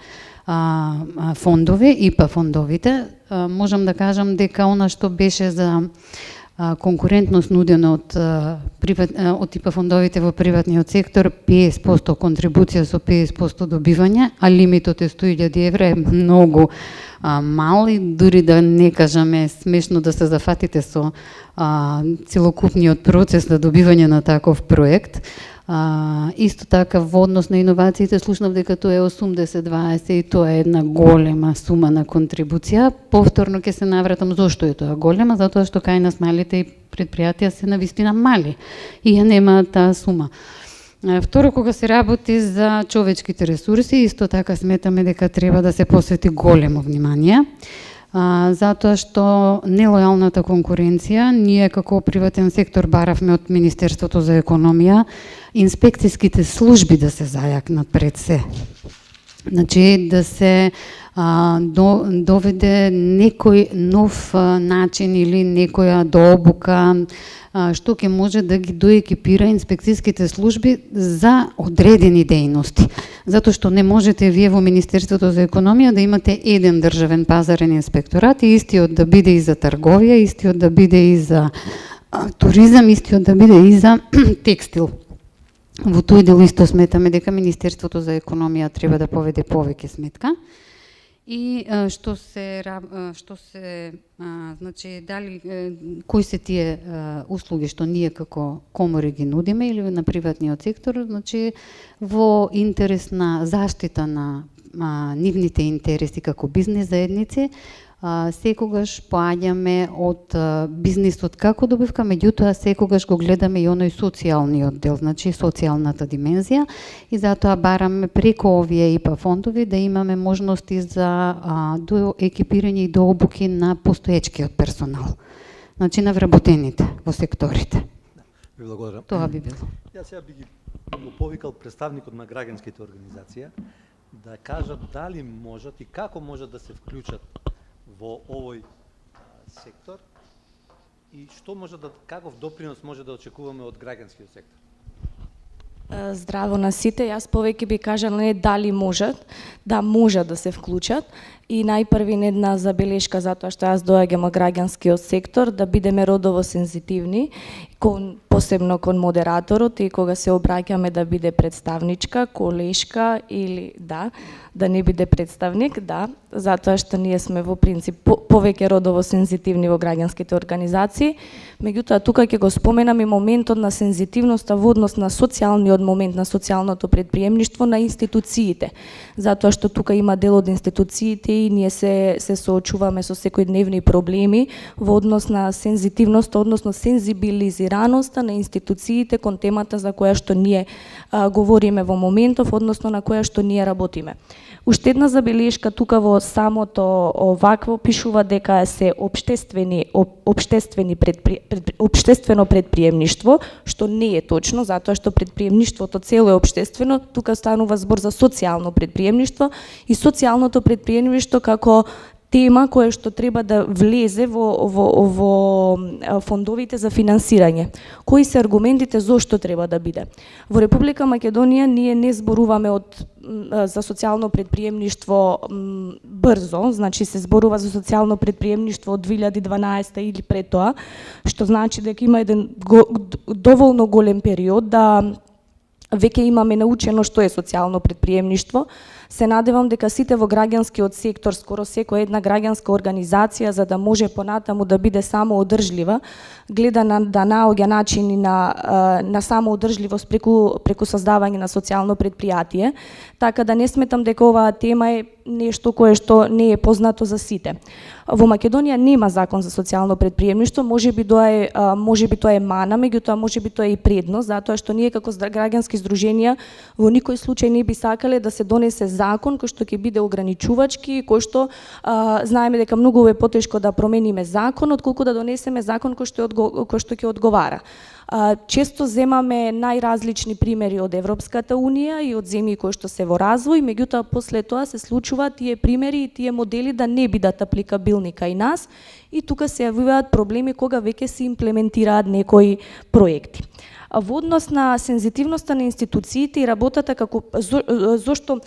Speaker 17: фондови, ИПА фондовите. Можам да кажам дека она што беше за конкурентност нудено од ИПА фондовите во приватниот сектор, 50% контрибуција со 50% добивање, а лимитот е 100.000 евра, е многу мал и дури да не кажаме смешно да се зафатите со целокупниот процес на добивање на таков проект. Исто така во однос на иновациите слушнав дека тоа е 80-20 и тоа е една голема сума на контрибуција. Повторно ќе се навратам зошто е тоа голема, затоа што кај нас малите предпријатија се навистина мали и ја нема таа сума. Второ, кога се работи за човечките ресурси, исто така сметаме дека треба да се посвети големо внимание, затоа што нелојалната конкуренција, ние како приватен сектор баравме од Министерството за економија, инспекцијските служби да се зајакнат пред се. Значи, да се доведе некој нов начин или некоја дообука што ќе може да ги доекипира инспекцијските служби за одредени дејности. Затоа што не можете вие во Министерството за економија да имате еден државен пазарен инспекторат и истиот да биде и за трговија, истиот да биде и за туризам, истиот да биде и за текстил. Во тој дел исто сметаме дека Министерството за економија треба да поведе повеќе сметка. И што се значи дали кои се тие услуги што ние како комори ги нудиме или на приватниот сектор, значи во интерес на заштита на нивните интереси како бизнес заедници, секогаш поаѓаме од бизнисот како добивка, меѓутоа секогаш го гледаме и оној социјалниот дел, значи социјалната димензија, и затоа бараме преко овие ИПА фондови да имаме можности за доекипирање и дообуки на постоечкиот персонал, значи на вработените во секторите.
Speaker 2: Ви благодарам.
Speaker 17: Тоа би било.
Speaker 2: Јас сега би ги повикал представникот на граѓанските организации да кажат дали можат и како можат да се вклучат во овој сектор и што може да, каков допринос може да очекуваме од граѓанскиот сектор?
Speaker 4: Здраво на сите, јас повеќе би кажала не дали можат, да можат да се вклучат. И најпрви една забелешка, затоа што јас доаѓам од граѓанскиот сектор, да бидеме родово сензитивни, посебно кон модераторот, и кога се обраќаме да биде представничка, колешка или да не биде представник, затоа што ние сме во принцип повеќе родово сензитивни во граѓанските организации. Меѓутоа тука ќе го споменам и моментот на сензитивноста во однос на социјалниот момент, на социјалното предприемништво на институциите, затоа што тука има дел од институциите и ние се соочуваме со секојдневни проблеми во однос на сензитивноста, односно сензибилизираноста на институциите кон темата за која што ние говориме во моментов, односно на која што ние работиме. Уште една забелешка тука во самото овакво пишува дека се општествено предприемништво, што не е точно, затоа што предприемништвото цело е општествено, тука станува збор за социјално предприемништво и социјалното предприемништво како тема која што треба да влезе во фондовите за финансирање. Кои се аргументите зошто треба да биде? Во Република Македонија ние не зборуваме за социјално предприемништво брзо, значи се зборува за социјално предприемништво од 2012 или пред тоа, што значи дека има еден доволно голем период да веќе имаме научено што е социјално предприемништво. Се надевам дека сите во граѓанскиот сектор, скоро секоја една граѓанска организација, за да може понатаму да биде самоодржлива, гледа да наоѓа начини на самоодржливост преку создавање на социјално предпријатие, така да не сметам дека оваа тема е нешто кое што не е познато за сите. Во Македонија нема закон за социјално предприемништво, можеби тоа е мана, меѓутоа можеби тоа е и предност, затоа што ние како граѓански здруженија во никој случај не би сакале да се донесе закон кој што ќе биде ограничувачки, кој што знаеме дека многу е потешко да промениме закон отколку да донесеме закон кој што ќе одговара. Често земаме најразлични примери од Европската Унија и од земји кои што се во развој, меѓутоа после тоа се случува тие примери и тие модели да не бидат апликабилни кај нас и тука се јавуваат проблеми кога веќе се имплементираат некои проекти. Во однос на сензитивноста на институциите и работата како зошто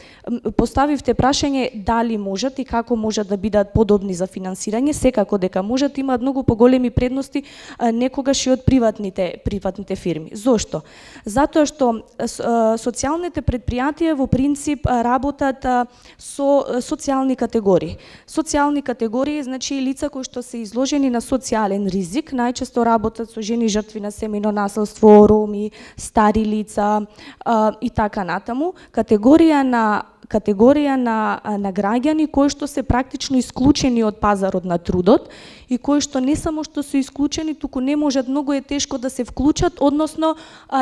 Speaker 4: поставивте прашање дали можат и како можат да бидат подобни за финансирање, секако дека можат, имаат многу поголеми предности некогаш и од приватните фирми. Зошто? Затоа што социјалните предпријатија во принцип работат со социјални категории. Социјални категории значи лица кои што се изложени на социјален ризик, најчесто работат со жени жртви на семејно насилство, роми, стари лица и така натаму, категорија на граѓани кои што се практично исклучени од пазарот на трудот и кои што не само што се исклучени, туку не можат, многу е тешко да се вклучат, односно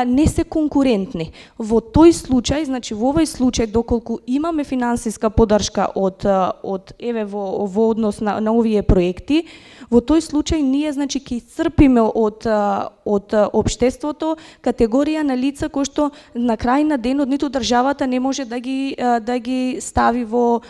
Speaker 4: не се конкурентни. Во тој случај, значи во овој случај, доколку имаме финансиска поддршка од во однос на овие проекти, Во тој случај ние значи ќе исцрпиме од општеството категорија на лица кои што на крај на денот ниту државата не може да ги стави во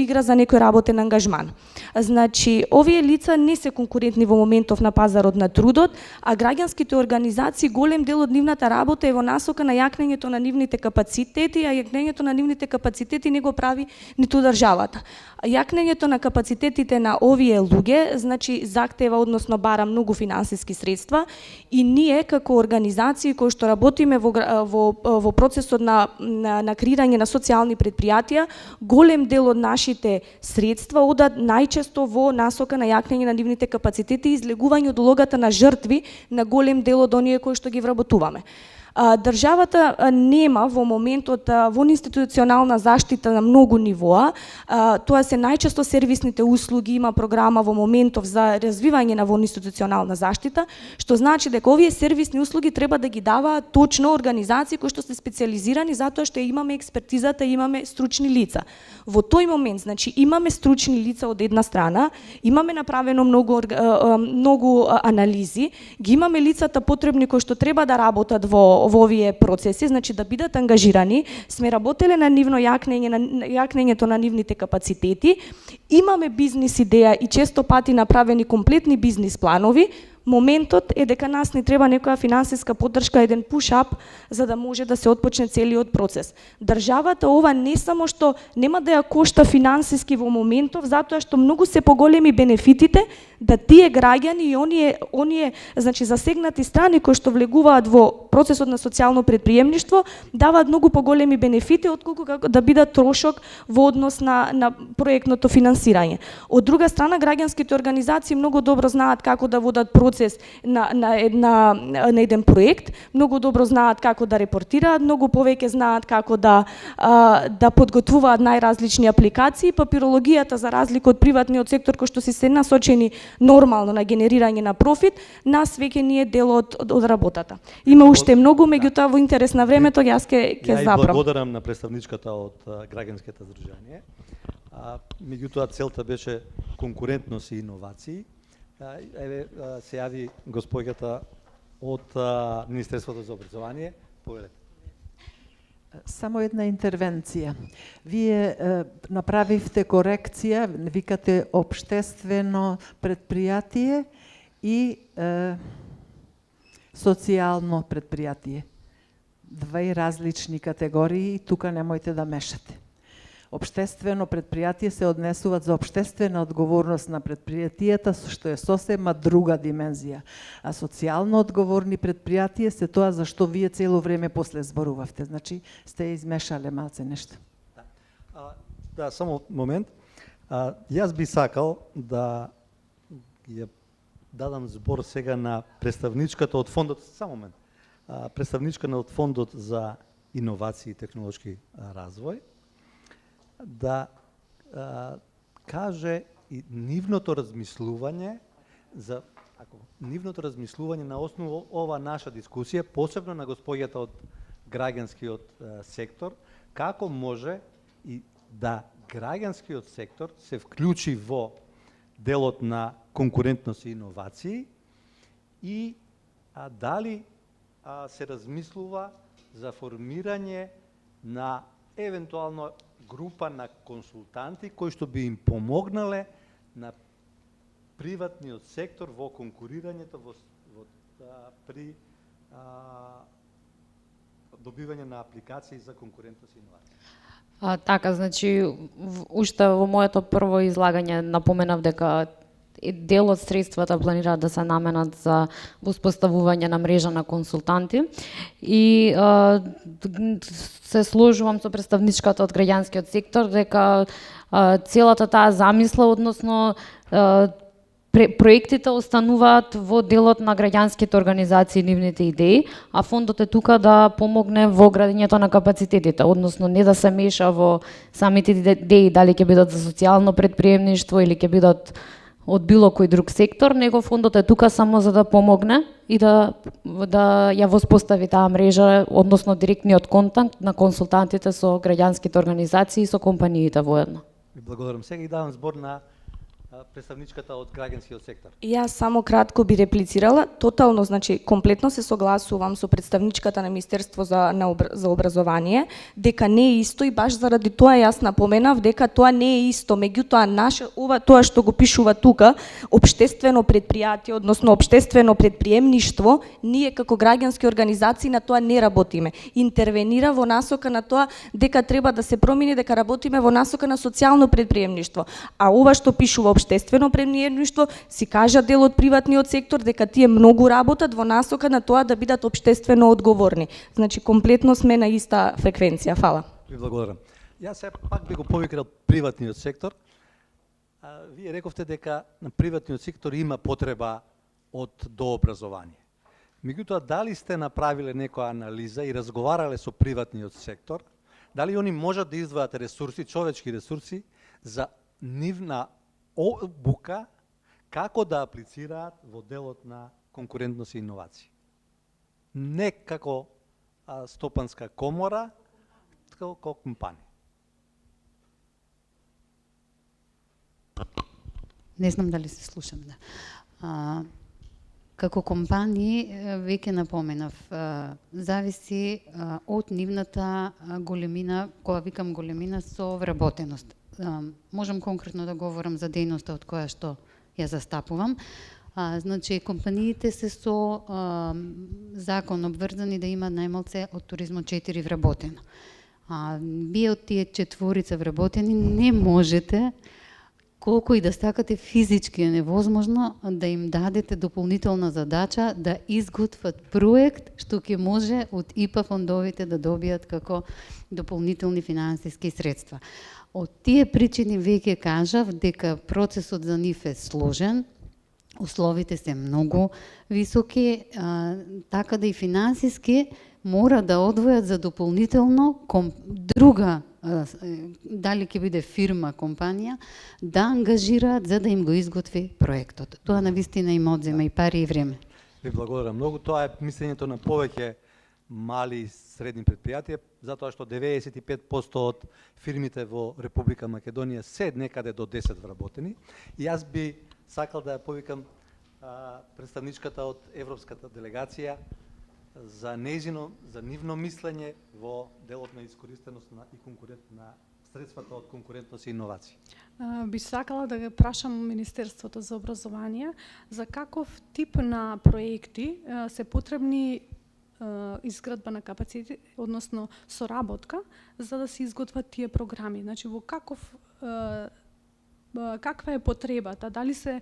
Speaker 4: игра за некој работен ангажман. Значи овие лица не се конкурентни во моментов на пазарот на трудот, а граѓанските организации голем дел од нивната работа е во насока на јакнењето на нивните капацитети, а јакнењето на нивните капацитети не го прави ниту државата. Јакнењето на капацитетите на овие луѓе, значи захтева, односно бара многу финансиски средства и ние како организации кои што работиме во процесот на креирање на социјални предпријатија, голем дел од нашите средства одат најчесто во насока на јакнење на нивните капацитети и излегување од улогата на жртви на голем дел од оние кои што ги вработуваме. Државата нема во моментот во институционална заштита на многу нивоа. Тоа се најчесто сервисните услуги, има програма во моментов за развивање на во институционална заштита, што значи дека овие сервисни услуги треба да ги даваат точно организации кои што се специјализирани затоа што имаме експертизата, имаме стручни лица. Во тој момент, значи имаме стручни лица од една страна, имаме направено многу анализи, ги имаме лицата потребни кои што треба да работат во овие процеси, значи да бидат ангажирани, сме работеле на нивно јакнењето на нивните капацитети, имаме бизнис идеја и често пати направени комплетни бизнис планови. Моментот е дека нас не треба некоја финансиска поддршка, еден push-up, за да може да се отпочне целиот процес. Државата ова не само што нема да ја кошта финансиски во моментов, затоа што многу се поголеми бенефитите да тие граѓани и оние значи засегнати страни кои што влегуваат во процесот на социјално предприемништво даваат многу поголеми бенефити отколку да бидат трошок во однос на проектното финансирање. Од друга страна, граѓанските организации многу добро знаат како да водат процес на еден проект, многу добро знаат како да репортираат, многу повеќе знаат како да подготвуваат најразлични апликации. Папирологијата, за разлика од приватниот сектор кој што се насочени нормално на генерирање на профит, нас веќе не е дел од работата. Има уште многу, меѓутоа во интерес на времето јас ќе запрам.
Speaker 2: Ја благодарам на представничката од граѓанските здружување. Меѓутоа целта беше конкурентност и иновации. Еве се јави госпоѓата од Министерството за образование. Погледнете.
Speaker 6: Само една интервенција. Вие направивте корекција, викате општествено предпријатие и социјално предпријатие. Две различни категории, тука немојте да мешате. Општествено предпријатие се однесуваат за општествена одговорност на предпријатијата, што е сосема друга димензија. А социјално одговорни предпријатија се тоа за што вие цело време после зборувавте. Значи, сте измешале малце нешто.
Speaker 2: Да, само момент. Јас би сакал да ја дадам збор сега на представничката од фондот, само момент. Представничка од фондот за иновации и технолошки развој, да каже и нивното размислување на основа ова наша дискусија, посебно на госпоѓата од граѓанскиот сектор, како може и да граѓанскиот сектор се вклучи во делот на конкурентност и иновации и дали се размислува за формирање на евентуално група на консултанти кои што би им помогнале на приватниот сектор во конкурирањето при добивање на апликации за конкурентност и иновација.
Speaker 9: Така, значи, уште во моето прво излагање напоменав дека дел од средствата планираат да се наменат за воспоставување на мрежа на консултанти и се сложувам со представничката од граѓанскиот сектор дека целата таа замисла, односно проектите остануваат во делот на граѓанските организации и нивните идеи, а фондот е тука да помогне во градењето на капацитетите, односно не да се меша во самите идеи дали ќе бидат за социјално предприемништво или ќе бидат од било кој друг сектор, него фондот е тука само за да помогне и да ја воспостави таа мрежа, односно директниот контакт на консултантите со граѓанските организации и со компаниите воедно.
Speaker 2: Благодарам. Сега и давам збор на представничката од граѓанскиот сектор.
Speaker 4: Јас само кратко би реплицирала, тотално, значи, комплетно се согласувам со представничката на Министерство за образование, дека не е исто и баш заради тоа јас напоменав дека тоа не е исто, меѓутоа тоа што го пишува тука, општествено предпријатие, односно општествено предприемништво, ние како граѓански организации на тоа не работиме. Интервенира во насока на тоа дека треба да се промени, дека работиме во насока на социјално предприемништво. А ова што пишува општествено предприемништво, си кажа дел од приватниот сектор дека тие многу работат во насока на тоа да бидат општествено одговорни. Значи комплетно сме на иста фреквенција. Фала.
Speaker 2: Ви благодарам. Јас се пак би го повикрал приватниот сектор. Вие рековте дека на приватниот сектор има потреба од дообразование. Меѓутоа, дали сте направиле некоја анализа и разговарале со приватниот сектор, дали они можат да издвојат ресурси, човечки ресурси, за нивна обука, како да аплицираат во делот на конкурентност и иновации? Не како стопанска комора, како компанија.
Speaker 17: Не знам дали се слушам, да. Како компании, веќе напоменав, зависи од нивната големина, кога викам големина, со вработеност. Можам конкретно да говорам за дејноста од која што ја застапувам. Значи, компаниите се со закон обврзани да имаат најмалце од туризмот 4 вработено. Вие од тие 4 вработени не можете, колку и да стакате, физички е невозможно да им дадете дополнителна задача да изготват проект што ќе може од ИПА фондовите да добијат како дополнителни финансиски средства. Од тие причини веќе кажав дека процесот за нив е сложен, условите се многу високи, така да и финансиски мора да одвојат за дополнително друга, дали ќе биде фирма, компанија, да ангажираат за да им го изготви проектот. Тоа навистина им одзема и пари и време.
Speaker 2: Ви благодарам многу. Тоа е мислењето на повеќе мали и средни предпријатија, затоа што 95% од фирмите во Република Македонија се некаде до 10 вработени. И јас би сакал да ја повикам представничката од Европската делегација за нивно мислење во делот на искористеност на средствата од конкурентност и иновации.
Speaker 19: Би сакала да го прашам Министерството за образование за каков тип на проекти се потребни изградба на капацитет, односно соработка, за да се изготват тие програми. Значи, во каква е потребата? Дали се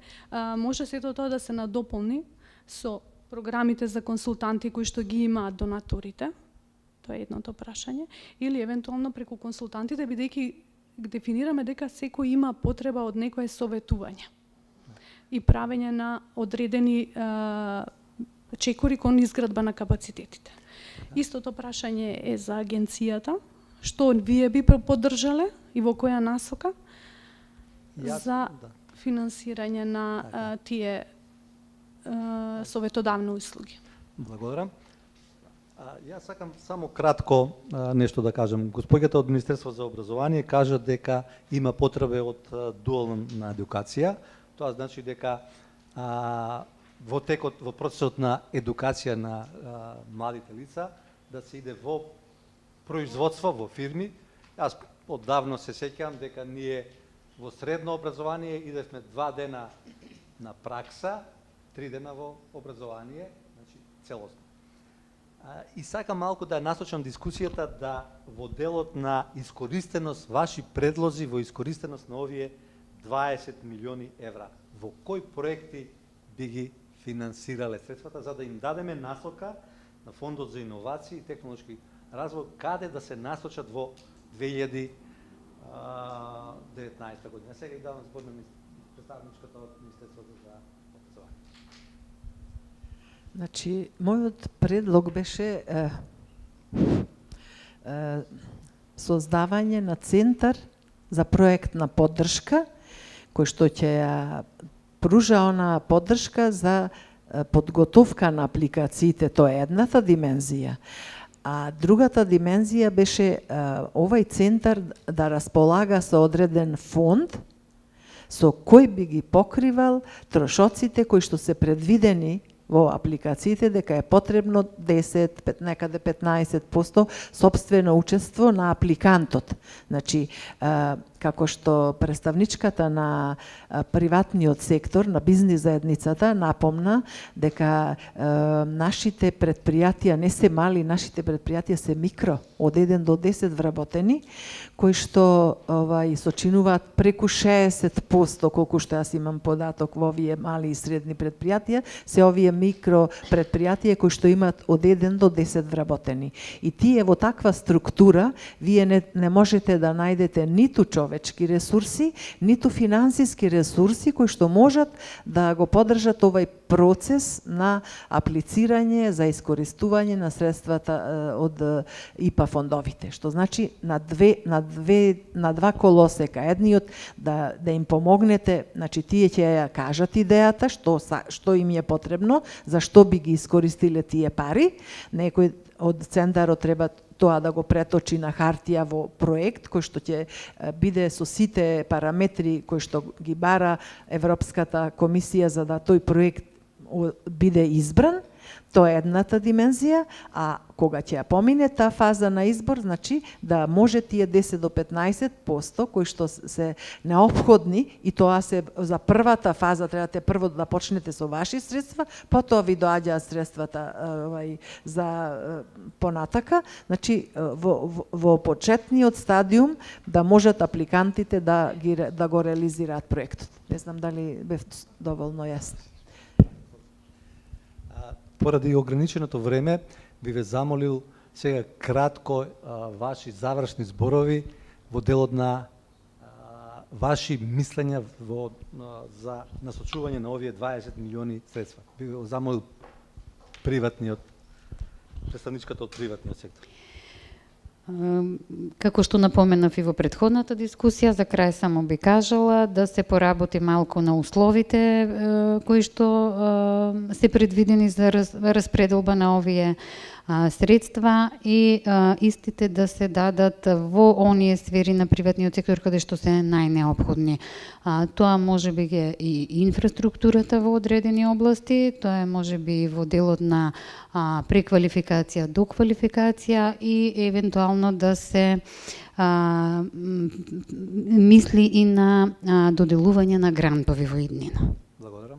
Speaker 19: може сето тоа да се надополни со програмите за консултанти кои што ги имаат донаторите? Тоа е едното прашање. Или евентуално преку консултантите, бидејќи дефинираме дека секој има потреба од некое советување и правење на одредени чекори кон изградба на капацитетите. Истото прашање е за агенцијата. Што вие би поддржале и во која насока за финансирање на тие советодавни услуги?
Speaker 2: Благодарам. Јас сакам само кратко нешто да кажам. Господјата од Министерство за образование кажа дека има потреба од дуална едукација. Тоа значи дека во процесот на едукација на младите лица да се иде во производство, во фирми. Јас оддавно се сеќавам дека ние во средно образование идевме 2 дена на пракса, 3 дена во образование, значи целосно. И сакам малку да насочам дискусијата да во делот на искористеност, ваши предлози во искористеност на овие 20 милиони евра. Во кои проекти би ги финансирале средствата, за да им дадеме насока на Фондот за иновации и технолошки развој, каде да се насочат во 2019 година. Сега ги давам збор на представничката од Министерството за образование.
Speaker 6: Значи, мојот предлог беше создавање на центар за проектна поддршка, кој што ќе ја пружа она поддршка за подготовка на апликациите, тоа е едната димензија. А другата димензија беше овај центар да располага со одреден фонд со кој би ги покривал трошоците кои што се предвидени во апликациите, дека е потребно 10, некаде 15% сопствено учество на апликантот. Значи, како што представничката на приватниот сектор, на бизнис заедницата, напомна дека нашите предпријатија не се мали, нашите предпријатија се микро, од 1 до 10 вработени, кои што сочинуваат преку 60%, колку што јас имам податок во овие мали и средни предпријатија, се овие микро предпријатија кои што имаат од 1 до 10 вработени. И тие во таква структура, вие не можете да најдете ниту човечки ресурси, ниту финансиски ресурси кои што можат да го поддржат овај процес на аплицирање за искористување на средствата од ИПА фондовите. Што значи на два колосека. Едниот да им помогнете, значи тие ќе ја кажат идејата што им е потребно, за што би ги искористиле тие пари. Некој од центарот треба тоа да го преточи на хартија во проект кој што ќе биде со сите параметри кои што ги бара Европската комисија за да тој проект биде избран. Тоа е едната димензија, а кога ќе ја помине таа фаза на избор, значи да може тие 10 до 15% кои што се неопходни, и тоа се за првата фаза, требате прво да почнете со ваши средства, потоа ви доаѓаат средствата за понатака, значи во почетниот стадиум да можат апликантите да го реализираат проектот. Не знам дали бев доволно јасно.
Speaker 2: Поради ограниченото време, би ве замолил сега кратко ваши завршни зборови во делот на ваши мислења за насочување на овие 20 милиони средства. Би ве замолил представничката од приватниот сектор.
Speaker 17: Како што напоменав и во претходната дискусија, за крај само би кажала да се поработи малку на условите кои што се предвидени за распределба на овие средства и истите да се дадат во оние сфери на приватниот сектор каде што се најнеопходни. Тоа може би е и инфраструктурата во одредени области, тоа е може би во делот на преквалификација, доквалификација и евентуално да се мисли и на доделување на грантови во иднина.
Speaker 2: Благодарам.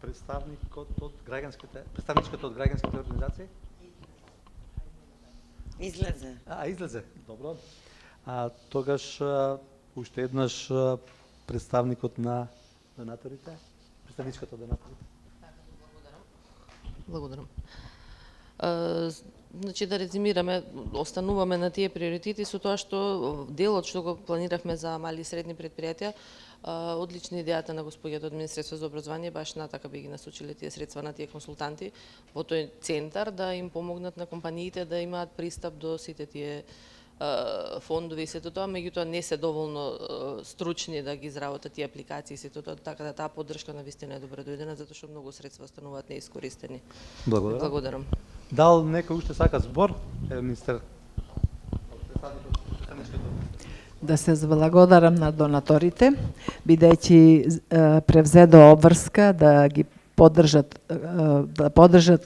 Speaker 2: Представничката од граѓанските организации?
Speaker 8: Излезе.
Speaker 2: Излезе. Добро. Тогаш уште еднаш представникот на донаторите, представничката од донаторите.
Speaker 15: Благодарам. Значи да резимираме, остануваме на тие приоритети со тоа што делот што го планиравме за мали и средни предпријатија, одлична идејата на господјата од Министерството за образование, баш натака би ги насочиле тие средства на тие консултанти во тој центар да им помогнат на компаниите да имаат пристап до сите тие фондови и сето тоа, меѓутоа не се доволно стручни да ги изработат тие апликации и сето тоа, така да таа поддршка навистина е добре дојдена, затоа што многу средства остануваат неискористени. Благодарам.
Speaker 2: Дал некој уште сака збор? Министер.
Speaker 6: Да се благодарам на донаторите, бидејќи превзедо обврска да ги поддржат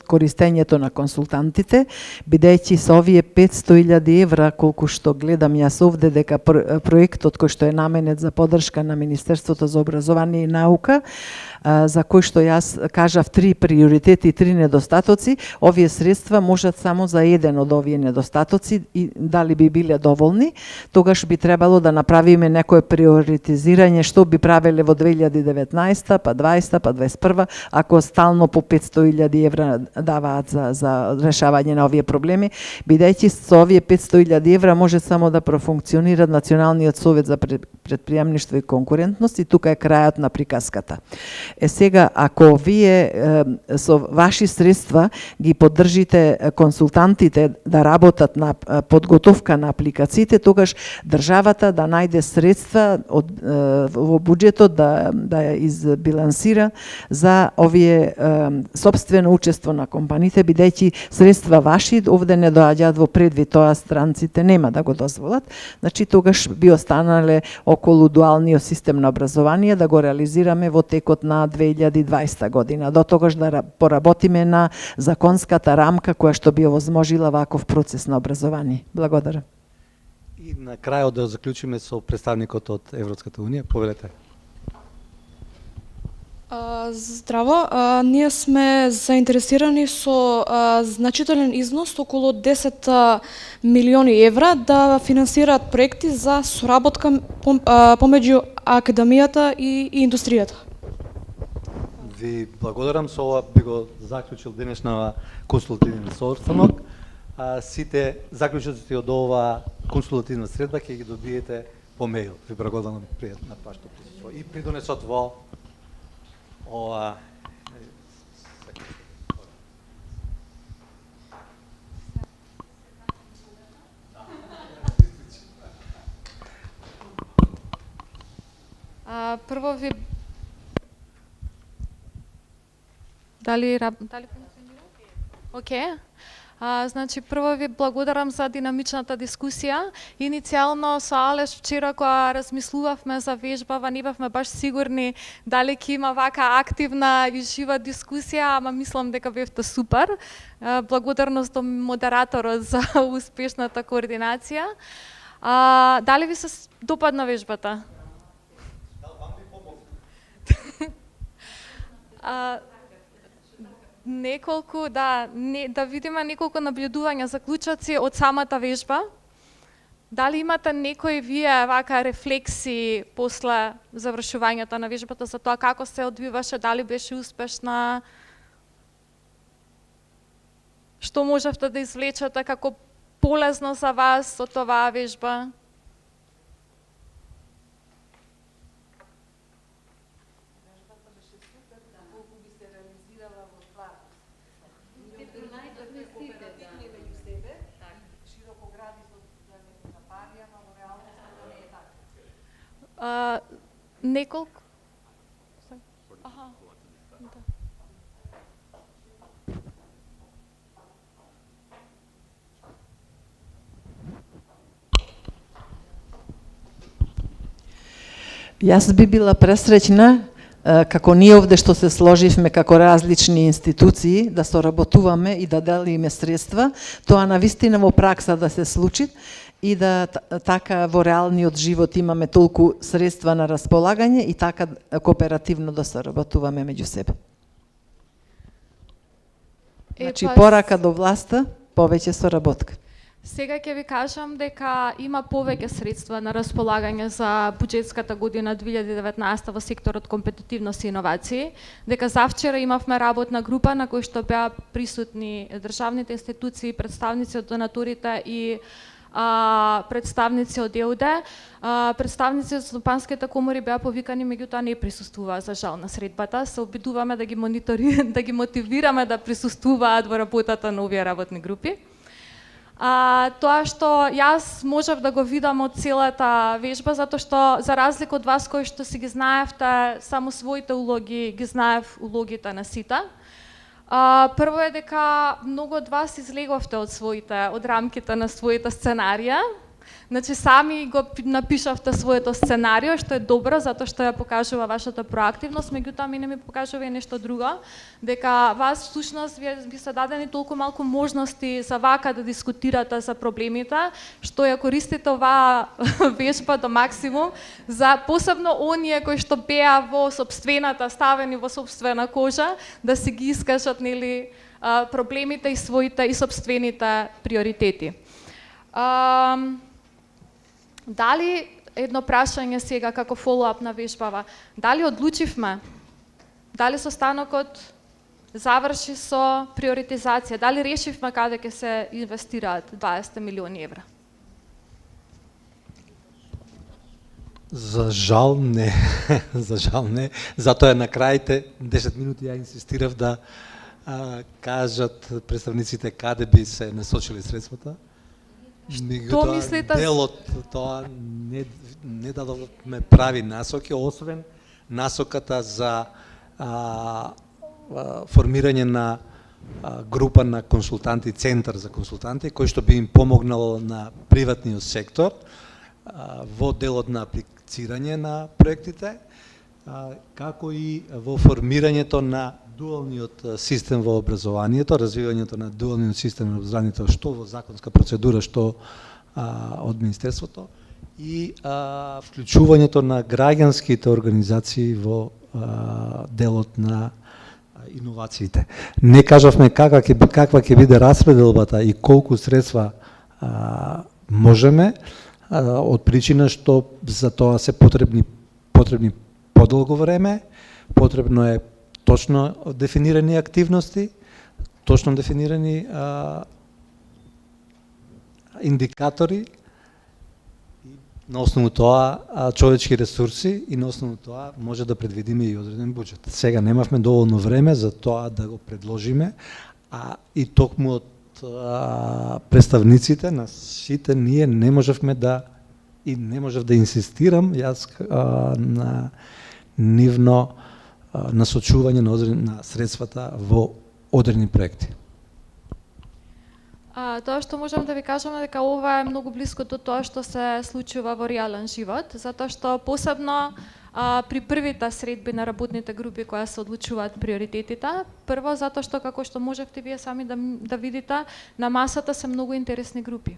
Speaker 6: користењето на консултантите, бидејќи со овие 500.000 евра, колку што гледам јас овде, дека проектот кој што е наменет за поддршка на Министерството за образование и наука, за кој што јас кажав 3 приоритети и 3 недостатоци, овие средства можат само за еден од овие недостатоци и дали би биле доволни, тогаш би требало да направиме некое приоритизирање што би правеле во 2019, па 20, па 21, ако стално по 500.000 евра даваат за решавање на овие проблеми, бидејќи со овие 500.000 евра може само да профункционира Националниот совет за предприемништво и конкурентност и тука е крајот на приказката. Сега, ако вие со ваши средства ги поддржите консултантите да работат на подготовка на апликациите, тогаш државата да најде средства во буџетот да избилансира за овие собствено учество на компаниите, бидејќи средства ваши овде не доаѓаат во предвид, тоа странците нема да го дозволат. Значи тогаш би останале околу дуалниот систем на образование да го реализираме во текот на 2020 година. До тогаш да поработиме на законската рамка која што би овозможила ваков процес на образование. Благодарам.
Speaker 2: И на крајот да заклучиме со представникот од Европската Унија. Повелете.
Speaker 7: Здраво, ние сме заинтересирани со значителен износ, околу 10 милиони евра, да финансираат проекти за соработка помеѓу академијата и индустријата.
Speaker 2: Ви благодарам, со ова би го заклучил денешна консултативен состанок. Сите заклучоци од ова консултативна средба ќе ги добиете по мејл. Ви благодарам пријатно на вашето присуство и придонесот во ова
Speaker 21: прво ви дали функционира? Океј. Значи, прво ви благодарам за динамичната дискусија. Иницијално со Алеш вчера кога размислувавме за вежбава, не бевме баш сигурни дали ќе има вака активна и жива дискусија, ама мислам дека бевте супер. Благодарност до модераторот за успешната координација. Дали ви се допадна вежбата? Неколку, да видиме неколку наблюдувања, заклучоци од самата вежба. Дали имате некои вие вака рефлексии после завршувањето на вежбата за тоа како се одвиваше, дали беше успешна? Што можевте да извлечете како полезно за вас од оваа вежба? Неколку.
Speaker 6: Јас би била пресреќна како ние овде што се сложивме како различни институции да соработуваме и да делиме средства, тоа навистина во пракса да се случи и да така во реалниот живот имаме толку средства на располагање и така кооперативно да соработуваме меѓу себе. Значи порака до власта, повеќе соработка.
Speaker 21: Сега ќе ви кажам дека има повеќе средства на располагање за буџетската година 2019 во секторот компетитивност и иновации, дека завчера имавме работна група на која што беа присутни државните институции, представници од донаторите и представници од ЕУД. Представници од стопанските комори беа повикани, меѓутоа не присуствуваа за жал на средбата. Се обидуваме да ги мотивираме да присуствуваат во работата на овие работни групи. Тоа што јас можев да го видам од целата вежба, затоа што за разлика од вас кои што си ги знаевте само своите улоги, ги знаев улогите на сите. Прво е дека многу од вас излеговте од рамките на своите сценарија. Значи сами го напишавте своето сценарио, што е добро, затоа што ја покажува вашата проактивност, меѓутоа мене ми покажува и нешто друго, дека вас всушност ви се дадени толку малку можности за вака да дискутирате за проблемите, што ја користите оваа вежба до максимум, за посебно оние кои што беа во сопствената, ставени во сопствена кожа, да си ги искажат нели проблемите и своите и сопствените приоритети. Дали, едно прашање сега како фоллоуап на вежбава, дали одлучивме, дали состанокот заврши со приоритизација, дали решивме каде ќе се инвестираат 20 милиони евра?
Speaker 2: За жал не. За жал не. Затоа на крајте 10 минути ја инсистирав да кажат представниците каде би се насочили средствата.
Speaker 21: Што мислите?
Speaker 2: Делот тоа не дадовме прави насоки, освен насоката за формирање на група на консултанти, центар за консултанти, кој што би им помогнало на приватниот сектор во делот на аплицирање на проектите, како и во формирањето на дуалниот систем во образованието, развивањето на дуалниот систем во образованието, што во законска процедура, што од Министерството, и вклучувањето на граѓанските организации во делот на иновациите. Не кажавме каква ќе биде распределбата и колку средства можеме, од причина што за тоа се потребни подолго време, потребно е точно дефинирани активности, точно дефинирани индикатори, на основу тоа човечки ресурси и на основу тоа може да предвидиме и одреден буџет. Сега немавме доволно време за тоа да го предложиме, и токму од представниците на сите ние не можевме и не можев да инсистирам јас на нивно насочување на средствата во одредени проекти.
Speaker 21: Тоа што можам да ви кажам е дека ова е многу близко до тоа што се случува во реален живот, затоа што посебно при првите средби на работните групи кои се одлучуваат приоритетите, прво затоа што како што можевте вие сами да видите, на масата се многу интересни групи.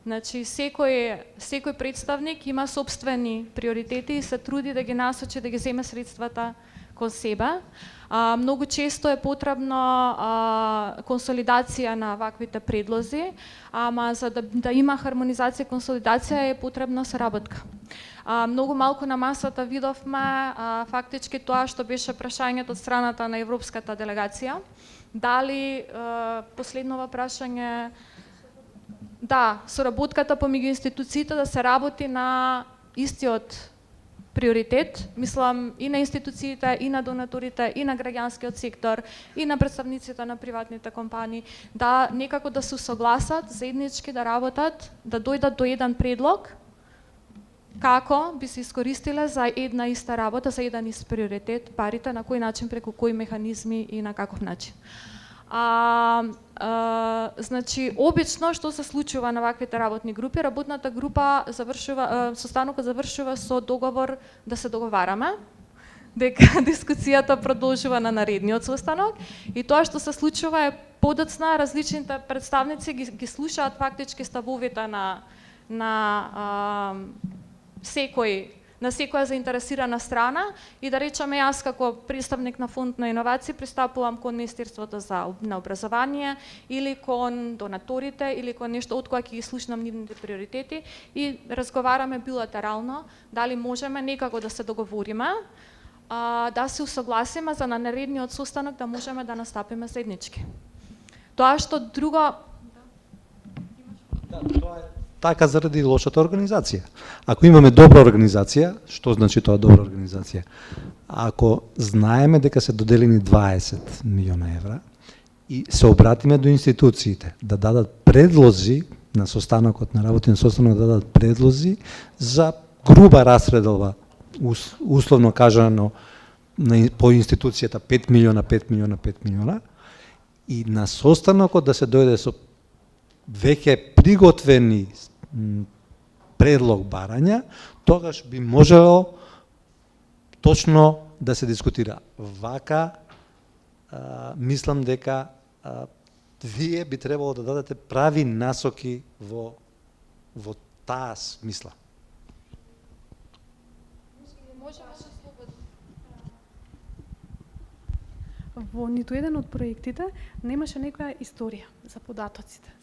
Speaker 21: Значи секој представник има сопствени приоритети и се труди да ги насочи, да ги земе средствата кон себе. Многу често е потребно консолидација на ваквите предлози, ама за да има хармонизација и консолидација е потребна соработка. Многу малку на масата видовме фактички тоа што беше прашањето од страната на Европската делегација. Дали последново прашање, да, соработката помеѓу институциите да се работи на истиот приоритет, мислам и на институциите, и на донаторите, и на граѓанскиот сектор, и на представниците на приватните компании, да некако да се согласат, заеднички да работат, да дојдат до еден предлог, како би се искористиле за една иста работа, за еден ист приоритет, парите, на кој начин, преку кои механизми и на каков начин. Значи, обично што се случува на ваквите работни групи, работната група завршува, состанокот завршува со договор да се договараме, дека дискусијата продолжува на наредниот состанок, и тоа што се случува е подоцна различните представници ги слушаат фактички ставовите на секоја заинтересирана страна, и да речеме јас како представник на фонд на иновации пристапувам кон Министерството на образование или кон донаторите или кон нешто од која ќе ги слушнам нивните приоритети и разговараме билатерално дали можеме некако да се договориме, да се усогласиме за на наредниот состанок да можеме да настапиме заеднички. Тоа што друго...
Speaker 2: Така заради лошата организација. Ако имаме добра организација, што значи тоа добра организација? Ако знаеме дека се доделени 20 милиона евра и се обратиме до институциите да дадат предлози на состанокот, на работен состанок да дадат предлози за груба распределба, условно кажано по институцијата 5 милиона, и на состанокот да се дојде со веќе приготвени предлог барања, тогаш би можело точно да се дискутира. Вака, мислам дека вие би требало да дадете прави насоки во таа смисла.
Speaker 19: Во ниту еден од проектите немаше некоја историја за податоците.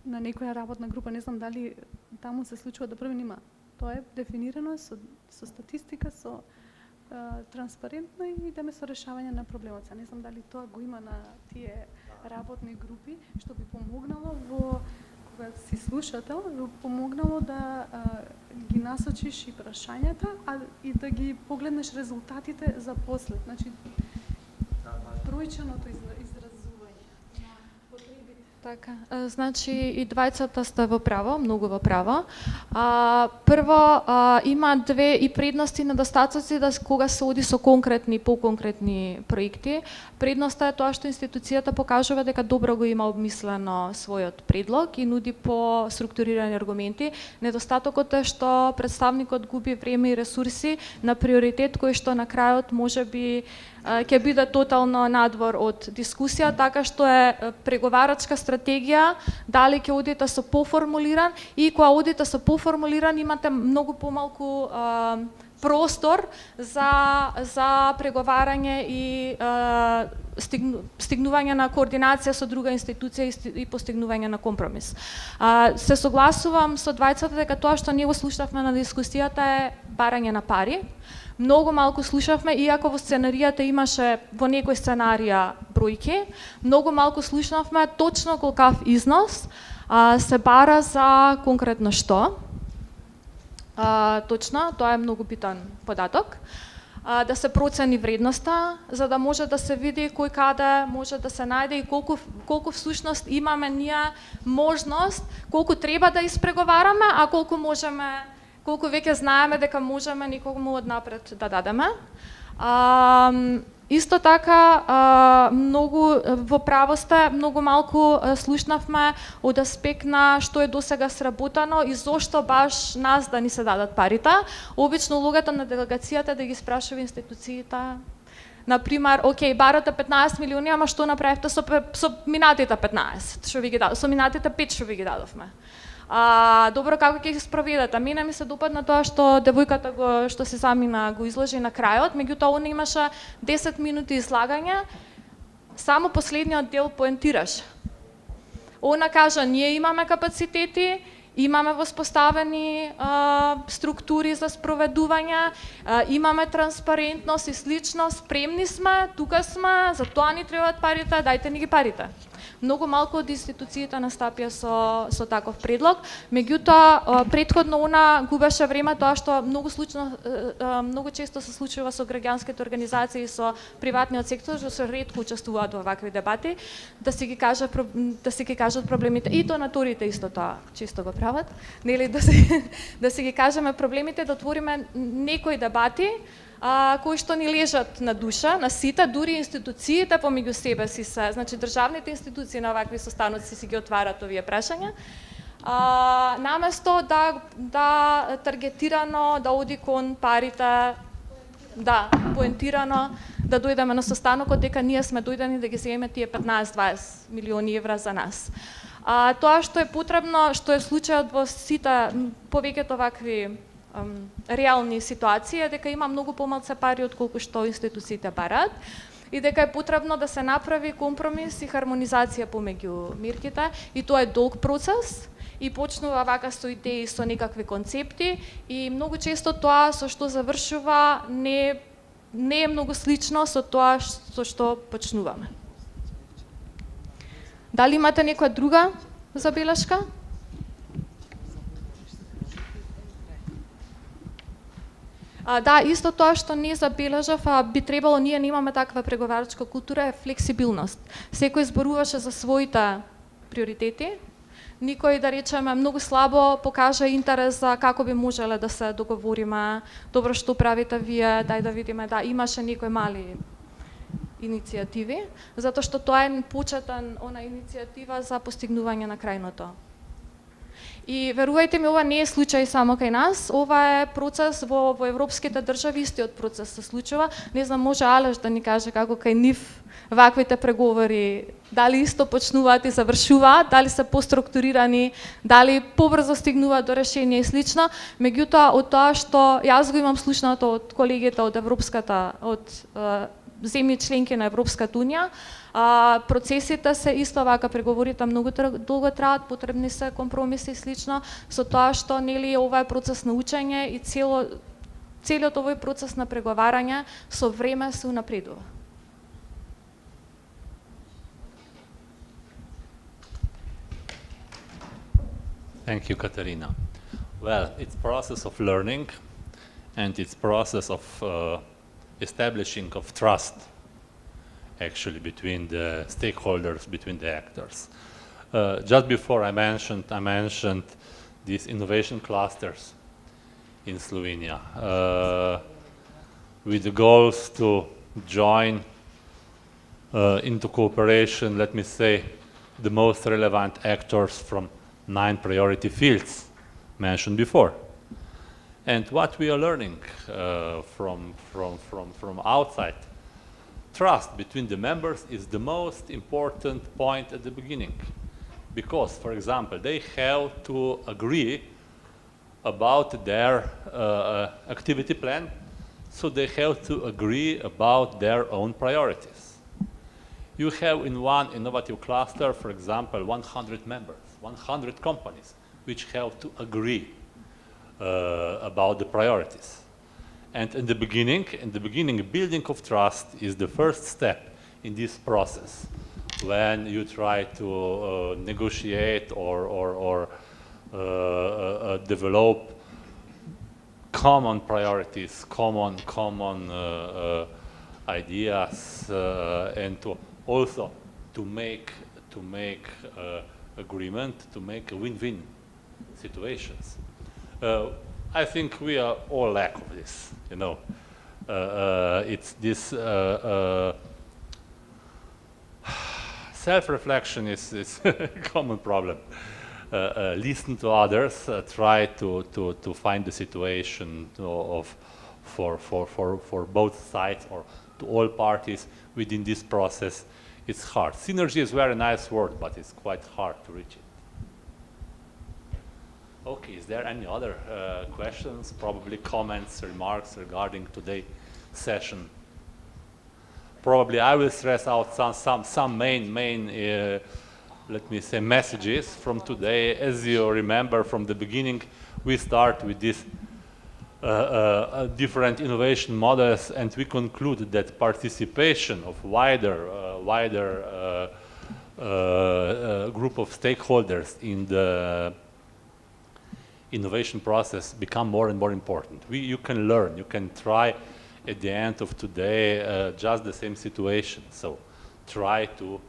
Speaker 19: На некоја работна група, не знам дали таму се случува да први нема. Тоа е дефинирано со статистика, со транспарентно и идеме со решавање на проблемот. Не знам дали тоа го има на тие работни групи, што би помогнало во кога си слушател, ви помогнало да ги насочиш и прашањата, а и да ги погледнеш резултатите за после. Значи, бројченото изразување на потребите.
Speaker 21: Така, значи и двајцата сте во право, многу во право. Прво, има две и предности и недостатоци кога се оди со конкретни, поконкретни проекти. Предноста е тоа што институцијата покажува дека добро го има обмислено својот предлог и нуди по структурирани аргументи. Недостатокот е што представникот губи време и ресурси на приоритет кој што на крајот можеби ќе биде тотално надвор од дискусија, така што е преговарачка стратегија, дали ќе одите со поформулиран и кога одите со поформулиран имате многу помалку простор за преговарање и стигнување на координација со друга институција и постигнување на компромис. Се согласувам со двајцата дека тоа што ние го слушавме на дискусијата е барање на пари. Многу малку слушавме, иако во сценаријата имаше во некој сценарија бројки, многу малку слушнавме точно колкав износ се бара за конкретно што. Точно, тоа е многу битен податок. Да се процени вредноста, за да може да се види кој каде може да се најде и колку всушност имаме ние можност, колку треба да испреговараме, а колку веќе знаеме дека можеме никому однапред да дадеме. Исто така, многу во право сте, многу малку слушнавме од аспект на што е досега сработано и зошто баш нас да ни се дадат парите. Обично улогата на делегацијата е да ги спрашува институциите. Например, окей, барате 15 милиони, ама што направивте со минатите 15, што ви ги дадов, со минатите 5 што ви ги дадовме. Добро, како ќе ги спроведете? Мене ми се допадна тоа што девојката што се замина го изложи на крајот, меѓутоа она имаше 10 минути излагање, само последниот дел поентираш. Она кажа, ние имаме капацитети, имаме воспоставени структури за спроведување, имаме транспарентност и слично, спремни сме, тука сме, за тоа ни требаат парите, дајте ни ги парите. Многу малку од институциите настапија со таков предлог, меѓутоа претходно она губеше време тоа што многу често се случува со граѓанските организации и со приватниот сектор, што се ретко учествуваат во вакви дебати, да се ги кажат проблемите. И донаторите исто тоа често го прават, нели, да се ги кажеме проблемите, да отвориме некои дебати кои што ни лежат на душа, на сите, дури институциите помеѓу себе си се, значи државните институции на вакви состаноци си ги отварат овие прашања, наместо да таргетирано, да оди кон парите, да, поентирано, да дојдеме на состанокот дека ние сме дојдени да ги земеме тие 15-20 милиони евра за нас. Тоа што е потребно, што е случајот во сите повеќето вакви реални ситуации е дека има многу помалце пари од колку што институциите бараат и дека е потребно да се направи компромис и хармонизација помеѓу мерките и тоа е долг процес и почнува вака со идеи, со некакви концепти и многу често тоа со што завршува не е многу слично со тоа со што почнуваме. Дали имате некоја друга забелешка? Да, исто тоа што не забележав, би требало, ние немаме таква преговарачка култура, е флексибилност. Секој зборуваше за своите приоритети, никој, да речеме, многу слабо покажа интерес за како би можеле да се договориме, добро што правите вие, дај да видиме, да, имаше некои мали иницијативи, затоа што тоа е почетен она иницијатива за постигнување на крајното. И верувајте ми, ова не е случај само кај нас, ова е процес во европските држави, истиот процес се случува. Не знам, може Алеш да ни каже како кај нив ваквите преговори, дали исто почнуваат и завршуваат, дали се поструктурирани, дали побрзо стигнуваат до решение и слично. Меѓутоа, од тоа што јас го имам слушнато од колегите од земји членки на Европската Унија, процесите се исто вака, преговорите многу долго траат, потребни се компромиси и слично, со тоа што нели ова е процес на учење и целиот овој процес на преговарање со време се унапредува.
Speaker 3: Thank you, Katarina. Well, it's process of learning, and it's process of establishing of trust, actually, between the stakeholders, between the actors. Just before I mentioned these innovation clusters in Slovenia, with the goals to join into cooperation, let me say, the most relevant actors from 9 priority fields mentioned before. And what we are learning from outside, trust between the members is the most important point at the beginning. Because, for example, they have to agree about their activity plan, so they have to agree about their own priorities. You have in one innovative cluster, for example, 100 members, 100 companies, which have to agree about the priorities. And in the beginning, building of trust is the first step in this process. When you try to negotiate or develop common priorities, common ideas, and to also to make agreement, to make a win-win situations. I think we are all lack of this, you know. It's this self-reflection is a common problem. Listen to others, try to find the situation for both sides or to all parties within this process. It's hard. Synergy is a very nice word, but it's quite hard to reach it. Okay, is there any other questions, probably comments, remarks regarding today's session? Probably I will stress out some main let me say, messages from today. As you remember from the beginning, we start with this different innovation models, and we conclude that participation of wider group of stakeholders in the innovation process become more and more important. You can learn, you can try at the end of today just the same situation. So try to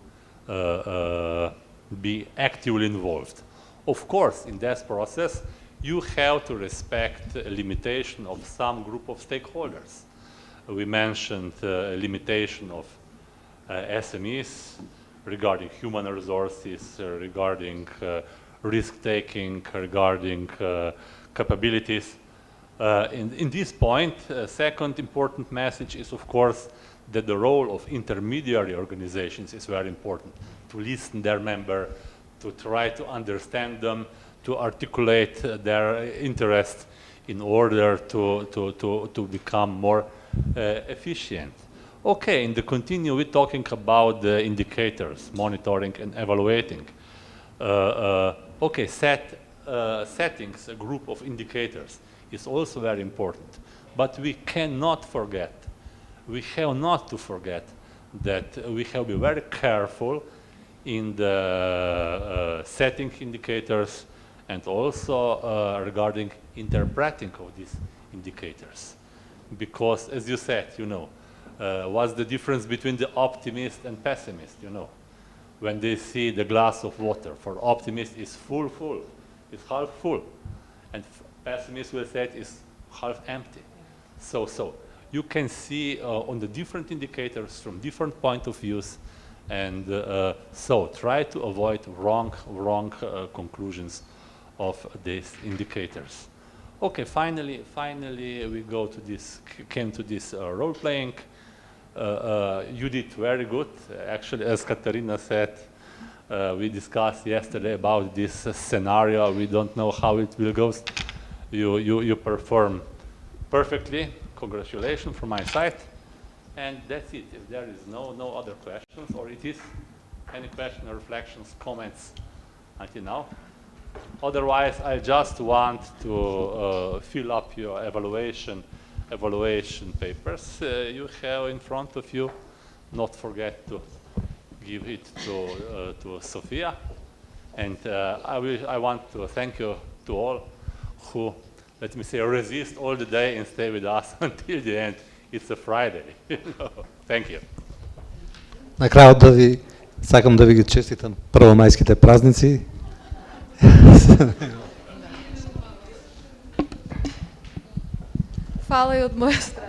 Speaker 3: be actively involved. Of course, in this process, you have to respect a limitation of some group of stakeholders. We mentioned limitation of SMEs regarding human resources, regarding risk-taking, regarding capabilities. In this point, second important message is, of course, that the role of intermediary organizations is very important. To listen their member, to try to understand them, to articulate their interests in order to become more efficient. Okay, in the continue, we're talking about the indicators, monitoring and evaluating. Okay, settings, a group of indicators is also very important. But we cannot forget, we have not to forget that we have to be very careful in the setting indicators and also regarding interpreting of these indicators. Because, as you said, you know, what's the difference between the optimist and pessimist, you know? When they see the glass of water, for optimist is full, it's half full. And pessimist will say it is half empty. So you can see on the different indicators from different point of views, and so try to avoid wrong conclusions of these indicators. Okay, finally we came to this role playing. You did very good. Actually, as Katarina said, we discussed yesterday about this scenario. We don't know how it will go. You perform perfectly. Congratulations from my side. And that's it. If there is no other questions, or it is any question or reflections, comments until now. Otherwise, I just want to fill up your evaluation papers you have in front of you. Not forget to give it to Sofia. And I want to thank you to all who, let me say, resist all the day and stay with us until the end. It's a Friday. Thank you.
Speaker 2: На крајот сакам да ви ги честитам првомајските празници.
Speaker 21: Фала и од моја страна.